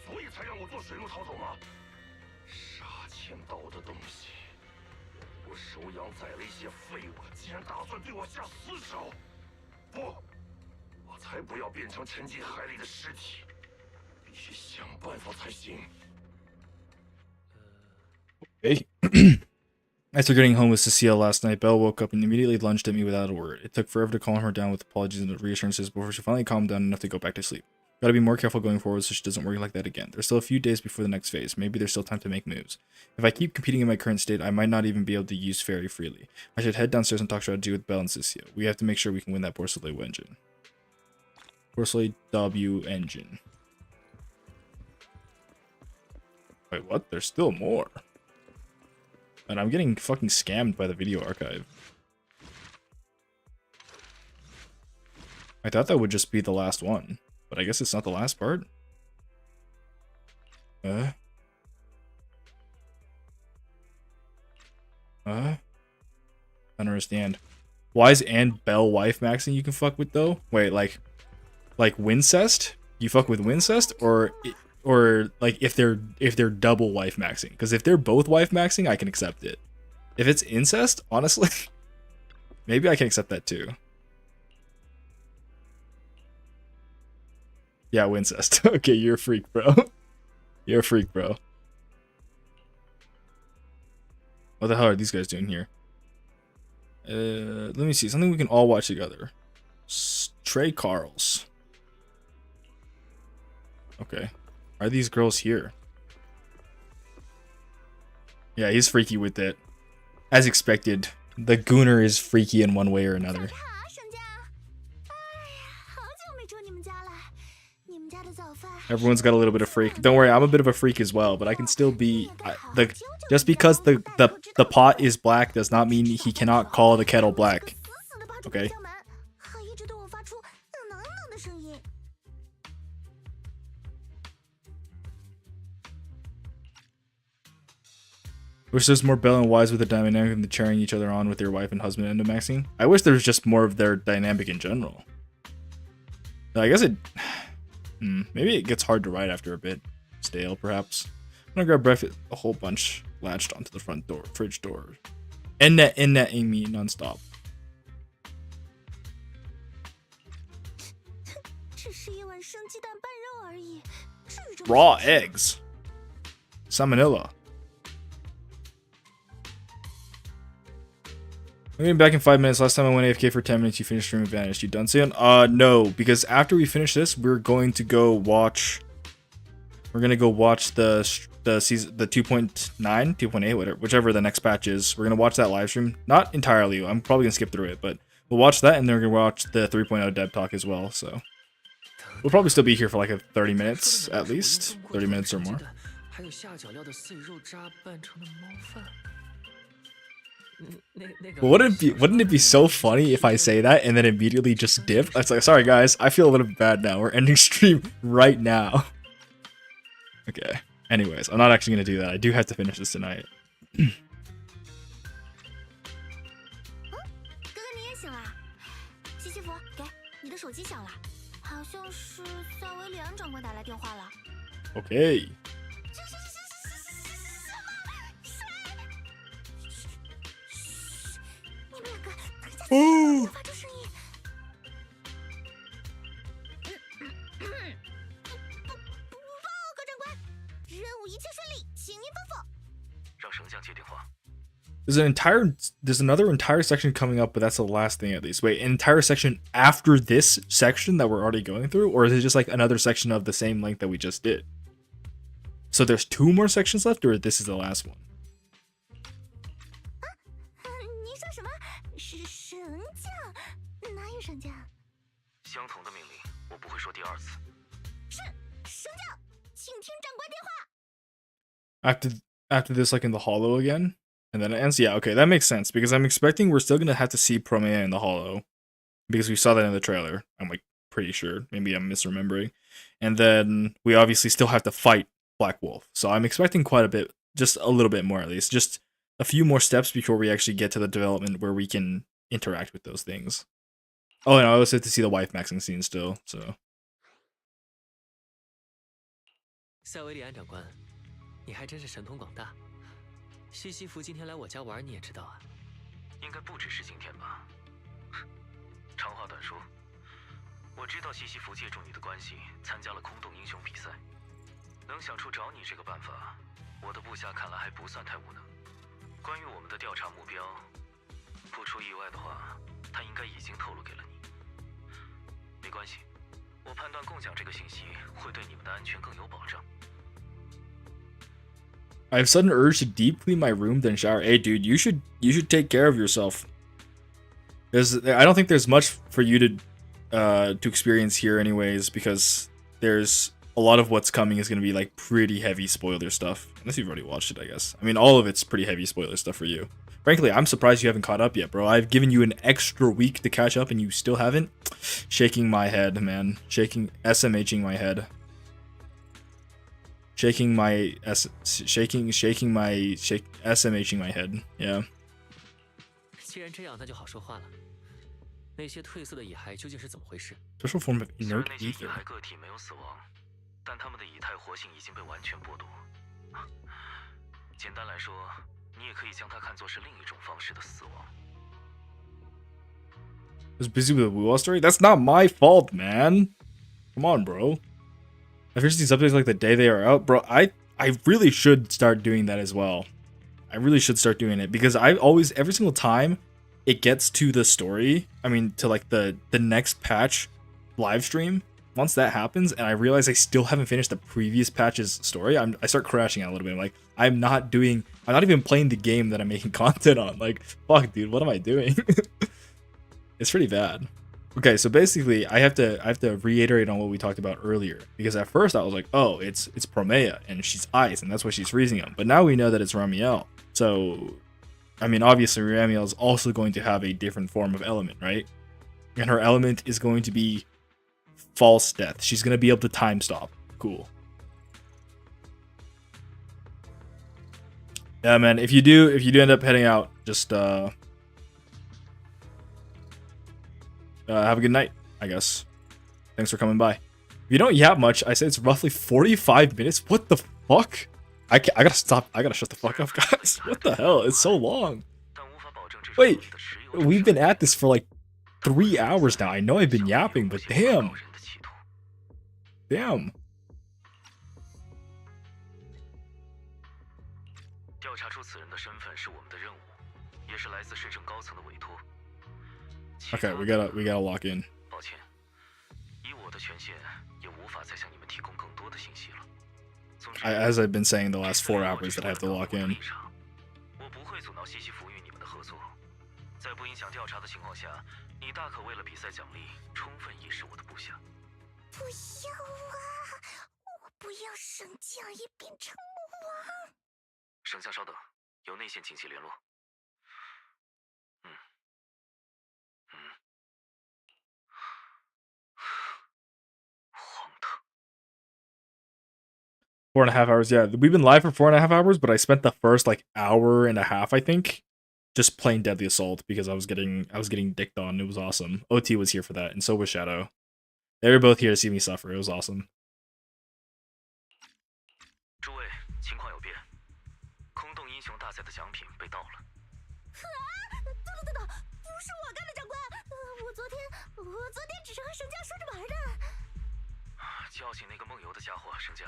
所以才让我坐水路逃走吗？杀千刀的东西！我收养宰了一些废物，竟然打算对我下死手！不，我才不要变成沉进海里的尸体，必须想办法才行。Hey. After getting home with Cecile last night, Belle woke up and immediately lunged at me without a word. It took forever to calm her down with apologies and reassurances before she finally calmed down enough to go back to sleep. Gotta be more careful going forward so she doesn't work like that again. There's still a few days before the next phase. Maybe there's still time to make moves. If I keep competing in my current state, I might not even be able to use Fairy freely. I should head downstairs and talk strategy with Belle and Cecile. We have to make sure we can win that Boursoleil engine. Boursoleil W engine. Wait, what? There's still more. And I'm getting fucking scammed by the video archive. I thought that would just be the last one, but I guess it's not the last part. I don't understand. Why is Anne Belle wife maxing you can fuck with though? Wait, like Wincest? You fuck with Wincest, or like if they're double wife maxing? Because if they're both wife maxing, I can accept it. If it's incest, honestly, maybe I can accept that too. Yeah, Wincest. Okay, you're a freak, bro. You're a freak, bro. What the hell are these guys doing here? Let me see. Something we can all watch together. Trey Carls. Okay. Are these girls here? Yeah, he's freaky with it. As expected, the Gooner is freaky in one way or another. 你们家的早饭 Everyone's got a little bit of freak. Don't worry, I'm a bit of a freak as well, but I can still be just because the pot is black does not mean he cannot call the kettle black. Okay. 还一直对我发出冷冷的声音。 Wish there's more Belle and Wise with the dynamic and the cheering each other on with their wife and husband end of maxing. I wish there was just more of their dynamic in general. I guess it... maybe it gets hard to write after a bit. Stale, perhaps. I'm gonna grab breakfast, a whole bunch latched onto the front door, fridge door. In-netting me non-stop. 只是一碗生鸡蛋拌肉而已，至于这么 Raw eggs. Salmonella. I'm getting back in 5 minutes. Last time I went AFK for 10 minutes, you finished stream and vanished. You done soon? No, because after we finish this, we're going to go watch. We're gonna go watch the season, the 2.9, 2.8, whatever, whichever the next patch is. We're gonna watch that live stream. Not entirely. I'm probably gonna skip through it, but we'll watch that, and then we're gonna watch the 3.0 dev talk as well. So we'll probably still be here for like 30 minutes at least, 30 minutes or more. 还有下脚料的碎肉渣拌成的猫饭。 But wouldn't it be so funny if I say that and then immediately just dip? It's like, sorry guys, I feel a little bad now. We're ending stream right now. Okay. Anyways, I'm not actually gonna do that. I do have to finish this tonight. 哥哥你也醒啦？西西弗，给你的手机响了，好像是萨维里安长官打来电话了。 Okay. 你们两个等一下，别发出声音。报告长官，任务一切顺利，请您吩咐。让绳匠接电话。 There's another entire section coming up, but that's the last thing at least. Wait, an entire section after this section that we're already going through, or is it just like another section of the same length that we just did? So there's 2 more sections left, or this is the last one? 您说什么？是神将？哪有神将？相同的命令，我不会说第二次。是神将，请听长官电话。 After this, like in the hollow again, and then it ends. Yeah, okay, that makes sense because I'm expecting we're still gonna have to see Promea in the hollow because we saw that in the trailer. I'm like pretty sure. Maybe I'm misremembering. And then we obviously still have to fight Black Wolf. So I'm expecting quite a bit, just a little bit more at least, just a few more steps before we actually get to the development where we can interact with those things. Oh, and I also have to see the wife maxing scene still. So. 塞维里安长官，你还真是神通广大。西西弗今天来我家玩，你也知道啊。应该不只是今天吧。长话短说，我知道西西弗借助你的关系参加了空洞英雄比赛，能想出找你这个办法，我的部下看来还不算太无能。关于我们的调查目标，不出意外的话，他应该已经透露给了你。没关系，我判断共享这个信息会对你们的安全更有保障。 I have sudden urge to deep clean my room then shower. Hey dude, you should take care of yourself. I don't think there's much for you to experience here anyways, because there's a lot of what's coming is gonna be like pretty heavy spoiler stuff. Unless you've already watched it, I guess. I mean, all of it's pretty heavy spoiler stuff for you. Frankly, I'm surprised you haven't caught up yet, bro. I've given you an extra week to catch up and you still haven't. Shaking my head, man. SMHing my head. SMHing my head. Yeah. 既然这样，那就好说话了。那些褪色的蚁骸究竟是怎么回事？ Special form of 虽然 inert 那些蚁 ether. 骸个体没有死亡，但它们的以太活性已经被完全剥夺。简单来说，你也可以将它看作是另一种方式的死亡。 I was busy with the Wuwa story? That's not my fault, man. Come on, bro. I finished these updates like the day they are out. Bro, I really should start doing that as well. I really should start doing it because I always, every single time it gets to the story, I mean, to like the next patch live stream, once that happens and I realize I still haven't finished the previous patch's story, I start crashing out a little bit. I'm like, I'm not even playing the game that I'm making content on. Like, fuck, dude, what am I doing? It's pretty bad. Okay, so basically, I have to reiterate on what we talked about earlier because at first I was like, oh, it's Promea and she's ice and that's why she's freezing him. But now we know that it's Ramiel. So, I mean, obviously Ramiel is also going to have a different form of element, right? And her element is going to be false death. She's gonna be able to time stop. Cool. Yeah, man. If you do end up heading out, just have a good night, I guess. Thanks for coming by. If you don't yap much, I say it's roughly 45 minutes. What the fuck? I gotta stop. I gotta shut the fuck up, guys. What the hell? It's so long. Wait, we've been at this for like 3 hours now. I know I've been yapping, but damn. Damn. Okay, we gotta lock in. As I've been saying the last 4 hours that I have to lock in. 在不影响调查的情况下，你大可为了比赛奖励充分意识我的部下。不要啊！我不要升降也变成魔王。省下稍等，有内线紧急联络。荒唐。4.5 hours, yeah. We've been live for 4.5 hours, but I spent the first like hour and a half, I think, just playing Deadly Assault because I was getting dicked on. It was awesome. OT was here for that, and so was Shadow. They were both here to see me suffer. It was awesome. 诸位，情况有变，空洞英雄大赛的奖品被盗了。等，不是我干的，长官。我昨天只是和神将说着玩的。叫醒那个梦游的家伙，神将，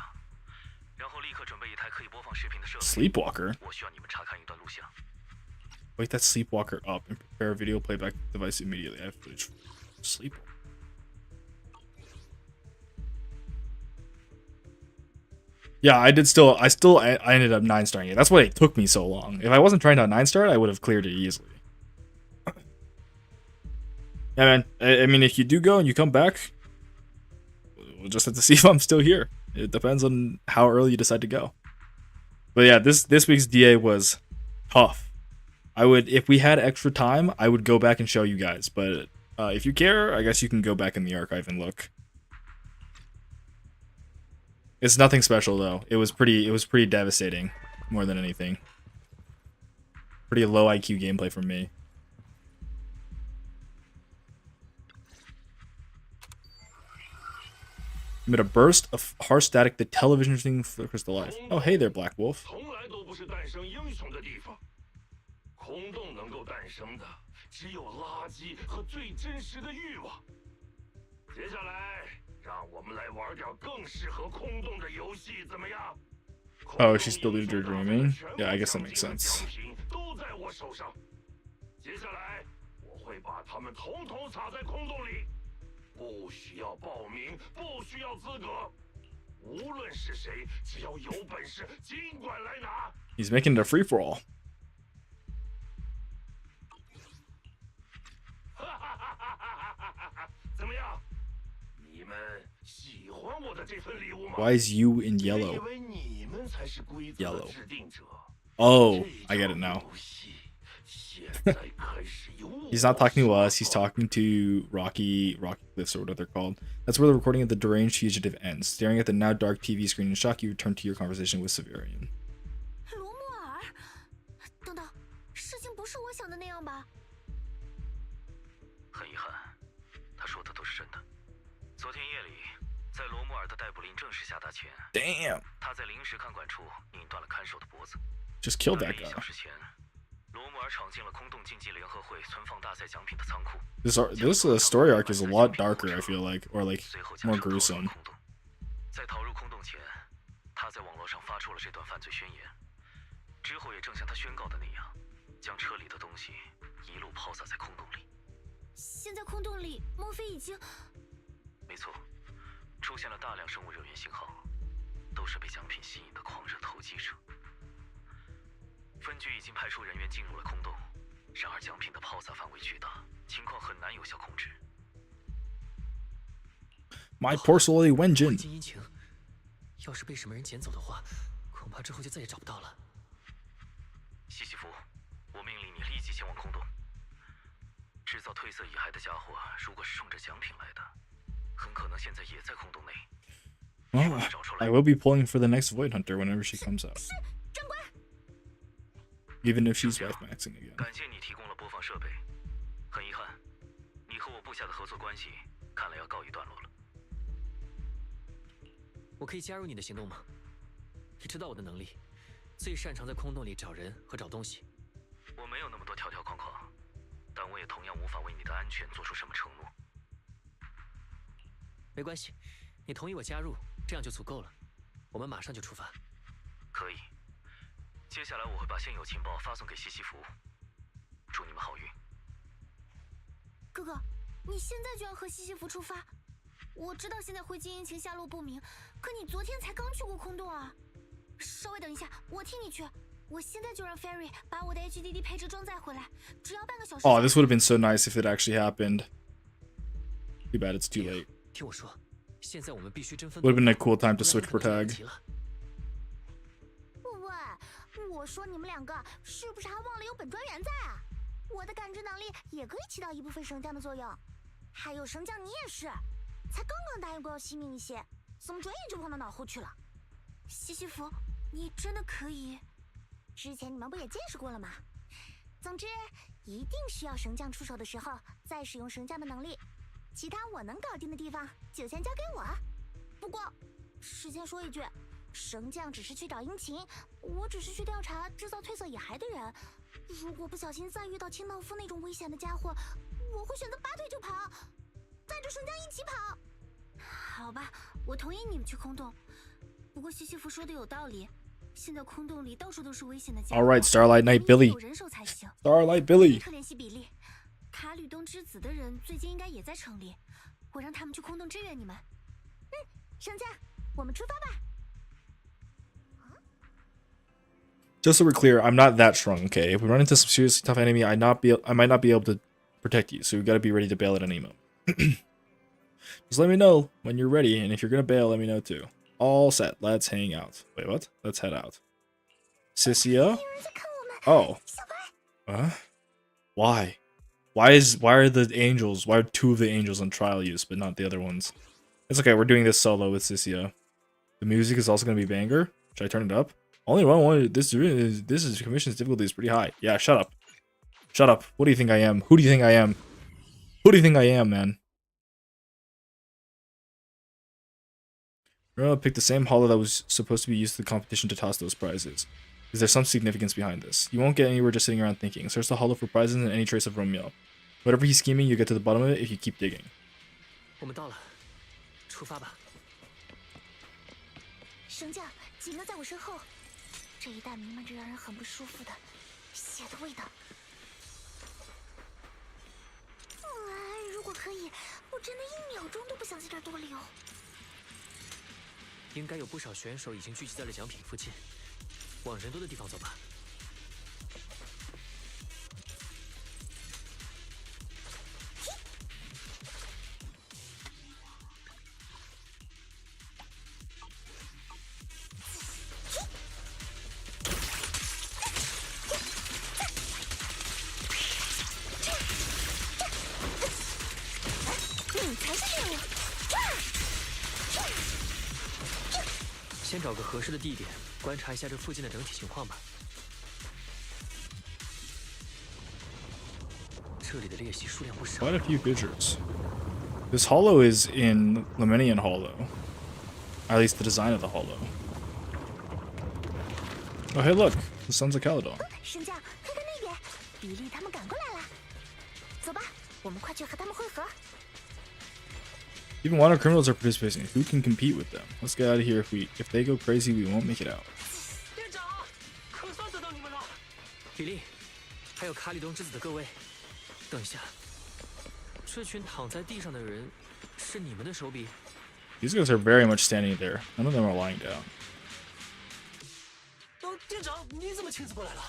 然后立刻准备一台可以播放视频的设备。Sleepwalker. 我需要你们查看一段录像。 Wake that Sleepwalker up and prepare a video playback device immediately. I have footage. Sleep. Yeah, I ended up 9-starring it. That's why it took me so long. If I wasn't trying to 9-star it, I would have cleared it easily. Yeah, man. I mean, if you do go and you come back, we'll just have to see if I'm still here. It depends on how early you decide to go. But yeah, this week's DA was tough. I would, if we had extra time, I would go back and show you guys. But if you care, I guess you can go back in the archive and look. It's nothing special though. It was pretty devastating, more than anything. Pretty low IQ gameplay from me. Amid a burst of harsh static, the television screen flickers to life. Oh, hey there, Black Wolf. 空洞能够诞生的只有垃圾和最真实的欲望。接下来，让我们来玩点更适合空洞的游戏，怎么样？ Oh, she's deleted her dreaming? Yeah, I guess that makes sense. 都在我手上。接下来，我会把它们统统撒在空洞里，不需要报名，不需要资格，无论是谁，只要有本事，尽管来拿。 He's making it a free for all. Why is you in yellow? Yellow. Oh, I get it now. He's not talking to us, he's talking to Rocky Cliffs or whatever they're called. That's where the recording of the deranged fugitive ends. Staring at the now dark TV screen in shock, you return to your conversation with Severian. 罗穆尔，等等，事情不是我想的那样吧？很遗憾，他说的都是真的。昨天夜里，在罗穆尔的逮捕令正式下达前 ，Damn， 他在临时看管处拧断了看守的脖子。Just killed that guy. 1小时前，罗穆尔闯进了空洞竞技联合会存放大赛奖品的仓库。This story arc is a lot darker, I feel like, or like more gruesome. 在逃入空洞前，他在网络上发出了这段犯罪宣言。之后也正像他宣告的那样，将车里的东西一路抛洒在空洞里。现在空洞里，莫非已经？没错，出现了大量生物热源信号，都是被奖品吸引的狂热投机者。分局已经派出人员进入了空洞，然而奖品的抛洒范围巨大，情况很难有效控制。My porcelain 灰 wenjin. 烬阴晴，要是被什么人捡走的话，恐怕之后就再也找不到了。西西弗，我命令你立即前往空洞。制造褪色遗骸的家伙，如果是冲着奖品来的，很可能现在也在空洞内。 Well, I will be pulling for the next Void Hunter whenever she comes out. Even if she's life maxing again. 感谢你提供了播放设备，很遗憾，你和我部下的合作关系看来要告一段落了。我可以加入你的行动吗？你知道我的能力，最擅长在空洞里找人和找东西。我没有那么多条条框框，但我也同样无法为你的安全做出什么承诺。没关系，你同意我加入，这样就足够了。我们马上就出发。可以。接下来我会把现有情报发送给西西弗。祝你们好运。哥哥，你现在就要和西西弗出发？我知道现在灰烬阴晴下落不明，可你昨天才刚去过空洞啊！稍微等一下，我替你去。我现在就让 Ferry 把我的 HDD 配置装载回来，只要半个小时。Oh, this would have been so nice if it actually happened. Too bad it's too late. 听我说，现在我们必须争分。 Would have been a cool time to switch for tag. 喂，我说你们两个是不是还忘了有本专员在啊？我的感知能力也可以起到一部分升降的作用。还有升降，你也是，才刚刚答应过要惜命一些，怎么转眼就碰到脑后去了？西西弗，你真的可以？之前你们不也见识过了吗？总之，一定需要神将出手的时候再使用神将的能力，其他我能搞定的地方就先交给我。不过，事先说一句，神将只是去找阴晴，我只是去调查制造褪色遗骸的人。如果不小心再遇到清道夫那种危险的家伙，我会选择拔腿就跑，带着神将一起跑。好吧，我同意你们去空洞。不过西西弗说的有道理，现在空洞里到处都是危险的家伙。All right, Starlight Knight Billy. 有人手才行。 Starlight 立 Billy. 刻联系比利，卡吕东之子的人最近应该也在城里，我让他们去空洞支援你们。神将，我们出发吧。 Just so we're clear, I'm not that strong, okay? If we run into some seriously tough enemy, I might not be able to protect you, so we gotta be ready to bail at any moment. Just let me know when you're ready, and if you're gonna bail, let me know too. All set. Let's hang out. Wait, what? Let's head out. Sisia? Oh. Why? Why are the angels? Why are two of the angels on trial use, but not the other ones? It's okay. We're doing this solo with Sisia. The music is also gonna be banger. Should I turn it up? Only one. This is commission's difficulty is pretty high. Yeah, shut up. Shut up. What do you think I am? Who do you think I am? Who do you think I am, man? We're gonna pick the same hollow that was supposed to be used in the competition to toss those prizes. Is there some significance behind this? You won't get anywhere just sitting around thinking. Search the hollow for prizes and any trace of Romeo. Whatever he's scheming, you get to the bottom of it if you keep digging. 我们到了，出发吧。神将，紧跟在我身后。这一带弥漫着让人很不舒服的血的味道。如果可以，我真的1秒钟都不想在这儿多留。应该有不少选手已经聚集在了奖品附近，往人多的地方走吧。先找个合适的地点，观察一下这附近的整体情况吧。这里的裂隙数量不少。 Quite a few fissures. This hollow is in Lemenian Hollow. At least the design of the hollow. Oh, hey, look. The Sons of Caledon. 神将，看看那边，比利他们赶过来了。走吧，我们快去和他们会合。 Even water criminals are participating. Who can compete with them? Let's get out of here. If they go crazy, we won't make it out. 店长，可算等到你们了。比利，还有卡里东之子的各位，等一下，这群躺在地上的人是你们的手笔？ These guys are very much standing there. None of them are lying down. 店长，你怎么亲自过来了？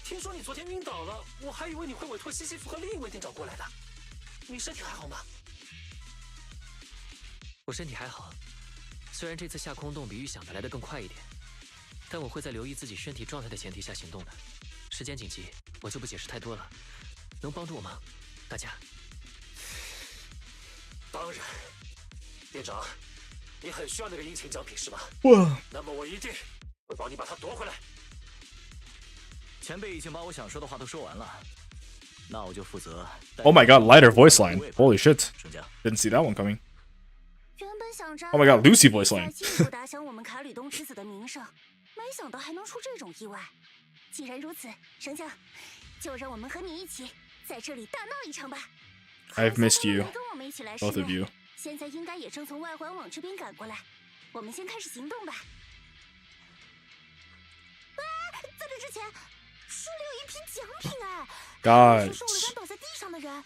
听说你昨天晕倒了，我还以为你会委托西西弗和另一位店长过来的。你身体还好吗？我身体还好，虽然这次下空洞比预想的来得更快一点，但我会在留意自己身体状态的前提下行动的。时间紧急，我就不解释太多了。能帮助我吗，大家？当然，店长，你很需要那个殷勤奖品是吧？哇那么我一定会帮你把它夺回来。前辈已经把我想说的话都说完了，那我就负责。 ！Oh my god, lighter voice line. Holy shit! 顺家 Didn't see that one coming. 原本想着 Oh my god, Lucy voice 再 line. 进一步打响我们卡吕东之子的名声，没想到还能出这种意外。既然如此，丞相，就让我们和你一起在这里大闹一场吧。 I've missed you, 跟我们一起来 both 室 of 内 you. 现在应该也正从外环往这边赶过来，我们先开始行动吧。在这之前，手里有一批奖品哎！ God. 受了伤倒在地上的人，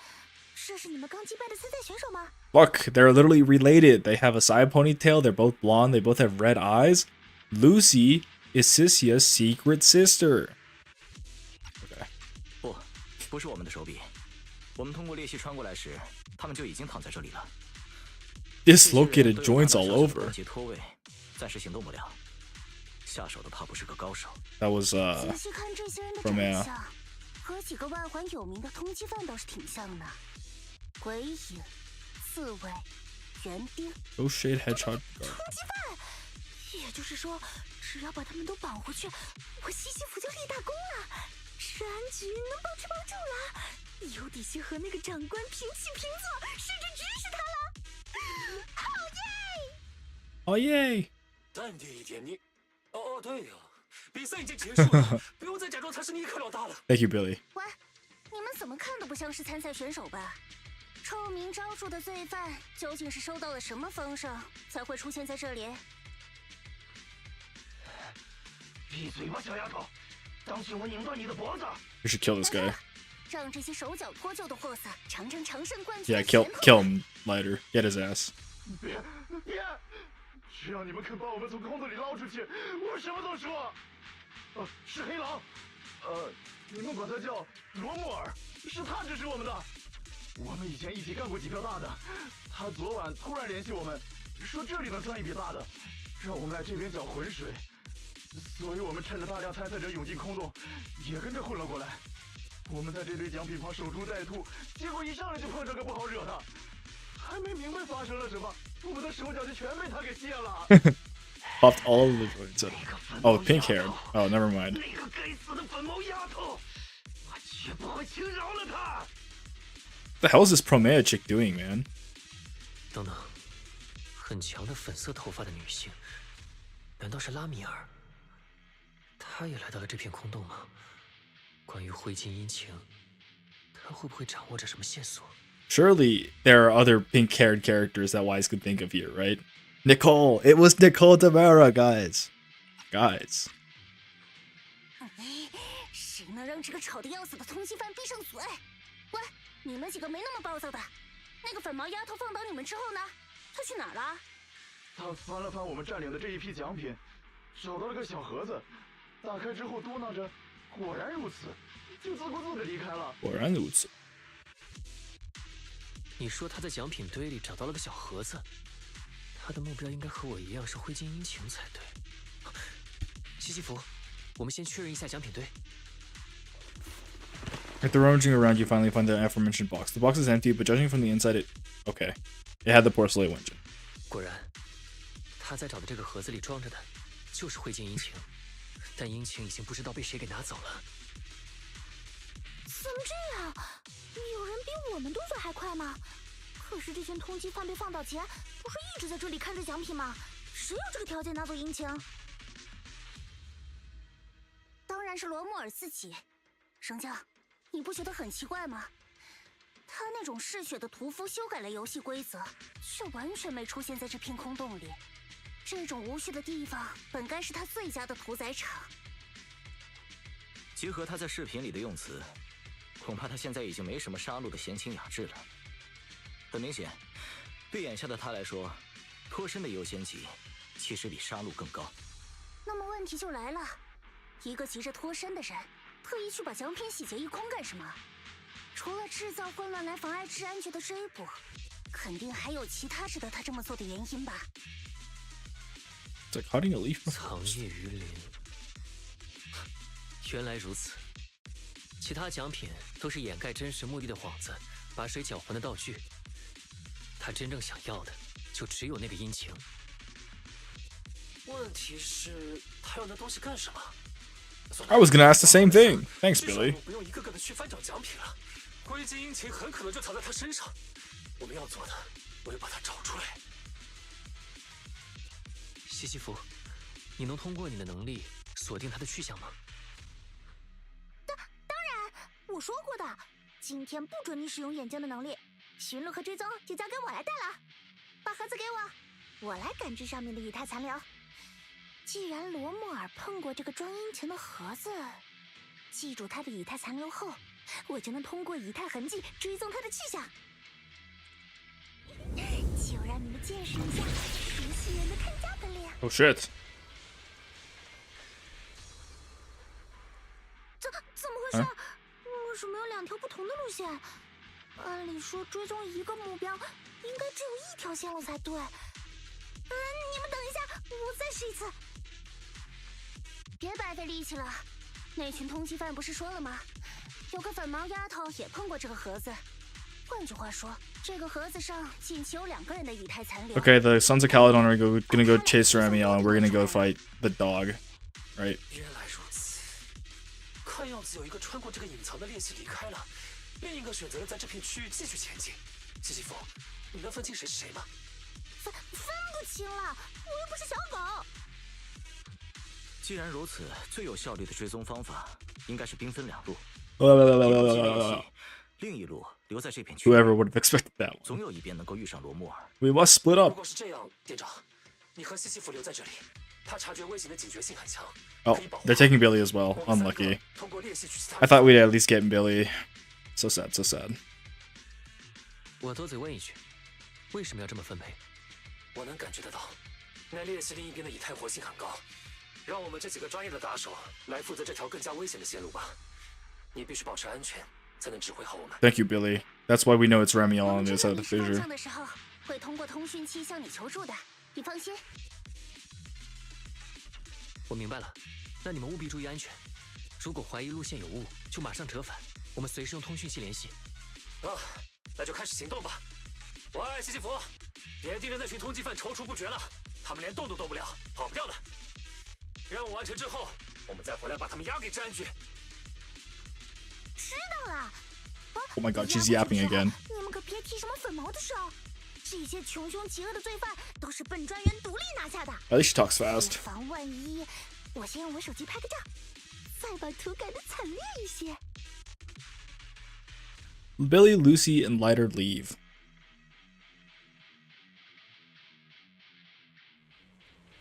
这是你们刚击败的参赛选手吗？ Look, they're literally related. They have a side ponytail. They're both blonde. They both have red eyes. Lucy is Sisia's secret sister. Okay. 不是我们的手笔。我们通过裂隙穿过来时，他们就已经躺在这里了。 Dislocated joints all over. 及脱位，暂时行动不了。下手的怕不是个高手。 That was 仔细看这些人的 from 长 a 相，和几个外环有名的通缉犯倒是挺像的。鬼影、刺猬、园丁。 no shade hedgehog. 通缉犯，也就是说，只要把他们都绑回去，我西西弗就立大功了。这安局能保持保住了，有底薪和那个长官平起平坐，甚至支持他了。好耶！ Oh yay! 淡定一点，你。哦，对呀，比赛已经结束了，不用再假装他是尼克老大了。 Thank you, Billy. 喂，你们怎么看都不像是参赛选手吧？臭名昭著的罪犯，究竟是收到了什么风声，才会出现在这里？闭嘴吧，小丫头！当心我拧断你的脖子！ We should kill this guy. 让这些手脚脱臼的货色尝尝常胜冠军 Yeah, 的 kill 甜头 kill him, lighter. Get his ass. 别！只要你们肯把我们从空洞里捞出去，我什么都说。是黑狼，你们管他叫罗莫尔，是他指使我们的。我们以前一起干过几票大的，他昨晚突然联系我们，说这里能算一笔大的，让我们来这边搅浑水。所以我们趁着大量参赛者涌进空洞，也跟着混了过来。我们在这堆奖品旁守株待兔，结果一上来就碰着个不好惹的，还没明白发生了什么，我们的手脚就全被他给卸了。Popped all of the joints. Oh, pink hair. Oh, never mind. 那个该死的粉毛丫头，我绝不会轻饶了她。 The hell is this Promea chick doing, man? 等等，很强的粉色头发的女性，难道是拉米尔？她也来到了这片空洞吗？关于灰烬阴晴，她会不会掌握着什么线索？ Surely there are other pink-haired characters that Wise could think of here, right? Nicole! It was Nicole Tamara, guys! Guys. 谁能让这个吵得要死的通缉犯闭上嘴？喂，你们几个没那么暴躁的。那个粉毛丫头放倒你们之后呢？她去哪儿了？他翻了翻我们占领的这一批奖品，找到了个小盒子，打开之后嘟囔着：“果然如此。”就自顾自的离开了。果然如此。你说他在奖品堆里找到了个小盒子，他的目标应该和我一样是灰烬阴晴才对。西西弗，我们先确认一下奖品堆。 After rummaging around, you finally find the aforementioned box. The box is empty, but judging from the inside, okay. It had the porcelain engine. 果然，他在找的这个盒子里装着的，就是灰烬阴晴，但阴晴已经不知道被谁给拿走了。怎么这样？有人比我们动作还快吗？可是这群通缉犯被放倒前，不是一直在这里看着奖品吗？谁有这个条件拿走阴晴？当然是罗莫尔自己。绳匠，你不觉得很奇怪吗？他那种嗜血的屠夫修改了游戏规则，却完全没出现在这片空洞里。这种无序的地方，本该是他最佳的屠宰场。结合他在视频里的用词，恐怕他现在已经没什么杀戮的闲情雅致了。很明显，对眼下的他来说，脱身的优先级其实比杀戮更高。那么问题就来了，一个急着脱身的人，特意去把奖品洗劫一空干什么？除了制造混乱来妨碍治安局的追捕，肯定还有其他值得他这么做的原因吧。 It's like cutting a leaf. 藏匿于林，原来如此。其他奖品都是掩盖真实目的的幌子，把水搅浑的道具。他真正想要的，就只有那个阴晴。问题是，他要那东西干什么？ I was gonna ask the same thing. Thanks, 至少 Billy. 我不用一个个的去翻找奖品了，灰烬阴晴很可能就藏在他身上。我们要做的，我要把它找出来。西西弗，你能通过你的能力锁定他的去向吗？当然，我说过的，今天不准你使用眼睛的能力，寻路和追踪就交给我来带了。把盒子给我，我来感知上面的以太残留。 既然罗莫尔碰过这个装阴晴的盒子，记住它的以太残留后，我就能通过以太痕迹追踪它的去向。就让你们见识一下熟悉人的看家本领。 Oh shit. 怎么回事？为什么有两条不同的路线？按理说追踪一个目标，应该只有一条线路才对。你们等一下，我再试一次。 别白费力气了，那群通缉犯不是说了吗？有个粉毛丫头也碰过这个盒子。换句话说，这个盒子上近期有2个人的以太残留。Okay, the Sons of Caledon are gonna go chase Ramiel, and we're gonna go fight the dog, right? 原来如此，看样子有一个穿过这个隐藏的裂隙离开了，另一个选择了在这片区域继续前进。西西弗，你能分清谁是谁吗？分不清了，我又不是小狗。 既然如此，最有效率的追踪方法应该是兵分2路， Whoever 另一路留在这片区域。 would have expected that one. 总有一边能够遇上罗穆尔。 We must split 如 up. 果是这样，店长，你和西西弗留在这里，他察觉危险的警觉性很强。 Oh, 可以保护 they're 他 taking Billy as well. 我们3个 Unlucky. 通过裂隙去其他 I thought we'd at least get Billy. So sad, so sad. 我多嘴问一句，为什么要这么分配？我能感觉得到，那裂隙另一边的以太活性很高。让我们这几个专业的打手来负责这条更加危险的线路吧。你必须保持安全，才能指挥好我们。 Thank you, Billy. That's why we know it's Ramiel 我 on 们 the 知 other 道 side of 你 the 是 fissure. 方向的时候，会通过通讯器向你求助的，你放心。我明白了，那你们务必注意安全。如果怀疑路线有误，就马上折返，我们随时用通讯器联系。那就开始行动吧。喂，西西弗，别盯着那群通缉犯踌躇不决了，他们连动都动不了，跑不掉的。任务完成之后，我们再回来把他们押给治安局。知道了。 Oh my god, she's yapping again. 你们可别提什么粉毛的事哦。这些穷凶极恶的罪犯都是本专员独立拿下的。 At least she talks 以 fast. 防万一，我先用我手机拍个照，再把图改得惨烈一些。 Billy, Lucy, and Lighter leave.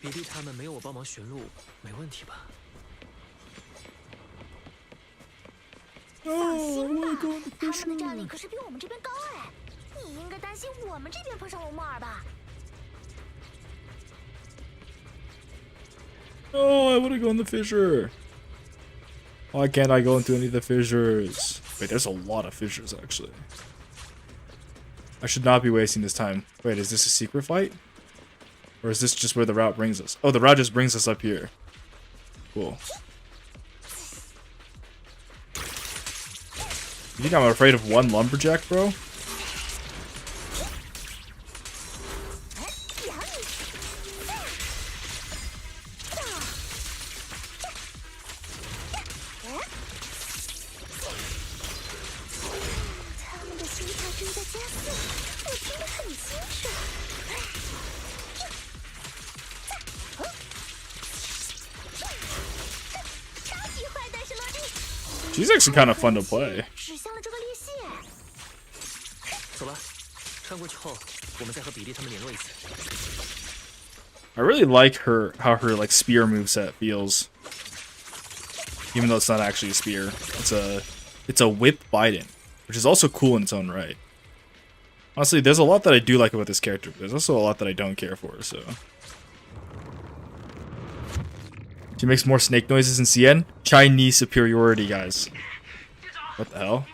比利他们没有我帮忙寻路，没问题吧？放心吧，他们的战力可是比我们这边高哎。你应该担心我们这边碰上罗莫尔吧？ Oh, I want to go in the fissure. Why can't I go into any of the fissures? Wait, there's a lot of fissures, actually. I should not be wasting this time. Wait, is this a secret fight? Or is this just where the route brings us? Oh, the route just brings us up here. Cool. You think I'm afraid of one lumberjack, bro? She's actually kind of fun to play. 指向了这个裂隙。走吧，穿过去后，我们再和比利他们联络一次。 I really like how her like spear moveset feels. Even though it's not actually a spear. It's a whip Biden, which is also cool in its own right. Honestly, there's a lot that I do like about this character, but there's also a lot that I don't care for, so. She makes more snake noises in CN. Chinese superiority, guys. What the hell?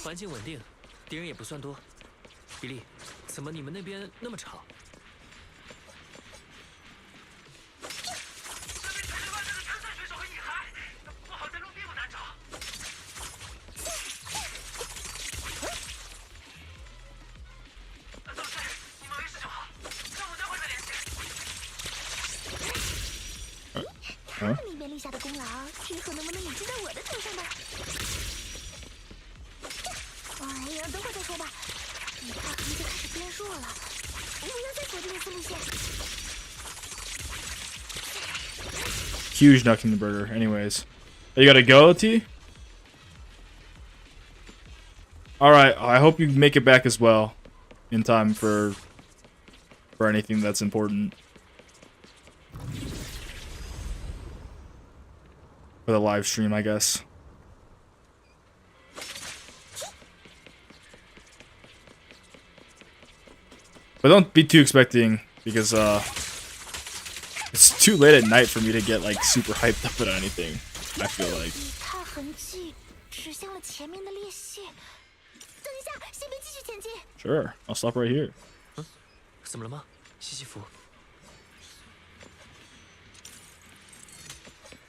环境稳定，敌人也不算多。比利，怎么你们那边那么吵？他们那边立下的功劳，之后能不能也记在我的头上呢？哎呀，等会再说吧。你看，他们就开始变弱了。我要再锁定一次路线。Huge Nucking the burger. Anyways, you gotta go, T. All right. I hope you make it back as well, in time for anything that's important. For the live stream, I guess. But don't be too expecting, because it's too late at night for me to get like super hyped up about anything. I feel like. 它痕迹指向了前面的裂隙。等一下，先别继续前进。 Sure, I'll stop right here. 怎么了吗，西西弗？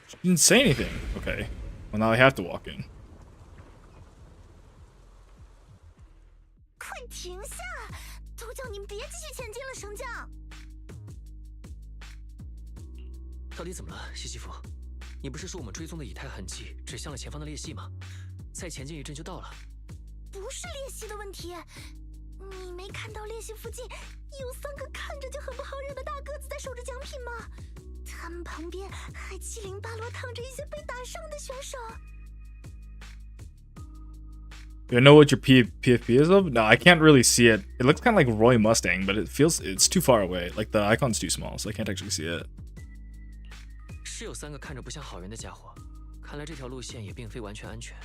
She didn't say anything. Okay. Well, now I have to walk in. 快停下！都叫你别继续前进了，绳匠。到底怎么了，西西弗？你不是说我们追踪的以太痕迹指向了前方的裂隙吗？再前进一阵就到了。不是裂隙的问题，你没看到裂隙附近有3个看着就很不好惹的大个子在守着奖品吗？他们旁边还七零八落躺着一些被打伤的选手。 Do I know what your PFP is of? No, I can't really see it. It looks kind of like Roy Mustang, but it's too far away. Like the icon's too small, so I can't actually see it. 是有3个看着不像好人的家伙，看来这条路线也并非完全安全。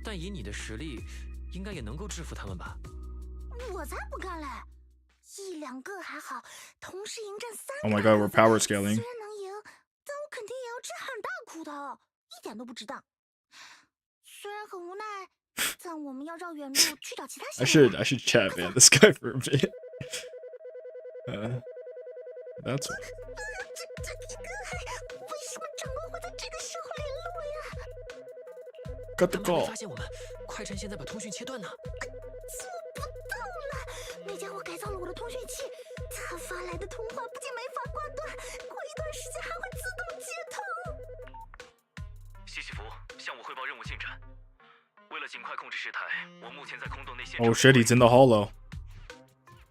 但以你的实力，应该也能够制服他们吧？我才不干嘞！1、2个还好，同时迎战3个。 Oh my god, we're power scaling. 虽然能赢，但我肯定也要吃很大苦头，一点都不值当。虽然很无奈。 但我们要绕远路去找其他线。I should chat man this guy for a bit. That's. 为什么长官会在这个时候联络呀 Cut the 他们 call. 发现我们，快趁现在把通讯切断呢。做不到了，那家伙改造了我的通讯器，他发来的通话不仅没法挂断，过一段时间还会自动接通。西西弗，向我汇报任务进展。 为了尽快控制事态，我目前在空洞内线。 Oh shit, he's in the hollow.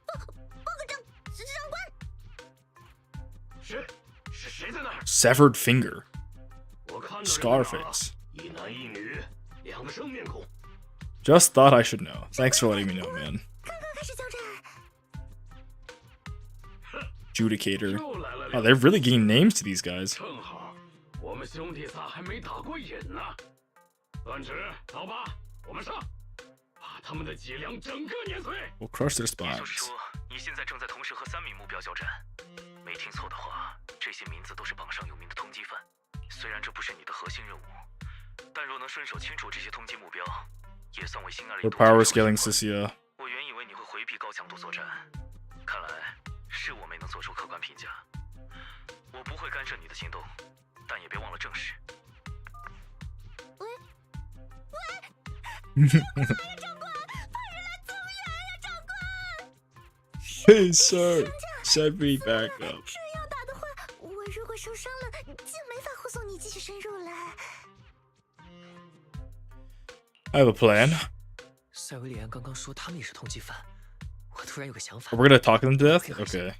报告长官。是谁在那儿 Severed finger. 我看到 Scarface. 一男一女，2个生面孔。 Just thought I should know. Thanks for letting me know, man. 刚刚开始交战。 Judicator. 又来了 Oh, they're really giving names to these guys. 正好，我们兄弟仨还没打过瘾呢。段直，老八，我们上，把他们的脊梁整个碾碎。 We'll crush their 也就 spines. 是说，你现在正在同时和3名目标交战。没听错的话，这些名字都是榜上有名的通缉犯。虽然这不是你的核心任务，但若能顺手清除这些通缉目标，也算为新2We're power scaling Sisia. 我原以为你会回避高强度作战，看来是我没能做出客观评价。我不会干涉你的行动，但也别忘了正视。 Hey, sir. Set me back up. 这样打的话，我如果受伤了，就没法护送你继续深入了。 I have a plan. 塞维里安刚刚说他们也是通缉犯，我突然有个想法。 We're gonna talk them to death? Okay.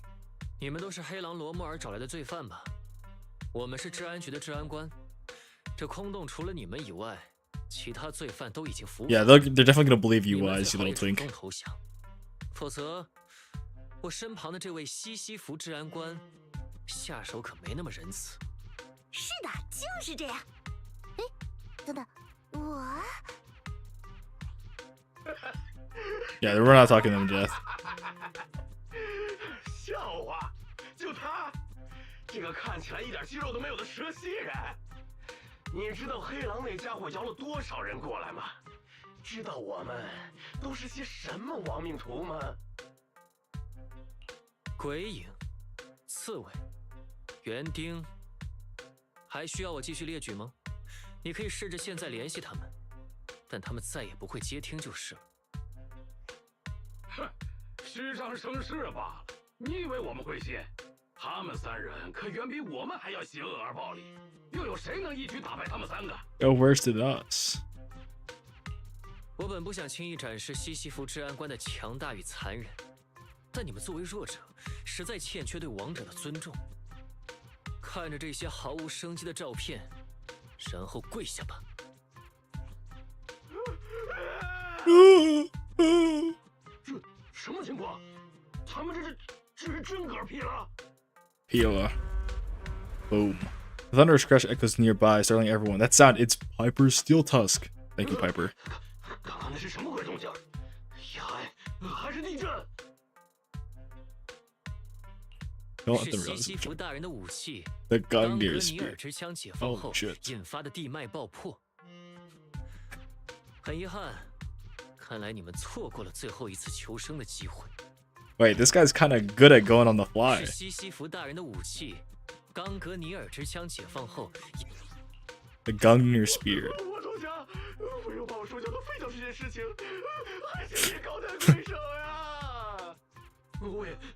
你们都是黑狼罗莫尔找来的罪犯吧？我们是治安局的治安官，这空洞除了你们以外，其他罪犯都已经服务。 Yeah, they're definitely gonna believe you, 你们 you 最好 little 也主 twink. 动投降，否则我身旁的这位西西弗治安官下手可没那么仁慈。是的，就是这样。哎，等等，我 Yeah, we're not talking them to death. 笑话，就他，这个看起来一点肌肉都没有的蛇蝎人，你知道黑狼那家伙摇了多少人过来吗？知道我们都是些什么亡命徒吗？鬼影、刺猬、园丁，还需要我继续列举吗？你可以试着现在联系他们，但他们再也不会接听就是了。哼，虚张声势罢了。你以为我们会信？他们3人可远比我们还要邪恶而暴力，又有谁能一举打败他们3个 Yo, worse than us. 我本不想轻易展示西西弗治安官的强大与残忍，但你们作为弱者，实在欠缺对王者的尊重。看着这些毫无生机的照片，然后跪下吧。这什么情况？他们这是真嗝屁了？ Pila. Boom. The thunderous crash echoes nearby, startling everyone. That sound, it's Piper's steel tusk. Thank you, Piper. 刚刚那是什么鬼动静？呀，还是地震？ Don't 是 let them 西 realize 西 it's 弗大人的武器 the 冈格 Gungnir 尼尔 spear. 之枪解放后 Oh, shit. 引发的地脉爆破。很遗憾，看来你们错过了最后一次求生的机会。 Wait, this guy's kind of good at going on the 是 fly. 西西弗大人的武器冈格尼尔之枪解放后， The Gungnir spear. 我投降！不用把我手脚都废掉这件事情，还请你高抬贵手呀！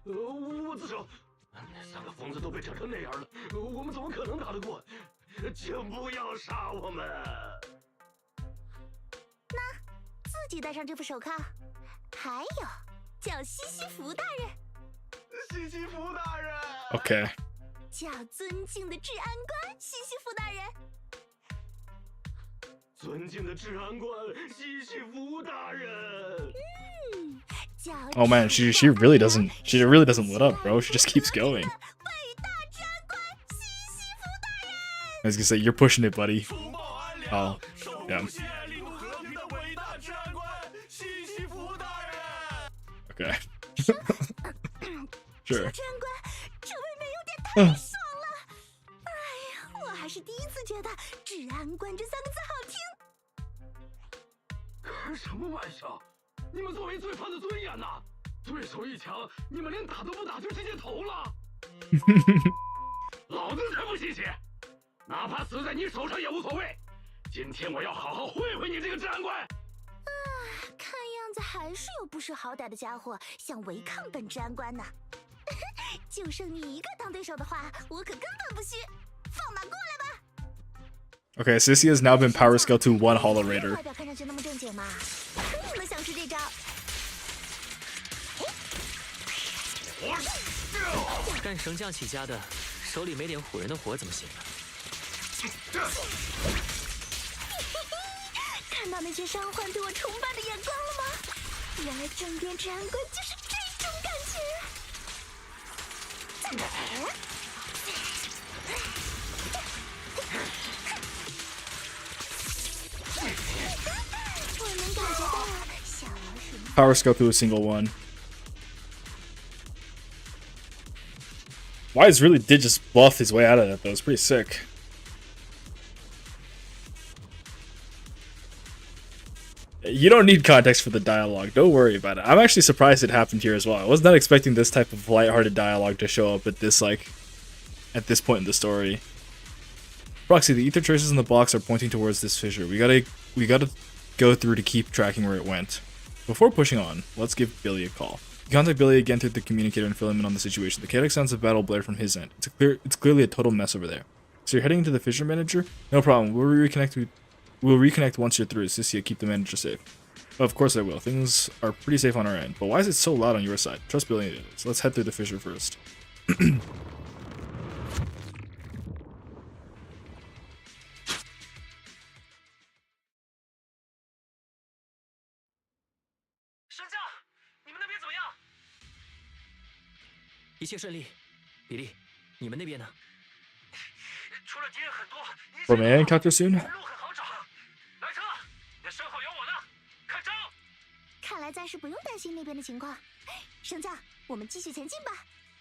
我自首。那3个疯子都被整成那样了，我们怎么可能打得过？请不要杀我们！自己戴上这副手铐。还有，叫西西弗大人，西西弗大人， Okay. 叫尊敬的治安官西西弗大人。尊敬的治安官西西弗大人。叫 Oh man, she really doesn't let up, bro. She just keeps going. 伟大治安官西西弗大人。 I was gonna say, you're pushing it, buddy. 除暴安良， Oh, 守护 yeah. 血领和平的伟大治安官西西弗大人。 Okay. 治 Sure. 安官，这未免有点太爽了。哎呀，我还是第一次觉得“治安官”这3个字好听。开什么玩笑！你们作为罪犯的尊严呐！对手一强，你们连打都不打就直接投了。老子才不稀奇，哪怕死在你手上也无所谓。今天我要好好会会你这个治安官。看样子还是有不识好歹的家伙想违抗本治安官呢。就剩你一个当对手的话，我可根本不虚。放马过来吧！ Okay, Sissy has now been power scaled to 1 Hollow Raider. 外表看上去那么正经嘛，你们想试这招？干绳匠起家的，手里没点唬人的活怎么行呢？看到那些伤患对我崇拜的眼光了吗？原来正殿治安官就是这种感觉。我能感觉到小老鼠。 Power scale through a single one. Wise really did just bluff his way out of that, though. It's pretty sick. You don't need context for the dialogue. Don't worry about it. I'm actually surprised it happened here as well. I was not expecting this type of lighthearted dialogue to show up at this, at this point in the story. Proxy, the ether traces in the box are pointing towards this fissure. We gotta go through to keep tracking where it went. Before pushing on, let's give Billy a call. You contact Billy again through the communicator and fill him in on the situation. The chaotic sounds of battle blare from his end. It's clearly a total mess over there. So you're heading into the fissure manager? No problem. We'll reconnect once you're through. Sissia, keep the manager safe. Of course I will. Things are pretty safe on our end. But why is it so loud on your side? Trust Billy it is. Let's head through the fissure first. 一切顺利，比利，你们那边呢？除了敌人很多， For my encounter soon? 路很好找。来车，你的身后有我呢，开张！看来暂时不用担心那边的情况。升将，我们继续前进吧，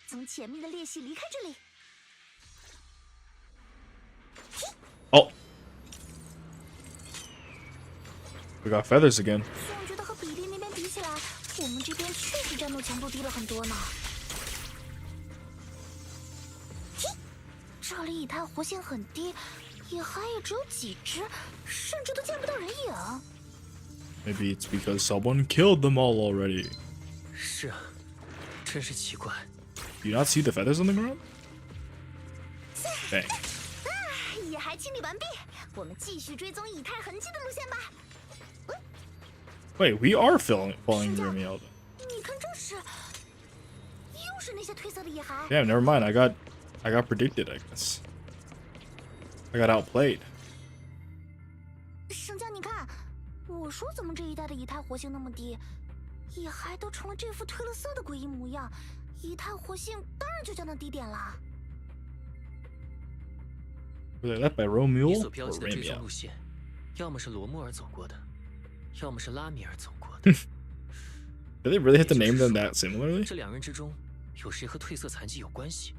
从前面的裂隙离开这里。 Oh. We got feathers again. 总觉得和比利那边比起来，我们这边确实战斗强度低了很多呢。嘿，这里以太活性很低，野孩也只有几只，甚至都见不到人影。 Maybe it's because someone killed them all already. 是啊，真是奇怪。 Do you not see the feathers on the ground? Dang. 野孩清理完毕，我们继续追踪以太痕迹的路线吧。 Wait, we are following Remy out. 你看这是，又是那些褪色的野孩。 Damn, never mind. I got predicted, I guess. I got outplayed. 圣将，你看，我说怎么这一带的以太活性那么低？野孩都成了这副褪了色的诡异模样，以太活性当然就降到低点了。 Were they led by 你 Romeo 所标 or 记的追踪 Remy? 路线，要么是罗穆尔走过的，要么是拉米尔走过的。 Did they really have to name them that similarly? 这两人之中，有谁和褪色残疾有关系？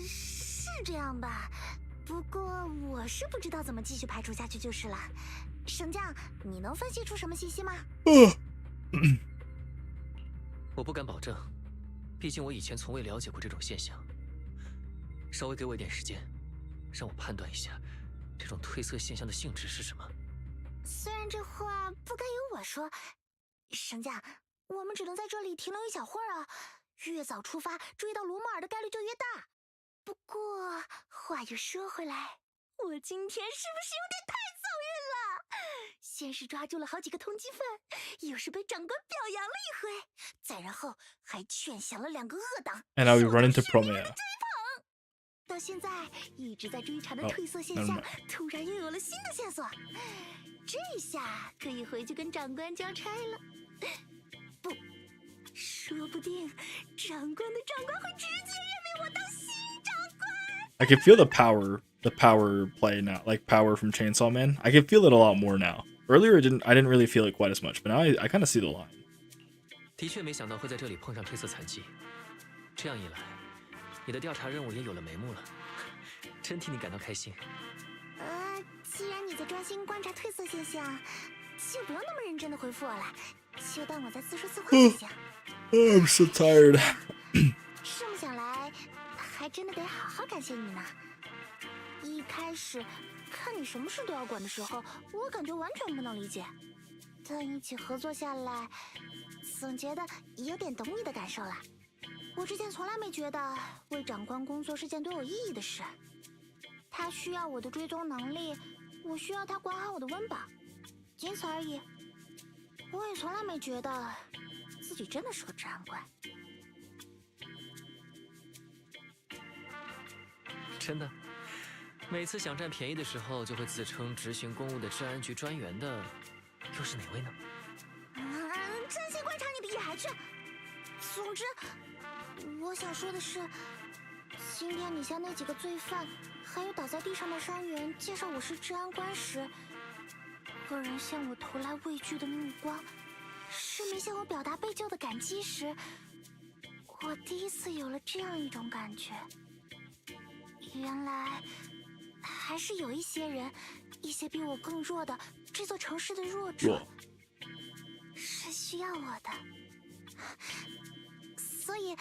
是这样吧。不过我是不知道怎么继续排除下去就是了。圣将，你能分析出什么信息吗？我不敢保证，毕竟我以前从未了解过这种现象。稍微给我一点时间，让我判断一下这种褪色现象的性质是什么。虽然这话不该由我说，圣将，我们只能在这里停留一小会儿啊。越早出发，追到罗莫尔的概率就越大。不过话又说回来，我今天是不是有点太走运了？先是抓住了好几个通缉犯，又是被长官表扬了一回，再然后还劝降了2个恶党。 And now we run into Promea. 到现在一直在追查的哦褪色现明象白，突然又有了新的线索，这下可以回去跟长官交差了。不，说不定长官的长官会直接任命我当新长官。 I can feel the power play now, like power from Chainsaw Man. I can feel it a lot more now. Earlier, I didn't really feel it quite as much, but now I kind of see the line. 的确没想到会在这里碰上褪色残疾，这样一来，你的调查任务也有了眉目了，真替你感到开心。既然你在专心观察褪色现象，就不用那么认真的回复我了，就当我在自说自话就行。I'm so tired. 这么想来，还真的得好好感谢你呢。一开始看你什么事都要管的时候，我感觉完全不能理解，但一起合作下来，总觉得有点懂你的感受了。我之前从来没觉得为长官工作是件多有意义的事。他需要我的追踪能力，我需要他管好我的温饱，仅此而已。我也从来没觉得自己真的是个治安官。真的，每次想占便宜的时候，就会自称执行公务的治安局专员的，又是哪位呢？专心观察你的野孩去。总之，我想说的是，今天你向那几个罪犯，还有倒在地上的伤员介绍我是治安官时，恶人向我投来畏惧的目光，市民向我表达被救的感激时，我第一次有了这样一种感觉。原来，还是有一些人，一些比我更弱的这座城市的弱者，是需要我的。所以，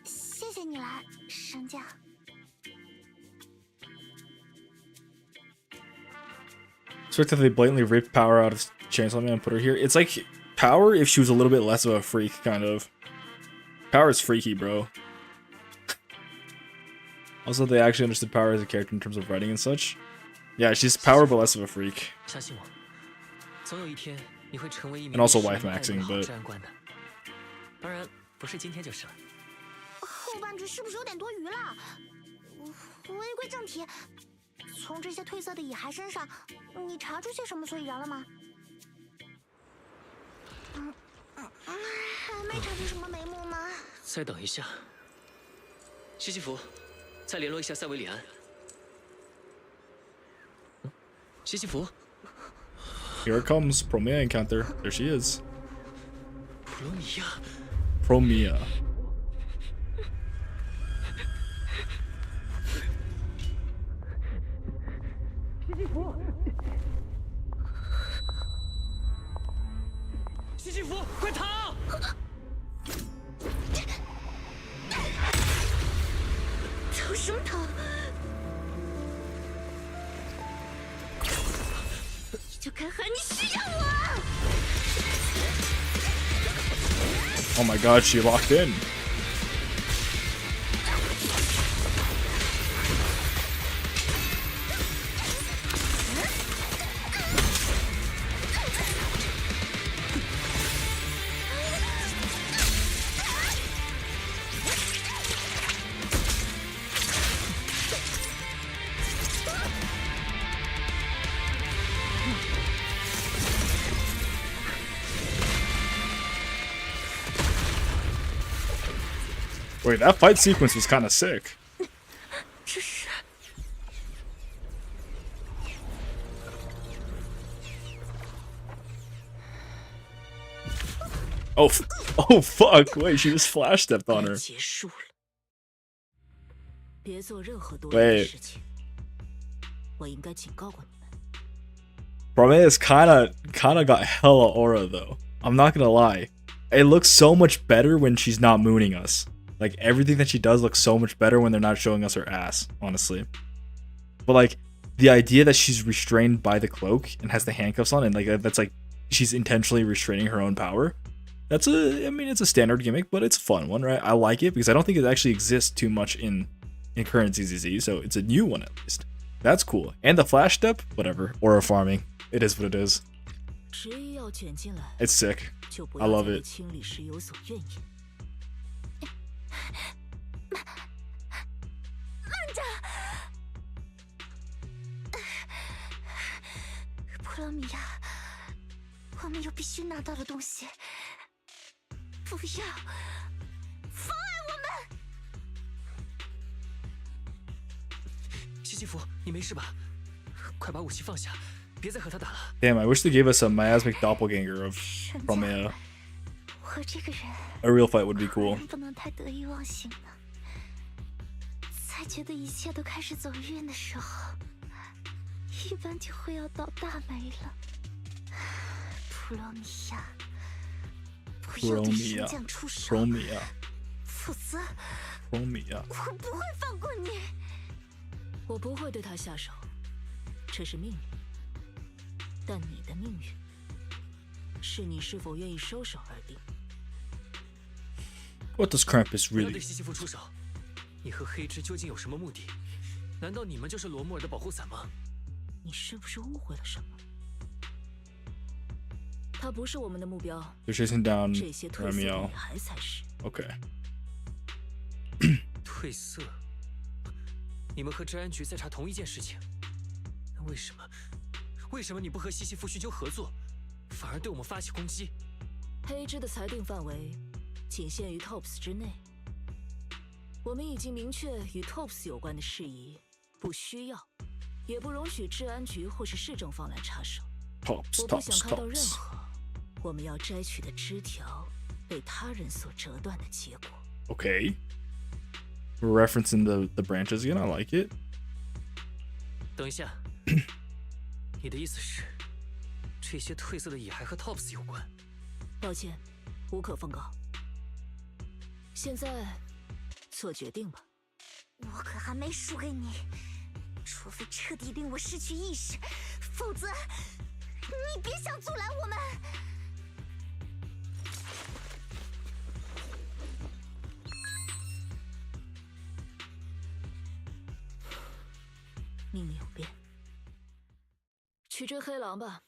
谢谢你了，神将。So if they blatantly ripped Power out of Chainsaw Man and put her here, it's like Power if she was a little bit less of a freak, kind of. Power's freaky, bro. Also, they actually understood Power as a character in terms of writing and such. Yeah, she's Power but less of a freak. 相信我，总有一天你会成为一名 And also 神 wife 爱的 maxing, 好 but 治安官的。当然，不是今天就是了。后半句是不是有点多余了？回归正题，从这些褪色的野孩身上，你查出些什么所以然了吗？还没查出什么眉目吗？再等一下，西西弗，再联络一下塞维里安。西西弗， Here it comes, Promea encounter. There she is. 普罗米亚， Promea. Oh my god, she locked in. Wait, that fight sequence was kind of sick. Oh, oh fuck! Wait, she just flash stepped on her. 结束了，别做任何多余 Wait. 的事情。我应该警告过你们。 Prometheus kinda got hella aura though. I'm not gonna lie. It looks so much better when she's not mooning us. Like everything that she does looks so much better when they're not showing us her ass, honestly. But like the idea that she's restrained by the cloak and has the handcuffs on, and like that's like she's intentionally restraining her own power. That's I mean, it's a standard gimmick, but it's a fun one, right? I like it because I don't think it actually exists too much in current ZZZ, so it's a new one at least. That's cool. And the flash step, whatever. Aura farming. It is what it is. 执意要卷进来， It's sick. 就不 I 要 love 在对 it. 清理时有所怨言。普罗米亚，我们有必须拿到的东西，不要妨碍我们！西西弗，你没事吧？快把武器放下，别再和他打了。 Damn, I wish they gave us a miasmic doppelganger of 神 Promea. 我这个人 A real fight would be cool. 不能太得意忘形了。在觉得一切都开始走运的时候，一般就会要倒大霉了。普罗米亚，不要对神将出手， Promea. 否则 Promea. 我不会放过你。我不会对他下手，这是命令。但你的命运，是你是否愿意收手而定。 What does Krampus 不要 really 对西西弗出手。你和黑之究竟有什么目的？难道你们就是罗穆尔的保护伞吗？你是不是误会了什么？他不是我们的目标， They're chasing down 这些褪色的 Ramiel. 女孩才是。 Okay. 褪色？你们和治安局在查同一件事情，为什么？为什么你不和西西弗寻求合作，反而对我们发起攻击？黑之的裁定范围仅限于 TOPS 之内。我们已经明确与 TOPS 有关的事宜，不需要，也不容许治安局或是市政方来插手。 Tops, 我不想 tops, 看到任 tops. 何我们要摘取的枝条被他人所折断的结果。 Okay. We're referencing the branches again. I like it. 等一下，你的意思是，这些褪色的野还和 TOPS 有关？抱歉，无可奉告。现在做决定吧。我可还没输给你，除非彻底令我失去意识，否则你别想阻拦我们。命令有变，去追黑狼吧。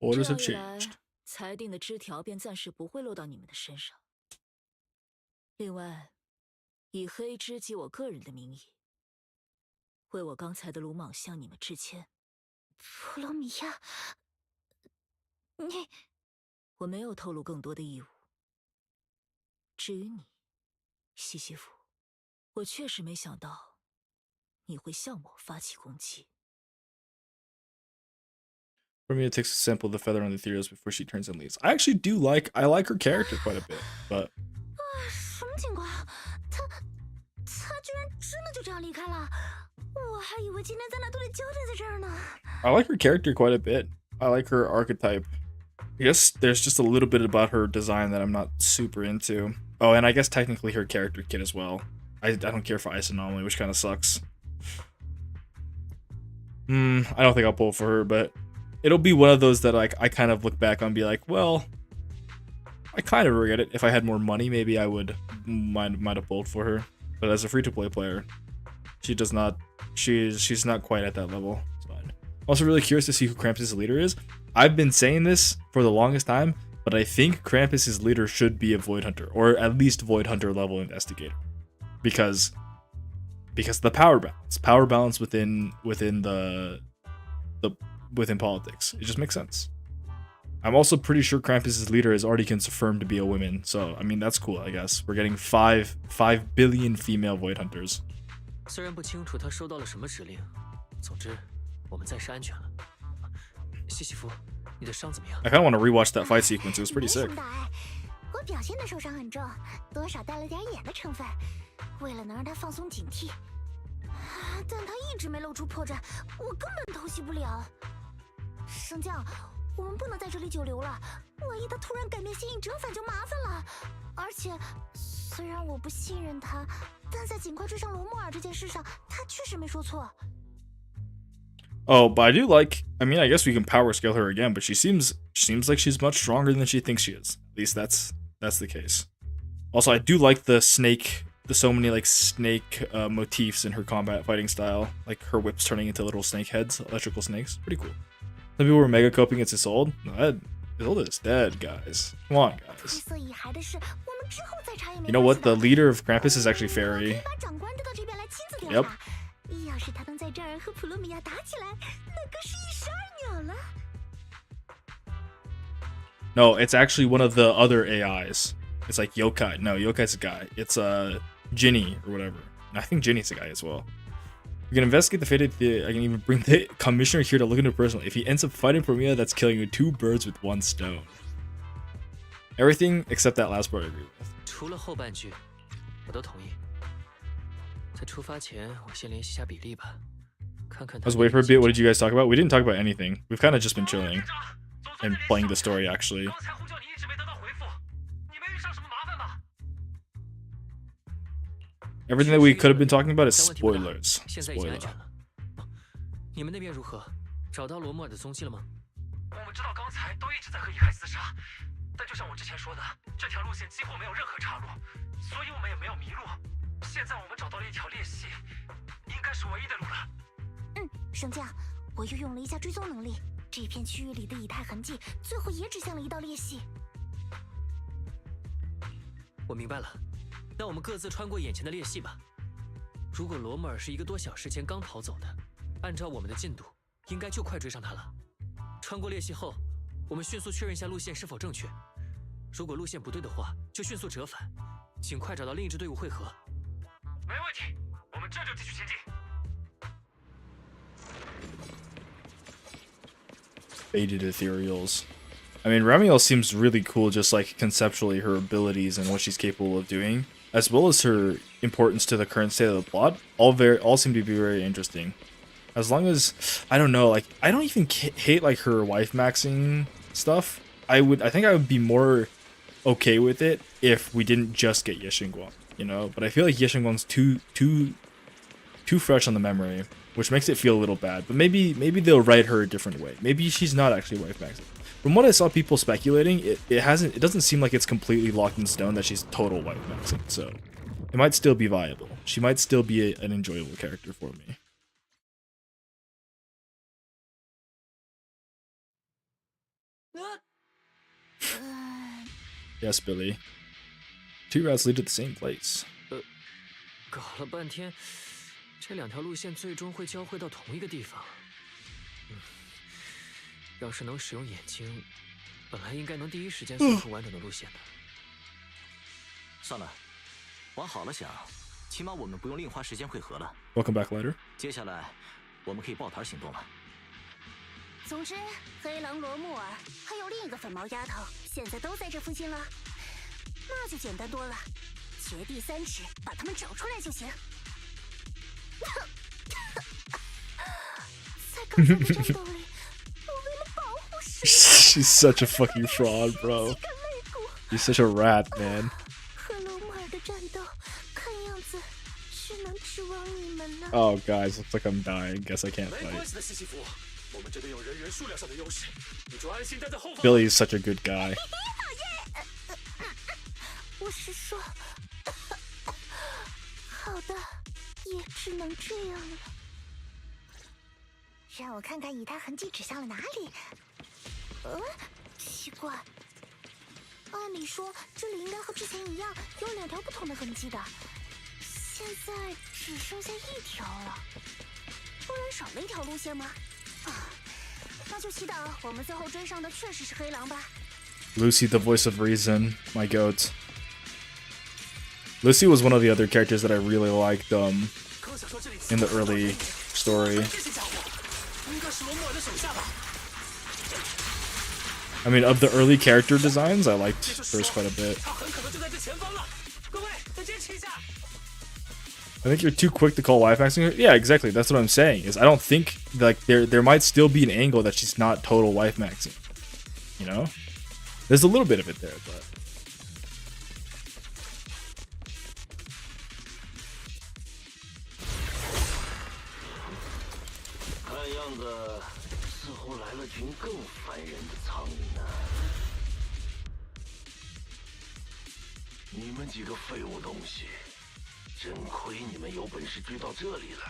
Orders 这 have 样一 changed. 来，裁定的枝条便暂时不会落到你们的身上。另外，以黑之及我个人的名义，为我刚才的鲁莽向你们致歉。普罗米亚，你我没有透露更多的义务。至于你，西西弗，我确实没想到你会向我发起攻击。 Romeo takes a sample of the feather on the Ethereals before she turns and leaves. I actually do like her character quite a bit, but 什么情况？他居然真的就这样离开了？我还以为今天咱俩都得交代在这儿呢。 I like her character quite a bit. I like her archetype. I guess there's just a little bit about her design that I'm not super into. Oh, and I guess technically her character kit as well. I don't care for Ice Anomaly, which kind of sucks. I don't think I'll pull for her, but it'll be one of those that like I kind of look back on and be like, well, I kind of regret it. If I had more money, maybe I would might have pulled for her. But as a free-to-play player, she does not. She's not quite at that level. It's fine. Also, really curious to see who Krampus' leader is. I've been saying this for the longest time, but I think Krampus' leader should be a Void Hunter, or at least Void Hunter level investigator, because the power balance within politics, it just makes sense. I'm also pretty sure Krampus' leader is already confirmed to be a woman, so I mean that's cool. I guess we're getting 5 billion female Void Hunters. 虽然不清楚他收到了什么指令，总之我们暂时安全了。西西弗，你的伤怎么样？ I kind of want to rewatch that fight sequence. It was pretty 没什 sick. 么大碍，我表现的受伤很重，多少带了点演的成分，为了能让他放松警惕。但他一直没露出破绽，我根本偷袭不了。升降，我们不能在这里久留了，万一他突然改变心意折返就麻烦了。而且，虽然我不信任他，但在尽快追上罗莫尔这件事上，他确实没说错。 Oh, but I do like. I mean, I guess we can power scale her again, but she seems like she's much stronger than she thinks she is. At least that's the case. Also, I do like the snake. The so many like snake motifs in her combat fighting style, like her whips turning into little snake heads, electrical snakes. Pretty cool. Some people were mega coping it's Isolde. No, Isolde is dead, guys. Come on, guys. You know what? The leader of Krampus is actually Fairy. Yep. 要是他能在这儿和普罗米亚打起来，那可是一石二鸟了。 No, it's actually one of the other AIs. It's like Yokai. No, Yokai's a guy. It's Ginny or whatever. And I think Ginny's a guy as well. You can investigate the fate of the. I can even bring the commissioner here to look into it personally. If he ends up fighting Promia, that's killing you 2 birds with 1 stone. Everything except that last part I agree with. 除了后半句，我都同意。在出发前，我先联系下比利吧，看看他。 Let's wait for a bit. What did you guys talk about? We didn't talk about anything. We've kind of just been chilling and playing the story actually. Everything that we could have been talking about is spoilers. 现在已经安 Spoiler. 全了。你们那边如何？找到罗莫尔的踪迹了吗？我们知道刚才都一直在和伊凯厮杀，但就像我之前说的，这条路线几乎没有任何岔路，所以我们也没有迷路。现在我们找到了一条裂隙，应该是唯一的路了。升降，我又用了一下追踪能力，这片区域里的以太痕迹，最后也指向了一道裂隙。我明白了，那我们各自穿过眼前的裂隙吧。如果罗莫尔是1个多小时前刚逃走的，按照我们的进度，应该就快追上他了。穿过裂隙后，我们迅速确认一下路线是否正确。如果路线不对的话，就迅速折返，尽快找到另一支队伍汇合。没问题，我们这就继续前进。 Faded ethereals. I mean, Ramiel seems really cool, just like conceptually her abilities and what she's capable of doing, as well as her importance to the current state of the plot. All seem to be very interesting. As long as I don't know, like I don't even hate like her wife maxing stuff. I think I would be more okay with it if we didn't just get Yeshingguang, you know. But I feel like Yeshingguang's too fresh on the memory, which makes it feel a little bad. But maybe they'll write her a different way. Maybe she's not actually wife maxing. From what I saw people speculating, it doesn't seem like it's completely locked in stone that she's total wife maxing. So it might still be viable. She might still be an enjoyable character for me. Yes, Billy. 2 routes lead to the same place. 搞了半天，这2条路线最终会交汇到同一个地方。要是能使用眼睛，本来应该能第一时间算出完整的路线的。算了，往好了想，起码我们不用另花时间汇合了。Welcome back later. 接下来，我们可以抱团行动了。总之，黑狼罗穆尔还有另一个粉毛丫头，现在都在这附近了，那就简单多了。掘地3尺，把他们找出来就行。在刚才的战斗里，我为了保护谁 She's such a fucking fraud, bro. He's such a rat, man. 和罗穆尔的战斗，看样子只能指望你们了。 Oh, guys, looks like I'm dying. Guess I can't 没 fight. 关系的，西西弗，我们这边有人员数量上的优势，你就安心待在后方。 Billy is such a good guy. 我是说，好的，也只能这样了。让我看看以太痕迹指向了哪里。奇怪，按理说这里应该和之前一样有2条不同的痕迹的，现在只剩下1条了。不然少了一条路线吗？那就祈祷我们最后追上的确实是黑狼吧。 Lucy, the voice of reason, my goat. Lucy was one of the other characters that I really liked in the early story. I mean, of the early character designs, I liked hers quite a bit. I think you're too quick to call wife maxing her. Yeah, exactly. That's what I'm saying. Is I don't think like there might still be an angle that she's not total wife maxing. You know, there's a little bit of it there, but. 看样子似乎来了群更烦人的苍蝇呢。你们几个废物东西！ 真亏你们有本事追到这里来！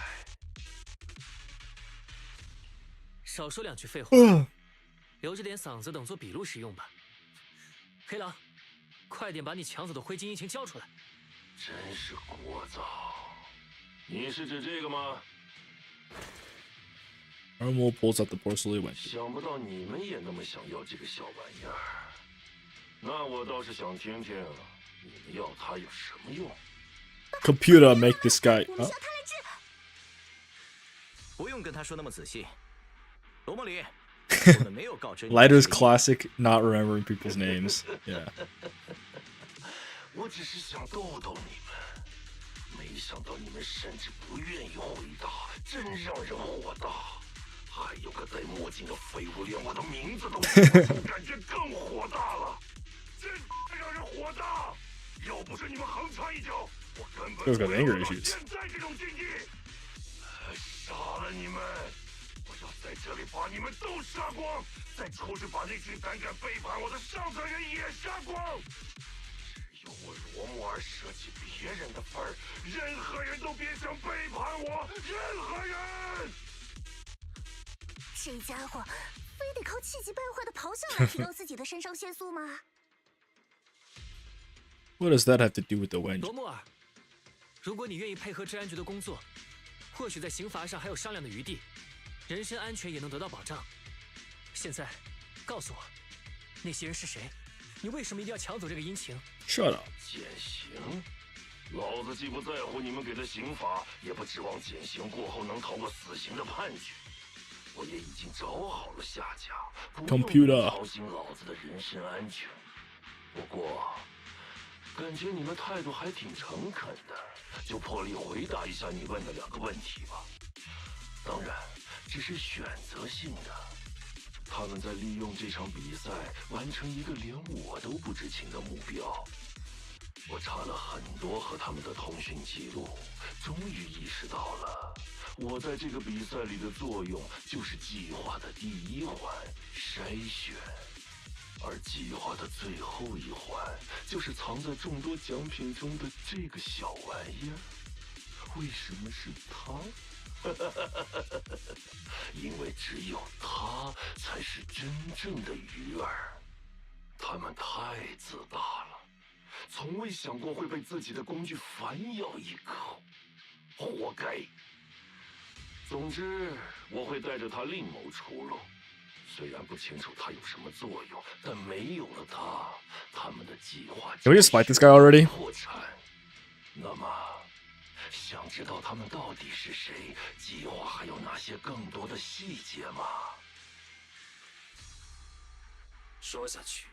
少说2句废话，留着点嗓子等做笔录时用吧。黑狼，快点把你抢走的灰烬引擎交出来！真是聒噪！你是指这个吗？ Armo pulls out the porcelain weapon. 想不到你们也那么想要这个小玩意儿，那我倒是想听听你们要它有什么用。 Computer, make this guy. 不用跟他说那么仔细。罗莫里， Lighter's classic, not remembering people's names. Yeah. 我只是想逗逗你们，没想到你们甚至不愿意回答，真让人火大。还有个戴墨镜的废物，连我的名字都不知道，感觉更火大了，真让人火大。要不是你们横插一脚。 Those got anger issues. 杀了你们！我要在这里把你们都杀光，再出去把那群胆敢背叛我的上层人也杀光。只有我罗莫尔舍弃别人的份儿，任何人都别想背叛我，任何人！这家伙非得靠气急败坏的咆哮来提高自己的肾上腺素吗？ What does that have to do with the wench? 罗莫尔，如果你愿意配合治安局的工作，或许在刑罚上还有商量的余地，人身安全也能得到保障。现在，告诉我，那些人是谁？你为什么一定要抢走这个引擎 ？Shut up！ 减刑？老子既不在乎你们给的刑罚，也不指望减刑过后能逃过死刑的判决。我也已经找好了下家，不用操心老子的人身安全。不过。 感觉你们态度还挺诚恳的，就破例回答一下你问的2个问题吧。当然，只是选择性的。他们在利用这场比赛完成一个连我都不知情的目标。我查了很多和他们的通讯记录，终于意识到了，我在这个比赛里的作用就是计划的第1环——筛选。 而计划的最后1环，就是藏在众多奖品中的这个小玩意儿。为什么是它？因为只有它才是真正的鱼儿。他们太自大了，从未想过会被自己的工具反咬一口，活该。总之，我会带着它另谋出路。 虽然不清楚它有什么作用，但没有了它，他们的计划 Can we just fight this guy already? 破产。那么，想知道他们到底是谁，计划还有哪些更多的细节吗？说下去，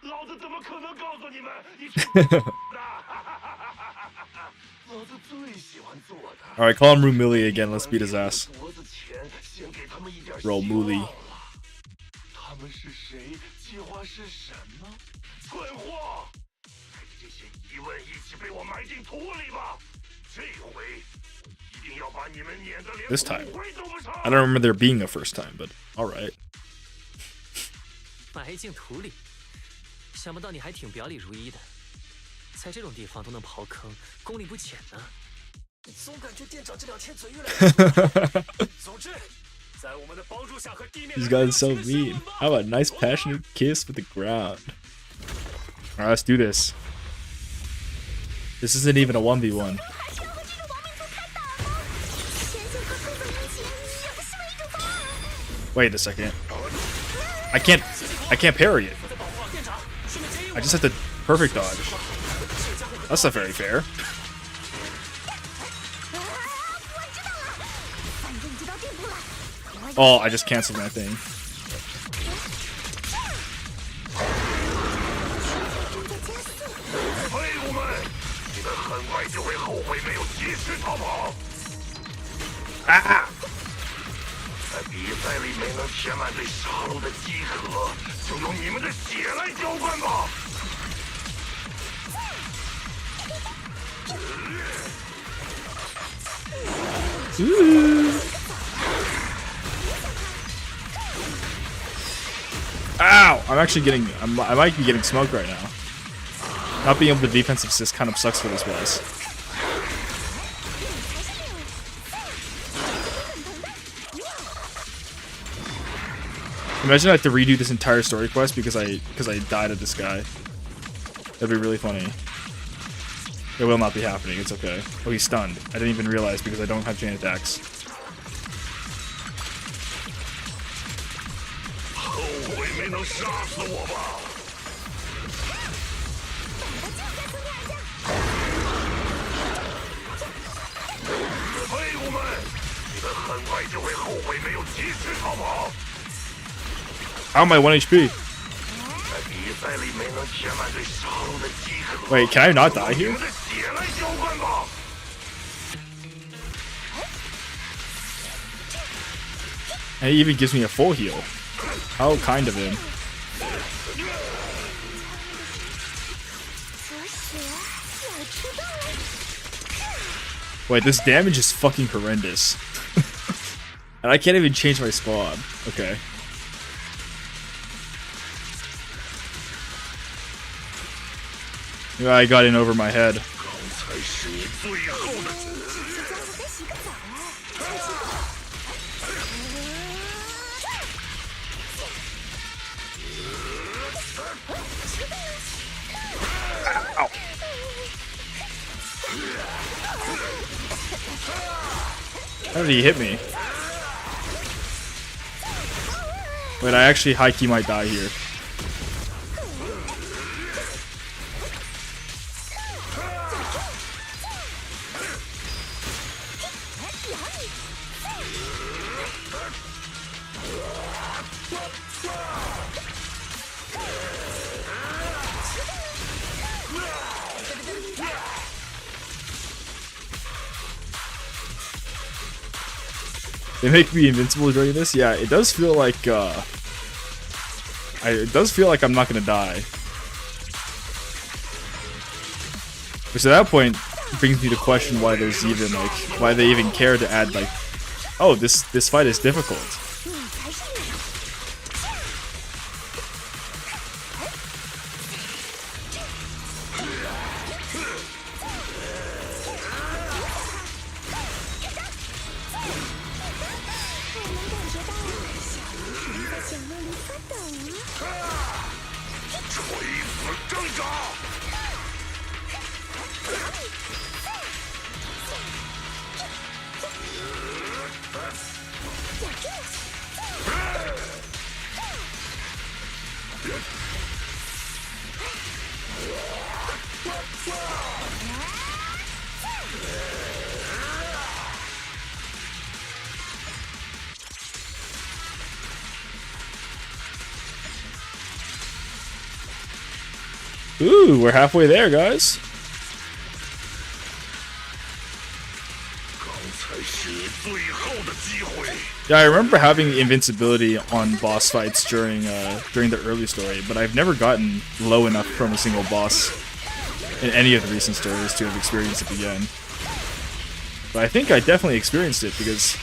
老子怎么可能告诉你们？你是老子最喜欢做的。All right, call him Rumilly again. Let's beat his ass. 脖子前先给他们一点 Roll Mully. 他们是谁？计划是什么？蠢货！带着这些疑问一起被我埋进土里吧！这回我一定 This time. I don't remember there being a first time, but alright. 埋进土里，想不到你还挺表里如一的，在这种地方都能刨坑，功力不浅呢。总感觉店长这2天嘴越来越总之，在我们的帮助下和地面 These guys are so mean. How about a nice passionate kiss with the ground? Alright, let's do this. This isn't even a 1v1. Wait a second. I can't parry it. I just have to perfect dodge. That's not very fair. Oh, I just canceled that thing. Ah! 在比赛里没能填满对杀戮的饥渴，就用你们的血来交换吧。Ow! I'm actually getting. I might be getting smoked right now. Not being able to defensive assist kind of sucks for this boss. Imagine I have to redo this entire story quest because I died at this guy. That'd be really funny. It will not be happening. It's okay. Oh, he's stunned. I didn't even realize because I don't have chain attacks. 后悔没能杀死我吧！废物们，你们很快就会后悔没有及时逃跑。 How am I 1 HP? 在比赛里没能填满对杀戮的饥渴。 Wait, can I not die here? 用你们的血来交换吧。 And he even gives me a full heal. How kind of him. Wait, this damage is fucking horrendous. And I can't even change my spawn. Okay. I got in over my head. 刚才是你最后的。 How did he hit me? Wait, I actually high-key might die here. They make me invincible during this? Yeah, it does feel like, it does feel like I'm not gonna die. Which at that point brings me to question why there's even, like, why they even care to add, like, oh, this fight is difficult. Ooh, we're halfway there, guys. Yeah, I remember having invincibility on boss fights during the early story, but I've never gotten low enough from a single boss in any of the recent stories to have experienced it again. But I think I definitely experienced it because...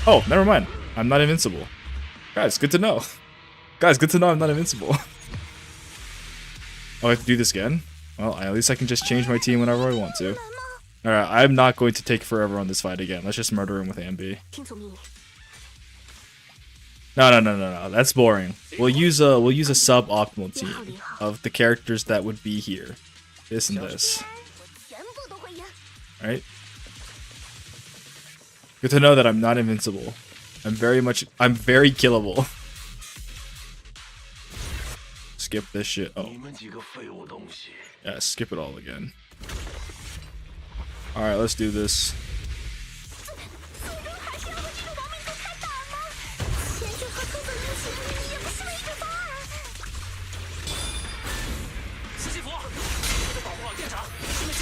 Oh, never mind. I'm not invincible. Guys, good to know. Guys, good to know I'm not invincible. Oh, I have to do this again? Well, at least I can just change my team whenever I want to. Alright, I'm not going to take forever on this fight again. Let's just murder him with Ambi. No. That's boring. We'll use a suboptimal team of the characters that would be here. This and this. Alright? Good to know that I'm not invincible. I'm very killable. Skip this shit. Oh. Yeah, skip it all again. Alright, let's do this.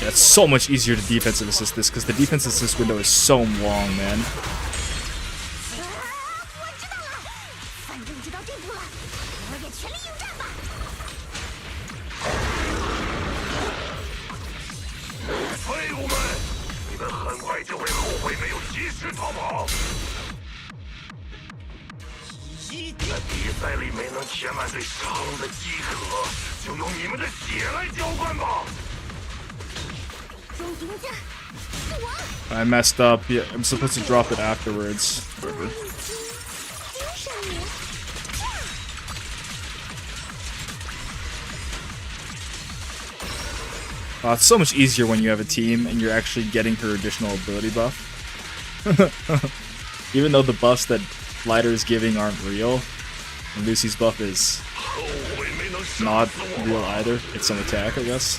Yeah, it's so much easier to defensive assist this because the defensive assist window is so long, man. I messed up. Yeah, I'm supposed to drop it afterwards. It's so much easier when you have a team and you're actually getting her additional ability buff. Even though the buffs that Lighter is giving aren't real, and Lucy's buff is not real either. It's some attack, I guess.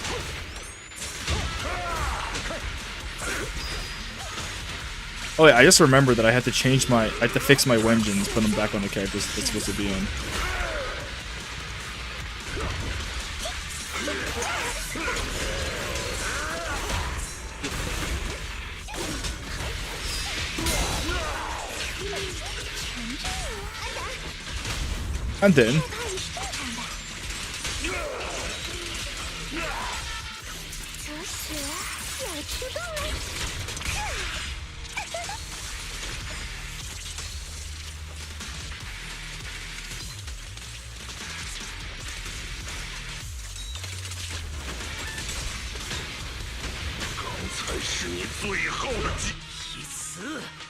Oh yeah, I just remembered that I had to fix my Wenjins, put them back on the characters that's supposed to be on. And then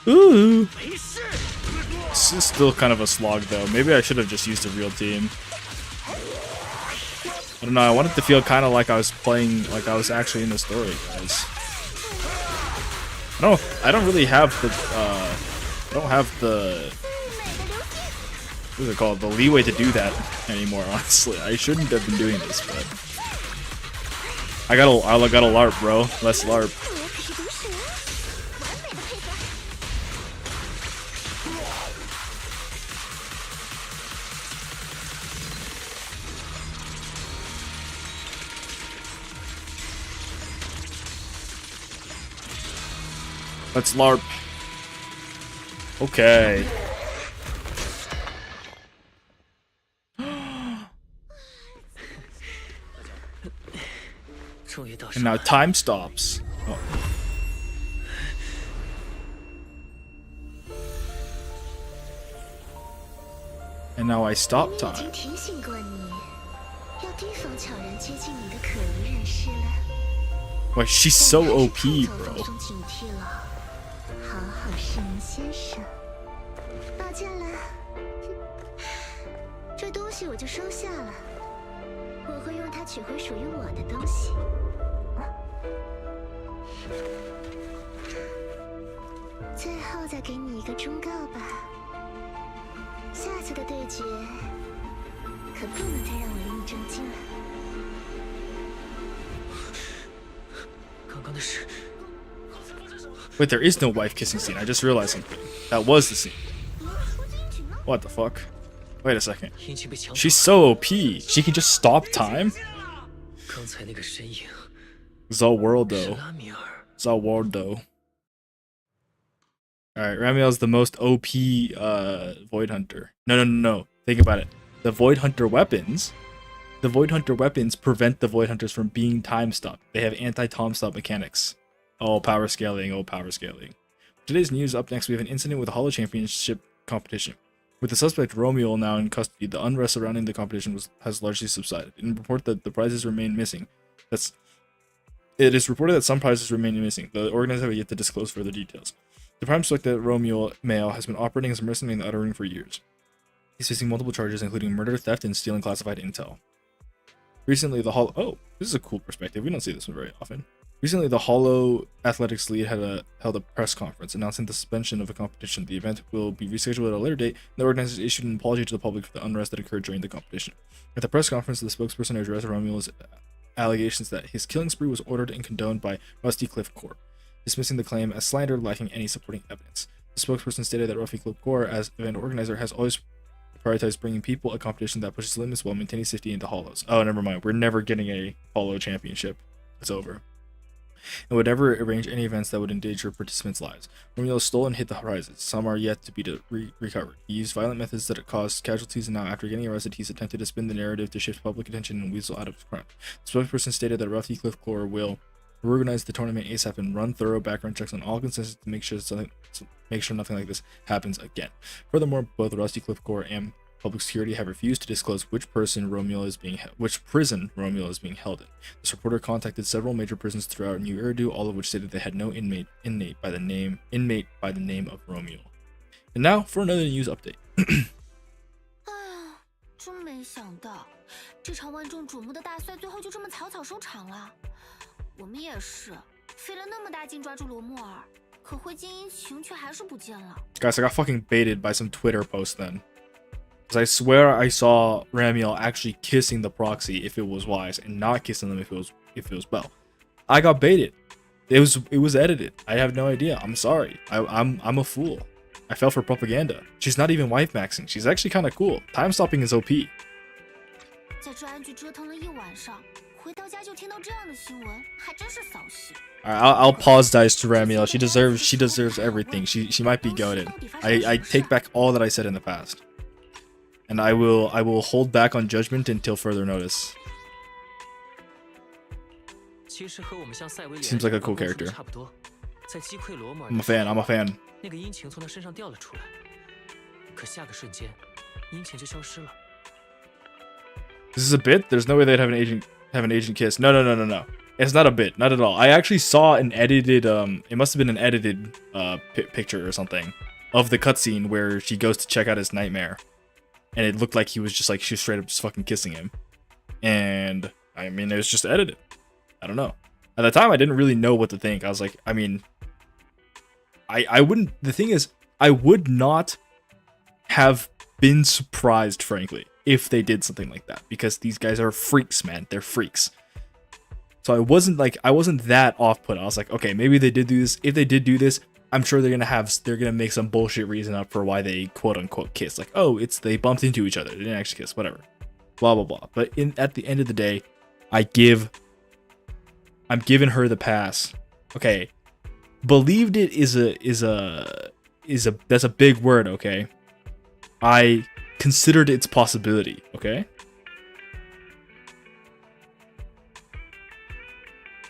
ooh. This is still kind of a slog though. Maybe I should have just used a real team. I don't know, I wanted to feel kind of like I was playing, like I was actually in the story, guys. I don't really have the, I don't have the, what is it called, the leeway to do that anymore, honestly. I shouldn't have been doing this, but I got a LARP, bro. Less LARP. Let's LARP. Okay. And now time stops. Oh. And now I stop time. Wait, she's so OP, bro. Wait, there is no wife kissing scene. I just realized something. That was the scene. What the fuck? Wait a second. She's so OP. She can just stop time? Zalworldo. Alright, Ramiel's the most OP Void Hunter. No. Think about it. The Void Hunter weapons prevent the Void Hunters from being time stopped. They have anti-time stop mechanics. Oh, power scaling. Oh, power scaling. Today's news up next, we have an incident with the Hollow Championship competition. With the suspect Romeo now in custody, the unrest surrounding the competition has largely subsided. In a report that the prizes remain missing, it is reported that some prizes remain missing. The organizers have yet to disclose further details. The prime suspect, Romeo Mayo, has been operating as a mercenary in the Outer Ring for years. He's facing multiple charges, including murder, theft, and stealing classified intel. Recently, the Hollow... Oh, this is a cool perspective. We don't see this one very often. Recently, the Hollow Athletics League held a press conference announcing the suspension of a competition. The event will be rescheduled at a later date. The organizers issued an apology to the public for the unrest that occurred during the competition. At the press conference, the spokesperson addressed Romeo's allegations that his killing spree was ordered and condoned by Rusty Cliff Corps, dismissing the claim as slander, lacking any supporting evidence. The spokesperson stated that Rusty Cliff Corps, as event organizer, has always prioritized bringing people a competition that pushes limits while maintaining safety into Hollows. Oh, never mind. We're never getting a Hollow championship. It's over. And would never arrange any events that would endanger participants' lives. Romeo stole and hid the prizes. Some are yet to be recovered. He used violent methods that caused casualties, and now, after getting arrested, he's attempted to spin the narrative to shift public attention and weasel out of his crime. The spokesperson stated that Rusty Cliff Corps will reorganize the tournament ASAP and run thorough background checks on all contestants to make sure nothing like this happens again. Furthermore, both Rusty Cliff Corps and Public Security have refused to disclose which prison Romeo is being held in. This reporter contacted several major prisons throughout New Eridu, all of which stated they had no inmate by the name of Romeo. And now for another news update. 真没想到，这场万众瞩目的大赛最后就这么草草收场了。我们也是费了那么大劲抓住罗莫尔，可灰烬引擎却还是不见了。Guys, I got fucking baited by some Twitter posts then. I swear I saw Ramiel actually kissing the proxy if it was Wise and not kissing them if it was Bell. I got baited. It was edited. I have no idea. I'm sorry. I'm a fool. I fell for propaganda. She's not even wife maxing. She's actually kind of cool. Time stopping is OP. 在治安局折腾了一晚上，回到家就听到这样的新闻，还真是扫兴。Alright, I'll pause dice to Ramiel. She deserves everything. She might be goated. I take back all that I said in the past. And I will hold back on judgment until further notice. Seems like a cool character. I'm a fan. I'm a fan. 那个阴晴从他身上掉了出来，可下个瞬间，阴晴就消失了。 This is a bit? There's no way they'd have an agent kiss. No. It's not a bit. Not at all. I actually saw an edited it must have been an edited picture or something of the cutscene where she goes to check out his nightmare. And it looked like he was just like, she was straight up just fucking kissing him. And I mean, it was just edited. I don't know. At the time, I didn't really know what to think. I was like, I mean, I wouldn't, the thing is, I would not have been surprised, frankly, if they did something like that. Because these guys are freaks, man. They're freaks. So I wasn't that off put. I was like, okay, maybe they did do this. If they did do this, I'm sure they're gonna make some bullshit reason up for why they quote unquote kiss. Like, oh, they bumped into each other. They didn't actually kiss, whatever. Blah blah blah. But at the end of the day, I'm giving her the pass. Okay. Believed it that's a big word, okay? I considered its possibility, okay?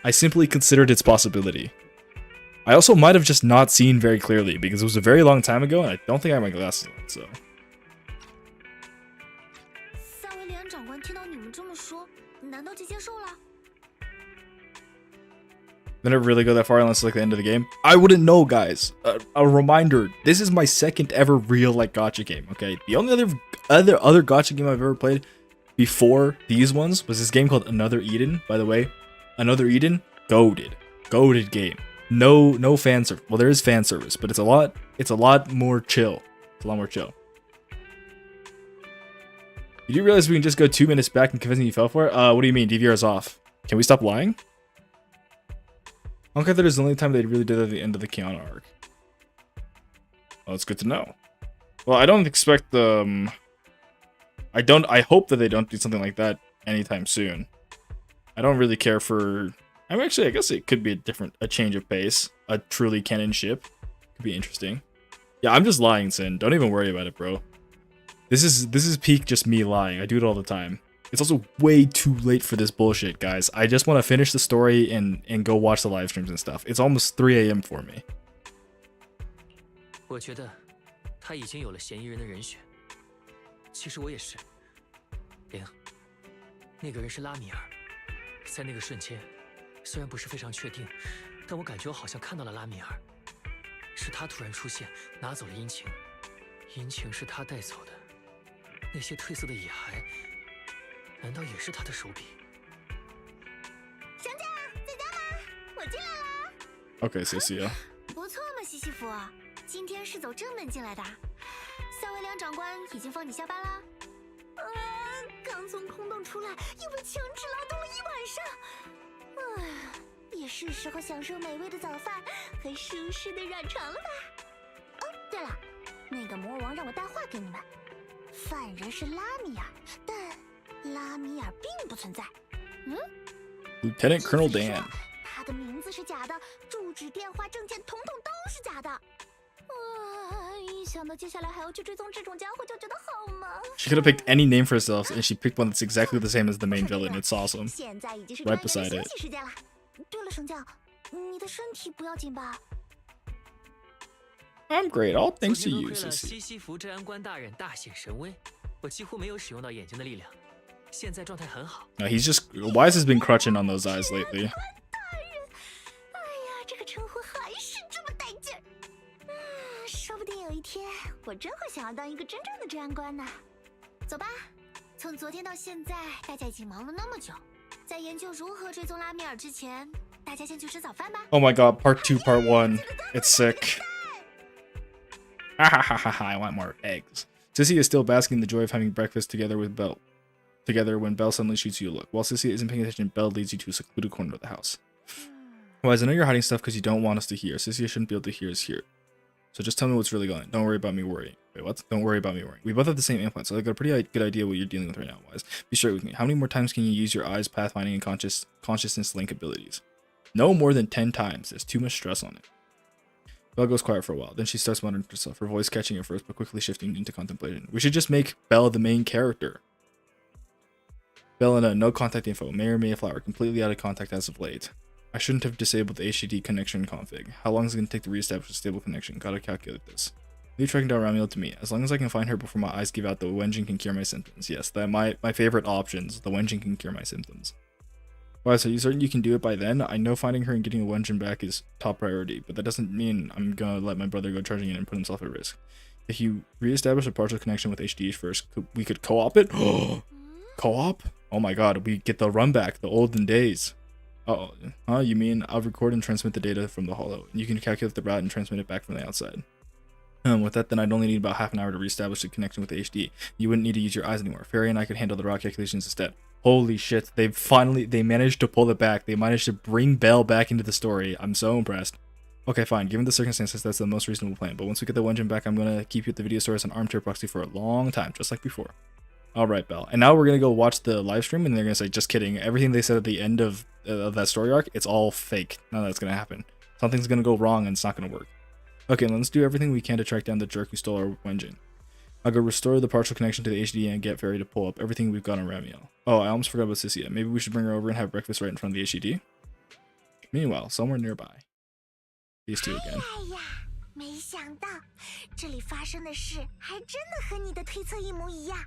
I simply considered its possibility. I also might have just not seen very clearly because it was a very long time ago and I don't think I have my glasses on, so. 萨维里安长官听到你们这么说，难道就接受了？ Did it really go that far unless like the end of the game? I wouldn't know, guys. A reminder, this is my second ever real like gacha game, okay? The only other gacha game I've ever played before these ones was this game called Another Eden, by the way. Another Eden, goated game. No fan service. Well, there is fan service, but it's a lot more chill. It's a lot more chill. You do realize we can just go 2 minutes back and convincing you fell for it? What do you mean? DVR is off. Can we stop lying? I thought it was the only time they really did it at the end of the Kiana arc. Well, it's good to know. Well, I don't expect I hope that they don't do something like that anytime soon. I don't really care for... I mean, actually, I guess it could be a change of pace. A truly canon ship. Could be interesting. Yeah, I'm just lying, Sin. Don't even worry about it, bro. This is peak just me lying. I do it all the time. It's also way too late for this bullshit, guys. I just want to finish the story and go watch the live streams and stuff. It's almost 3 a.m. for me. 我觉得他已经有了嫌疑人的人选。其实我也是。灵，那个人是拉米尔。在那个瞬间，虽然不是非常确定，但我感觉我好像看到了拉米尔。是他突然出现，拿走了殷勤。殷勤是他带走的。那些褪色的野骸，难道也是他的手笔？熊姐，在家吗？我进来了。Okay, Cecilia. 不错嘛，西西弗，今天是走正门进来的。三位梁长官已经放你下班啦。刚从空洞出来，又被强制劳动了一晚上。也是时候享受美味的早饭和舒适的软床了吧？哦，对了，那个魔王让我带话给你们，犯人是拉米尔，但拉米尔并不存在。Lieutenant Colonel Dan. 他的名字是假的，住址、电话、证件统统都是假的。一想到接下来还要去追踪这种家伙，就觉得好忙。She could have picked any name for herself, and she picked one that's exactly the same as the main villain. It's awesome. 现在已经是 Right 专业 beside 的休 it. 息时间了。对了，神将，你的身体不要紧吧？ I'm great. All 昨 thanks to 天多 you, 亏了 Cecilia. 西西弗治安官大人大显神威，我几乎没有使用到眼睛的力量，现在状态很好。No, he's just Wise has been crutching on those eyes lately. 哎呀，这个称呼还是这么带劲儿。说不定有一天，我真会想要当一个真正的治安官呢。走吧，从昨天到现在，大家已经忙了那么久，在研究如何追踪拉米尔之前，大家先去吃早饭吧。 Oh my god, part 2, part 1. It's sick. I want more eggs. Sissy is still basking in the joy of having breakfast together with Belle. Together when Belle suddenly shoots you a look. While Sissy isn't paying attention, Belle leads you to a secluded corner of the house. Wise, I know you're hiding stuff because you don't want us to hear. Sissy shouldn't be able to hear us here. So just tell me what's really going on. Don't worry about me worrying. Wait, what? Don't worry about me worrying. We both have the same implant, so I got a pretty good idea what you're dealing with right now, Wise. Be straight with me. How many more times can you use your eyes, pathfinding, and consciousness link abilities? No more than 10 times. There's too much stress on it. Belle goes quiet for a while. Then she starts muttering to herself, her voice catching at first, but quickly shifting into contemplation. We should just make Belle the main character. Belle in a no contact info. Mayor Mayflower, completely out of contact as of late. I shouldn't have disabled the HDD connection config. How long is it going to take to reestablish a stable connection? Gotta calculate this. Leave tracking down Ramiel to me. As long as I can find her before my eyes give out, the Wenjin can cure my symptoms. Yes, that my favorite options. The Wenjin can cure my symptoms. Why, so you certain you can do it by then? I know finding her and getting a Wenjin back is top priority, but that doesn't mean I'm gonna let my brother go charging in and put himself at risk. If you reestablish a partial connection with HDH first, we could co-op it? Co-op? Oh my god, we get the run back, the olden days. Uh-oh. Huh? You mean I'll record and transmit the data from the holo, and you can calculate the route and transmit it back from the outside. With that, then I'd only need about half an hour to reestablish the connection with the HD. You wouldn't need to use your eyes anymore. Fairy and I could handle the route calculations instead. Holy shit, they managed to pull it back. They managed to bring Belle back into the story. I'm so impressed. Okay, fine. Given the circumstances, that's the most reasonable plan. But once we get the Wenjin back, I'm gonna keep you at the video store as an armchair proxy for a long time, just like before. Alright, Belle. And now we're gonna go watch the live stream, and they're gonna say, just kidding. Everything they said at the end of that story arc, it's all fake. None of that's gonna happen. Something's gonna go wrong, and it's not gonna work. Okay, let's do everything we can to track down the jerk who stole our Wenjin. I'll go restore the partial connection to the HD and get Fairy to pull up everything we've got on Ramiel. Oh, I almost forgot about Cecilia. Maybe we should bring her over and have breakfast right in front of the HDD? Meanwhile, somewhere nearby. These two again. 哎呀，没想到这里发生的事还真的和你的推测一模一样。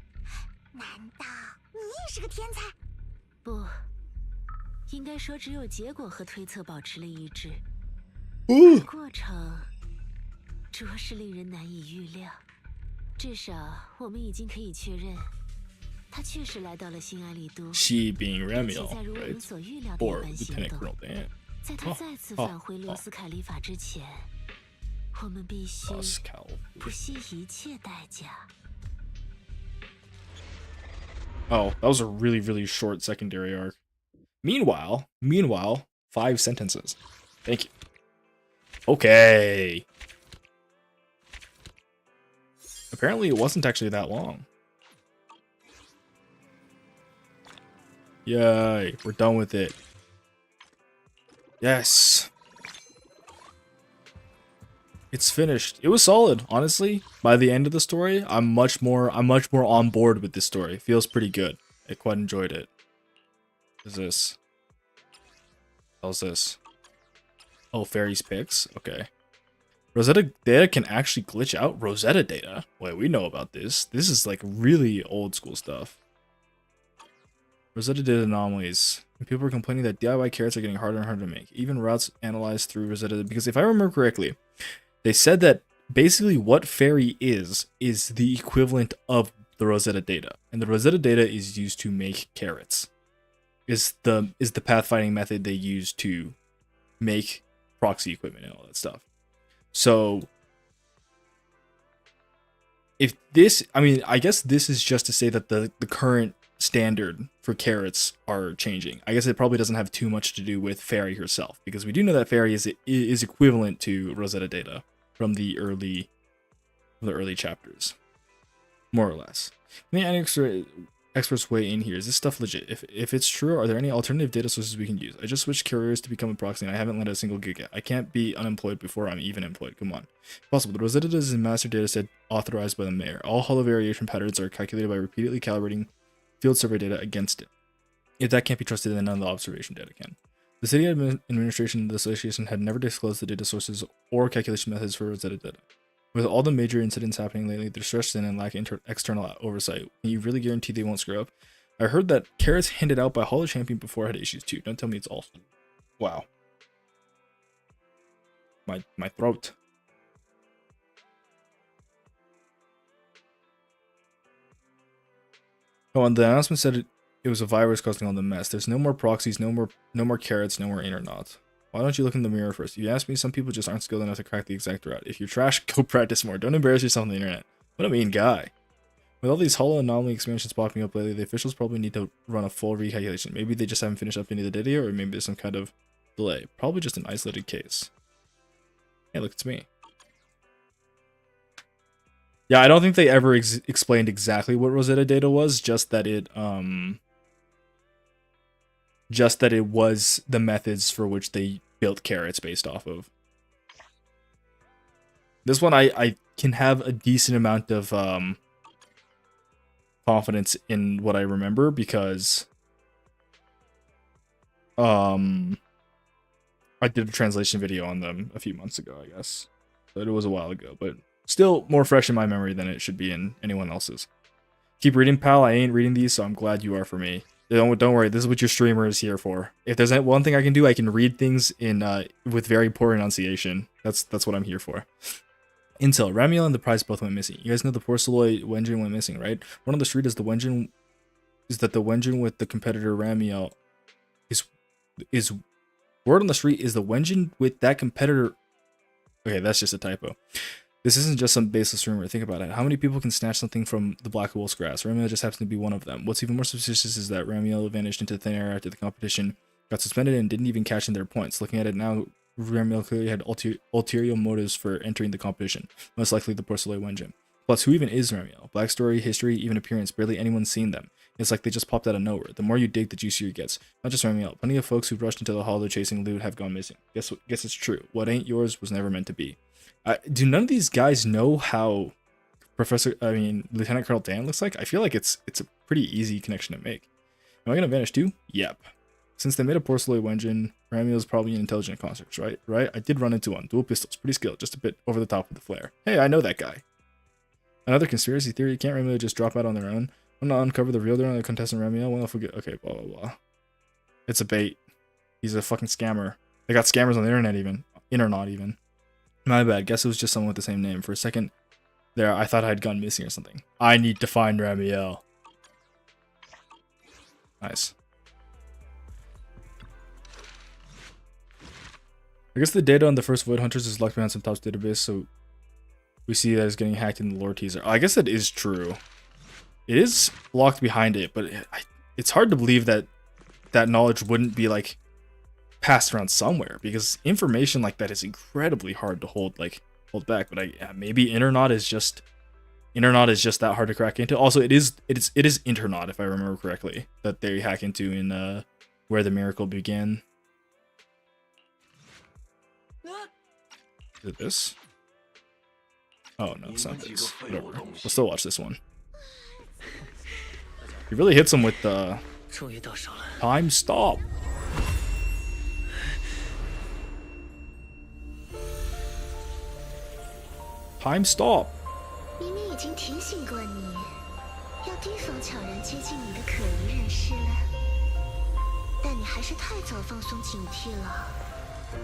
难道你也是个天才？不，应该说只有结果和推测保持了一致，Ooh. 过程着实令人难以预料。至少我们已经可以确认，他确实来到了新埃利都， She being 并且 Ramiel, 在如我们 right? 所预料的一 Or 般行 Lieutenant 动。 Colonel Dan. 在他再次返回罗斯凯利法之前，我们必须 Oscal. 不惜一切代价。 Oh, that was a really, really short secondary arc. Meanwhile, 5 sentences. Thank you. Okay. Apparently it wasn't actually that long. Yay, we're done with it. Yes. It's finished. It was solid, honestly. By the end of the story, I'm much more on board with this story. It feels pretty good. I quite enjoyed it. What is this? How's this? Oh, Fairy's picks? Okay. Rosetta data can actually glitch out Rosetta data. Wait, we know about this. This is like really old school stuff. Rosetta data anomalies. People are complaining that DIY carrots are getting harder and harder to make. Even routes analyzed through Rosetta. Because if I remember correctly, they said that basically what Fairy is the equivalent of the Rosetta data. And the Rosetta data is used to make carrots. Is the pathfinding method they use to make proxy equipment and all that stuff. So if this, I mean, I guess this is just to say that the current standard for carrots are changing. I guess it probably doesn't have too much to do with Fairy herself, because we do know that Fairy is equivalent to Rosetta data from the early chapters, more or less. Any experts weigh in here? Is this stuff legit? If it's true, are there any alternative data sources we can use? I just switched careers to become a proxy and I haven't landed a single gig yet. I can't be unemployed before I'm even employed. Come on. Possible. The Rosetta data is a master data set authorized by the mayor. All hollow variation patterns are calculated by repeatedly calibrating field survey data against it. If that can't be trusted, then none of the observation data can. The city administration and the association had never disclosed the data sources or calculation methods for Rosetta data. With all the major incidents happening lately, they're stressed thin and lack external oversight. Can you really guarantee they won't screw up? I heard that carrots handed out by Hollow Champion before had issues too. Don't tell me it's all. Wow. My throat. Oh, and the announcement said it was a virus causing all the mess. There's no more proxies, no more carrots, no more internet. Why don't you look in the mirror first? If you ask me, some people just aren't skilled enough to crack the exact route. If you're trash, go practice more. Don't embarrass yourself on the internet. What a mean guy. With all these hollow anomaly expansions popping up lately, the officials probably need to run a full recalculation. Maybe they just haven't finished updating the data, or maybe there's some kind of delay. Probably just an isolated case. Hey, look, it's me. Yeah, I don't think they ever explained exactly what Rosetta data was, just that it was the methods for which they built carrots based off of. This one I can have a decent amount of confidence in what I remember, because I did a translation video on them a few months ago, I guess. But it was a while ago, but still more fresh in my memory than it should be in anyone else's. Keep reading, pal. I ain't reading these, so I'm glad you are for me. Don't worry, this is what your streamer is here for. If there's one thing I can do, I can read things in with very poor enunciation. That's what I'm here for. Intel, Ramiel and the prize both went missing. You guys know the Porcelloy Wenjin went missing, right? Word on the street is the Wenjin with the competitor Ramiel is word on the street is the Wenjin with that competitor. Okay, that's just a typo. This isn't just some baseless rumor. Think about it. How many people can snatch something from the Black Wolf's grass? Ramiel just happens to be one of them. What's even more suspicious is that Ramiel vanished into thin air after the competition, got suspended, and didn't even cash in their points. Looking at it now, Ramiel clearly had ulterior motives for entering the competition, most likely the Porcelloy Wenjin. Plus, who even is Ramiel? Black story, history, even appearance, barely anyone's seen them. It's like they just popped out of nowhere. The more you dig, the juicier it gets. Not just Ramiel. Plenty of folks who rushed into the hollow chasing loot have gone missing. Guess it's true. What ain't yours was never meant to be. Do none of these guys know how Lieutenant Colonel Dan looks like? I feel like it's a pretty easy connection to make. Am I gonna vanish too? Yep. Since they made a Porcelloy Wenjin, Ramiel is probably an intelligent construct, right? Right? I did run into one. Dual pistols. Pretty skilled. Just a bit over the top with the flare. Hey, I know that guy. Another conspiracy theory. Can't Ramiel just drop out on their own? I'm not uncover the real of the contestant Ramiel. Well, I'll forget. Okay, blah, blah, blah. It's a bait. He's a fucking scammer. They got scammers on the internet even. Internet even. My bad. Guess it was just someone with the same name. For a second there, I thought I'd gone missing or something. I need to find Ramiel. Nice. I guess the data on the first Void Hunters is locked behind some Topps database, so we see that it's getting hacked in the lore teaser. I guess that is true. It is locked behind it, but it's hard to believe that that knowledge wouldn't be like passed around somewhere, because information like that is incredibly hard to hold back. But maybe internet is just that hard to crack into. Also, it is internet, if I remember correctly, that they hack into in Where the Miracle Began. Is it this? Oh no, it's not this. Whatever. We'll still watch this one. He really hits him with the 终于到手了。 time stop. Time stop. 明明已经提醒过你，要提防悄然接近你的可疑人士了，但你还是太早放松警惕了。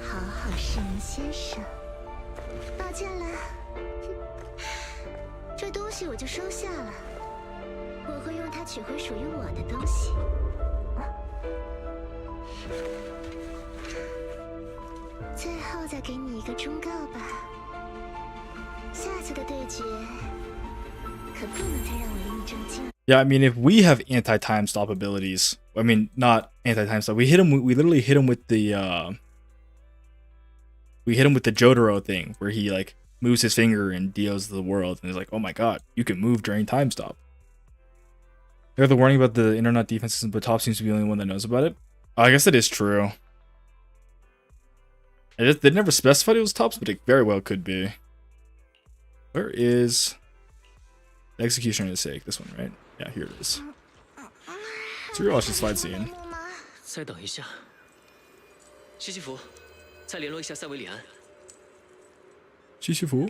好好市民先生，抱歉了，这东西我就收下了，我会用它取回属于我的东西。最后再给你一个忠告吧，下次的对决可不能再让我令你震惊。 Yeah, I mean, if we have anti-time stop abilities, I mean, not anti-time stop. We hit him. We literally hit him with the. We hit him with the Jotaro thing, where he like moves his finger and deals the world, and he's like, "Oh my god, you can move during time stop." They have the warning about the internet defense system, but Top seems to be the only one that knows about it. I guess it is true. They never specified it was Tops, but it very well could be. Where is the executioner's sake? This one, right? Yeah, here it is. Let's rewatch this fight scene. 再等一下，西西弗，再联络一下塞维里安。西西弗，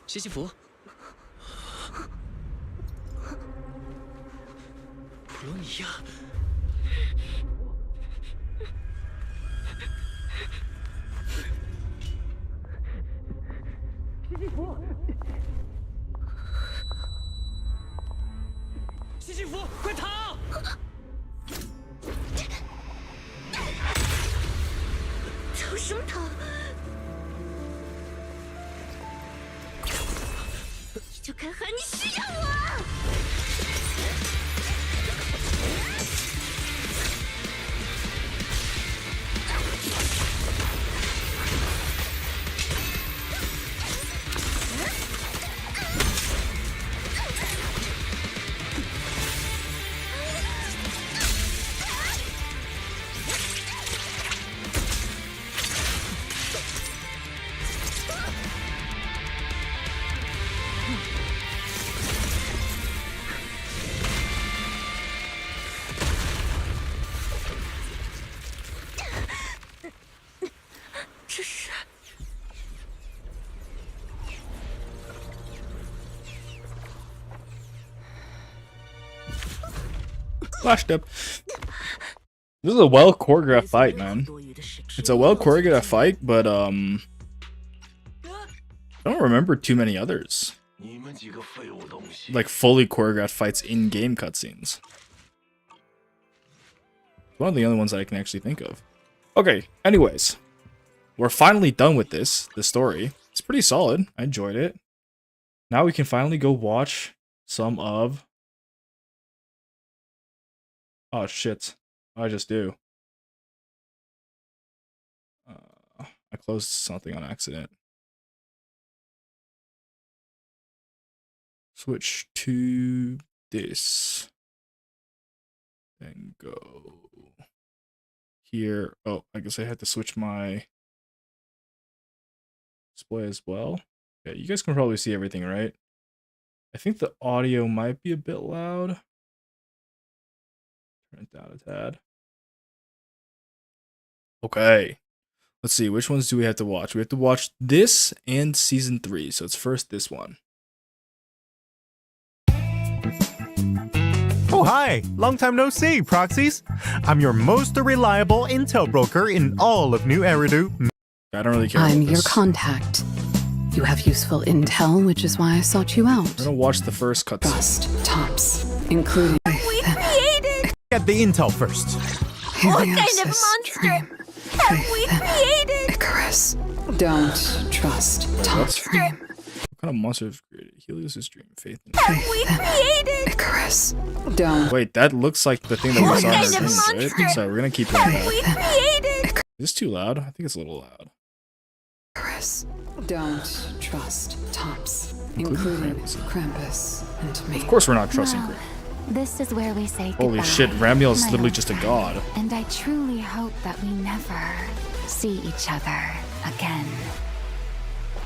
西西弗，普罗尼亚。西西弗，快逃！逃什么逃？你就该喊你需要我！ Flash dip. This is a well choreographed fight, man. It's a well choreographed fight, but I don't remember too many others. Like fully choreographed fights in game cutscenes. One of the only ones that I can actually think of. Okay, anyways. We're finally done with this story. It's pretty solid. I enjoyed it. Now we can finally go watch some of... Oh shit. I just do. I closed something on accident. Switch to this. Then go here. Oh, I guess I had to switch my display as well. Yeah, you guys can probably see everything, right? I think the audio might be a bit loud. Turn it down a tad. Okay. Let's see, which ones do we have to watch? We have to watch this and Season 3. So it's first this one. Oh, hi! Long time no see, Proxies. I'm your most reliable intel broker in all of New Eridu. I don't really care. I'm about your this. contact. You have useful intel, which is why I sought you out. I'm gonna watch the first cutscene. Trust tops, including Get the intel first. what kind of monster have we created? Icarus. Don't trust Top's dream. What kind of monster have created? Helios' dream, faith in Have we created? Icarus. Don't. Wait, that looks like the thing that we saw in our kind of dreams, right? monster Sorry, we're gonna keep going have we back. created? Is this too loud? I think it's a little loud. Icarus. Don't trust Tops, Including including Krampus and me. Of course we're not trusting Well, Grim. this is where we say goodbye. Holy shit, Ramiel is my literally old just a friend. god. And I truly hope that we never see each other again.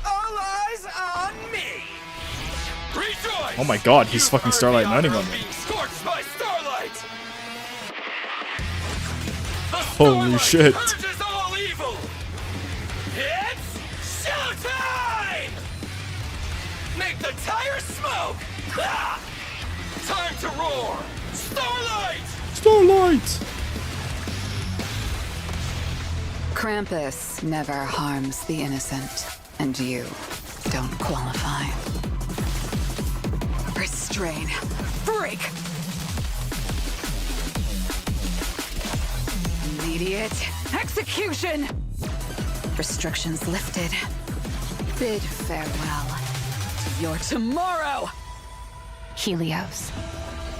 All eyes on me! Rejoice! Oh my god, he's fucking Starlight Knighting on me. Scorched by Starlight! Holy shit. Purges all evil. It's showtime! Make the tires smoke! Ah! Time to roar! Starlight! Starlight! Krampus never harms the innocent, and you don't qualify. Restrain. Break! Immediate execution! Restrictions lifted. Bid farewell to your tomorrow! Helios.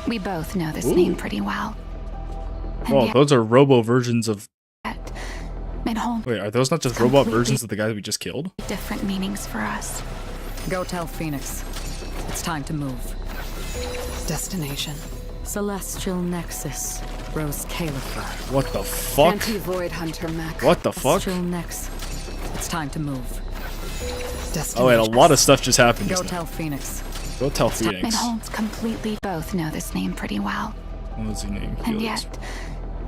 We both know this name pretty well. And Oh, yet, those are robo versions of... it holds Wait, are those not just robot versions of the guys we just killed? different meanings for us. Go tell Phoenix. It's time to move. Destination. Celestial Nexus. Rose Califer. What the fuck? Anti-Void Hunter Mech. What the fuck? Celestial Nexus. It's time to move. Destination. Oh wait, a lot of stuff just happened Go just now. tell Phoenix. Go tell Phoenix. Midholds completely both know this name pretty well. What was his name? And Helios. yet,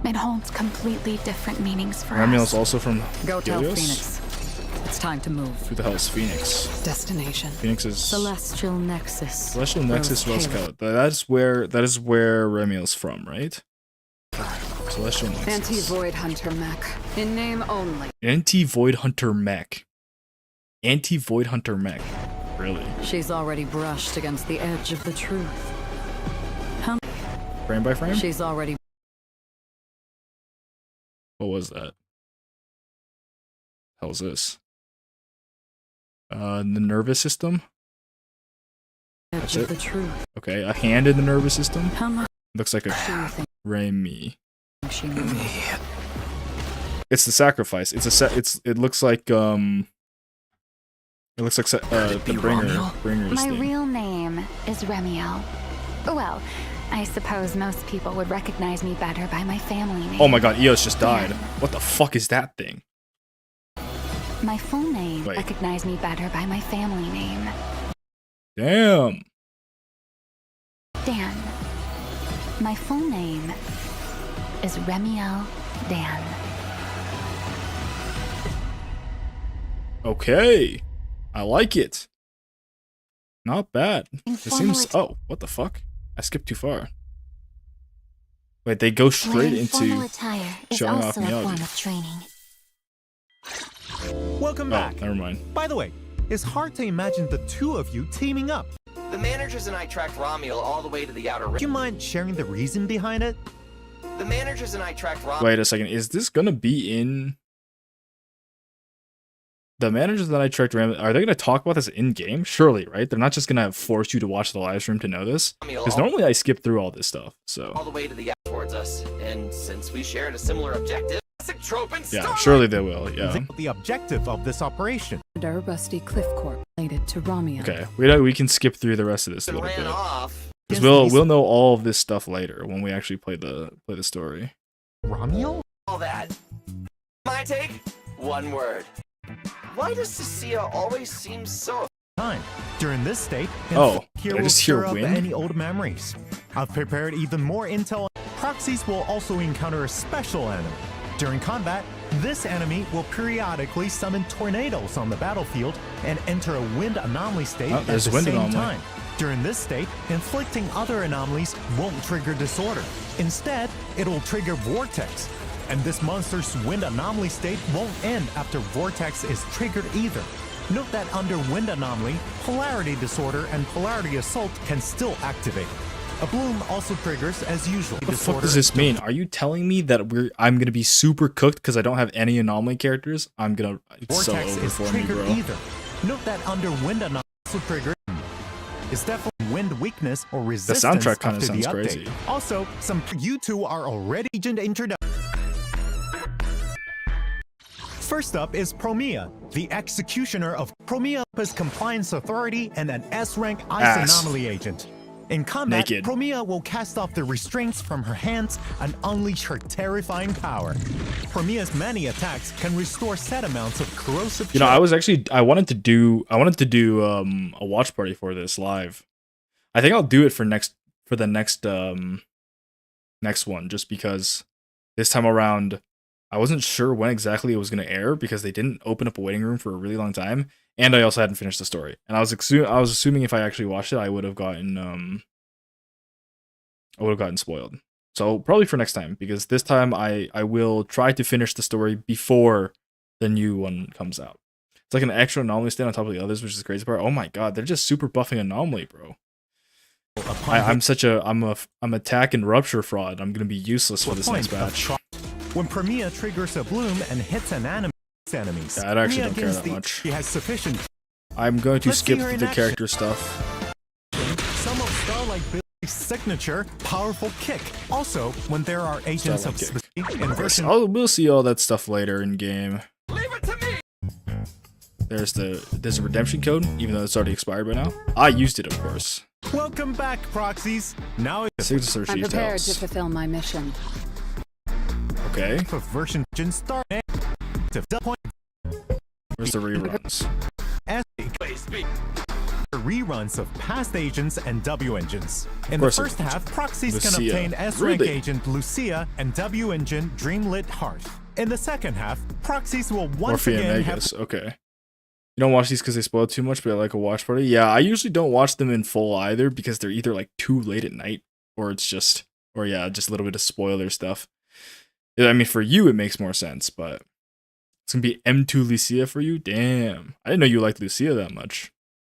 it holds completely different meanings for Ramiel's us. also from Go tell Helios? Phoenix. It's time to move. Who the hell is Phoenix? Destination. Phoenix is... Celestial Nexus. Celestial Nexus Rose Roscoe. That is where Ramiel's from, right? Celestial Nexus. Anti-Void Hunter Mech. In name only. Anti-Void Hunter Mech. Anti-Void Hunter Mech. Really? She's already brushed against the edge of the truth. Frame by frame? She's already... What was that? Hell's this? The nervous system? edge That's of it? the truth. Okay, a hand in the nervous system? How much Looks like do you a think Rami. she knew? It's the sacrifice. It looks like the bringer's My thing. real name is Remiel. Well, I suppose most people would recognize me better by my family name. Oh my god, Eos just died. What the fuck is that thing? My full name Wait. recognize me better by my family name. Damn. Dan. My full name is Remiel Dan. Okay. I like it. Not bad. It seems... Informal Oh, what the fuck? I skipped too far. Wait, they go straight Wearing formal into... attire is showing off also a Miyagi. form of training. Welcome Oh, back. never mind. By the way, it's hard to imagine the two of you teaming up. The managers and I tracked Romuel all the way to the outer rim. Do you mind sharing the reason behind it? The managers and I tracked Romuel. Wait a second. Is this gonna be in... The managers that I tracked around, are they gonna talk about this in-game? Surely, right? They're not just gonna force you to watch the live stream to know this. Because normally I skip through all this stuff, so... all the way to the towards us. And since we shared a similar objective, classic trope and Yeah, Starlight. surely they will, yeah. The objective of this operation. Our rusty cliff court related to Romeo. Okay, we can skip through the rest of this a little ran bit. off. Because we'll know all of this stuff later when we actually play the story. Romeo? All that. My take? One word. Why does Cecilia always seem so... Time. During this state, Oh, here did I will just hear stir up wind? any old memories. I've prepared even more intel. Proxies will also encounter a special enemy. During combat, this enemy will periodically summon tornadoes on the battlefield and enter a wind anomaly state Oh, at there's the wind same anomaly. time. During this state, inflicting other anomalies won't trigger disorder. Instead, it'll trigger vortex. And this monster's wind anomaly state won't end after vortex is triggered either. Note that under wind anomaly, polarity disorder and polarity assault can still activate. A bloom also triggers as usual. What the fuck does this mean? Are you telling me that I'm gonna be super cooked because I don't have any anomaly characters? It's so Vortex over is for me, triggered bro. either. Note that under wind anomaly also triggered. It's definitely wind weakness or resistance. soundtrack kinda after the sounds update. crazy. Also, you two are already agent introduction. First up is Promia, the executioner of Promia is compliance authority and an S-rank ice Ass. anomaly agent. In combat, Naked. Promia will cast off the restraints from her hands and unleash her terrifying power. Promia's many attacks can restore set amounts of corrosive. You know, I wanted to do a watch party for this live. I think I'll do it for the next one, just because this time around I wasn't sure when exactly it was going to air because they didn't open up a waiting room for a really long time, and I also hadn't finished the story. And I was assuming if I actually watched it, I would have gotten spoiled. So probably for next time, because this time I will try to finish the story before the new one comes out. It's like an extra anomaly stand on top of the others, which is the crazy part. Oh my god, they're just super buffing anomaly, bro. I'm attack and rupture fraud. I'm gonna be useless for this next batch. When Premia triggers a bloom and hits an enemies, yeah, I actually don't care that much. She has sufficient. I'm going to skip the character stuff. Some of Starlight Billy's signature powerful kick. Also, when there are agents of specific inversion. We'll see all that stuff later in game. Leave it to me. There's a redemption code, even though it's already expired by now. I used it, of course. Welcome back, proxies. Now it's I'm prepared to fulfill my mission. Okay. Version start. Where's the reruns? Reruns of past agents and W engines. In the first half, proxies can obtain S-rank agent Lucia and W engine Dreamlit Hearth. In the second half, proxies will once again have. Okay. You don't watch these because they spoil too much, but I like a watch party. Yeah, I usually don't watch them in full either because they're either like too late at night or it's just a little bit of spoiler stuff. I mean, for you, it makes more sense, but it's going to be M2 Lucia for you? Damn. I didn't know you liked Lucia that much.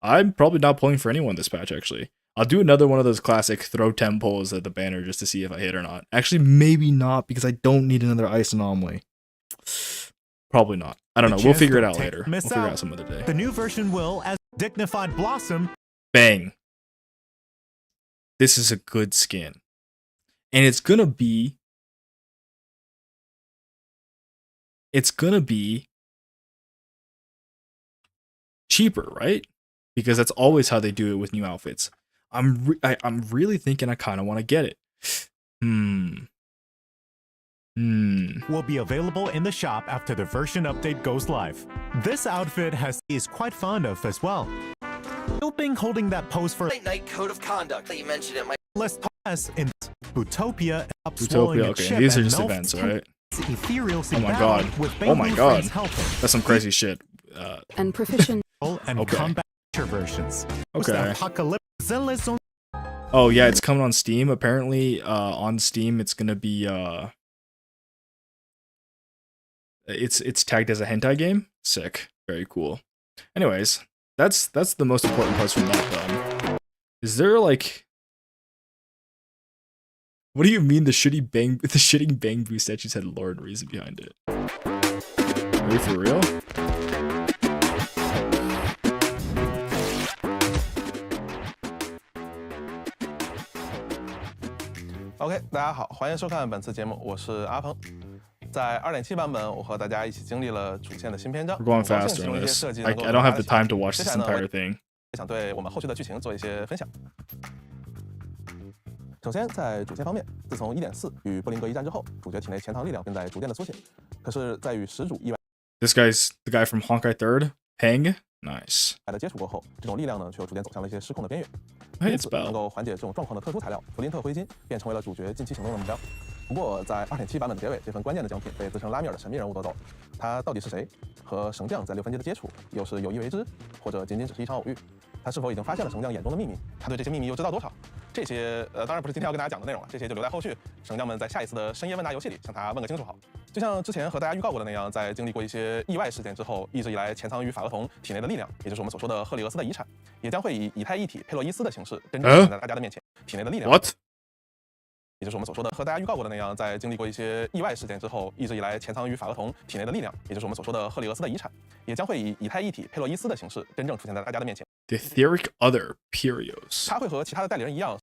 I'm probably not pulling for anyone this patch, actually. I'll do another one of those classic throw 10 pulls at the banner just to see if I hit or not. Actually, maybe not because I don't need another ice anomaly. Probably not. I don't know. We'll figure it out later. We'll figure it out some other day. The new version will, as Dignified Blossom. Bang. This is a good skin. And it's gonna be cheaper, right? Because that's always how they do it with new outfits. I'm really thinking I kind of want to get it. Will be available in the shop after the version update goes live. This outfit is quite fond of as well. Still holding that pose for Late night code of conduct that you mentioned it. less pass in Utopia. Okay, these are just events, right? Ethereal oh my god! Oh my god! That's some crazy shit. And proficient and combat versions. Okay. Oh yeah, it's coming on Steam. Apparently, on Steam, it's gonna be it's tagged as a hentai game. Sick. Very cool. Anyways, that's the most important parts from that. Is there like, what do you mean the shitting bang boo statues had lore and reason behind it? Are you for real? OK， 大家好，欢迎收看本次节目，我是阿鹏。在2.7版本，我和大家一起经历了主线的新篇章。We're going faster on this. I don't have the time to watch this entire thing. 想对我们后续的剧情做一些分享。首先，在主线方面，自从 1.4 与布林格一战之后，主角体内潜藏力量正在逐渐的缩减。可是，在与始祖意外 This guy's the guy from Honkai 3rd, Peng. Nice. 的接触过后，这种力量呢，却又逐渐走向了一些失控的边缘。 Hey, 因此，能够缓解这种状况的特殊材料弗林特灰金，便成为了主角近期行动的目标。不过，在2.7版本的结尾，这份关键的奖品被自称拉米尔的神秘人物夺走。他到底是谁？和神将在6分阶的接触，又是有意为之，或者仅仅只是一场偶遇？他是否已经发现了神将眼中的秘密？他对这些秘密又知道多少？这些当然不是今天要跟大家讲的内容了，这些就留在后续神将们在下一次的深夜问答游戏里向他问个清楚好。就像之前和大家预告过的那样，在经历过一些意外事件之后，一直以来潜藏于法厄同体内的力量，也就是我们所说的赫里俄斯的遗产，也将会以以太一体佩洛伊斯的形式真正出现在大家的面前。体内的力量。What？ 也就是我们所说的和大家预告过的那样，在经历过一些意外事件之后，一直以来潜藏于法厄同体内的力量，也就是我们所说的赫里俄斯的遗产，也将会以以太一体佩洛伊斯的形式真正出现在大家的面前。The Etheric Other Perios. 他会和其他的代理人一样。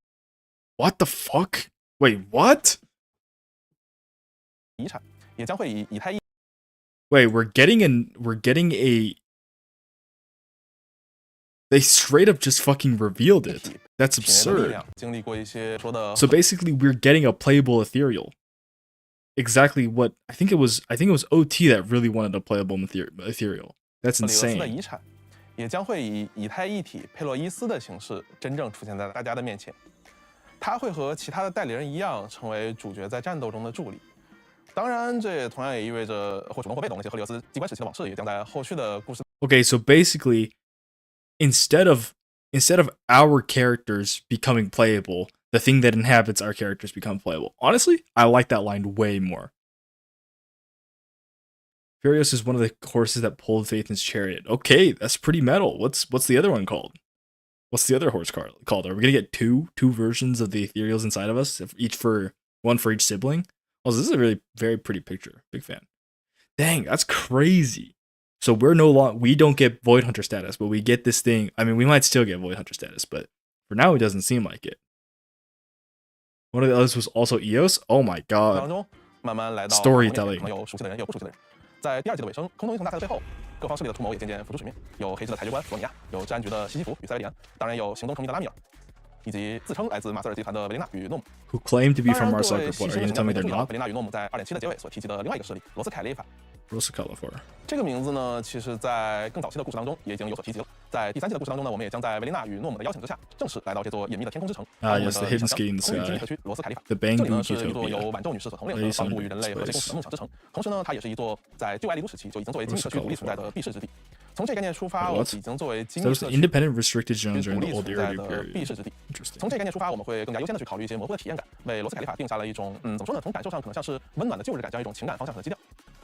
What the fuck? Wait, what? 遗产也将会以以太一。Wait, we're getting a. They straight up just fucking revealed it. That's absurd. So basically, we're getting a playable ethereal. Exactly what I think it was OT that really wanted a playable ethereal. That's insane. 也将会以以太一体佩洛伊斯的形式真正出现在大家的面前。他会和其他的代理人一样，成为主角在战斗中的助力。当然，这也同样也意味着或主动或被动那些赫利俄斯机关时期的往事，也将在后续的故事。Okay, so basically, instead of our characters becoming playable, the thing that inhabits our characters become playable. Honestly, I like that line way more. Furious is one of the horses that pulled Phaeton's chariot. Okay, that's pretty metal. What's the other one called? What's the other horse called? Are we gonna get two versions of the ethereals inside of us, one for each sibling? Oh, this is a really very pretty picture. Big fan. Dang, that's crazy. So we don't get Void Hunter status, but we get this thing. I mean, we might still get Void Hunter status, but for now it doesn't seem like it. One of the others was also Eos. Oh my god. Storytelling. 在第二季的尾声，空中英雄大赛的背后，各方势力的图谋也渐渐浮出水面。有黑之的台阶官弗罗尼亚，有治安局的西西弗与塞维里安，当然有行动成谜的拉米尔，以及自称来自马瑟尔集团的维琳娜与诺姆。Who claim to be from our circle? Are you gonna tell me they're not? 维琳娜与诺姆在2.7的结尾所提及的另外一个势力罗斯凯利法。Rosicalifor. 这个名字呢，其实在更早期的故事当中也已经有所提及了。在第3季的故事当中呢，我们也将在维琳娜与诺姆的邀请之下，正式来到这座隐秘的天空之城。Yes, the hidden ski in the 空域 sky. 机密特区罗斯凯利法。 The 这里 Bangbu 呢是一座 Utopia. 由晚宙女士所统领的帮助于人类和谐共处的梦想之城。同时呢，它也是一座在旧爱丽都时期就已经作为机密特区独立存在的避世之地。从这个概念出发，我们已经作为机密特区 independent restricted zones 独 during 立 the 存 old 在 era 的 period. 避世之地。从这个概念出发，我们会更加优先的去考虑一些模糊的体验感，为罗斯凯利法定下了一种怎么说呢？从感受上可能像是温暖的旧日感这样一种情感方向和基调。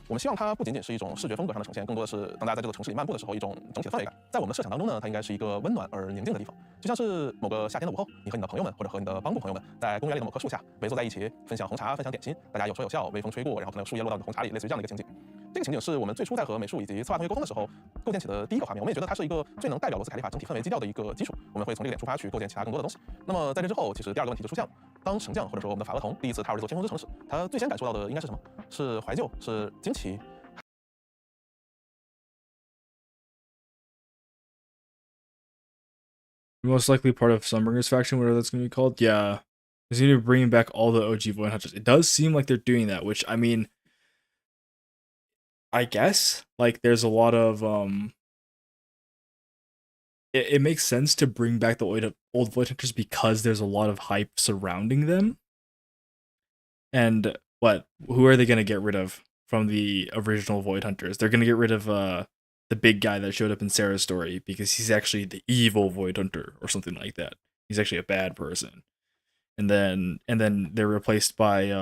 我们希望它不仅仅是一种视觉风格上的呈现，更多的是当大家在这座城市里漫步的时候一种整体的氛围感。在我们的设想当中呢，它应该是一个温暖而宁静的地方，就像是某个夏天的午后，你和你的朋友们或者和你的帮助朋友们在公园里的某棵树下围坐在一起，分享红茶，分享点心，大家有说有笑，微风吹过，然后可能有树叶落到你的红茶里，类似于这样的一个情景。这个情景是我们最初在和美术以及策划同学沟通的时候构建起的第一个画面，我们也觉得它是一个最能代表罗斯凯利法整体氛围基调的一个基础。我们会从这个点出发去构建其他更多的东西。那么在这之后，其实第二个问题就出现了：当神将或者说我们的法厄同第一次踏入这座天空之城时，他最先感受到的应该是什么？是怀旧？是惊奇？ Most likely part of Sunbringer's faction, whatever that's going to be called. Yeah. It's going to be bringing back all the OG Void Hunters. It does seem like they're doing that, which, I mean, I guess, like, there's a lot of, it makes sense to bring back the old Void Hunters because there's a lot of hype surrounding them. And, who are they going to get rid of from the original Void Hunters? They're going to get rid of, the big guy that showed up in Sarah's story because he's actually the evil Void Hunter or something like that. He's actually a bad person. And then they're replaced by Ye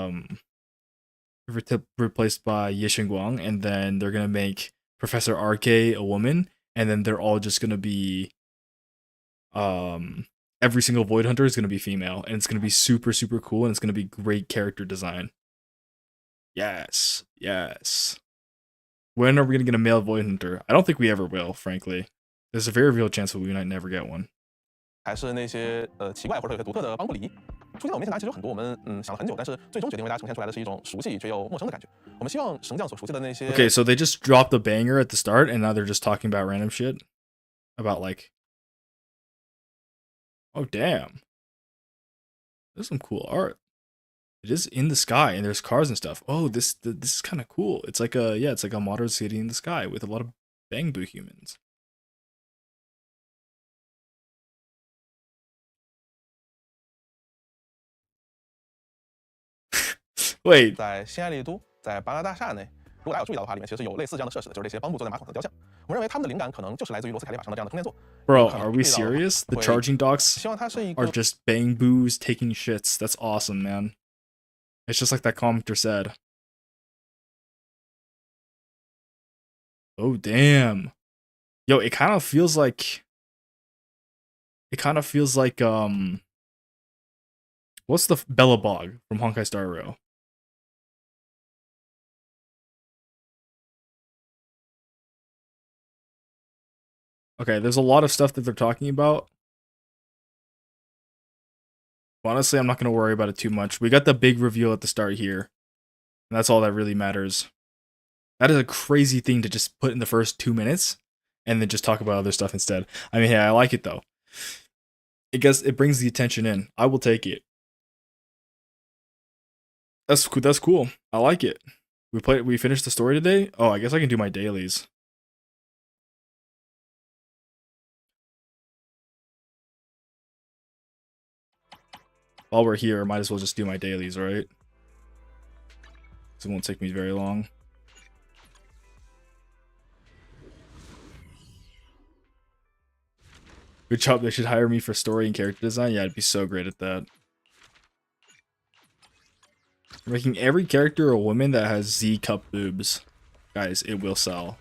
Guang, and then they're gonna make Professor RK a woman, and then they're all just gonna be every single Void Hunter is gonna be female, and it's gonna be super super cool, and it's gonna be great character design. Yes. When are we gonna get a male Void Hunter? I don't think we ever will, frankly. There's a very real chance that we might never get one. 还是那些奇怪或者有些独特的帮不离，出现在我面前，其实有很多我们想了很久，但是最终决定为大家呈现出来的是一种熟悉却又陌生的感觉。我们希望神将所熟悉的那些。Okay, so they just dropped the banger at the start, and now they're just talking about random shit, about like. Oh damn! There's some cool art. It is in the sky, and there's cars and stuff. Oh, this is kind of cool. It's like a modern city in the sky with a lot of Bangbu humans. Wait. 在新爱丽都，在巴拉大厦内，如果大家有注意到的话，里面其实是有类似这样的设施的，就是这些帮部坐在马桶上的雕像。我们认为他们的灵感可能就是来自于罗斯凯利法上的这样的空间座。Bro, are we serious? The charging docks 希望它是一个 are just Bangboos taking shits. That's awesome, man. It's just like that commenter said. Oh damn. Yo, it kind of feels like what's the Bellabog from Honkai Star Rail? Okay, there's a lot of stuff that they're talking about. Honestly, I'm not going to worry about it too much. We got the big reveal at the start here. And that's all that really matters. That is a crazy thing to just put in the first 2 minutes and then just talk about other stuff instead. I mean, hey, I like it though. It brings the attention in. I will take it. That's cool. I like it. We finished the story today? Oh, I guess I can do my dailies. While we're here, I might as well just do my dailies, right? It won't take me very long. Good job. They should hire me for story and character design. Yeah, I'd be so great at that. Making every character a woman that has Z cup boobs. Guys, it will sell.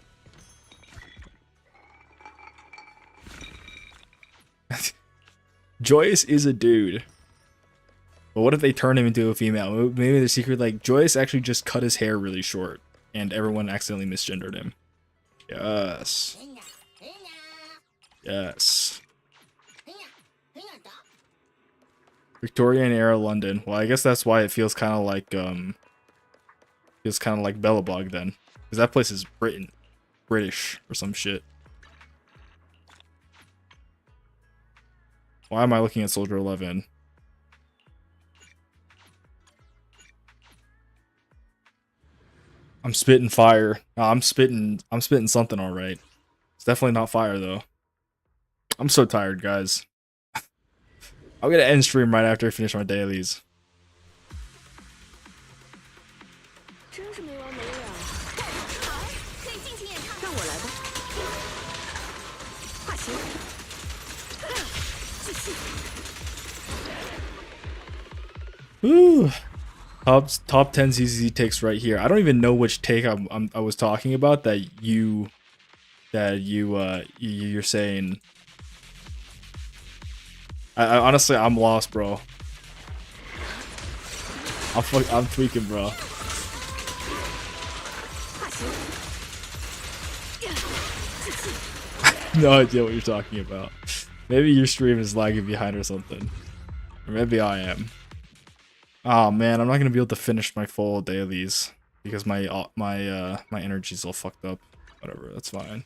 Joyous is a dude. But what if they turn him into a female? Maybe the secret, like, Joyous actually just cut his hair really short. And everyone accidentally misgendered him. Yes. Yes. Victorian era London. Well, I guess that's why it feels kind of like, Bellabog then. Because that place is British or some shit. Why am I looking at Soldier 11? I'm spitting fire. No, I'm spitting something alright. It's definitely not fire though. I'm so tired, guys. I'm gonna end stream right after I finish my dailies. Woo. Top 10 ZZZ takes right here. I don't even know which take I was talking about that you're saying. I honestly, I'm lost, bro. I'm tweaking, bro. No idea what you're talking about. Maybe your stream is lagging behind or something. Or maybe I am. Oh man, I'm not gonna be able to finish my full dailies because my energy's all fucked up. Whatever, that's fine.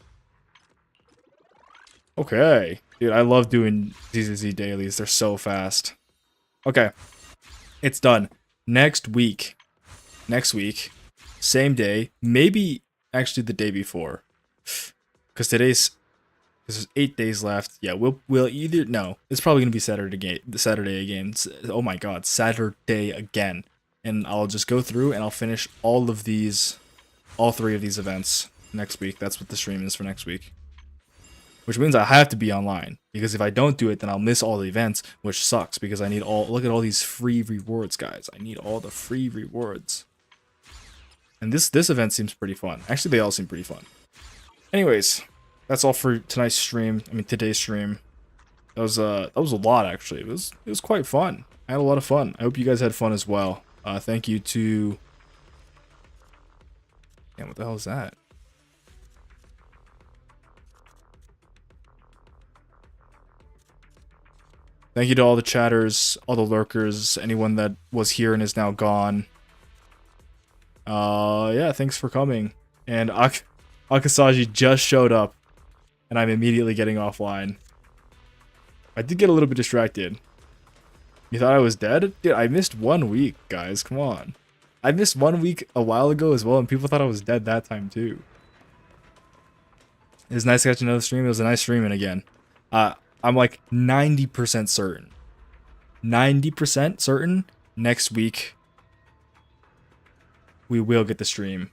Okay, dude, I love doing ZZZ dailies. They're so fast. Okay, it's done. Next week, same day, maybe actually the day before, because there's 8 days left. Yeah, we'll either no. It's probably gonna be Saturday again. Oh my god, Saturday again. And I'll just go through and I'll finish all 3 of these events next week. That's what the stream is for next week. Which means I have to be online because if I don't do it, then I'll miss all the events, which sucks because I need look at all these free rewards, guys. I need all the free rewards. And this event seems pretty fun. Actually, they all seem pretty fun. Anyways. That's all for tonight's stream. I mean, today's stream. That was a lot, actually. It was quite fun. I had a lot of fun. I hope you guys had fun as well. Thank you to... Damn, what the hell is that? Thank you to all the chatters, all the lurkers, anyone that was here and is now gone. Yeah, thanks for coming. And Akasaji just showed up. And I'm immediately getting offline. I did get a little bit distracted. You thought I was dead? Dude, I missed 1 week, guys. Come on. I missed 1 week a while ago as well, and people thought I was dead that time too. It was nice catching another stream. It was a nice streaming again. I'm like 90% certain. 90% certain next week we will get the stream.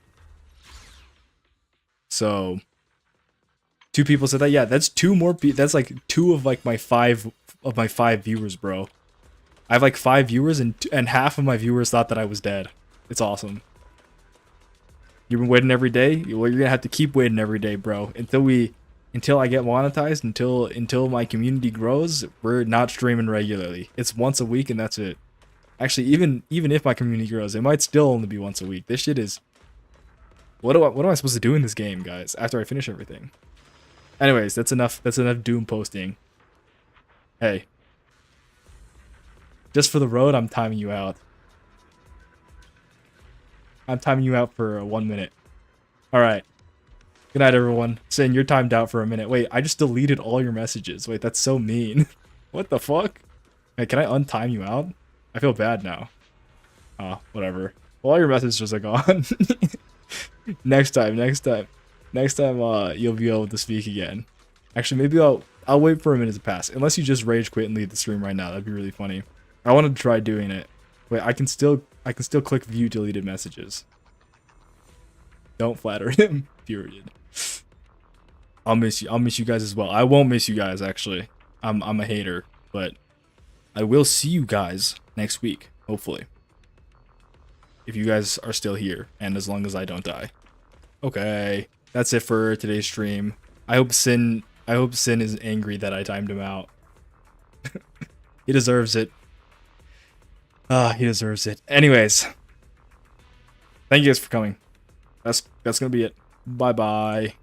So... 2 people said that. Yeah, that's 2 more. That's like 2 of like my 5 viewers, bro. I have like 5 viewers, and half of my viewers thought that I was dead. It's awesome. You've been waiting every day. Well, you're gonna have to keep waiting every day, bro. Until I get monetized, until my community grows. We're not streaming regularly. It's once a week, and that's it. Actually, even if my community grows, it might still only be once a week. This shit is. What am I supposed to do in this game, guys? After I finish everything. Anyways, that's enough doom posting. Hey. Just for the road, I'm timing you out. I'm timing you out for 1 minute. Alright. Good night, everyone. Sin, you're timed out for a minute. Wait, I just deleted all your messages. Wait, that's so mean. What the fuck? Hey, can I untime you out? I feel bad now. Oh, whatever. Well, all your messages are gone. Next time, you'll be able to speak again. Actually, maybe I'll wait for a minute to pass. Unless you just rage quit and leave the stream right now. That'd be really funny. I wanted to try doing it. Wait, I can still click view deleted messages. Don't flatter him. Period. I'll miss you. I'll miss you guys as well. I won't miss you guys, actually. I'm a hater, but I will see you guys next week, hopefully. If you guys are still here, and as long as I don't die. Okay, that's it for today's stream. I hope Sin is angry that I timed him out. He deserves it. He deserves it. Anyways, thank you guys for coming. That's gonna be it. Bye bye.